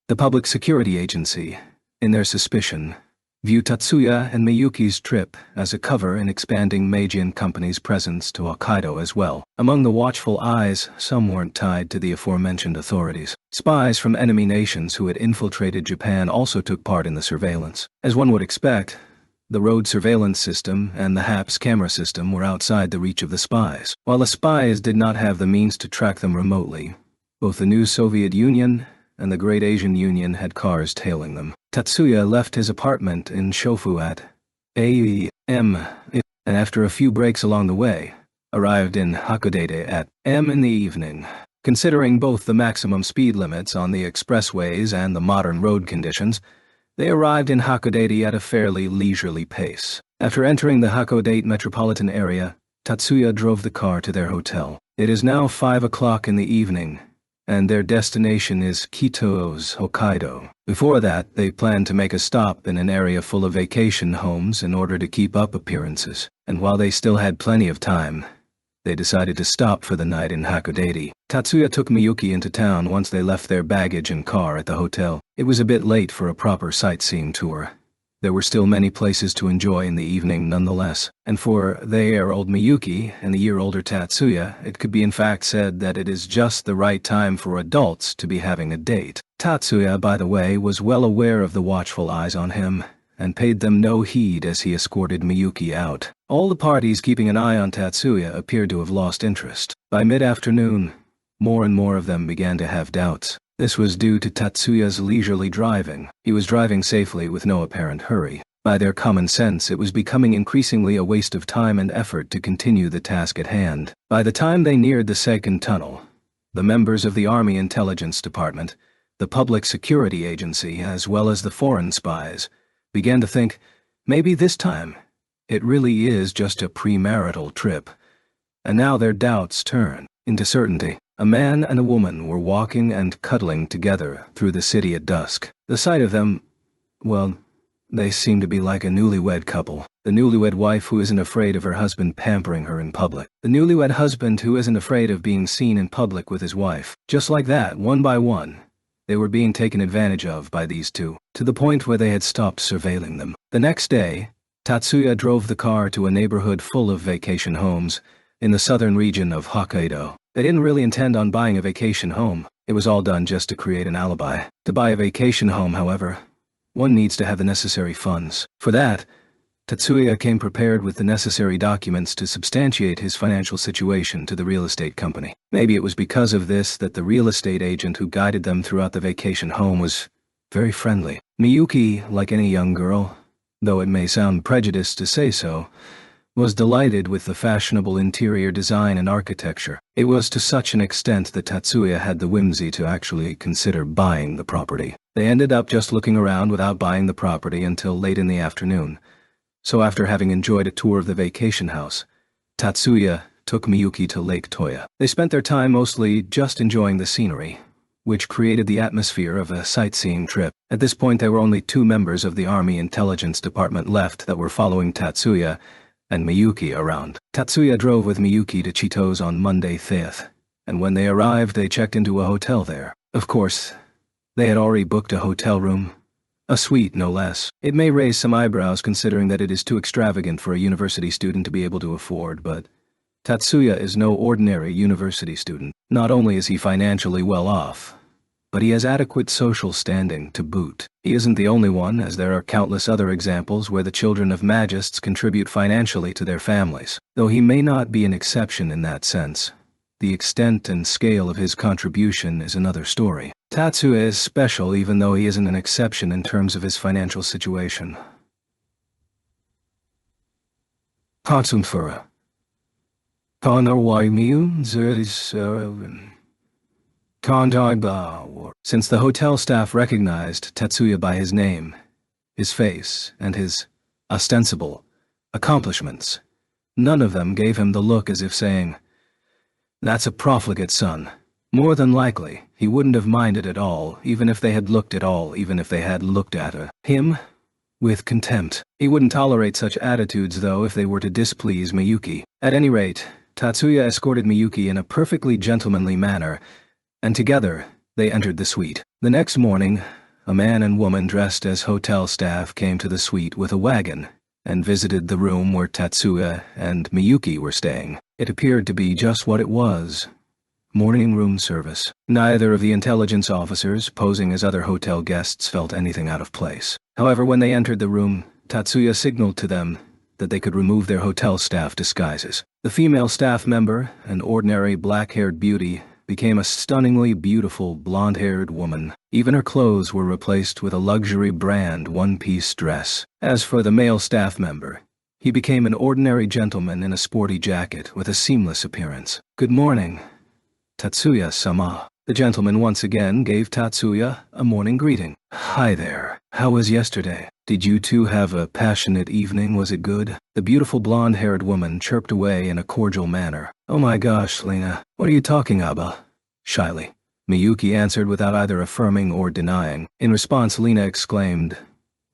The Public Security Agency, in their suspicion, view Tatsuya and Miyuki's trip as a cover in expanding Meiji Company's presence to Hokkaido as well. Among the watchful eyes, some weren't tied to the aforementioned authorities. Spies from enemy nations who had infiltrated Japan also took part in the surveillance. As one would expect, the road surveillance system and the HAPS camera system were outside the reach of the spies. While the spies did not have the means to track them remotely, both the new Soviet Union and the Great Asian Union had cars tailing them. Tatsuya left his apartment in Shofu at a.m. and after a few breaks along the way, arrived in Hakodate at m in the evening. Considering both the maximum speed limits on the expressways and the modern road conditions, they arrived in Hakodate at a fairly leisurely pace. After entering the Hakodate metropolitan area, Tatsuya drove the car to their hotel. It is now 5 o'clock in the evening, and their destination is Kito's Hokkaido. Before that, they planned to make a stop in an area full of vacation homes in order to keep up appearances, and while they still had plenty of time, they decided to stop for the night in Hakodate. Tatsuya took Miyuki into town once they left their baggage and car at the hotel. It was a bit late for a proper sightseeing tour. There were still many places to enjoy in the evening nonetheless, and for the year-old Miyuki and the year-older Tatsuya, it could be in fact said that it is just the right time for adults to be having a date. Tatsuya, by the way, was well aware of the watchful eyes on him, and paid them no heed as he escorted Miyuki out. All the parties keeping an eye on Tatsuya appeared to have lost interest. By mid-afternoon, more and more of them began to have doubts. This was due to Tatsuya's leisurely driving. He was driving safely with no apparent hurry. By their common sense, it was becoming increasingly a waste of time and effort to continue the task at hand. By the time they neared the second tunnel, the members of the Army Intelligence Department, the Public Security Agency, as well as the foreign spies, began to think, maybe this time, it really is just a premarital trip. And now their doubts turned into certainty. A man and a woman were walking and cuddling together through the city at dusk. The sight of them, well, they seemed to be like a newlywed couple. The newlywed wife who isn't afraid of her husband pampering her in public. The newlywed husband who isn't afraid of being seen in public with his wife. Just like that, one by one, they were being taken advantage of by these two, to the point where they had stopped surveilling them. The next day, Tatsuya drove the car to a neighborhood full of vacation homes in the southern region of Hokkaido. They didn't really intend on buying a vacation home. It was all done just to create an alibi. To buy a vacation home, however, one needs to have the necessary funds. For that, Tatsuya came prepared with the necessary documents to substantiate his financial situation to the real estate company. Maybe it was because of this that the real estate agent who guided them throughout the vacation home was very friendly. Miyuki, like any young girl, though it may sound prejudiced to say so, was delighted with the fashionable interior design and architecture. It was to such an extent that Tatsuya had the whimsy to actually consider buying the property. They ended up just looking around without buying the property until late in the afternoon. So after having enjoyed a tour of the vacation house, Tatsuya took Miyuki to Lake Toya. They spent their time mostly just enjoying the scenery, which created the atmosphere of a sightseeing trip. At this point, there were only 2 members of the Army Intelligence Department left that were following Tatsuya and Miyuki around. Tatsuya drove with Miyuki to Chito's on Monday 5th, and when they arrived, they checked into a hotel there. Of course, they had already booked a hotel room, a suite no less. It may raise some eyebrows considering that it is too extravagant for a university student to be able to afford, but Tatsuya is no ordinary university student. Not only is he financially well off, but he has adequate social standing to boot. He isn't the only one, as there are countless other examples where the children of magists contribute financially to their families. Though he may not be an exception in that sense, the extent and scale of his contribution is another story. Tatsuya is special even though he isn't an exception in terms of his financial situation. Tatsumfura. Since the hotel staff recognized Tatsuya by his name, his face, and his ostensible accomplishments, none of them gave him the look as if saying, "That's a profligate son." More than likely, he wouldn't have minded at all, even if they had looked at him with contempt. He wouldn't tolerate such attitudes, though, if they were to displease Miyuki. At any rate, Tatsuya escorted Miyuki in a perfectly gentlemanly manner, and together they entered the suite. The next morning, a man and woman dressed as hotel staff came to the suite with a wagon and visited the room where Tatsuya and Miyuki were staying. It appeared to be just what it was: morning room service. Neither of the intelligence officers posing as other hotel guests felt anything out of place. However, when they entered the room, Tatsuya signaled to them that they could remove their hotel staff disguises. The female staff member, an ordinary black-haired beauty, became a stunningly beautiful blonde-haired woman. Even her clothes were replaced with a luxury brand one-piece dress. As for the male staff member, he became an ordinary gentleman in a sporty jacket with a seamless appearance. "Good morning, Tatsuya-sama." The gentleman once again gave Tatsuya a morning greeting. "Hi there. How was yesterday? Did you two have a passionate evening? Was it good?" The beautiful blonde-haired woman chirped away in a cordial manner. "Oh my gosh, Lena, what are you talking about?" Shyly, Miyuki answered without either affirming or denying. In response, Lena exclaimed,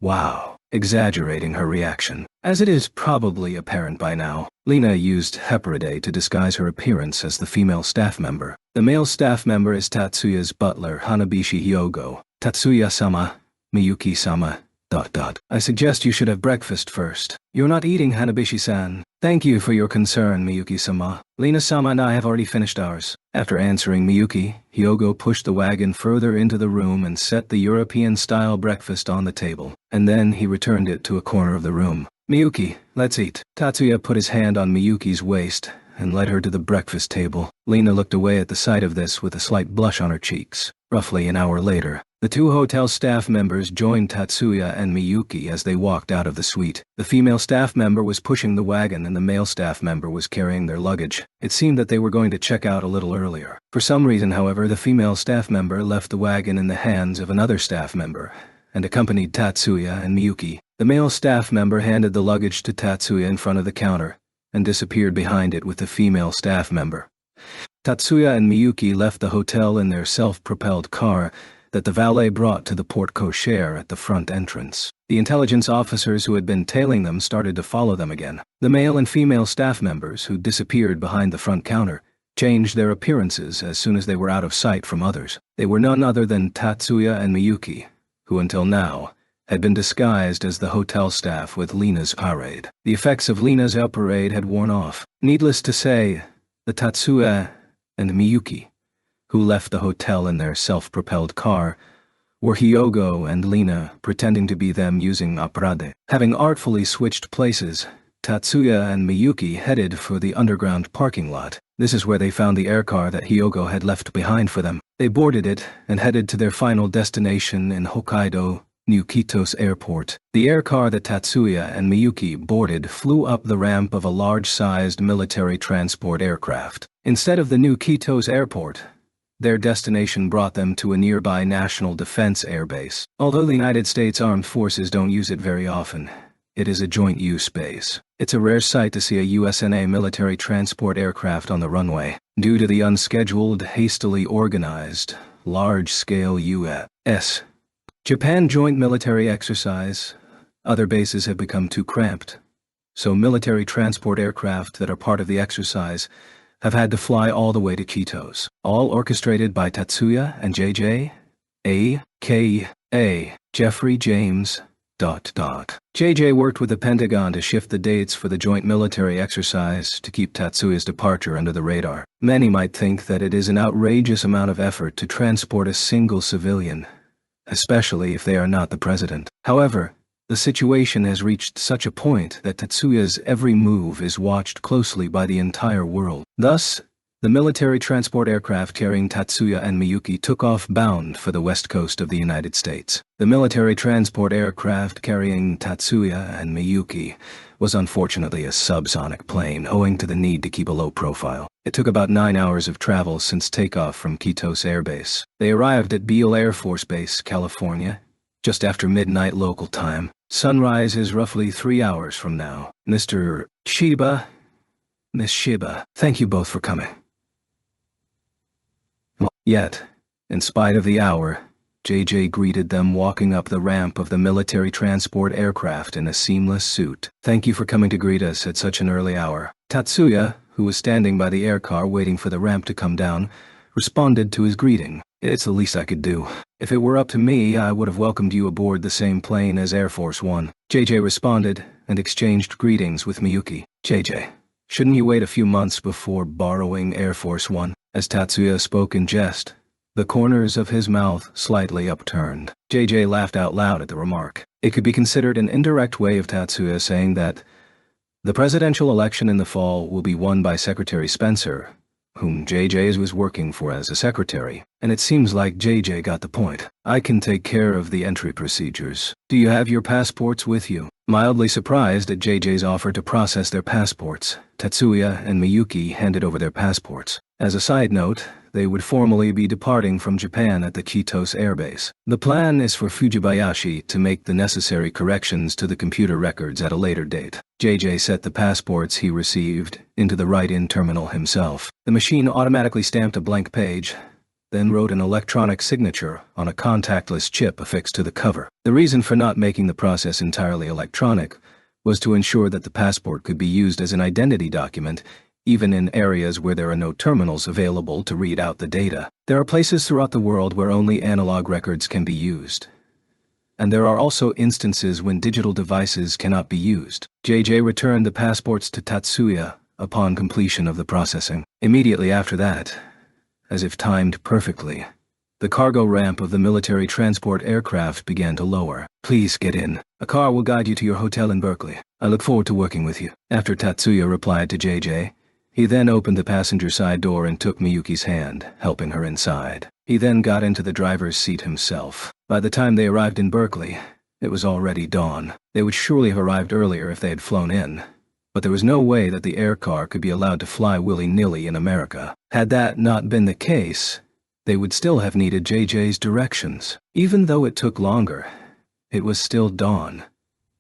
"Wow," exaggerating her reaction. As it is probably apparent by now, Lena used Hepridae to disguise her appearance as the female staff member. The male staff member is Tatsuya's butler, Hanabishi Hyogo. "Tatsuya-sama, Miyuki-sama, I suggest you should have breakfast first. You're not eating, Hanabishi-san. Thank you for your concern, Miyuki-sama. Lina-sama and I have already finished ours. After answering Miyuki, Hyogo pushed the wagon further into the room and set the European-style breakfast on the table. And then he returned it to a corner of the room. Miyuki, let's eat. Tatsuya put his hand on Miyuki's waist and led her to the breakfast table. Lina looked away at the sight of this with a slight blush on her cheeks. Roughly an hour later, the two hotel staff members joined Tatsuya and Miyuki as they walked out of the suite. The female staff member was pushing the wagon and the male staff member was carrying their luggage. It seemed that they were going to check out a little earlier. For some reason, however, the female staff member left the wagon in the hands of another staff member and accompanied Tatsuya and Miyuki. The male staff member handed the luggage to Tatsuya in front of the counter and disappeared behind it with the female staff member. Tatsuya and Miyuki left the hotel in their self-propelled car that the valet brought to the porte cochere at the front entrance. The intelligence officers who had been tailing them started to follow them again. The male and female staff members who disappeared behind the front counter changed their appearances as soon as they were out of sight from others. They were none other than Tatsuya and Miyuki, who until now had been disguised as the hotel staff with Lina's parade. The effects of Lina's parade had worn off. Needless to say, the Tatsuya and Miyuki, who left the hotel in their self-propelled car, were Hyogo and Lina pretending to be them using parade. Having artfully switched places, Tatsuya and Miyuki headed for the underground parking lot. This is where they found the aircar that Hyogo had left behind for them. They boarded it and headed to their final destination in Hokkaido, New Kitos Airport. The aircar that Tatsuya and Miyuki boarded flew up the ramp of a large-sized military transport aircraft. Instead of the New Kitos Airport, their destination brought them to a nearby National Defense Air Base. Although the United States Armed Forces don't use it very often, it is a joint-use base. It's a rare sight to see a USNA military transport aircraft on the runway, due to the unscheduled, hastily organized, large-scale U.S. Japan joint military exercise. Other bases have become too cramped, so military transport aircraft that are part of the exercise have had to fly all the way to Kitos, all orchestrated by Tatsuya and JJ, a.k.a. Jeffrey James, ... JJ worked with the Pentagon to shift the dates for the joint military exercise to keep Tatsuya's departure under the radar. Many might think that it is an outrageous amount of effort to transport a single civilian, especially if they are not the president. However, the situation has reached such a point that Tatsuya's every move is watched closely by the entire world. Thus, the military transport aircraft carrying Tatsuya and Miyuki took off bound for the west coast of the United States. The military transport aircraft carrying Tatsuya and Miyuki was unfortunately a subsonic plane owing to the need to keep a low profile. It took about 9 hours of travel since takeoff from Kitos Air Base. They arrived at Beale Air Force Base, California, just after midnight local time. Sunrise is roughly 3 hours from now. Mr. Shiba, Miss Shiba, thank you both for coming. Yet, in spite of the hour, JJ greeted them walking up the ramp of the military transport aircraft in a seamless suit. Thank you for coming to greet us at such an early hour. Tatsuya, who was standing by the aircar waiting for the ramp to come down, responded to his greeting. It's the least I could do. If it were up to me, I would have welcomed you aboard the same plane as Air Force One. JJ responded and exchanged greetings with Miyuki. JJ, shouldn't you wait a few months before borrowing Air Force One? As Tatsuya spoke in jest, the corners of his mouth slightly upturned. JJ laughed out loud at the remark. It could be considered an indirect way of Tatsuya saying that the presidential election in the fall will be won by Secretary Spencer, whom JJ was working for as a secretary, and it seems like JJ got the point. I can take care of the entry procedures. Do you have your passports with you? Mildly surprised at JJ's offer to process their passports, Tatsuya and Miyuki handed over their passports. As a side note, they would formally be departing from Japan at the Kitos Air Base. The plan is for Fujibayashi to make the necessary corrections to the computer records at a later date. JJ set the passports he received into the write-in terminal himself. The machine automatically stamped a blank page, then wrote an electronic signature on a contactless chip affixed to the cover. The reason for not making the process entirely electronic was to ensure that the passport could be used as an identity document even in areas where there are no terminals available to read out the data. There are places throughout the world where only analog records can be used. and there are also instances when digital devices cannot be used. JJ returned the passports to Tatsuya upon completion of the processing. Immediately after that, as if timed perfectly, the cargo ramp of the military transport aircraft began to lower. Please get in. A car will guide you to your hotel in Berkeley. I look forward to working with you. After Tatsuya replied to JJ, he then opened the passenger side door and took Miyuki's hand, helping her inside. He then got into the driver's seat himself. By the time they arrived in Berkeley, it was already dawn. They would surely have arrived earlier if they had flown in. But there was no way that the air car could be allowed to fly willy-nilly in America. Had that not been the case, they would still have needed JJ's directions. Even though it took longer, it was still dawn,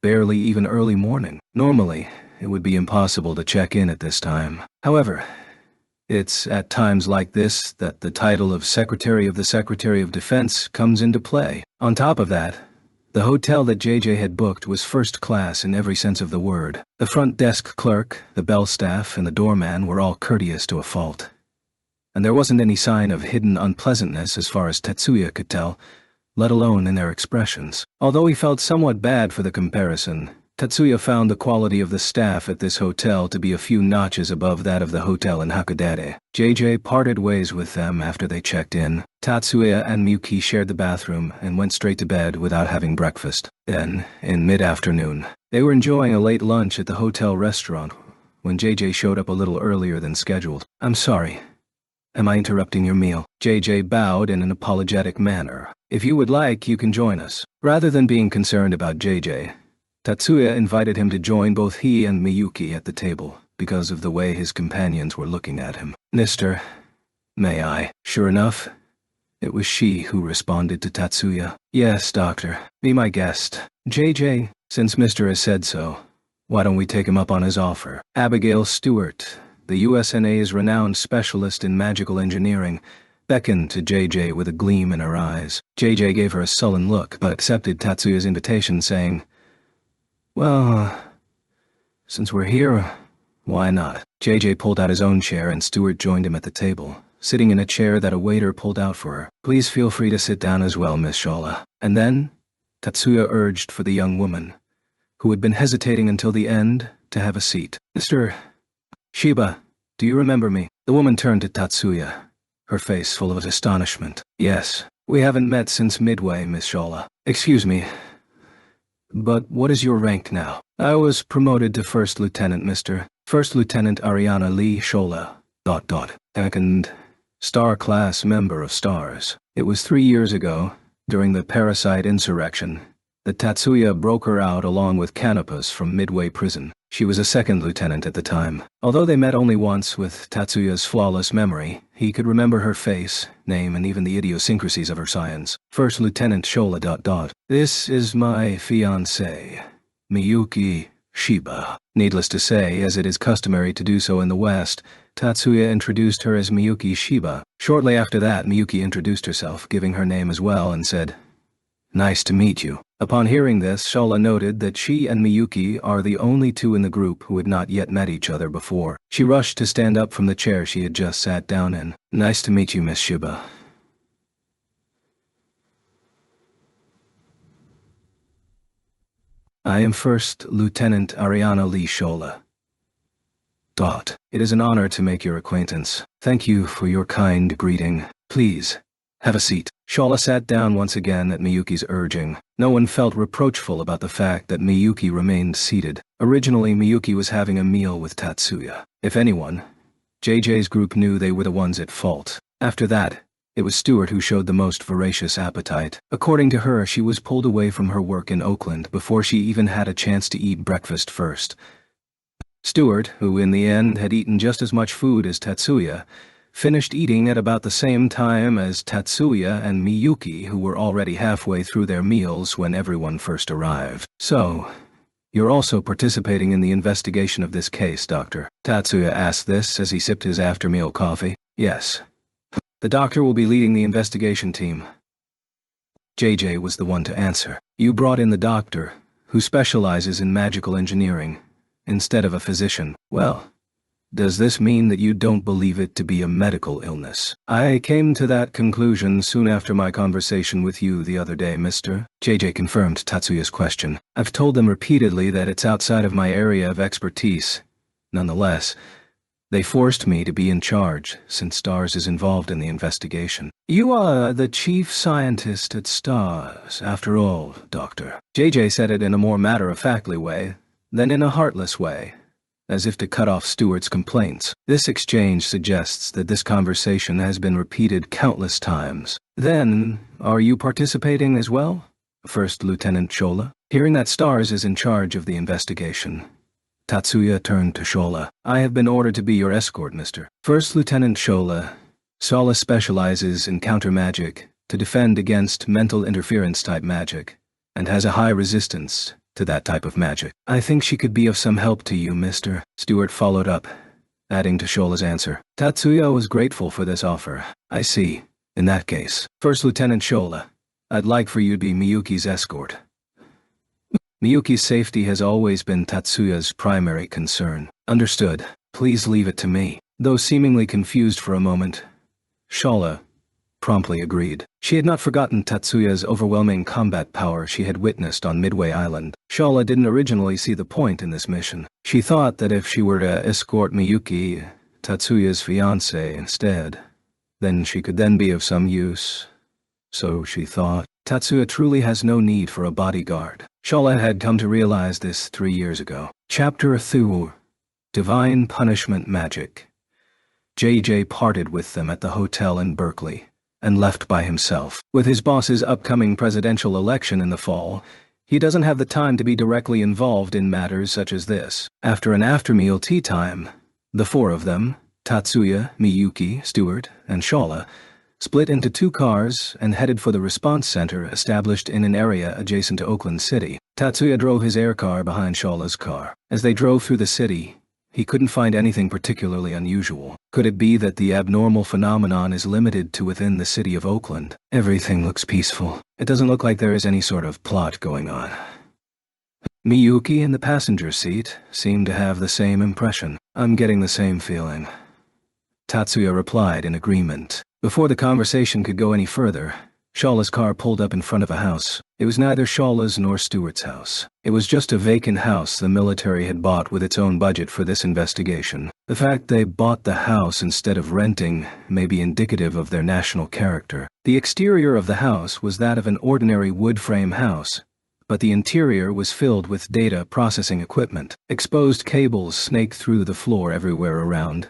barely even early morning. Normally, it would be impossible to check in at this time. However, it's at times like this that the title of Secretary of the Secretary of Defense comes into play. On top of that, the hotel that JJ had booked was first class in every sense of the word. The front desk clerk, the bell staff, and the doorman were all courteous to a fault. And there wasn't any sign of hidden unpleasantness as far as Tatsuya could tell, let alone in their expressions. Although he felt somewhat bad for the comparison, Tatsuya found the quality of the staff at this hotel to be a few notches above that of the hotel in Hakodate. JJ parted ways with them after they checked in. Tatsuya and Miyuki shared the bathroom and went straight to bed without having breakfast. Then, in mid-afternoon, they were enjoying a late lunch at the hotel restaurant when JJ showed up a little earlier than scheduled. I'm sorry. Am I interrupting your meal? JJ bowed in an apologetic manner. If you would like, you can join us. Rather than being concerned about JJ, Tatsuya invited him to join both he and Miyuki at the table because of the way his companions were looking at him. Mister, may I? Sure enough, it was she who responded to Tatsuya. Yes, doctor. Be my guest. JJ, since Mister has said so, why don't we take him up on his offer? Abigail Stewart, the USNA's renowned specialist in magical engineering, beckoned to JJ with a gleam in her eyes. JJ gave her a sullen look but accepted Tatsuya's invitation, saying, Well, since we're here, why not? JJ pulled out his own chair and Stewart joined him at the table, sitting in a chair that a waiter pulled out for her. Please feel free to sit down as well, Miss Shola. And then, Tatsuya urged for the young woman, who had been hesitating until the end, to have a seat. Mr. Shiba, do you remember me? The woman turned to Tatsuya, her face full of astonishment. Yes, we haven't met since Midway, Miss Shola. Excuse me, but what is your rank now? I was promoted to First Lieutenant, Mr. First Lieutenant Ariana Lee Shola, ... Second Star Class member of Stars. It was 3 years ago, during the Parasite Insurrection, that Tatsuya broke her out along with Canopus from Midway Prison. She was a second lieutenant at the time. Although they met only once with Tatsuya's flawless memory, he could remember her face, name, and even the idiosyncrasies of her science. First Lieutenant Shola ... This is my fiancée, Miyuki Shiba. Needless to say, as it is customary to do so in the West, Tatsuya introduced her as Miyuki Shiba. Shortly after that, Miyuki introduced herself, giving her name as well, and said, Nice to meet you. Upon hearing this, Shola noted that she and Miyuki are the only two in the group who had not yet met each other before. She rushed to stand up from the chair she had just sat down in. Nice to meet you, Miss Shiba. I am First Lieutenant Ariana Lee Shola. It is an honor to make your acquaintance. Thank you for your kind greeting. Please, have a seat. Shola sat down once again at Miyuki's urging. No one felt reproachful about the fact that Miyuki remained seated. Originally, Miyuki was having a meal with Tatsuya. If anyone, JJ's group knew they were the ones at fault. After that, it was Stewart who showed the most voracious appetite. According to her, she was pulled away from her work in Oakland before she even had a chance to eat breakfast first. Stewart, who in the end had eaten just as much food as Tatsuya, finished eating at about the same time as Tatsuya and Miyuki, who were already halfway through their meals when everyone first arrived. So, you're also participating in the investigation of this case, Doctor? Tatsuya asked this as he sipped his after-meal coffee. Yes. The doctor will be leading the investigation team. JJ was the one to answer. You brought in the doctor, who specializes in magical engineering, instead of a physician. Well, Does this mean that you don't believe it to be a medical illness? I came to that conclusion soon after my conversation with you the other day, mister. JJ confirmed Tatsuya's question. I've told them repeatedly that it's outside of my area of expertise. Nonetheless, they forced me to be in charge, since STARS is involved in the investigation. You are the chief scientist at STARS, after all, Doctor. JJ said it in a more matter-of-factly way than in a heartless way, as if to cut off Stewart's complaints. This exchange suggests that this conversation has been repeated countless times. Then, are you participating as well? First Lieutenant Shola. Hearing that STARS is in charge of the investigation, Tatsuya turned to Shola. I have been ordered to be your escort, mister. First Lieutenant Shola. Shola specializes in counter magic to defend against mental interference-type magic, and has a high resistance to that type of magic. I think she could be of some help to you, mister. Stewart followed up, adding to Shola's answer. Tatsuya was grateful for this offer. I see. In that case, First Lieutenant Shola, I'd like for you to be Miyuki's escort. Miyuki's safety has always been Tatsuya's primary concern. Understood. Please leave it to me. Though seemingly confused for a moment, Shola promptly agreed. She had not forgotten Tatsuya's overwhelming combat power she had witnessed on Midway Island. Shola didn't originally see the point in this mission. She thought that if she were to escort Miyuki, Tatsuya's fiancé, instead, then she could then be of some use. So she thought. Tatsuya truly has no need for a bodyguard. Shola had come to realize this 3 years ago. Chapter 2: Divine Punishment Magic. JJ parted with them at the hotel in Berkeley and left by himself. With his boss's upcoming presidential election in the fall, he doesn't have the time to be directly involved in matters such as this. After an after-meal tea time, the four of them, Tatsuya, Miyuki, Stewart, and Shola, split into 2 cars and headed for the response center established in an area adjacent to Oakland City. Tatsuya drove his air car behind Shola's car. As they drove through the city, he couldn't find anything particularly unusual. Could it be that the abnormal phenomenon is limited to within the city of Oakland? Everything looks peaceful. It doesn't look like there is any sort of plot going on. Miyuki in the passenger seat seemed to have the same impression. I'm getting the same feeling. Tatsuya replied in agreement. Before the conversation could go any further, Shola's car pulled up in front of a house. It was neither Shola's nor Stewart's house. It was just a vacant house the military had bought with its own budget for this investigation. The fact they bought the house instead of renting may be indicative of their national character. The exterior of the house was that of an ordinary wood frame house, but the interior was filled with data processing equipment. Exposed cables snaked through the floor everywhere around,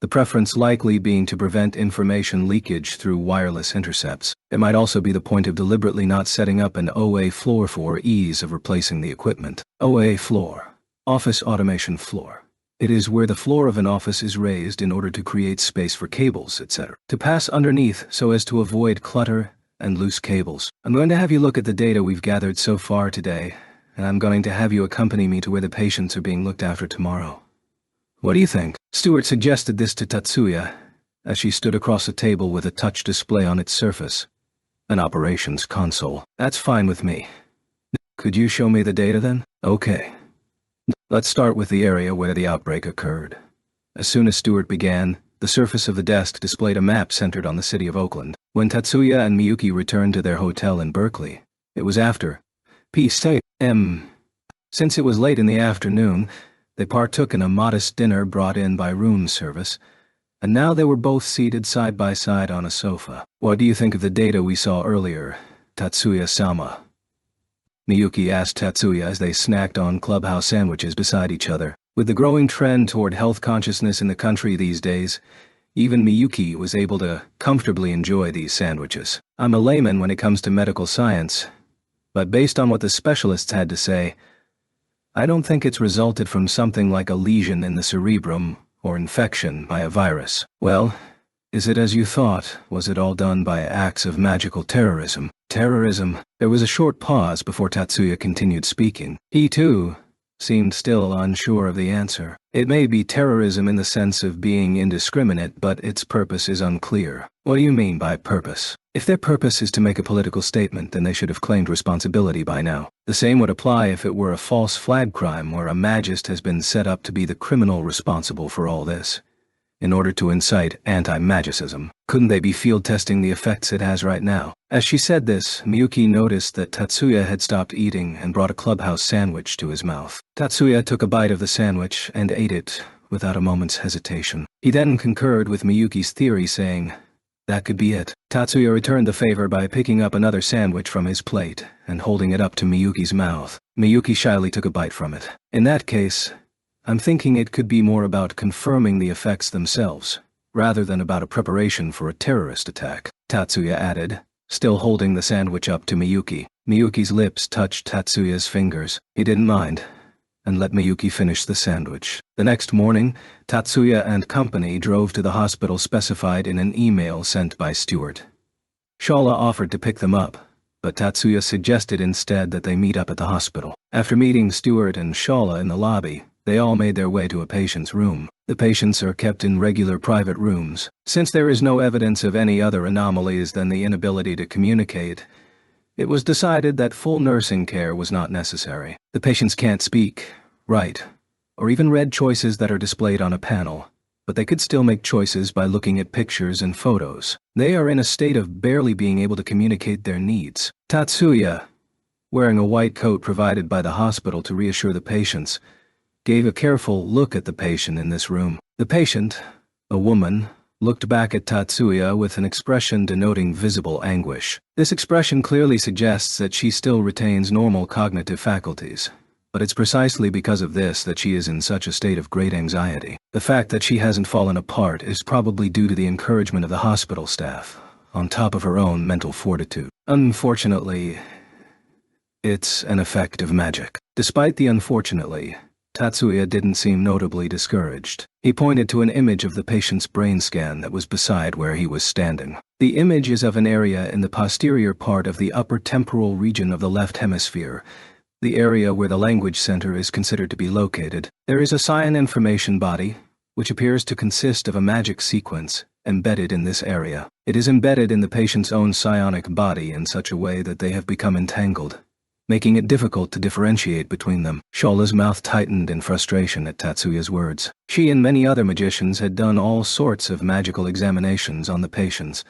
the preference likely being to prevent information leakage through wireless intercepts. It might also be the point of deliberately not setting up an OA floor for ease of replacing the equipment. OA floor. Office automation floor. It is where the floor of an office is raised in order to create space for cables, etc., to pass underneath so as to avoid clutter and loose cables. I'm going to have you look at the data we've gathered so far today, and I'm going to have you accompany me to where the patients are being looked after tomorrow. What do you think? Stewart suggested this to Tatsuya as she stood across a table with a touch display on its surface. An operations console. That's fine with me. Could you show me the data then? Okay. Let's start with the area where the outbreak occurred. As soon as Stewart began, the surface of the desk displayed a map centered on the city of Oakland. When Tatsuya and Miyuki returned to their hotel in Berkeley, it was after p.m. Since it was late in the afternoon, they partook in a modest dinner brought in by room service, and now they were both seated side by side on a sofa. What do you think of the data we saw earlier, Tatsuya-sama? Miyuki asked Tatsuya as they snacked on clubhouse sandwiches beside each other. With the growing trend toward health consciousness in the country these days, even Miyuki was able to comfortably enjoy these sandwiches. I'm a layman when it comes to medical science, but based on what the specialists had to say, I don't think it's resulted from something like a lesion in the cerebrum or infection by a virus. Well, is it as you thought? Was it all done by acts of magical terrorism? Terrorism? There was a short pause before Tatsuya continued speaking. He, too, seemed still unsure of the answer. It may be terrorism in the sense of being indiscriminate, but its purpose is unclear. What do you mean by purpose? If their purpose is to make a political statement, then they should have claimed responsibility by now. The same would apply if it were a false flag crime where a magist has been set up to be the criminal responsible for all this, in order to incite anti-magicism. Couldn't they be field testing the effects it has right now? As she said this, Miyuki noticed that Tatsuya had stopped eating and brought a clubhouse sandwich to his mouth. Tatsuya took a bite of the sandwich and ate it without a moment's hesitation. He then concurred with Miyuki's theory, saying, "That could be it." Tatsuya returned the favor by picking up another sandwich from his plate and holding it up to Miyuki's mouth. Miyuki shyly took a bite from it. "In that case, I'm thinking it could be more about confirming the effects themselves, rather than about a preparation for a terrorist attack," Tatsuya added, still holding the sandwich up to Miyuki. Miyuki's lips touched Tatsuya's fingers. He didn't mind, and let Miyuki finish the sandwich. The next morning, Tatsuya and company drove to the hospital specified in an email sent by Stewart. Shala offered to pick them up, but Tatsuya suggested instead that they meet up at the hospital. After meeting Stewart and Shala in the lobby, they all made their way to a patient's room. The patients are kept in regular private rooms. Since there is no evidence of any other anomalies than the inability to communicate, it was decided that full nursing care was not necessary. The patients can't speak, write, or even read choices that are displayed on a panel, but they could still make choices by looking at pictures and photos. They are in a state of barely being able to communicate their needs. Tatsuya, wearing a white coat provided by the hospital to reassure the patients, gave a careful look at the patient in this room. The patient, a woman, looked back at Tatsuya with an expression denoting visible anguish. This expression clearly suggests that she still retains normal cognitive faculties, but it's precisely because of this that she is in such a state of great anxiety. The fact that she hasn't fallen apart is probably due to the encouragement of the hospital staff, on top of her own mental fortitude. Unfortunately, it's an effect of magic. Despite the unfortunately, Tatsuya didn't seem notably discouraged. He pointed to an image of the patient's brain scan that was beside where he was standing. The image is of an area in the posterior part of the upper temporal region of the left hemisphere, the area where the language center is considered to be located. There is a psion information body, which appears to consist of a magic sequence, embedded in this area. It is embedded in the patient's own psionic body in such a way that they have become entangled, making it difficult to differentiate between them. Shala's mouth tightened in frustration at Tatsuya's words. She and many other magicians had done all sorts of magical examinations on the patients,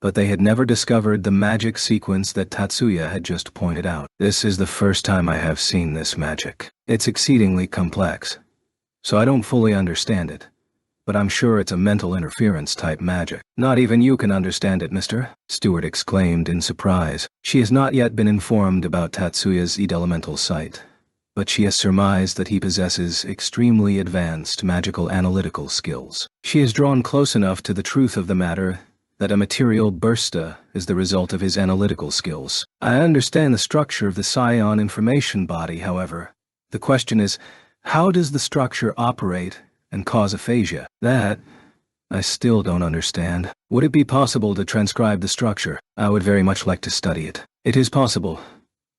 but they had never discovered the magic sequence that Tatsuya had just pointed out. "This is the first time I have seen this magic. It's exceedingly complex, so I don't fully understand it, but I'm sure it's a mental interference type magic." "Not even you can understand it, mister," Stewart exclaimed in surprise. She has not yet been informed about Tatsuya's elemental sight, but she has surmised that he possesses extremely advanced magical analytical skills. She is drawn close enough to the truth of the matter that a material bursta is the result of his analytical skills. "I understand the structure of the psion information body, however. The question is, how does the structure operate and cause aphasia? That I still don't understand. Would it be possible to transcribe the structure? I would very much like to study it." "It is possible,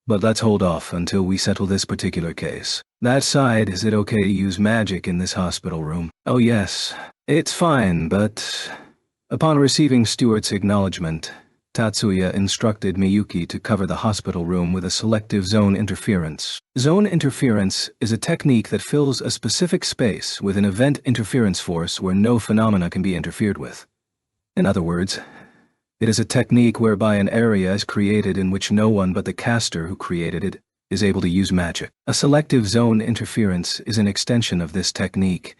but let's hold off until we settle this particular case. That side, is it okay to use magic in this hospital room?" "Oh yes, it's fine, but..." Upon receiving Stewart's acknowledgement, Tatsuya instructed Miyuki to cover the hospital room with a selective zone interference. Zone interference is a technique that fills a specific space with an event interference force where no phenomena can be interfered with. In other words, it is a technique whereby an area is created in which no one but the caster who created it is able to use magic. A selective zone interference is an extension of this technique,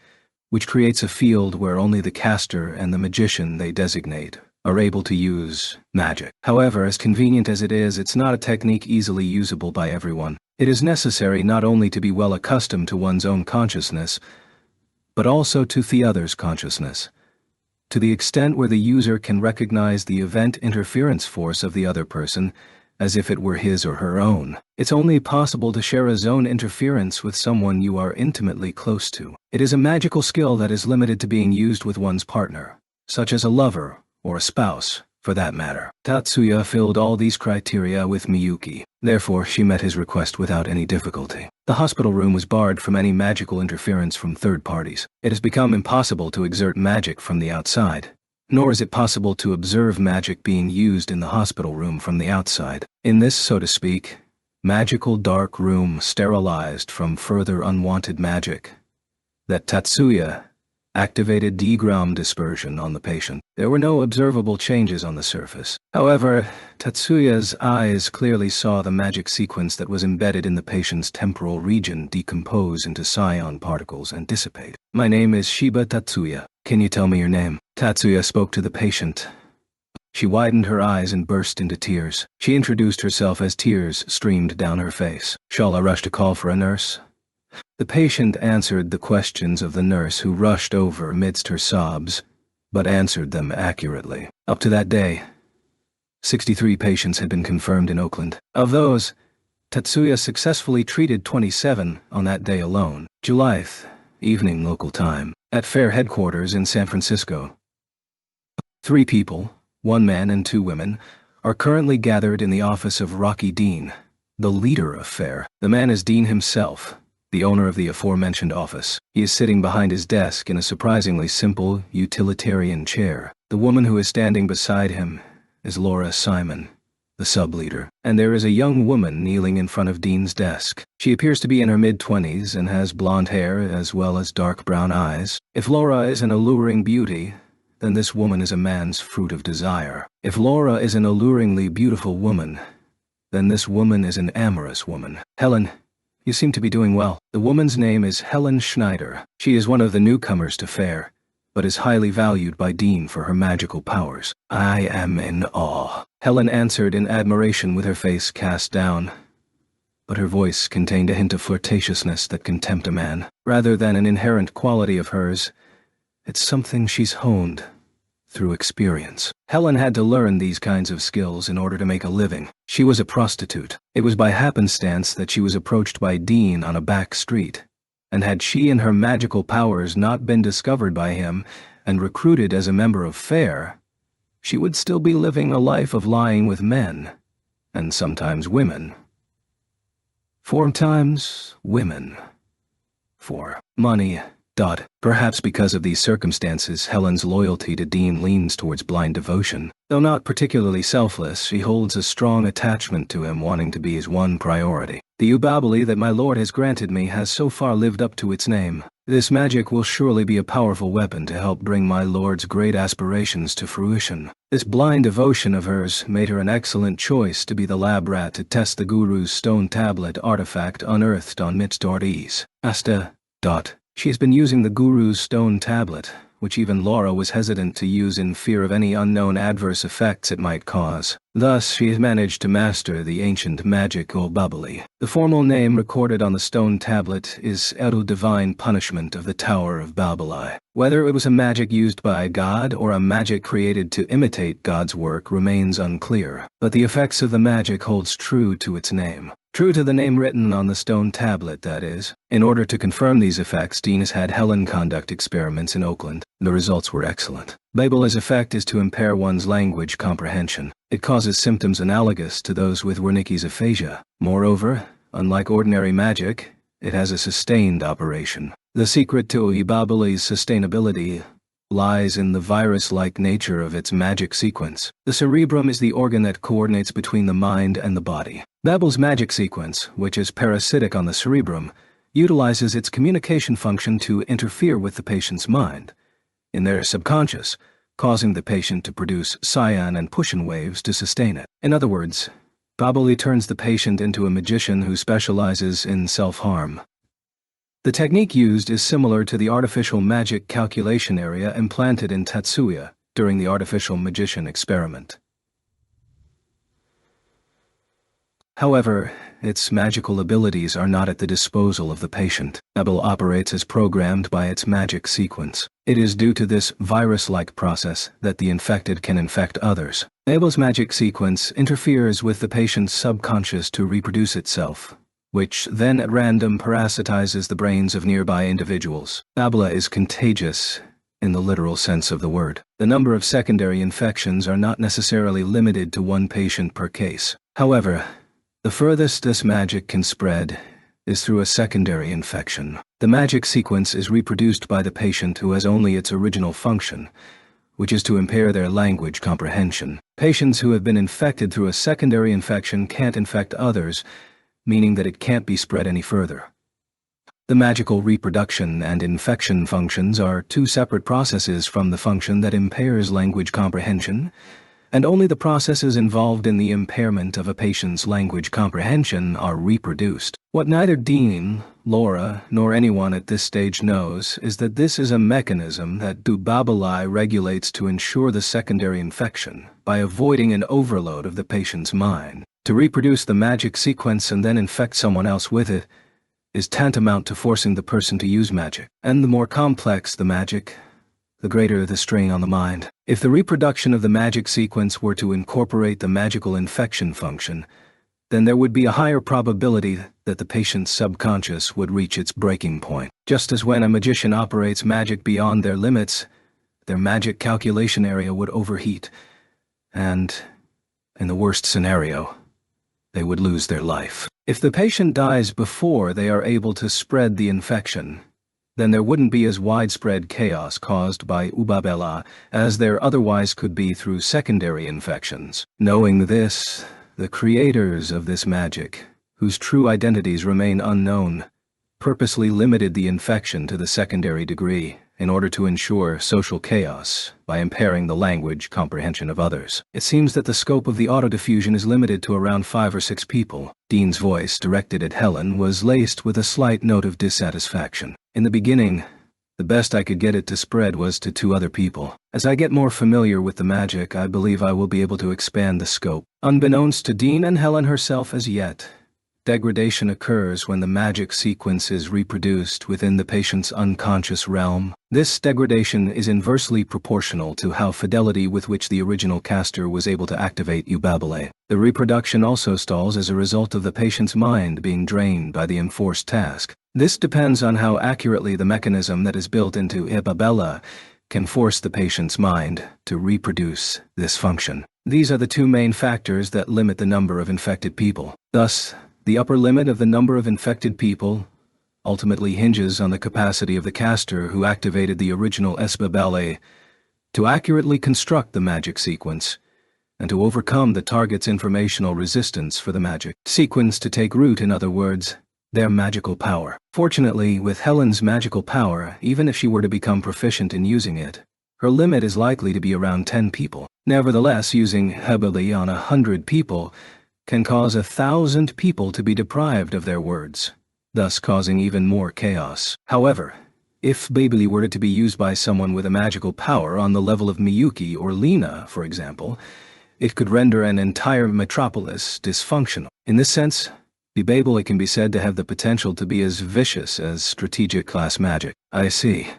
which creates a field where only the caster and the magician they designate are able to use magic. However, as convenient as it is, it's not a technique easily usable by everyone. It is necessary not only to be well accustomed to one's own consciousness, but also to the other's consciousness, to the extent where the user can recognize the event interference force of the other person as if it were his or her own. It's only possible to share a zone interference with someone you are intimately close to. It is a magical skill that is limited to being used with one's partner, such as a lover or a spouse, for that matter. Tatsuya filled all these criteria with Miyuki. Therefore, she met his request without any difficulty. The hospital room was barred from any magical interference from third parties. It has become impossible to exert magic from the outside, nor is it possible to observe magic being used in the hospital room from the outside. In this, so to speak, Magical dark room sterilized from further unwanted magic. That Tatsuya activated D-gram dispersion on the patient. There were no observable changes on the surface. However, Tatsuya's eyes clearly saw the magic sequence that was embedded in the patient's temporal region decompose into psion particles and dissipate. "My name is Shiba Tatsuya. Can you tell me your name?" Tatsuya spoke to the patient. She widened her eyes and burst into tears. She introduced herself as tears streamed down her face. "Shall I rush to call for a nurse?" The patient answered the questions of the nurse, who rushed over amidst her sobs, but answered them accurately. Up to that day, 63 patients had been confirmed in Oakland. Of those, Tatsuya successfully treated 27 on that day alone. July 5th, evening local time, at Fair headquarters in San Francisco. 3 people, 1 man and 2 women, are currently gathered in the office of Rocky Dean, the leader of Fair. The man is Dean himself, the owner of the aforementioned office. He is sitting behind his desk in a surprisingly simple, utilitarian chair. The woman who is standing beside him is Laura Simon, the sub-leader, and there is a young woman kneeling in front of Dean's desk. She appears to be in her mid-20s and has blonde hair as well as dark brown eyes. If Laura is an alluring beauty, then this woman is a man's fruit of desire. If Laura is an alluringly beautiful woman, then this woman is an amorous woman. "Helen, you seem to be doing well." The woman's name is Helen Schneider. She is one of the newcomers to Fair, but is highly valued by Dean for her magical powers. "I am in awe," Helen answered in admiration with her face cast down, but her voice contained a hint of flirtatiousness that can tempt a man. Rather than an inherent quality of hers, it's something she's honed through experience. Helen had to learn these kinds of skills in order to make a living. She was a prostitute. It was by happenstance that she was approached by Dean on a back street, and had she and her magical powers not been discovered by him and recruited as a member of Fair, she would still be living a life of lying with men, and sometimes women. 4 times women. For money. Perhaps because of these circumstances, Helen's loyalty to Dean leans towards blind devotion. Though not particularly selfless, she holds a strong attachment to him, wanting to be his one priority. "The Ubabali that my lord has granted me has so far lived up to its name. This magic will surely be a powerful weapon to help bring my lord's great aspirations to fruition." This blind devotion of hers made her an excellent choice to be the lab rat to test the Guru's stone tablet artifact unearthed on Mitz.es. She has been using the Guru's stone tablet, which even Laura was hesitant to use in fear of any unknown adverse effects it might cause. Thus, she has managed to master the ancient magic Ubabali. The formal name recorded on the stone tablet is Eru, divine punishment of the Tower of Balbalai. Whether it was a magic used by God or a magic created to imitate God's work remains unclear, but the effects of the magic holds true to its name. True to the name written on the stone tablet, that is. In order to confirm these effects, Dean has had Helen conduct experiments in Oakland. The results were excellent. Babel's effect is to impair one's language comprehension. It causes symptoms analogous to those with Wernicke's aphasia. Moreover, unlike ordinary magic, it has a sustained operation. The secret to Ubabali's sustainability lies in the virus-like nature of its magic sequence. The cerebrum is the organ that coordinates between the mind and the body. Babel's magic sequence, which is parasitic on the cerebrum, utilizes its communication function to interfere with the patient's mind, in their subconscious, causing the patient to produce cyan and Pushin waves to sustain it. In other words, Babel turns the patient into a magician who specializes in self-harm. The technique used is similar to the artificial magic calculation area implanted in Tatsuya during the artificial magician experiment. However, its magical abilities are not at the disposal of the patient. Babel operates as programmed by its magic sequence. It is due to this virus-like process that the infected can infect others. Babel's magic sequence interferes with the patient's subconscious to reproduce itself, which then at random parasitizes the brains of nearby individuals. Babel is contagious in the literal sense of the word. The number of secondary infections are not necessarily limited to 1 patient per case. However, the furthest this magic can spread is through a secondary infection. The magic sequence is reproduced by the patient who has only its original function, which is to impair their language comprehension. Patients who have been infected through a secondary infection can't infect others meaning that it can't be spread any further. The magical reproduction and infection functions are two separate processes from the function that impairs language comprehension, and only the processes involved in the impairment of a patient's language comprehension are reproduced. What neither Dean, Laura, nor anyone at this stage knows is that this is a mechanism that Dubabali regulates to ensure the secondary infection by avoiding an overload of the patient's mind. To reproduce the magic sequence and then infect someone else with it is tantamount to forcing the person to use magic. And the more complex the magic, the greater the strain on the mind. If the reproduction of the magic sequence were to incorporate the magical infection function, then there would be a higher probability that the patient's subconscious would reach its breaking point. Just as when a magician operates magic beyond their limits, their magic calculation area would overheat, and, in the worst scenario, they would lose their life. If the patient dies before they are able to spread the infection, then there wouldn't be as widespread chaos caused by Ubabela as there otherwise could be through secondary infections. Knowing this, the creators of this magic, whose true identities remain unknown, purposely limited the infection to the secondary degree in order to ensure social chaos by impairing the language comprehension of others. It seems that the scope of the autodiffusion is limited to around 5 or 6 people. Dean's voice, directed at Helen, was laced with a slight note of dissatisfaction. In the beginning, the best I could get it to spread was to 2 other people. As I get more familiar with the magic, I believe I will be able to expand the scope. Unbeknownst to Dean and Helen herself as yet, degradation occurs when the magic sequence is reproduced within the patient's unconscious realm. This degradation is inversely proportional to how fidelity with which the original caster was able to activate Ubabale. The reproduction also stalls as a result of the patient's mind being drained by the enforced task. This depends on how accurately the mechanism that is built into Ubabela can force the patient's mind to reproduce this function. These are the 2 main factors that limit the number of infected people. Thus, the upper limit of the number of infected people ultimately hinges on the capacity of the caster who activated the original Esbabale to accurately construct the magic sequence and to overcome the target's informational resistance for the magic sequence to take root, in other words, their magical power. Fortunately, with Helen's magical power, even if she were to become proficient in using it, her limit is likely to be around 10 people. Nevertheless, using heavily on 100 people can cause 1,000 people to be deprived of their words, thus causing even more chaos. However, if Babili were to be used by someone with a magical power on the level of Miyuki or Lena, for example, it could render an entire metropolis dysfunctional. In this sense, Babili can be said to have the potential to be as vicious as strategic class magic. I see.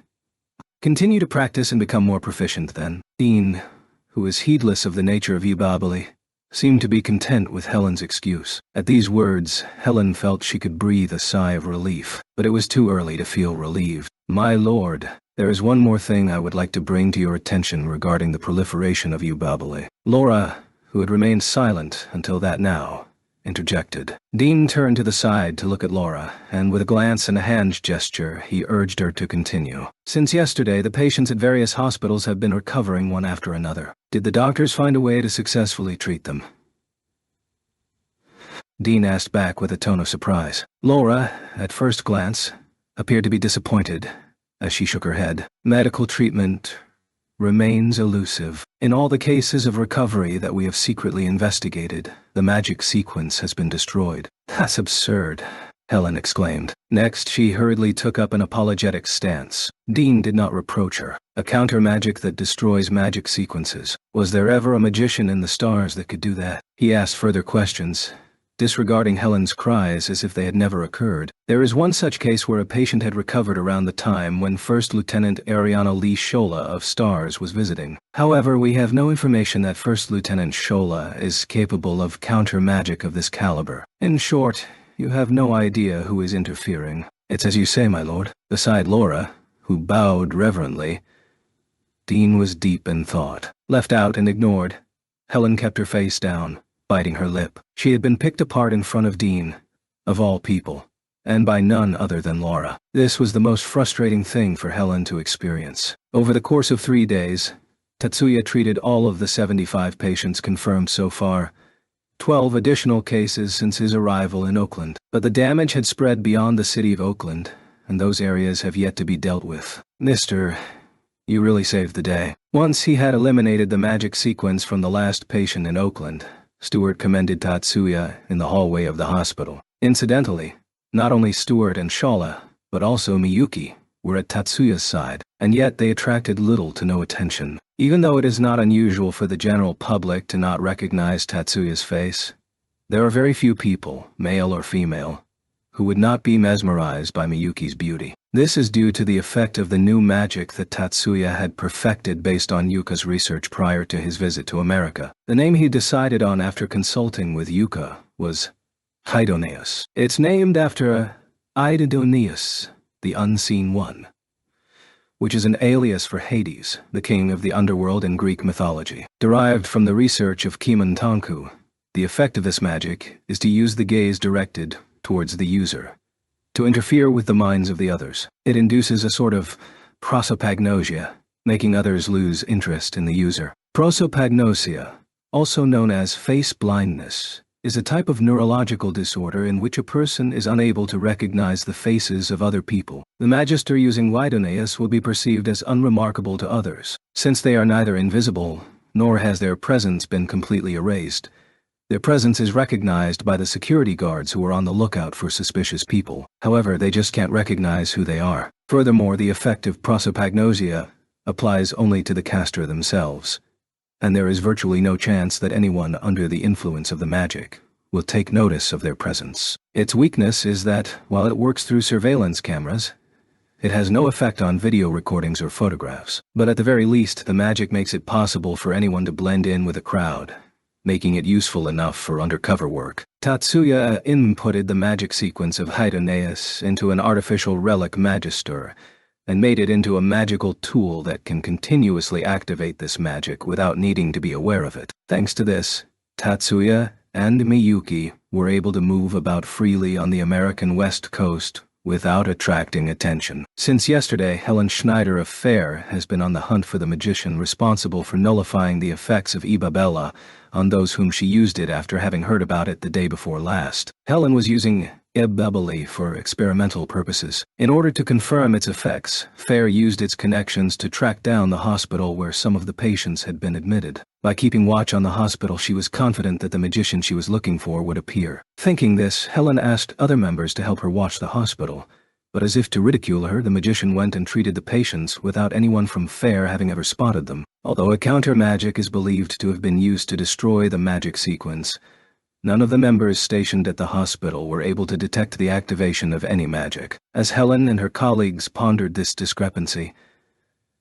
Continue to practice and become more proficient then. Dean, who is heedless of the nature of Ubabali, seemed to be content with Helen's excuse. At these words, Helen felt she could breathe a sigh of relief, but it was too early to feel relieved. My lord, there is one more thing I would like to bring to your attention regarding the proliferation of Ubabali. Laura, who had remained silent until that now, interjected. Dean turned to the side to look at Laura, and with a glance and a hand gesture, he urged her to continue. Since yesterday, the patients at various hospitals have been recovering one after another. Did the doctors find a way to successfully treat them? Dean asked back with a tone of surprise. Laura, at first glance, appeared to be disappointed as she shook her head. Medical treatment remains elusive. In all the cases of recovery that we have secretly investigated, the magic sequence has been destroyed. That's absurd, Helen exclaimed. Next, she hurriedly took up an apologetic stance. Dean did not reproach her. A counter-magic that destroys magic sequences. Was there ever a magician in the stars that could do that? He asked further questions, disregarding Helen's cries as if they had never occurred. There is one such case where a patient had recovered around the time when First Lieutenant Ariana Lee Shola of STARS was visiting. However, we have no information that First Lieutenant Shola is capable of counter-magic of this caliber. In short, you have no idea who is interfering. It's as you say, my lord. Beside Laura, who bowed reverently, Dean was deep in thought. Left out and ignored, Helen kept her face down, biting her lip. She had been picked apart in front of Dean, of all people, and by none other than Laura. This was the most frustrating thing for Helen to experience. Over the course of 3 days, Tatsuya treated all of the 75 patients confirmed so far, 12 additional cases since his arrival in Oakland. But the damage had spread beyond the city of Oakland, and those areas have yet to be dealt with. Mister, you really saved the day. Once he had eliminated the magic sequence from the last patient in Oakland, Stewart commended Tatsuya in the hallway of the hospital. Incidentally, not only Stewart and Shola, but also Miyuki, were at Tatsuya's side, and yet they attracted little to no attention. Even though it is not unusual for the general public to not recognize Tatsuya's face, there are very few people, male or female, who would not be mesmerized by Miyuki's beauty. This is due to the effect of the new magic that Tatsuya had perfected based on Yuka's research prior to his visit to America. The name he decided on after consulting with Yuka was Idoneus. It's named after Idoneus, the Unseen One, which is an alias for Hades, the king of the underworld in Greek mythology. Derived from the research of Kemen Tanku, the effect of this magic is to use the gaze directed towards the user, to interfere with the minds of the others. It induces a sort of prosopagnosia, making others lose interest in the user. Prosopagnosia, also known as face blindness, is a type of neurological disorder in which a person is unable to recognize the faces of other people. The magister using Idoneus will be perceived as unremarkable to others. Since they are neither invisible, nor has their presence been completely erased, their presence is recognized by the security guards who are on the lookout for suspicious people. However, they just can't recognize who they are. Furthermore, the effect of prosopagnosia applies only to the caster themselves, and there is virtually no chance that anyone under the influence of the magic will take notice of their presence. Its weakness is that, while it works through surveillance cameras, it has no effect on video recordings or photographs. But at the very least, the magic makes it possible for anyone to blend in with a crowd, making it useful enough for undercover work. Tatsuya inputted the magic sequence of Idoneus into an artificial relic magister, and made it into a magical tool that can continuously activate this magic without needing to be aware of it. Thanks to this, Tatsuya and Miyuki were able to move about freely on the American West Coast without attracting attention. Since yesterday, Helen Schneider of FAIR has been on the hunt for the magician responsible for nullifying the effects of Ibabella on those whom she used it after having heard about it the day before last. Helen was using Ibabella for experimental purposes. In order to confirm its effects, FAIR used its connections to track down the hospital where some of the patients had been admitted. By keeping watch on the hospital, she was confident that the magician she was looking for would appear. Thinking this, Helen asked other members to help her watch the hospital, but as if to ridicule her, the magician went and treated the patients without anyone from FAIR having ever spotted them. Although a counter-magic is believed to have been used to destroy the magic sequence, none of the members stationed at the hospital were able to detect the activation of any magic. As Helen and her colleagues pondered this discrepancy,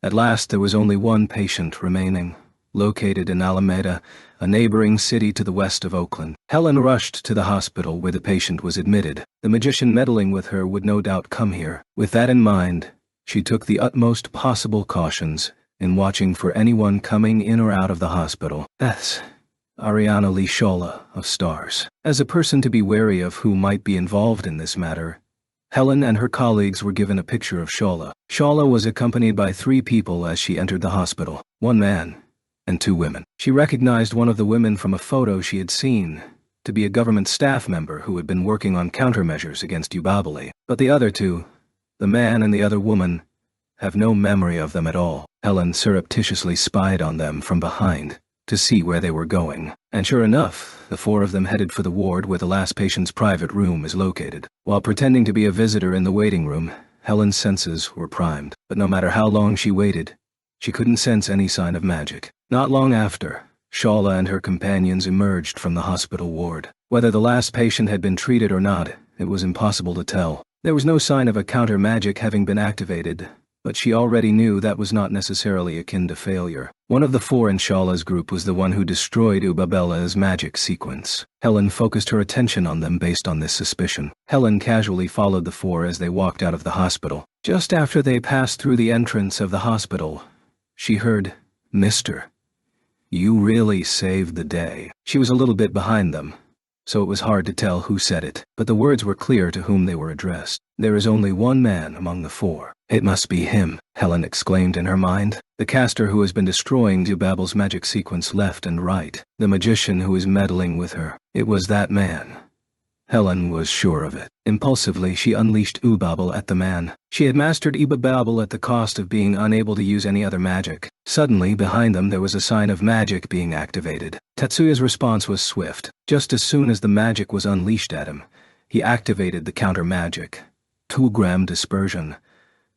at last there was only one patient remaining, located in Alameda, a neighboring city to the west of Oakland. Helen rushed to the hospital where the patient was admitted. The magician meddling with her would no doubt come here. With that in mind, she took the utmost possible cautions in watching for anyone coming in or out of the hospital. That's Ariana Lee Shola of Stars. As a person to be wary of who might be involved in this matter, Helen and her colleagues were given a picture of Shola. Shola was accompanied by 3 people as she entered the hospital, 1 man and 2 women. She recognized one of the women from a photo she had seen to be a government staff member who had been working on countermeasures against Ubabali. But the other 2, the man and the other woman, have no memory of them at all. Helen surreptitiously spied on them from behind to see where they were going, and sure enough, the 4 of them headed for the ward where the last patient's private room is located. While pretending to be a visitor in the waiting room, Helen's senses were primed, but no matter how long she waited, she couldn't sense any sign of magic. Not long after, Shola and her companions emerged from the hospital ward. Whether the last patient had been treated or not, it was impossible to tell. There was no sign of a counter-magic having been activated, but she already knew that was not necessarily akin to failure. One of the 4 in Shala's group was the one who destroyed Ubabella's magic sequence. Helen focused her attention on them based on this suspicion. Helen casually followed the 4 as they walked out of the hospital. Just after they passed through the entrance of the hospital, she heard, "Mister, you really saved the day." She was a little bit behind them, so it was hard to tell who said it, but the words were clear to whom they were addressed. There is only one man among the four. It must be him, Helen exclaimed in her mind. The caster who has been destroying Zubabel's magic sequence left and right. The magician who is meddling with her. It was that man. Helen was sure of it. Impulsively, she unleashed Ubabel at the man. She had mastered Ubabel at the cost of being unable to use any other magic. Suddenly, behind them there was a sign of magic being activated. Tatsuya's response was swift. Just as soon as the magic was unleashed at him, he activated the counter-magic. 2-gram dispersion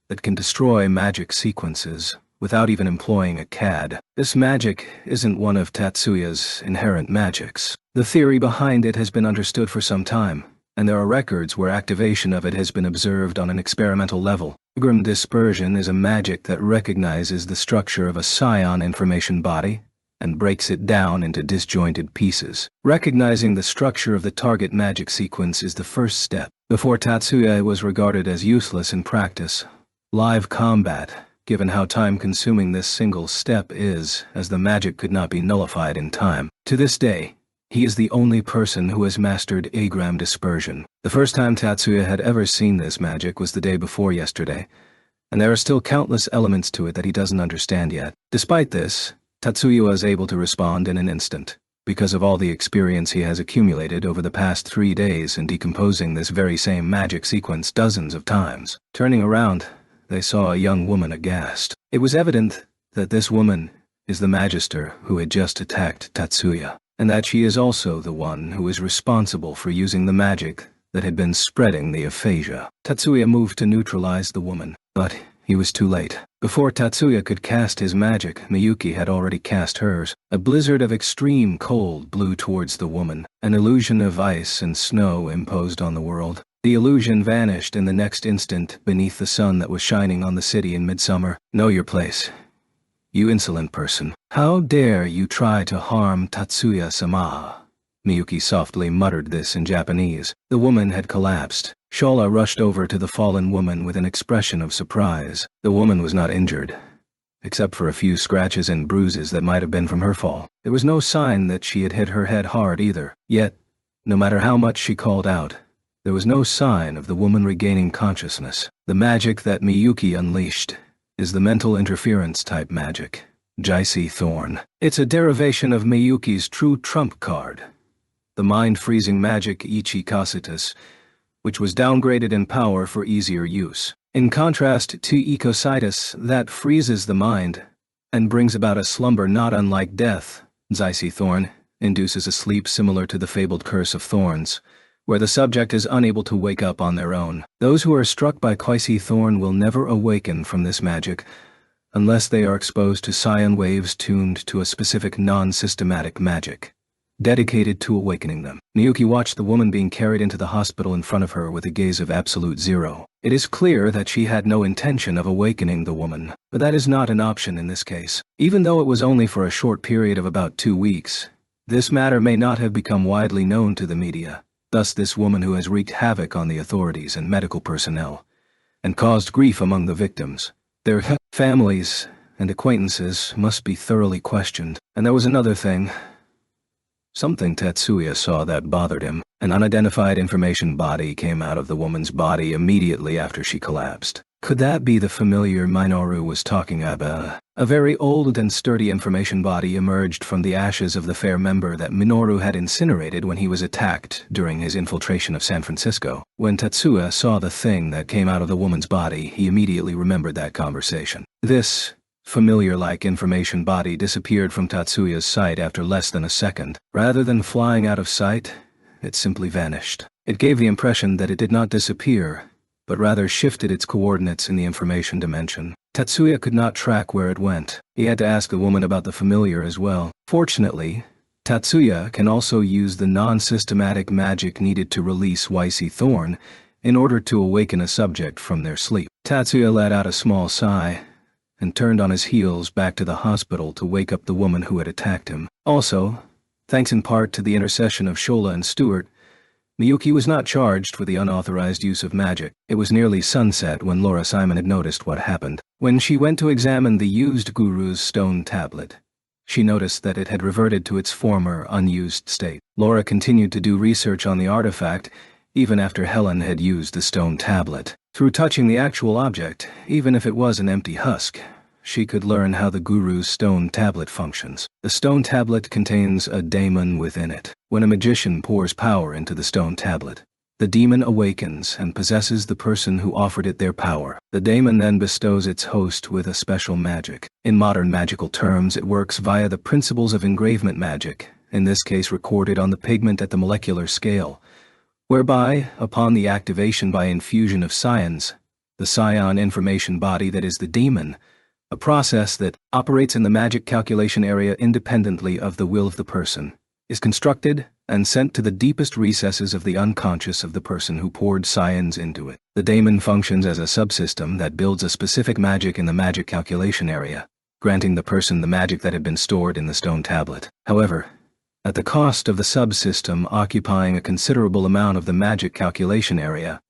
that can destroy magic sequences without even employing a CAD. This magic isn't one of Tatsuya's inherent magics. The theory behind it has been understood for some time, and there are records where activation of it has been observed on an experimental level. 2-gram dispersion is a magic that recognizes the structure of a psion information body and breaks it down into disjointed pieces. Recognizing the structure of the target magic sequence is the first step. Before Tatsuya, it was regarded as useless in practice. Live combat, given how time-consuming this single step is, as the magic could not be nullified in time. To this day, he is the only person who has mastered 2-gram dispersion. The first time Tatsuya had ever seen this magic was the day before yesterday, and there are still countless elements to it that he doesn't understand yet. Despite this, Tatsuya was able to respond in an instant, because of all the experience he has accumulated over the past 3 days in decomposing this very same magic sequence dozens of times. Turning around, they saw a young woman aghast. It was evident that this woman is the magister who had just attacked Tatsuya, and that she is also the one who is responsible for using the magic that had been spreading the aphasia. Tatsuya moved to neutralize the woman, but he was too late. Before Tatsuya could cast his magic, Miyuki had already cast hers. A blizzard of extreme cold blew towards the woman, an illusion of ice and snow imposed on the world. The illusion vanished in the next instant beneath the sun that was shining on the city in midsummer. Know your place, you insolent person. How dare you try to harm Tatsuya-sama? Miyuki softly muttered this in Japanese. The woman had collapsed. Shola rushed over to the fallen woman with an expression of surprise. The woman was not injured, except for a few scratches and bruises that might have been from her fall. There was no sign that she had hit her head hard either. Yet, no matter how much she called out, there was no sign of the woman regaining consciousness. The magic that Miyuki unleashed is the mental interference type magic, Jaisi Thorn. It's a derivation of Miyuki's true trump card, the mind-freezing magic Ichi Kasitas, which was downgraded in power for easier use. In contrast to Ecositus, that freezes the mind and brings about a slumber not unlike death, Jaisi Thorn induces a sleep similar to the fabled Curse of Thorns, where the subject is unable to wake up on their own. Those who are struck by Jaisi Thorn will never awaken from this magic unless they are exposed to scion waves tuned to a specific non-systematic magic dedicated to awakening them. Miyuki watched the woman being carried into the hospital in front of her with a gaze of absolute zero. It is clear that she had no intention of awakening the woman, but that is not an option in this case. Even though it was only for a short period of about 2 weeks, this matter may not have become widely known to the media. Thus this woman who has wreaked havoc on the authorities and medical personnel, and caused grief among the victims, their families and acquaintances must be thoroughly questioned. And there was another thing. Something Tatsuya saw that bothered him. An unidentified information body came out of the woman's body immediately after she collapsed. Could that be the familiar Minoru was talking about? A very old and sturdy information body emerged from the ashes of the fair member that Minoru had incinerated when he was attacked during his infiltration of San Francisco. When Tatsuya saw the thing that came out of the woman's body, he immediately remembered that conversation. This familiar-like information body disappeared from Tatsuya's sight after less than a second. Rather than flying out of sight, it simply vanished. It gave the impression that it did not disappear, but rather shifted its coordinates in the information dimension. Tatsuya could not track where it went. He had to ask the woman about the familiar as well. Fortunately, Tatsuya can also use the non-systematic magic needed to release Jaisi Thorn in order to awaken a subject from their sleep. Tatsuya let out a small sigh and turned on his heels back to the hospital to wake up the woman who had attacked him. Also, thanks in part to the intercession of Shola and Stewart, Miyuki was not charged with the unauthorized use of magic. It was nearly sunset when Laura Simon had noticed what happened. When she went to examine the used guru's stone tablet, she noticed that it had reverted to its former, unused state. Laura continued to do research on the artifact, even after Helen had used the stone tablet. Through touching the actual object, even if it was an empty husk, she could learn how the guru's stone tablet functions. The stone tablet contains a daemon within it. When a magician pours power into the stone tablet, the demon awakens and possesses the person who offered it their power. The daemon then bestows its host with a special magic. In modern magical terms, it works via the principles of engravement magic, in this case recorded on the pigment at the molecular scale, whereby, upon the activation by infusion of scions, the scion information body that is the demon, a process that operates in the magic calculation area independently of the will of the person, is constructed and sent to the deepest recesses of the unconscious of the person who poured scions into it. The daemon functions as a subsystem that builds a specific magic in the magic calculation area, granting the person the magic that had been stored in the stone tablet. However, at the cost of the subsystem occupying a considerable amount of the magic calculation area,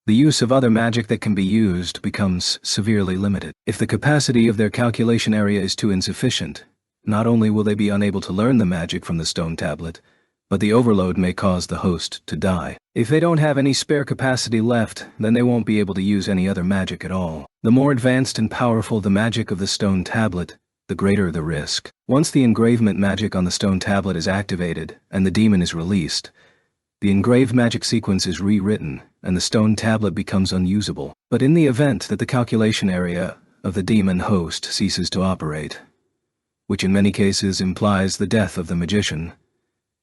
the use of other magic that can be used becomes severely limited. If the capacity of their calculation area is too insufficient, not only will they be unable to learn the magic from the stone tablet, but the overload may cause the host to die. If they don't have any spare capacity left, then they won't be able to use any other magic at all. The more advanced and powerful the magic of the stone tablet, the greater the risk. Once the engravement magic on the stone tablet is activated and the demon is released, the engraved magic sequence is rewritten and the stone tablet becomes unusable. But in the event that the calculation area of the demon host ceases to operate, which in many cases implies the death of the magician,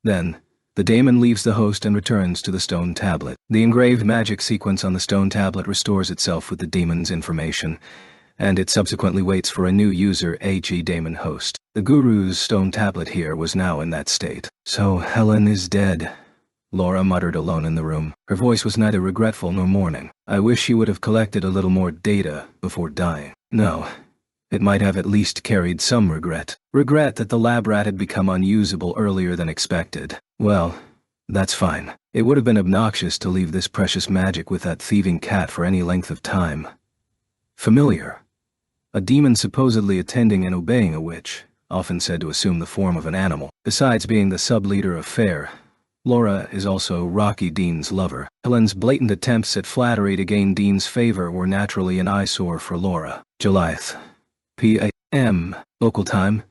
then the daemon leaves the host and returns to the stone tablet. The engraved magic sequence on the stone tablet restores itself with the demon's information, and it subsequently waits for a new user, a.g. daemon host. The guru's stone tablet here was now in that state. "So Helen is dead," Laura muttered alone in the room. Her voice was neither regretful nor mourning. "I wish she would have collected a little more data before dying." No. It might have at least carried some regret. Regret that the lab rat had become unusable earlier than expected. Well, that's fine. It would have been obnoxious to leave this precious magic with that thieving cat for any length of time. Familiar. A demon supposedly attending and obeying a witch, often said to assume the form of an animal. Besides being the sub-leader of FAIR, Laura is also Rocky Dean's lover. Helen's blatant attempts at flattery to gain Dean's favor were naturally an eyesore for Laura. Julyth. P.A.M. Local time,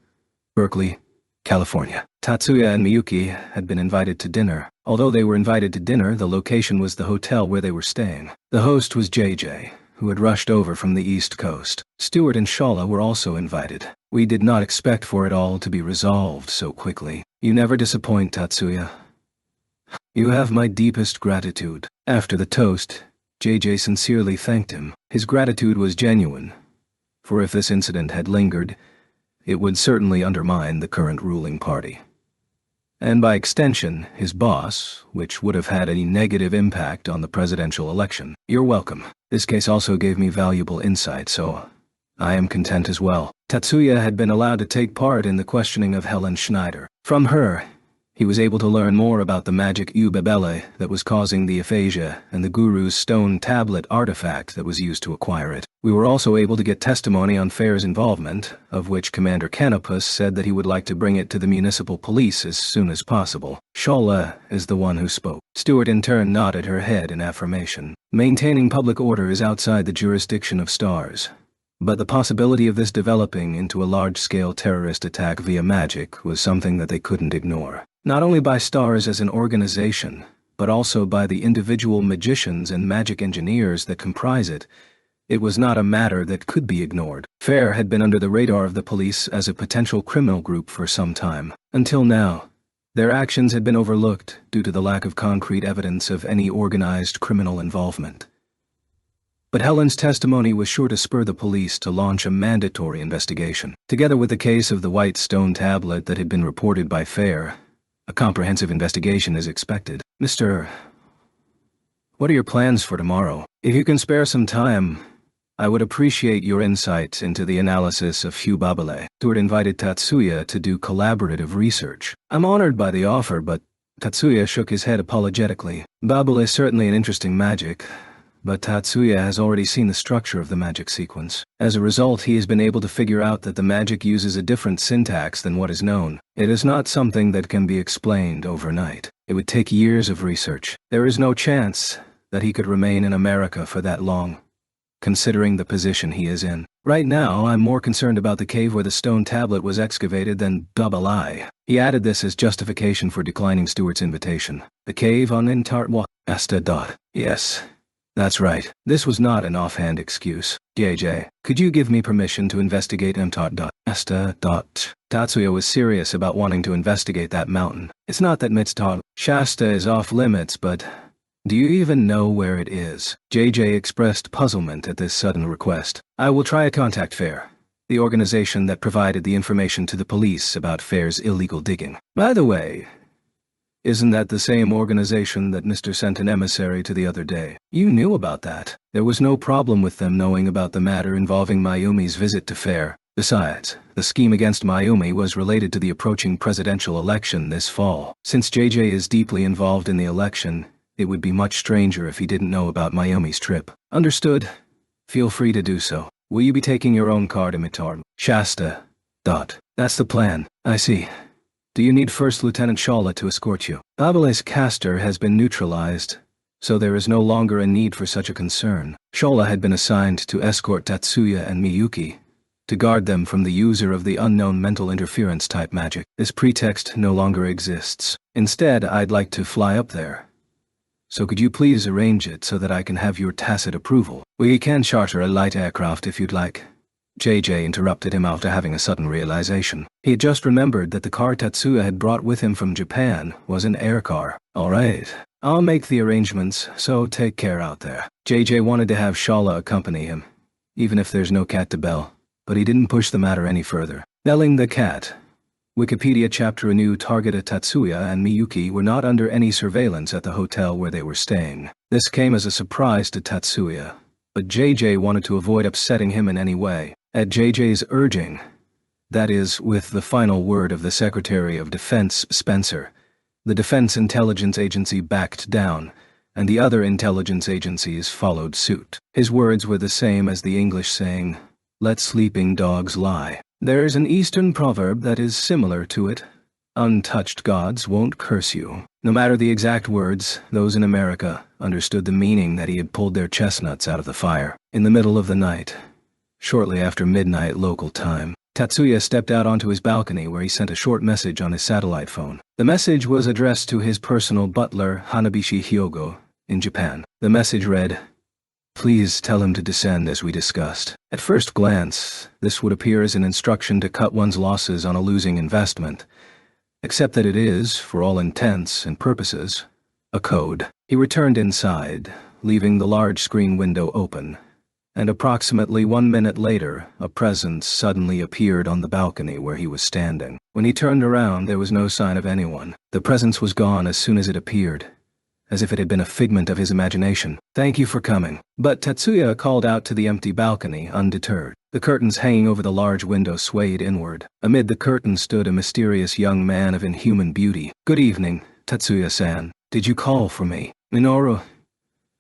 Berkeley, California. Tatsuya and Miyuki had been invited to dinner. Although they were invited to dinner, the location was the hotel where they were staying. The host was JJ, who had rushed over from the East Coast. Stuart and Shala were also invited. "We did not expect for it all to be resolved so quickly. You never disappoint, Tatsuya. You have my deepest gratitude." After the toast, JJ sincerely thanked him. His gratitude was genuine, for if this incident had lingered, it would certainly undermine the current ruling party. And by extension, his boss, which would have had a negative impact on the presidential election. "You're welcome. This case also gave me valuable insight, so I am content as well." Tatsuya had been allowed to take part in the questioning of Helen Schneider. From her, he was able to learn more about the magic Ubebele that was causing the aphasia and the guru's stone tablet artifact that was used to acquire it. We were also able to get testimony on FAIR's involvement, of which Commander Canopus said that he would like to bring it to the municipal police as soon as possible. Shala is the one who spoke. Stuart in turn nodded her head in affirmation. Maintaining public order is outside the jurisdiction of STARS, but the possibility of this developing into a large-scale terrorist attack via magic was something that they couldn't ignore. Not only by STARS as an organization, but also by the individual magicians and magic engineers that comprise it, it was not a matter that could be ignored. FAIR had been under the radar of the police as a potential criminal group for some time. Until now, their actions had been overlooked due to the lack of concrete evidence of any organized criminal involvement. But Helen's testimony was sure to spur the police to launch a mandatory investigation. Together with the case of the white stone tablet that had been reported by FAIR, a comprehensive investigation is expected. "Mr. What are your plans for tomorrow? If you can spare some time, I would appreciate your insight into the analysis of Hugh Babele." Stuart invited Tatsuya to do collaborative research. "I'm honored by the offer, but..." Tatsuya shook his head apologetically. "Babele is certainly an interesting magic, but Tatsuya has already seen the structure of the magic sequence. As a result, he has been able to figure out that the magic uses a different syntax than what is known. It is not something that can be explained overnight. It would take years of research. There is no chance that he could remain in America for that long, considering the position he is in. Right now, I'm more concerned about the cave where the stone tablet was excavated than double I. He added this as justification for declining Stuart's invitation. The cave on Intartwa. Asta. Yes. That's right. This was not an offhand excuse. JJ, could you give me permission to investigate Mtot. Asta. Tatsuya was serious about wanting to investigate that mountain. It's not that Mtot Shasta is off limits, but do you even know where it is? JJ expressed puzzlement at this sudden request. I will try to contact FAIR, the organization that provided the information to the police about FAIR's illegal digging. By the way, isn't that the same organization that Mr. sent an emissary to the other day? You knew about that. There was no problem with them knowing about the matter involving Mayumi's visit to FAIR. Besides, the scheme against Mayumi was related to the approaching presidential election this fall. Since JJ is deeply involved in the election, it would be much stranger if he didn't know about Mayumi's trip. Understood. Feel free to do so. Will you be taking your own car to Mitar? Shasta. That's the plan. I see. Do you need First Lieutenant Shala to escort you? Abele's caster has been neutralized, so there is no longer a need for such a concern. Shala had been assigned to escort Tatsuya and Miyuki, to guard them from the user of the unknown mental interference type magic. This pretext no longer exists. Instead, I'd like to fly up there. So could you please arrange it so that I can have your tacit approval? We can charter a light aircraft if you'd like. JJ interrupted him after having a sudden realization. He had just remembered that the car Tatsuya had brought with him from Japan was an air car. All right, I'll make the arrangements, so take care out there. JJ wanted to have Shala accompany him, even if there's no cat to bell, but he didn't push the matter any further. Belling the cat. Wikipedia chapter Inu targeted Tatsuya and Miyuki were not under any surveillance at the hotel where they were staying. This came as a surprise to Tatsuya, but JJ wanted to avoid upsetting him in any way. At JJ's urging, that is, with the final word of the Secretary of Defense Spencer, the Defense Intelligence Agency backed down, and the other intelligence agencies followed suit. His words were the same as the English saying, "Let sleeping dogs lie." There is an Eastern proverb that is similar to it. Untouched gods won't curse you. No matter the exact words, those in America understood the meaning that he had pulled their chestnuts out of the fire. In the middle of the night, shortly after midnight local time, Tatsuya stepped out onto his balcony where he sent a short message on his satellite phone. The message was addressed to his personal butler, Hanabishi Hyogo, in Japan. The message read, "Please tell him to descend as we discussed." At first glance, this would appear as an instruction to cut one's losses on a losing investment, except that it is, for all intents and purposes, a code. He returned inside, leaving the large screen window open, and approximately 1 minute later, a presence suddenly appeared on the balcony where he was standing. When he turned around, there was no sign of anyone. The presence was gone as soon as it appeared, as if it had been a figment of his imagination. "Thank you for coming." But Tatsuya called out to the empty balcony, undeterred. The curtains hanging over the large window swayed inward. Amid the curtain stood a mysterious young man of inhuman beauty. "Good evening, Tatsuya-san. Did you call for me?" "Minoru,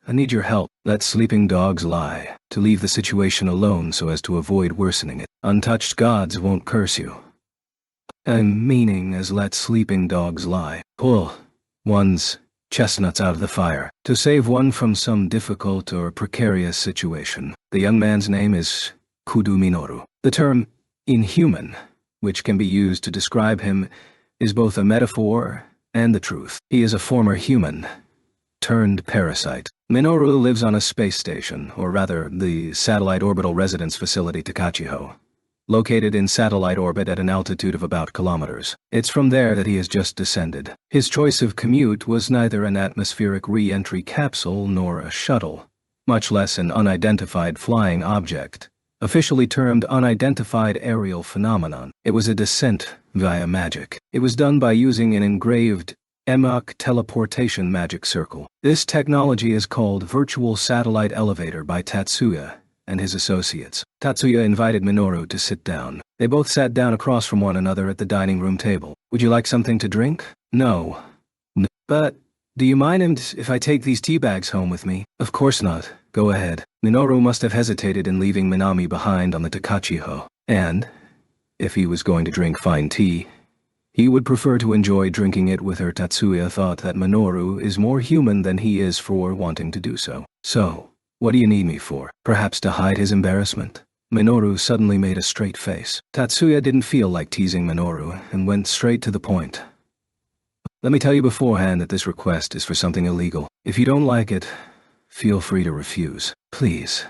I need your help. Let sleeping dogs lie. To leave the situation alone so as to avoid worsening it. Untouched gods won't curse you." I'm meaning as let sleeping dogs lie. Pull one's chestnuts out of the fire, to save one from some difficult or precarious situation. The young man's name is Kudu Minoru. The term inhuman, which can be used to describe him, is both a metaphor and the truth. He is a former human turned parasite. Minoru lives on a space station, or rather, the Satellite Orbital Residence Facility Takachiho, located in satellite orbit at an altitude of about kilometers. It's from there that he has just descended. His choice of commute was neither an atmospheric re-entry capsule nor a shuttle, much less an unidentified flying object, officially termed unidentified aerial phenomenon. It was a descent via magic. It was done by using an engraved Emok teleportation magic circle. This technology is called Virtual Satellite Elevator by Tatsuya and his associates. Tatsuya invited Minoru to sit down. They both sat down across from one another at the dining room table. "Would you like something to drink?" "No. But, do you mind if I take these tea bags home with me?" "Of course not. Go ahead. Minoru must have hesitated in leaving Minami behind on the Takachiho, and, if he was going to drink fine tea, he would prefer to enjoy drinking it with her. Tatsuya thought that Minoru is more human than he is for wanting to do so. So, what do you need me for? Perhaps to hide his embarrassment? Minoru suddenly made a straight face. Tatsuya didn't feel like teasing Minoru and went straight to the point. Let me tell you beforehand that this request is for something illegal. If you don't like it, feel free to refuse. Please,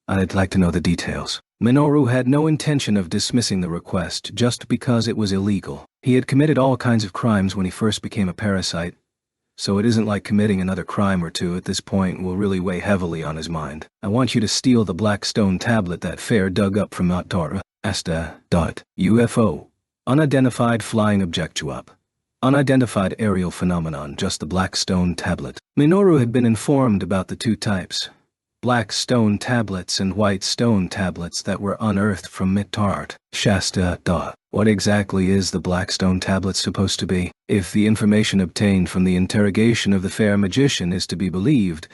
I'd like to know the details. Minoru had no intention of dismissing the request just because it was illegal. He had committed all kinds of crimes when he first became a parasite, so it isn't like committing another crime or two at this point will really weigh heavily on his mind. I want you to steal the black stone tablet that Fair dug up from Atara. Asta. UFO. Unidentified flying object up. Unidentified aerial phenomenon, just the black stone tablet. Minoru had been informed about the two types. Black stone tablets and white stone tablets that were unearthed from Mitart. Shasta. What exactly is the black stone tablet supposed to be? If the information obtained from the interrogation of the fair magician is to be believed,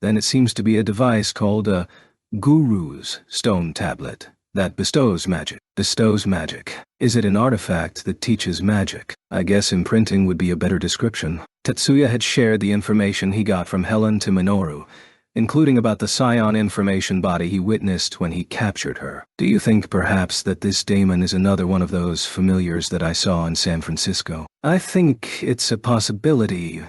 then it seems to be a device called a guru's stone tablet that bestows magic. Bestows magic. Is it an artifact that teaches magic? I guess imprinting would be a better description. Tatsuya had shared the information he got from Helen to Minoru, including about the scion information body he witnessed when he captured her. Do you think perhaps that this daemon is another one of those familiars that I saw in San Francisco? I think it's a possibility,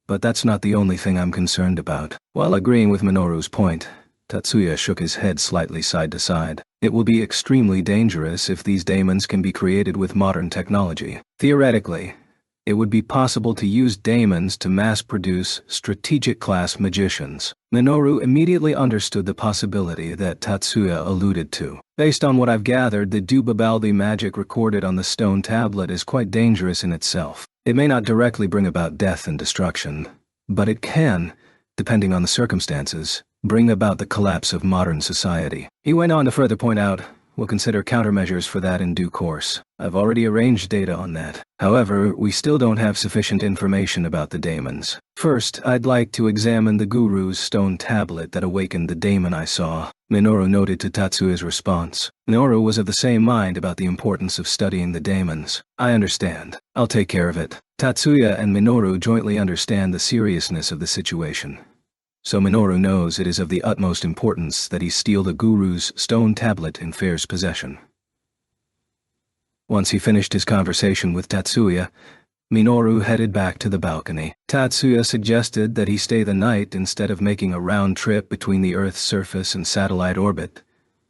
but that's not the only thing I'm concerned about. While agreeing with Minoru's point, Tatsuya shook his head slightly side to side. It will be extremely dangerous if these daemons can be created with modern technology. Theoretically, it would be possible to use daemons to mass-produce strategic-class magicians. Minoru immediately understood the possibility that Tatsuya alluded to. Based on what I've gathered, the Dubabaldi magic recorded on the stone tablet is quite dangerous in itself. It may not directly bring about death and destruction, but it can, depending on the circumstances, bring about the collapse of modern society. He went on to further point out, we'll consider countermeasures for that in due course. I've already arranged data on that. However, we still don't have sufficient information about the daemons. First, I'd like to examine the guru's stone tablet that awakened the daemon I saw. Minoru noted to Tatsuya's response. Minoru was of the same mind about the importance of studying the daemons. I understand. I'll take care of it. Tatsuya and Minoru jointly understand the seriousness of the situation. So Minoru knows it is of the utmost importance that he steal the guru's stone tablet in Fair's possession. Once he finished his conversation with Tatsuya, Minoru headed back to the balcony. Tatsuya suggested that he stay the night instead of making a round trip between the Earth's surface and satellite orbit,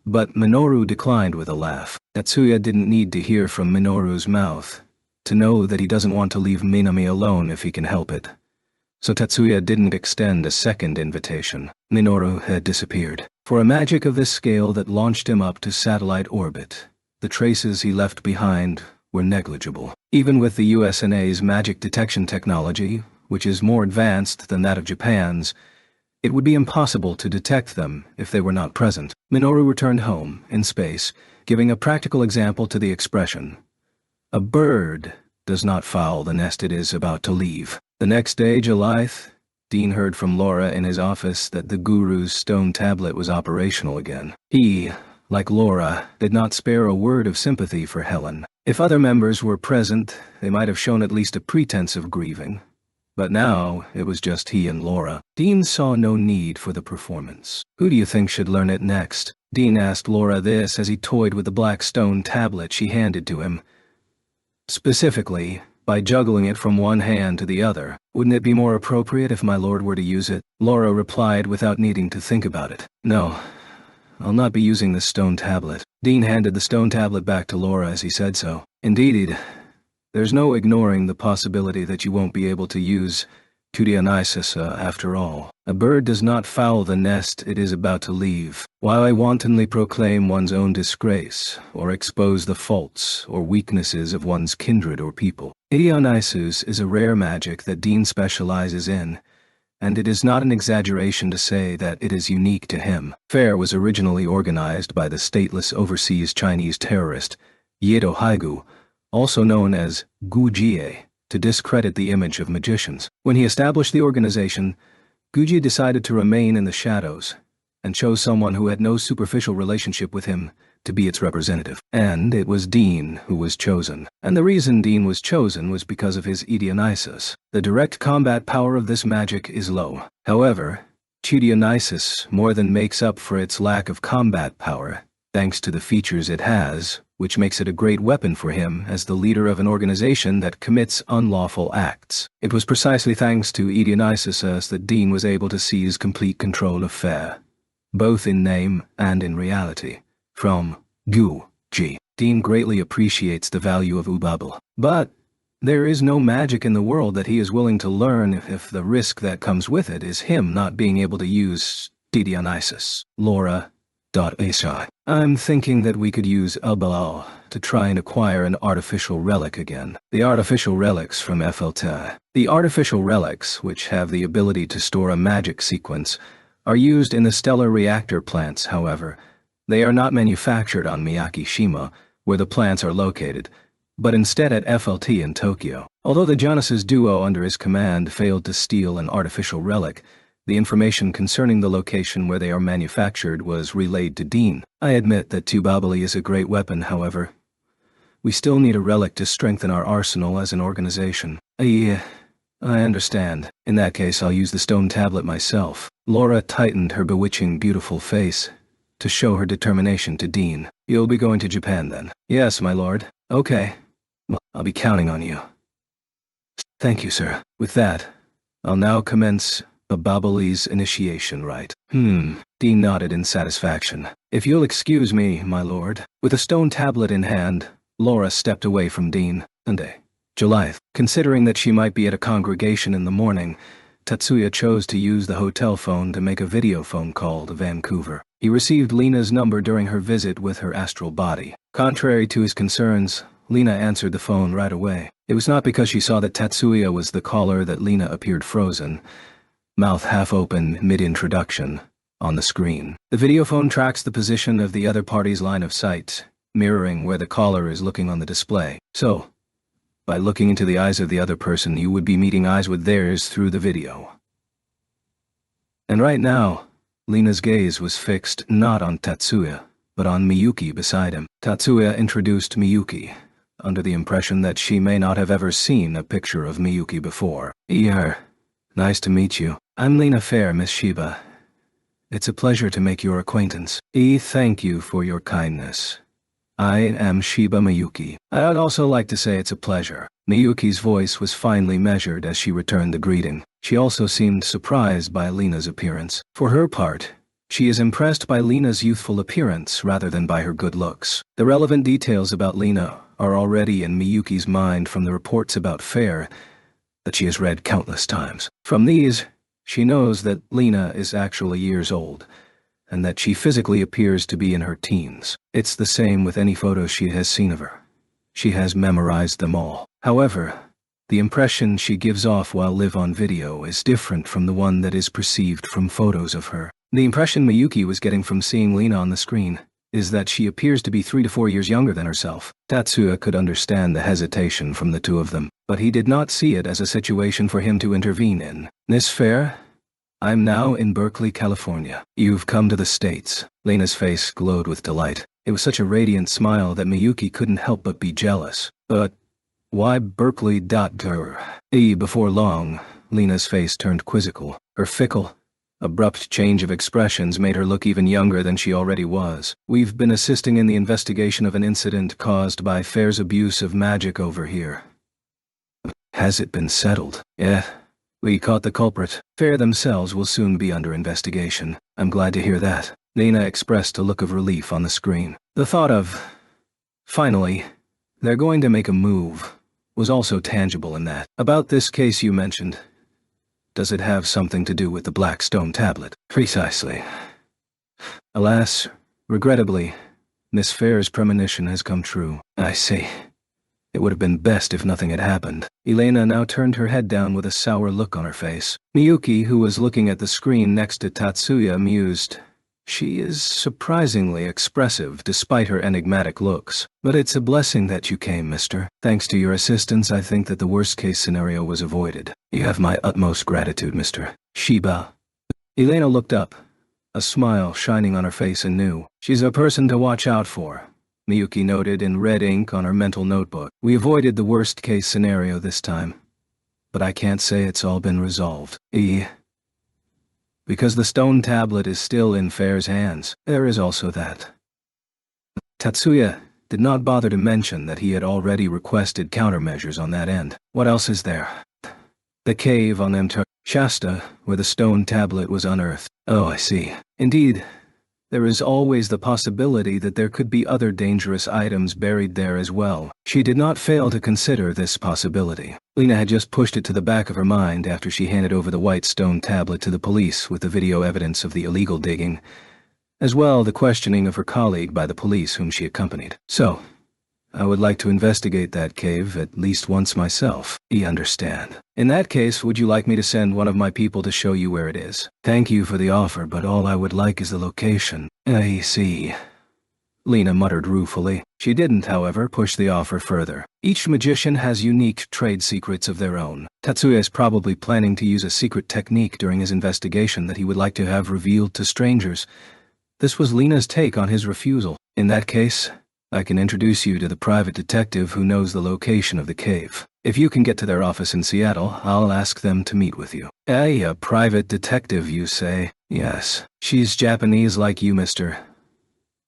but Minoru declined with a laugh. Tatsuya didn't need to hear from Minoru's mouth to know that he doesn't want to leave Minami alone if he can help it. So Tatsuya didn't extend a second invitation. Minoru had disappeared. For a magic of this scale that launched him up to satellite orbit, the traces he left behind were negligible. Even with the USNA's magic detection technology, which is more advanced than that of Japan's, it would be impossible to detect them if they were not present. Minoru returned home, in space, giving a practical example to the expression, "A bird does not foul the nest it is about to leave." The next day, July 9th, Dean heard from Laura in his office that the guru's stone tablet was operational again. He, like Laura, did not spare a word of sympathy for Helen. If other members were present, they might have shown at least a pretense of grieving. But now, it was just he and Laura. Dean saw no need for the performance. Who do you think should learn it next? Dean asked Laura this as he toyed with the black stone tablet she handed to him. Specifically, by juggling it from one hand to the other. Wouldn't it be more appropriate if my lord were to use it? Laura replied without needing to think about it. No, I'll not be using this stone tablet. Dean handed the stone tablet back to Laura as he said so. Indeed, there's no ignoring the possibility that you won't be able to use Kudianisisa after all. A bird does not foul the nest it is about to leave. Why wantonly proclaim one's own disgrace, or expose the faults or weaknesses of one's kindred or people? Dionysus is a rare magic that Dean specializes in, and it is not an exaggeration to say that it is unique to him. Fair was originally organized by the stateless overseas Chinese terrorist, Yedo Haigu, also known as Gu Jie, to discredit the image of magicians. When he established the organization, Guji decided to remain in the shadows, and chose someone who had no superficial relationship with him to be its representative. And it was Dean who was chosen. And the reason Dean was chosen was because of his Dionysus. The direct combat power of this magic is low. However, Dionysus more than makes up for its lack of combat power, thanks to the features it has, which makes it a great weapon for him as the leader of an organization that commits unlawful acts. It was precisely thanks to Dionysus that Dean was able to seize complete control of Fair, both in name and in reality. From Gu-Ji. Dean greatly appreciates the value of Ubabble, but there is no magic in the world that he is willing to learn if the risk that comes with it is him not being able to use Dionysus. Laura.Asai. I'm thinking that we could use Ubabble to try and acquire an artificial relic again. The artificial relics from FLT. The artificial relics, which have the ability to store a magic sequence, are used in the stellar reactor plants, however. They are not manufactured on Miyagi-Shima, where the plants are located, but instead at FLT in Tokyo. Although the Genesis duo under his command failed to steal an artificial relic, the information concerning the location where they are manufactured was relayed to Dean. I admit that Tubabali is a great weapon, however. We still need a relic to strengthen our arsenal as an organization. I understand. In that case, I'll use the stone tablet myself. Laura tightened her bewitching, beautiful face to show her determination to Dean. You'll be going to Japan then? Yes, my lord. Okay. Well, I'll be counting on you. Thank you, sir. With that, I'll now commence Babali's initiation rite. Dean nodded in satisfaction. If you'll excuse me, my lord. With a stone tablet in hand, Laura stepped away from Dean. Sunday, July. Considering that she might be at a congregation in the morning, Tatsuya chose to use the hotel phone to make a video phone call to Vancouver. He received Lena's number during her visit with her astral body. Contrary to his concerns, Lena answered the phone right away. It was not because she saw that Tatsuya was the caller that Lena appeared frozen, mouth half open mid-introduction, on the screen. The video phone tracks the position of the other party's line of sight, mirroring where the caller is looking on the display. So, by looking into the eyes of the other person, you would be meeting eyes with theirs through the video. And right now, Lena's gaze was fixed not on Tatsuya, but on Miyuki beside him. Tatsuya introduced Miyuki, under the impression that she may not have ever seen a picture of Miyuki before. Nice to meet you. I'm Lena Fair, Miss Shiba. It's a pleasure to make your acquaintance. Thank you for your kindness. I am Shiba Miyuki. I'd also like to say it's a pleasure. Miyuki's voice was finely measured as she returned the greeting. She also seemed surprised by Lena's appearance. For her part, she is impressed by Lena's youthful appearance rather than by her good looks. The relevant details about Lena are already in Miyuki's mind from the reports about Fair that she has read countless times. From these, she knows that Lena is actually years old, and that she physically appears to be in her teens. It's the same with any photos she has seen of her. She has memorized them all. However, the impression she gives off while live on video is different from the one that is perceived from photos of her. The impression Miyuki was getting from seeing Lena on the screen is that she appears to be 3 to 4 years younger than herself. Tatsuya could understand the hesitation from the two of them, but he did not see it as a situation for him to intervene in. Miss Fair, I'm now in Berkeley, California. You've come to the States. Lena's face glowed with delight. It was such a radiant smile that Miyuki couldn't help but be jealous. But why Berkeley? Before long, Lena's face turned quizzical. Her fickle, abrupt change of expressions made her look even younger than she already was. We've been assisting in the investigation of an incident caused by Fair's abuse of magic over here. Has it been settled? Yeah. We caught the culprit. Fair themselves will soon be under investigation. I'm glad to hear that. Lena expressed a look of relief on the screen. The thought of, finally, they're going to make a move, was also tangible in that. About this case you mentioned, does it have something to do with the Black Stone tablet? Precisely. Alas, regrettably, Miss Fair's premonition has come true. I see. It would have been best if nothing had happened. Elena now turned her head down with a sour look on her face. Miyuki, who was looking at the screen next to Tatsuya, mused. She is surprisingly expressive despite her enigmatic looks. But it's a blessing that you came, mister. Thanks to your assistance, I think that the worst-case scenario was avoided. You have my utmost gratitude, Mr. Shiba. Elena looked up, a smile shining on her face anew. She's a person to watch out for, Miyuki noted in red ink on her mental notebook. We avoided the worst-case scenario this time, but I can't say it's all been resolved. Because the stone tablet is still in Fair's hands, there is also that. Tatsuya did not bother to mention that he had already requested countermeasures on that end. What else is there? The cave on Shasta, where the stone tablet was unearthed. Oh, I see. Indeed, there is always the possibility that there could be other dangerous items buried there as well. She did not fail to consider this possibility. Lena had just pushed it to the back of her mind after she handed over the white stone tablet to the police with the video evidence of the illegal digging, as well the questioning of her colleague by the police whom she accompanied. So, I would like to investigate that cave at least once myself. You understand. In that case, would you like me to send one of my people to show you where it is? Thank you for the offer, but all I would like is the location. I see. Lena muttered ruefully. She didn't, however, push the offer further. Each magician has unique trade secrets of their own. Tatsuya is probably planning to use a secret technique during his investigation that he would like to have revealed to strangers. This was Lena's take on his refusal. In that case, I can introduce you to the private detective who knows the location of the cave. If you can get to their office in Seattle, I'll ask them to meet with you. A private detective, you say? Yes. She's Japanese like you, mister.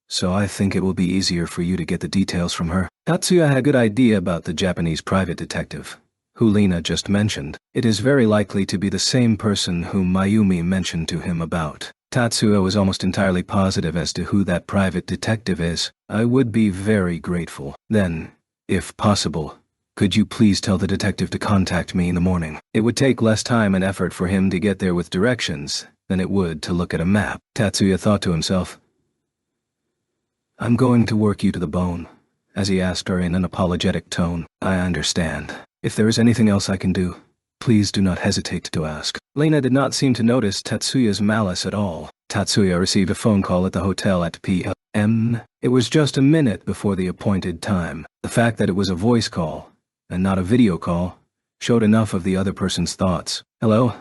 So I think it will be easier for you to get the details from her. Tatsuya had a good idea about the Japanese private detective, who Lena just mentioned. It is very likely to be the same person whom Mayumi mentioned to him about. Tatsuya was almost entirely positive as to who that private detective is. I would be very grateful. Then, if possible, could you please tell the detective to contact me in the morning? It would take less time and effort for him to get there with directions than it would to look at a map. Tatsuya thought to himself. I'm going to work you to the bone, as he asked her in an apologetic tone. I understand. If there is anything else I can do, please do not hesitate to ask. Lena did not seem to notice Tatsuya's malice at all. Tatsuya received a phone call at the hotel at p.m. It was just a minute before the appointed time. The fact that it was a voice call, and not a video call, showed enough of the other person's thoughts. Hello?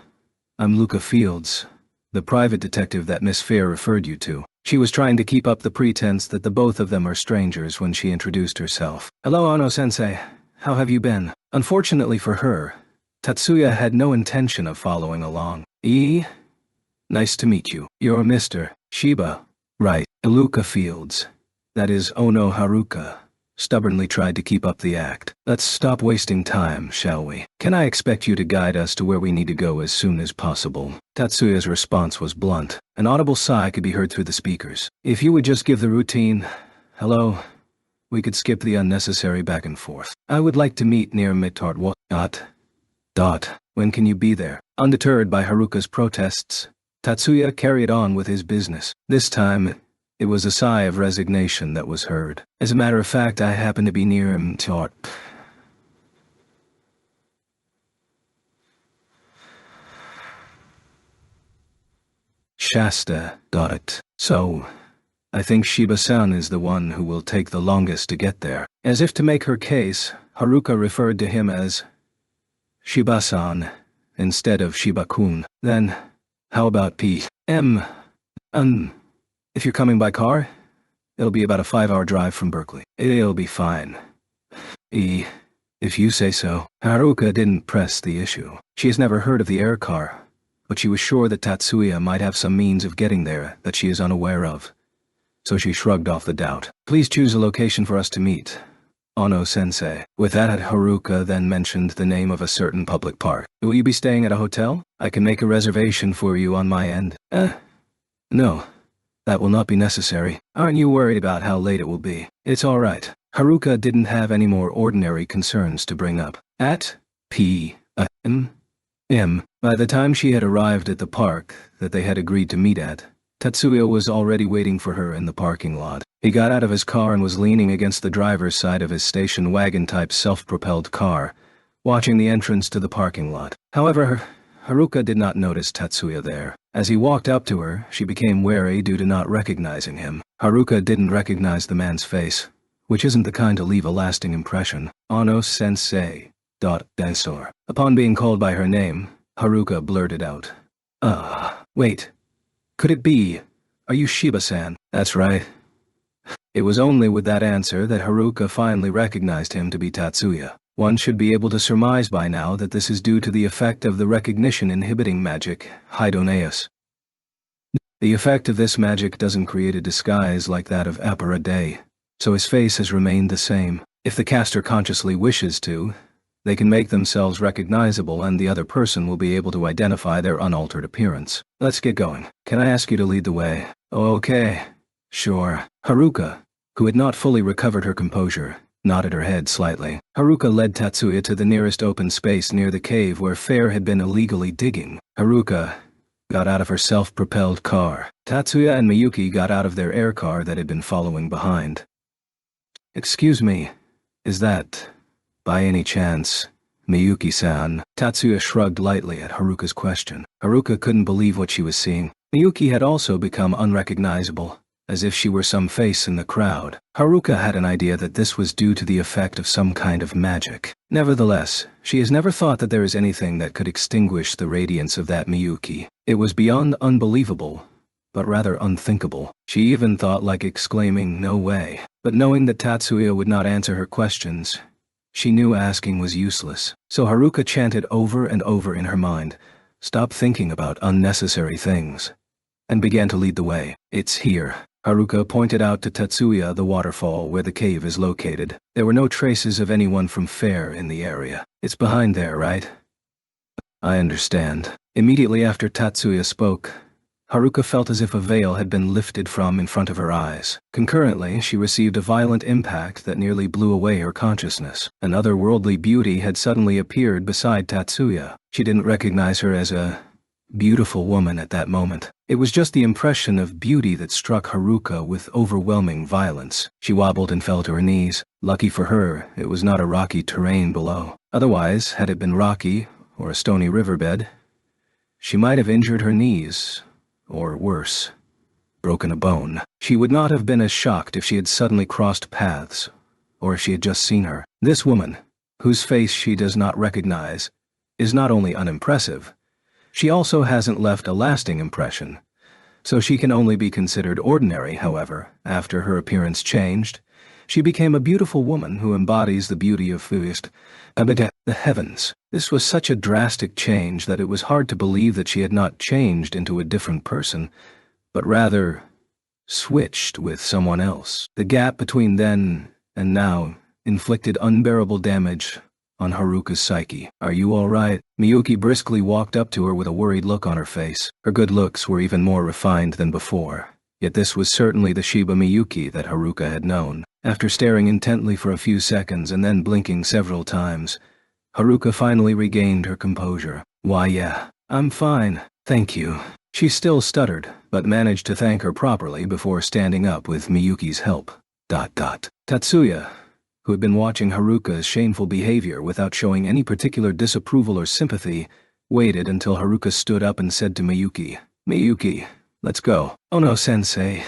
I'm Luca Fields, the private detective that Miss Fair referred you to. She was trying to keep up the pretense that the both of them are strangers when she introduced herself. Hello, Ono-sensei. How have you been? Unfortunately for her, Tatsuya had no intention of following along. Nice to meet you. You're Mr. Shiba. Right. Luca Fields. That is Ono Haruka. Stubbornly tried to keep up the act. Let's stop wasting time, shall we? Can I expect you to guide us to where we need to go as soon as possible? Tatsuya's response was blunt. An audible sigh could be heard through the speakers. If you would just give the routine, hello, we could skip the unnecessary back and forth. I would like to meet near Mitart. When can you be there? Undeterred by Haruka's protests, Tatsuya carried on with his business. This time, it was a sigh of resignation that was heard. As a matter of fact, I happen to be near Mitart. Shasta, got it. So, I think Shiba-san is the one who will take the longest to get there. As if to make her case, Haruka referred to him as Shiba-san instead of Shiba-kun. Then, how about p.m.? If you're coming by car, it'll be about a 5-hour drive from Berkeley. It'll be fine. If you say so. Haruka didn't press the issue. She has never heard of the air car, but she was sure that Tatsuya might have some means of getting there that she is unaware of. So she shrugged off the doubt. Please choose a location for us to meet. Ono-sensei. With that, Haruka then mentioned the name of a certain public park. Will you be staying at a hotel? I can make a reservation for you on my end. No. That will not be necessary. Aren't you worried about how late it will be? It's all right. Haruka didn't have any more ordinary concerns to bring up. At p.m. By the time she had arrived at the park that they had agreed to meet at, Tatsuya was already waiting for her in the parking lot. He got out of his car and was leaning against the driver's side of his station wagon-type self-propelled car, watching the entrance to the parking lot. However, Haruka did not notice Tatsuya there. As he walked up to her, she became wary due to not recognizing him. Haruka didn't recognize the man's face, which isn't the kind to leave a lasting impression. Ono-sensei. Densor. Upon being called by her name, Haruka blurted out, wait. Could it be Are you Shiba-san? That's right. It was only with that answer that Haruka finally recognized him to be Tatsuya. One should be able to surmise by now that this is due to the effect of the recognition-inhibiting magic, Hydoneus. The effect of this magic doesn't create a disguise like that of Apara Day, so his face has remained the same. If the caster consciously wishes to, they can make themselves recognizable and the other person will be able to identify their unaltered appearance. Let's get going. Can I ask you to lead the way? Okay. Sure. Haruka, who had not fully recovered her composure, nodded her head slightly. Haruka led Tatsuya to the nearest open space near the cave where Fair had been illegally digging. Haruka got out of her self-propelled car. Tatsuya and Miyuki got out of their air car that had been following behind. Excuse me, is that, by any chance, Miyuki-san? Tatsuya shrugged lightly at Haruka's question. Haruka couldn't believe what she was seeing. Miyuki had also become unrecognizable, as if she were some face in the crowd. Haruka had an idea that this was due to the effect of some kind of magic. Nevertheless, she has never thought that there is anything that could extinguish the radiance of that Miyuki. It was beyond unbelievable, but rather unthinkable. She even thought like exclaiming, "No way." But knowing that Tatsuya would not answer her questions, she knew asking was useless. So Haruka chanted over and over in her mind, "Stop thinking about unnecessary things," and began to lead the way. "It's here." Haruka pointed out to Tatsuya the waterfall where the cave is located. There were no traces of anyone from Fair in the area. "It's behind there, right?" "I understand." Immediately after Tatsuya spoke, Haruka felt as if a veil had been lifted from in front of her eyes. Concurrently, she received a violent impact that nearly blew away her consciousness. An otherworldly beauty had suddenly appeared beside Tatsuya. She didn't recognize her as a beautiful woman at that moment. It was just the impression of beauty that struck Haruka with overwhelming violence. She wobbled and fell to her knees. Lucky for her, it was not a rocky terrain below. Otherwise, had it been rocky, or a stony riverbed, she might have injured her knees, or worse, broken a bone. She would not have been as shocked if she had suddenly crossed paths, or if she had just seen her. This woman, whose face she does not recognize, is not only unimpressive, she also hasn't left a lasting impression, so she can only be considered ordinary. However, after her appearance changed, she became a beautiful woman who embodies the beauty of the heavens. This was such a drastic change that it was hard to believe that she had not changed into a different person, but rather switched with someone else. The gap between then and now inflicted unbearable damage on Haruka's psyche. "Are you all right?" Miyuki briskly walked up to her with a worried look on her face. Her good looks were even more refined than before, yet this was certainly the Shiba Miyuki that Haruka had known. After staring intently for a few seconds and then blinking several times, Haruka finally regained her composure. "Why, yeah, I'm fine, thank you." She still stuttered, but managed to thank her properly before standing up with Miyuki's help. Tatsuya, who had been watching Haruka's shameful behavior without showing any particular disapproval or sympathy, waited until Haruka stood up and said to Miyuki, "Miyuki, let's go." "Oh no, sensei.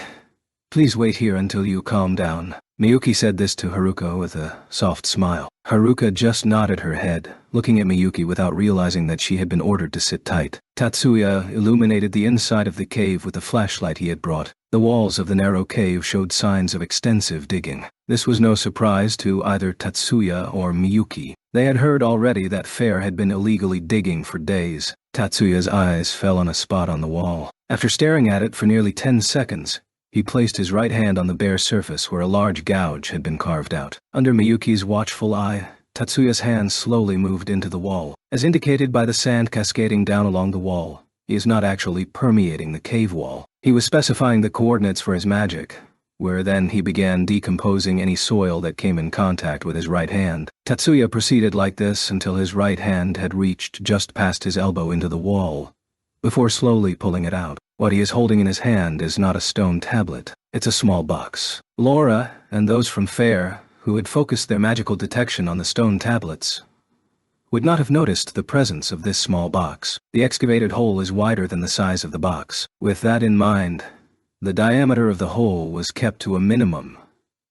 Please wait here until you calm down." Miyuki said this to Haruka with a soft smile. Haruka just nodded her head, looking at Miyuki without realizing that she had been ordered to sit tight. Tatsuya illuminated the inside of the cave with the flashlight he had brought. The walls of the narrow cave showed signs of extensive digging. This was no surprise to either Tatsuya or Miyuki. They had heard already that Fair had been illegally digging for days. Tatsuya's eyes fell on a spot on the wall. After staring at it for nearly 10 seconds, he placed his right hand on the bare surface where a large gouge had been carved out. Under Miyuki's watchful eye, Tatsuya's hand slowly moved into the wall. As indicated by the sand cascading down along the wall, he is not actually permeating the cave wall. He was specifying the coordinates for his magic, where then he began decomposing any soil that came in contact with his right hand. Tatsuya proceeded like this until his right hand had reached just past his elbow into the wall, before slowly pulling it out. What he is holding in his hand is not a stone tablet. It's a small box. Laura, and those from Fair, who had focused their magical detection on the stone tablets, would not have noticed the presence of this small box. The excavated hole is wider than the size of the box. With that in mind, the diameter of the hole was kept to a minimum,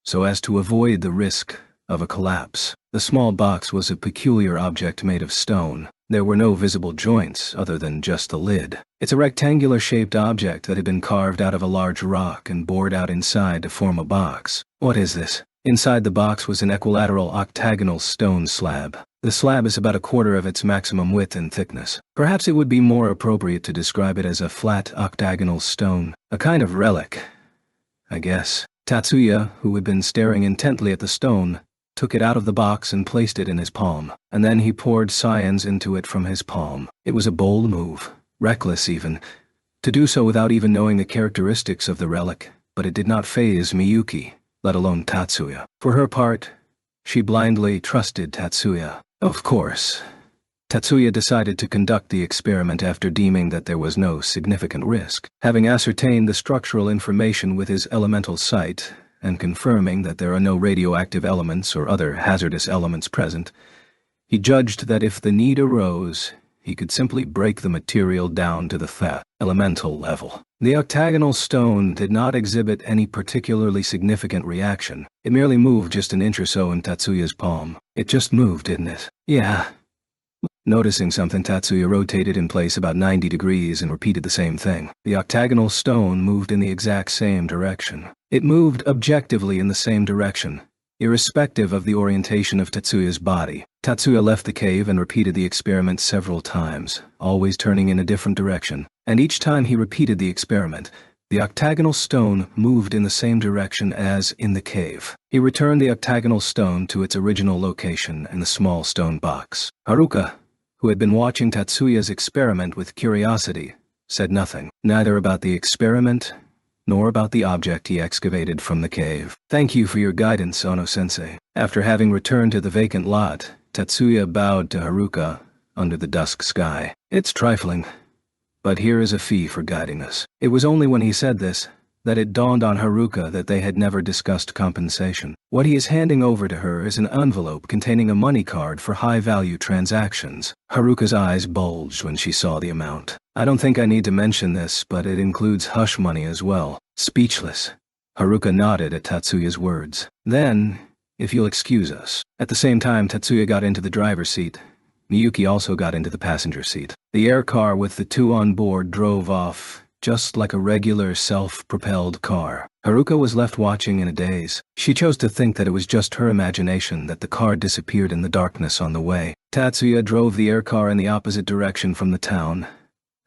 so as to avoid the risk of a collapse. The small box was a peculiar object made of stone. There were no visible joints other than just the lid. It's a rectangular-shaped object that had been carved out of a large rock and bored out inside to form a box. What is this? Inside the box was an equilateral octagonal stone slab. The slab is about a quarter of its maximum width and thickness. Perhaps it would be more appropriate to describe it as a flat octagonal stone, a kind of relic, I guess. Tatsuya, who had been staring intently at the stone, took it out of the box and placed it in his palm, and then he poured cyans into it from his palm. It was a bold move, reckless even, to do so without even knowing the characteristics of the relic, but it did not faze Miyuki, let alone Tatsuya. For her part, she blindly trusted Tatsuya. Of course, Tatsuya decided to conduct the experiment after deeming that there was no significant risk. Having ascertained the structural information with his elemental sight, and confirming that there are no radioactive elements or other hazardous elements present, he judged that if the need arose, he could simply break the material down to the elemental level. The octagonal stone did not exhibit any particularly significant reaction. It merely moved just an inch or so in Tatsuya's palm. It just moved, didn't it? Yeah. Noticing something, Tatsuya rotated in place about 90 degrees and repeated the same thing. The octagonal stone moved in the exact same direction. It moved objectively in the same direction, irrespective of the orientation of Tatsuya's body. Tatsuya left the cave and repeated the experiment several times, always turning in a different direction. And each time he repeated the experiment, the octagonal stone moved in the same direction as in the cave. He returned the octagonal stone to its original location in the small stone box. Haruka, who had been watching Tatsuya's experiment with curiosity, said nothing, neither about the experiment nor about the object he excavated from the cave. Thank you for your guidance, Ono-sensei. After having returned to the vacant lot, Tatsuya bowed to Haruka under the dusk sky. It's trifling, but here is a fee for guiding us. It was only when he said this that it dawned on Haruka that they had never discussed compensation. What he is handing over to her is an envelope containing a money card for high-value transactions. Haruka's eyes bulged when she saw the amount. I don't think I need to mention this, but it includes hush money as well. Speechless, Haruka nodded at Tatsuya's words. Then, if you'll excuse us. At the same time, Tatsuya got into the driver's seat. Miyuki also got into the passenger seat. The air car with the two on board drove off, just like a regular self-propelled car. Haruka was left watching in a daze. She chose to think that it was just her imagination that the car disappeared in the darkness on the way. Tatsuya drove the air car in the opposite direction from the town,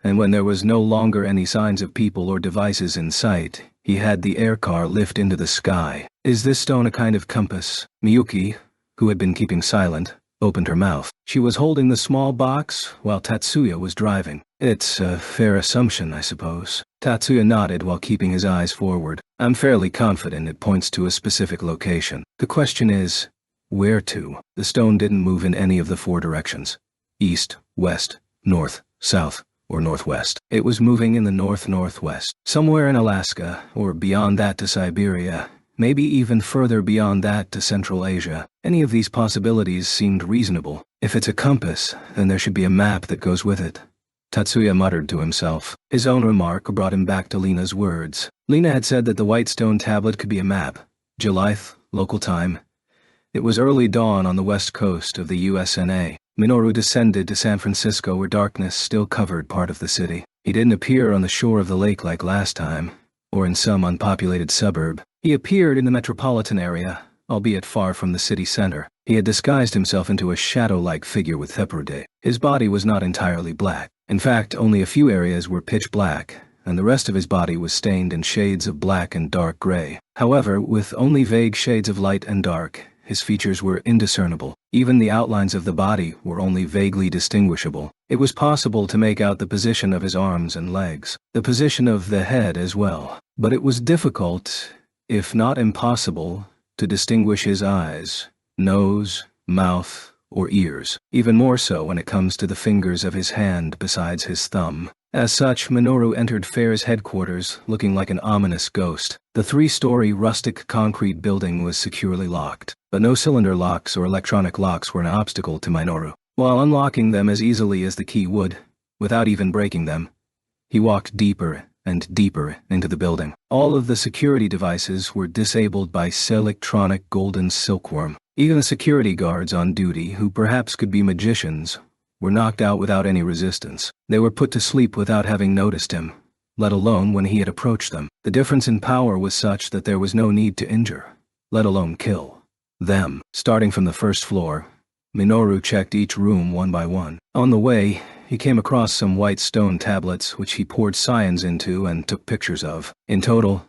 and when there was no longer any signs of people or devices in sight, he had the air car lift into the sky. Is this stone a kind of compass? Miyuki, who had been keeping silent, opened her mouth. She was holding the small box while Tatsuya was driving. It's a fair assumption, I suppose. Tatsuya nodded while keeping his eyes forward. I'm fairly confident it points to a specific location. The question is, where to? The stone didn't move in any of the four directions. East, west, north, south, or northwest. It was moving in the north-northwest. Somewhere in Alaska, or beyond that to Siberia, maybe even further beyond that to Central Asia. Any of these possibilities seemed reasonable. If it's a compass, then there should be a map that goes with it. Tatsuya muttered to himself. His own remark brought him back to Lena's words. Lena had said that the white stone tablet could be a map. Julyth, local time. It was early dawn on the west coast of the USNA. Minoru descended to San Francisco where darkness still covered part of the city. He didn't appear on the shore of the lake like last time, or in some unpopulated suburb. He appeared in the metropolitan area, albeit far from the city center. He had disguised himself into a shadow-like figure with Heprude. His body was not entirely black. In fact, only a few areas were pitch black, and the rest of his body was stained in shades of black and dark gray. However, with only vague shades of light and dark, his features were indiscernible. Even the outlines of the body were only vaguely distinguishable. It was possible to make out the position of his arms and legs, the position of the head as well. But it was difficult, if not impossible, to distinguish his eyes, nose, mouth, or ears. Even more so when it comes to the fingers of his hand besides his thumb. As such, Minoru entered Fair's headquarters looking like an ominous ghost. The three-story rustic concrete building was securely locked, but no cylinder locks or electronic locks were an obstacle to Minoru. While unlocking them as easily as the key would, without even breaking them, he walked deeper and deeper into the building. All of the security devices were disabled by Selectronic Golden Silkworm. Even the security guards on duty, who perhaps could be magicians, were knocked out without any resistance. They were put to sleep without having noticed him, let alone when he had approached them. The difference in power was such that there was no need to injure, let alone kill, them. Starting from the first floor, Minoru checked each room one by one. On the way, he came across some white stone tablets which he poured science into and took pictures of. In total,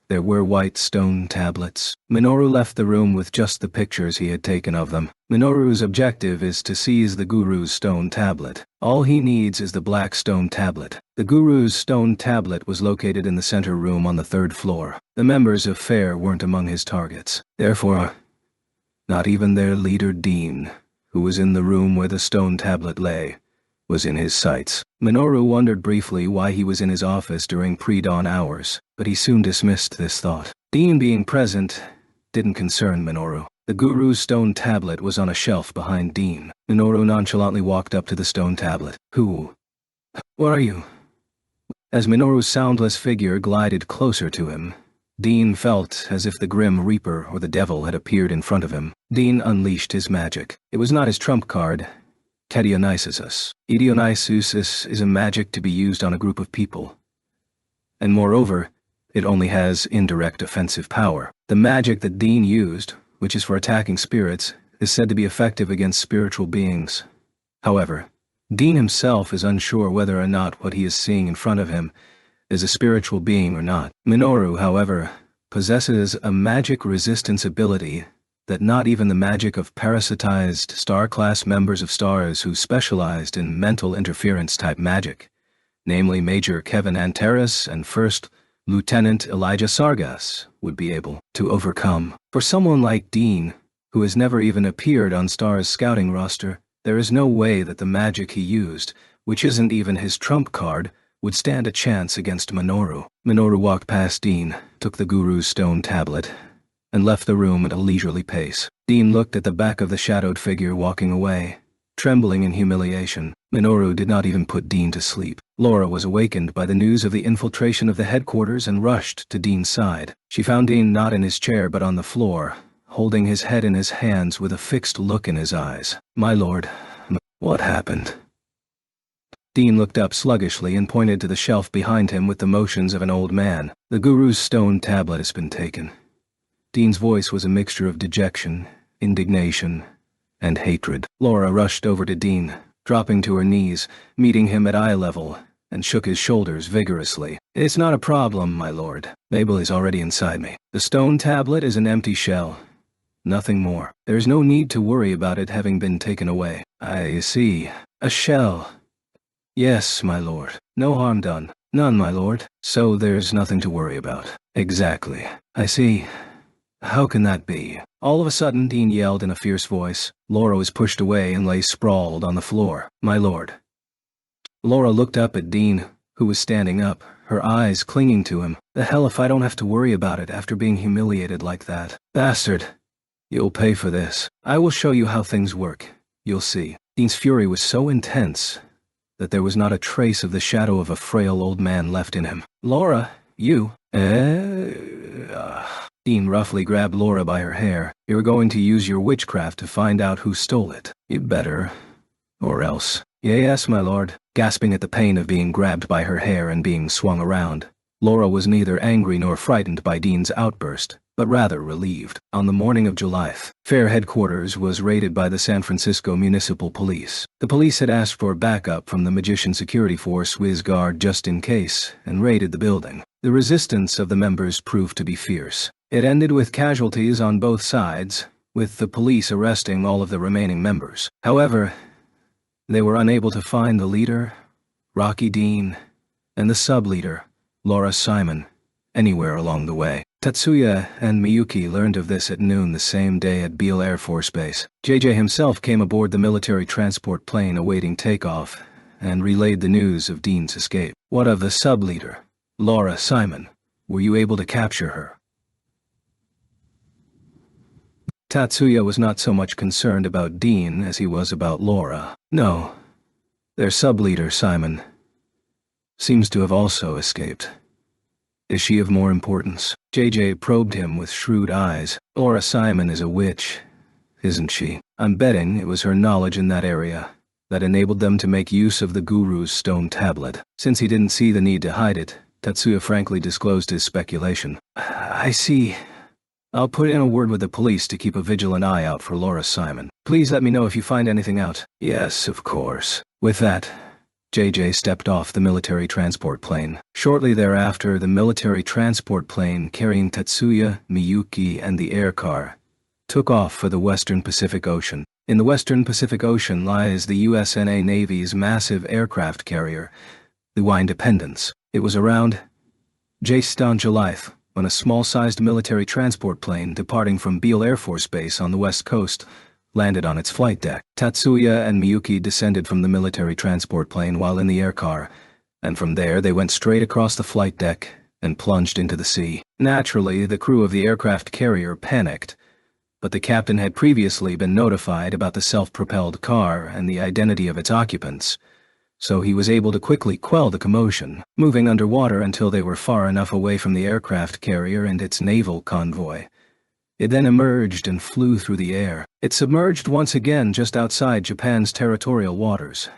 there were white stone tablets. Minoru left the room with just the pictures he had taken of them. Minoru's objective is to seize the Guru's stone tablet. All he needs is the black stone tablet. The Guru's stone tablet was located in the center room on the 3rd floor. The members of FAIR weren't among his targets. Therefore, not even their leader Dean, who was in the room where the stone tablet lay, was in his sights. Minoru wondered briefly why he was in his office during pre-dawn hours, but he soon dismissed this thought. Dean being present didn't concern Minoru. The Guru's stone tablet was on a shelf behind Dean. Minoru nonchalantly walked up to the stone tablet. Who? What are you? As Minoru's soundless figure glided closer to him, Dean felt as if the Grim Reaper or the Devil had appeared in front of him. Dean unleashed his magic. It was not his trump card, Tedionysus. Tedionysus is a magic to be used on a group of people. And moreover, it only has indirect offensive power. The magic that Dean used, which is for attacking spirits, is said to be effective against spiritual beings. However, Dean himself is unsure whether or not what he is seeing in front of him is a spiritual being or not. Minoru, however, possesses a magic resistance ability that not even the magic of parasitized star-class members of stars who specialized in mental interference-type magic, namely Major Kevin Antares and First Lieutenant Elijah Sargas, would be able to overcome. For someone like Dean, who has never even appeared on STAR's scouting roster, there is no way that the magic he used, which isn't even his trump card, would stand a chance against Minoru. Minoru walked past Dean, took the Guru's stone tablet, and left the room at a leisurely pace. Dean looked at the back of the shadowed figure walking away, trembling in humiliation. Minoru did not even put Dean to sleep. Laura was awakened by the news of the infiltration of the headquarters and rushed to Dean's side. She found Dean not in his chair but on the floor, holding his head in his hands with a fixed look in his eyes. "My lord, what happened?" Dean looked up sluggishly and pointed to the shelf behind him with the motions of an old man. "The Guru's stone tablet has been taken." Dean's voice was a mixture of dejection, indignation, and hatred. Laura rushed over to Dean, dropping to her knees, meeting him at eye level, and shook his shoulders vigorously. "It's not a problem, my lord. Mabel is already inside me. The stone tablet is an empty shell. Nothing more. There is no need to worry about it having been taken away." "I see. A shell." "Yes, my lord. No harm done." "None, my lord. So there's nothing to worry about." "Exactly. I see. How can that be?" All of a sudden, Dean yelled in a fierce voice. Laura was pushed away and lay sprawled on the floor. "My lord." Laura looked up at Dean, who was standing up, her eyes clinging to him. "The hell if I don't have to worry about it after being humiliated like that." "Bastard. You'll pay for this. I will show you how things work. You'll see." Dean's fury was so intense that there was not a trace of the shadow of a frail old man left in him. "Laura, you..." Dean roughly grabbed Laura by her hair. "You're going to use your witchcraft to find out who stole it. You better. Or else." "Yes, my lord." Gasping at the pain of being grabbed by her hair and being swung around, Laura was neither angry nor frightened by Dean's outburst, but rather relieved. On the morning of July 5th, FAIR headquarters was raided by the San Francisco Municipal Police. The police had asked for backup from the Magician Security Force WizGuard just in case, and raided the building. The resistance of the members proved to be fierce. It ended with casualties on both sides, with the police arresting all of the remaining members. However, they were unable to find the leader, Rocky Dean, and the sub-leader, Laura Simon, anywhere along the way. Tatsuya and Miyuki learned of this at noon the same day at Beale Air Force Base. JJ himself came aboard the military transport plane awaiting takeoff and relayed the news of Dean's escape. "What of the sub-leader, Laura Simon? Were you able to capture her?" Tatsuya was not so much concerned about Dean as he was about Laura. "No. Their sub-leader, Simon, seems to have also escaped. Is she of more importance?" JJ probed him with shrewd eyes. "Laura Simon is a witch, isn't she? I'm betting it was her knowledge in that area that enabled them to make use of the guru's stone tablet. Since he didn't see the need to hide it, Tatsuya frankly disclosed his speculation. I see. I'll put in a word with the police to keep a vigilant eye out for Laura Simon. Please let me know if you find anything out. Yes, of course. With that, JJ stepped off the military transport plane. Shortly thereafter, the military transport plane carrying Tatsuya, Miyuki, and the air car took off for the Western Pacific Ocean. In the Western Pacific Ocean lies the USNA Navy's massive aircraft carrier, the Independence. It was around just on July when a small-sized military transport plane departing from Beale Air Force Base on the west coast landed on its flight deck. Tatsuya and Miyuki descended from the military transport plane while in the air car, and from there they went straight across the flight deck and plunged into the sea. Naturally, the crew of the aircraft carrier panicked, but the captain had previously been notified about the self-propelled car and the identity of its occupants, so he was able to quickly quell the commotion, moving underwater until they were far enough away from the aircraft carrier and its naval convoy. It then emerged and flew through the air. It submerged once again just outside Japan's territorial waters,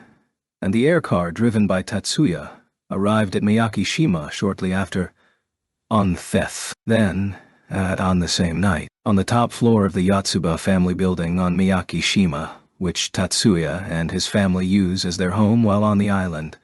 and the air car driven by Tatsuya arrived at Miyakishima shortly after. On the same night, on the top floor of the Yatsuba family building on Miyakishima, which Tatsuya and his family use as their home while on the island,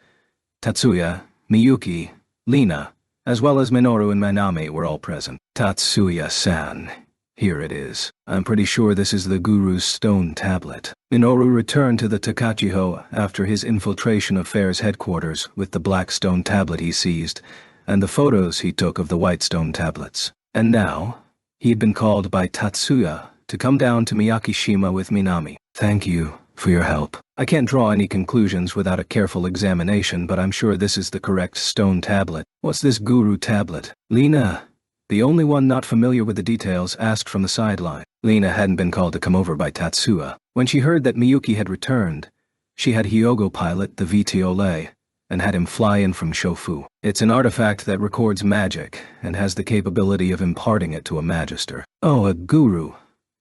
Tatsuya, Miyuki, Lina, as well as Minoru and Minami were all present. Tatsuya-san. Here it is. I'm pretty sure this is the guru's stone tablet. Minoru returned to the Takachiho after his infiltration of Fair's headquarters with the black stone tablet he seized, and the photos he took of the white stone tablets. And now, he had been called by Tatsuya to come down to Miyakishima with Minami. Thank you for your help. I can't draw any conclusions without a careful examination, but I'm sure this is the correct stone tablet. What's this guru tablet? Lina, the only one not familiar with the details, asked from the sideline. Lina hadn't been called to come over by Tatsuya. When she heard that Miyuki had returned, she had Hyogo pilot the VTOLE and had him fly in from Shofu. It's an artifact that records magic and has the capability of imparting it to a magister. Oh, a guru.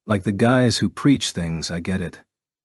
Like the guys who preach things, I get it.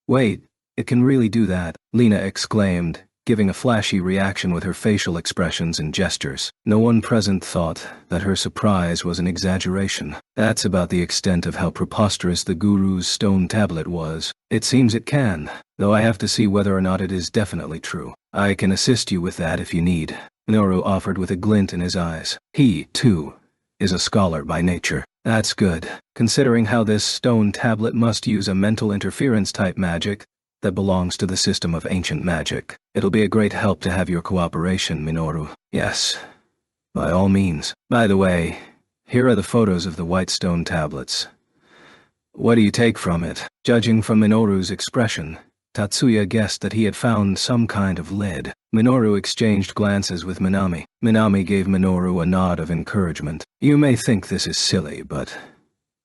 Wait, it can really do that, Lina exclaimed, giving a flashy reaction with her facial expressions and gestures. No one present thought that her surprise was an exaggeration. That's about the extent of how preposterous the guru's stone tablet was. It seems it can, though I have to see whether or not it is definitely true. I can assist you with that if you need, Minoru offered with a glint in his eyes. He, too, is a scholar by nature. That's good, considering how this stone tablet must use a mental interference type magic that belongs to the system of ancient magic. It'll be a great help to have your cooperation, Minoru. Yes, by all means. By the way, here are the photos of the white stone tablets. What do you take from it? Judging from Minoru's expression, Tatsuya guessed that he had found some kind of lead. Minoru exchanged glances with Minami. Minami gave Minoru a nod of encouragement. You may think this is silly, but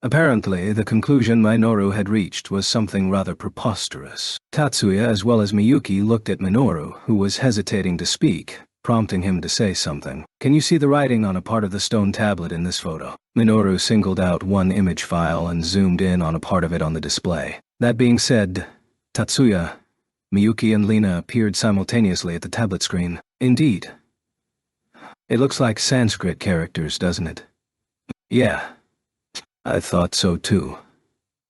apparently the conclusion Minoru had reached was something rather preposterous. Tatsuya as well as Miyuki looked at Minoru, who was hesitating to speak, prompting him to say something. Can you see the writing on a part of the stone tablet in this photo? Minoru singled out one image file and zoomed in on a part of it on the display. That being said, Tatsuya, Miyuki and Lina appeared simultaneously at the tablet screen. Indeed. It looks like Sanskrit characters, doesn't it? Yeah. I thought so too.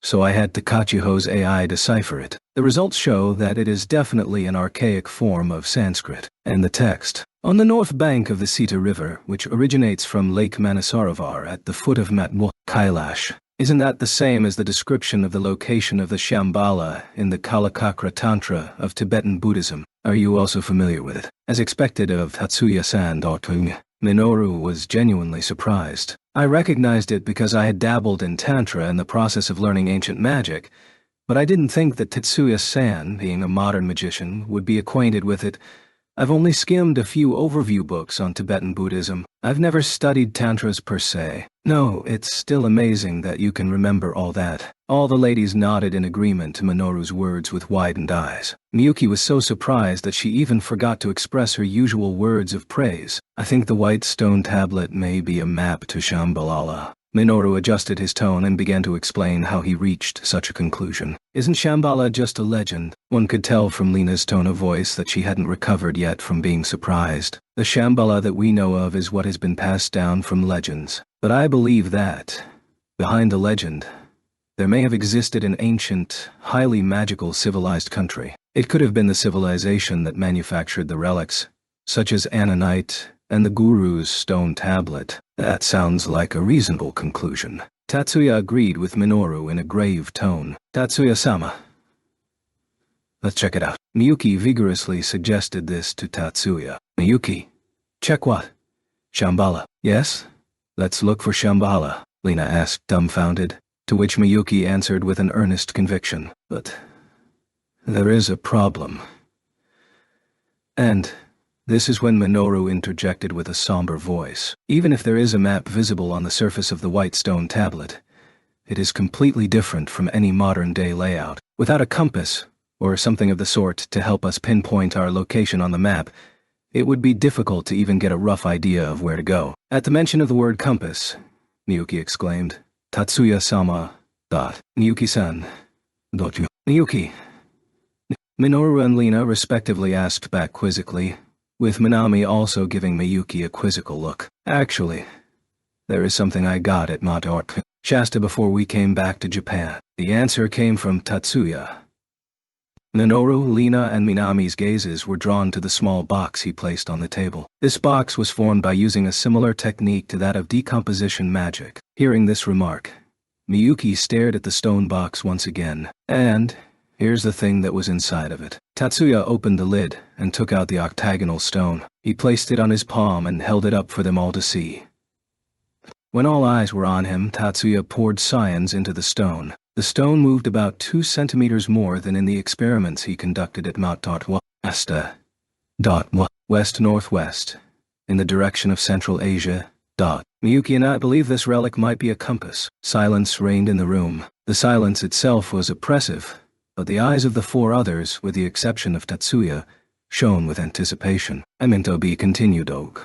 So I had Takachiho's AI decipher it. The results show that it is definitely an archaic form of Sanskrit. And the text. On the north bank of the Sita River, which originates from Lake Manasaravar at the foot of Matmul Kailash. Isn't that the same as the description of the location of the Shambhala in the Kalakakra Tantra of Tibetan Buddhism? Are you also familiar with it? As expected of Tatsuya-san, Minoru was genuinely surprised. I recognized it because I had dabbled in Tantra in the process of learning ancient magic, but I didn't think that Tatsuya-san, being a modern magician, would be acquainted with it. I've only skimmed a few overview books on Tibetan Buddhism. I've never studied Tantras per se. No, it's still amazing that you can remember all that. All the ladies nodded in agreement to Minoru's words with widened eyes. Miyuki was so surprised that she even forgot to express her usual words of praise. I think the white stone tablet may be a map to Shambhala, Minoru adjusted his tone and began to explain how he reached such a conclusion. Isn't Shambhala just a legend? One could tell from Lena's tone of voice that she hadn't recovered yet from being surprised. The Shambhala that we know of is what has been passed down from legends. But I believe that, behind the legend, there may have existed an ancient, highly magical civilized country. It could have been the civilization that manufactured the relics, such as Ananite and the Guru's stone tablet. That sounds like a reasonable conclusion. Tatsuya agreed with Minoru in a grave tone. Tatsuya-sama, let's check it out. Miyuki vigorously suggested this to Tatsuya. Miyuki, check what? Shambhala. Yes? Let's look for Shambhala, Lena asked, dumbfounded, to which Miyuki answered with an earnest conviction. But there is a problem. And this is when Minoru interjected with a somber voice. Even if there is a map visible on the surface of the white stone tablet, it is completely different from any modern-day layout. Without a compass, or something of the sort to help us pinpoint our location on the map, it would be difficult to even get a rough idea of where to go. At the mention of the word compass, Miyuki exclaimed, Tatsuya-sama, Miyuki-san, you? Miyuki. Minoru and Lena respectively asked back quizzically, with Minami also giving Miyuki a quizzical look. Actually, there is something I got at Mount Shasta before we came back to Japan. The answer came from Tatsuya. Minoru, Lena, and Minami's gazes were drawn to the small box he placed on the table. This box was formed by using a similar technique to that of decomposition magic. Hearing this remark, Miyuki stared at the stone box once again, and here's the thing that was inside of it. Tatsuya opened the lid and took out the octagonal stone. He placed it on his palm and held it up for them all to see. When all eyes were on him, Tatsuya poured science into the stone. The stone moved about 2 centimeters more than in the experiments he conducted at Mount Shasta. West-northwest, in the direction of Central Asia. Miyuki and I believe this relic might be a compass. Silence reigned in the room. The silence itself was oppressive, but the eyes of the 4 others, with the exception of Tatsuya, shone with anticipation. I meant to be continued, Oak.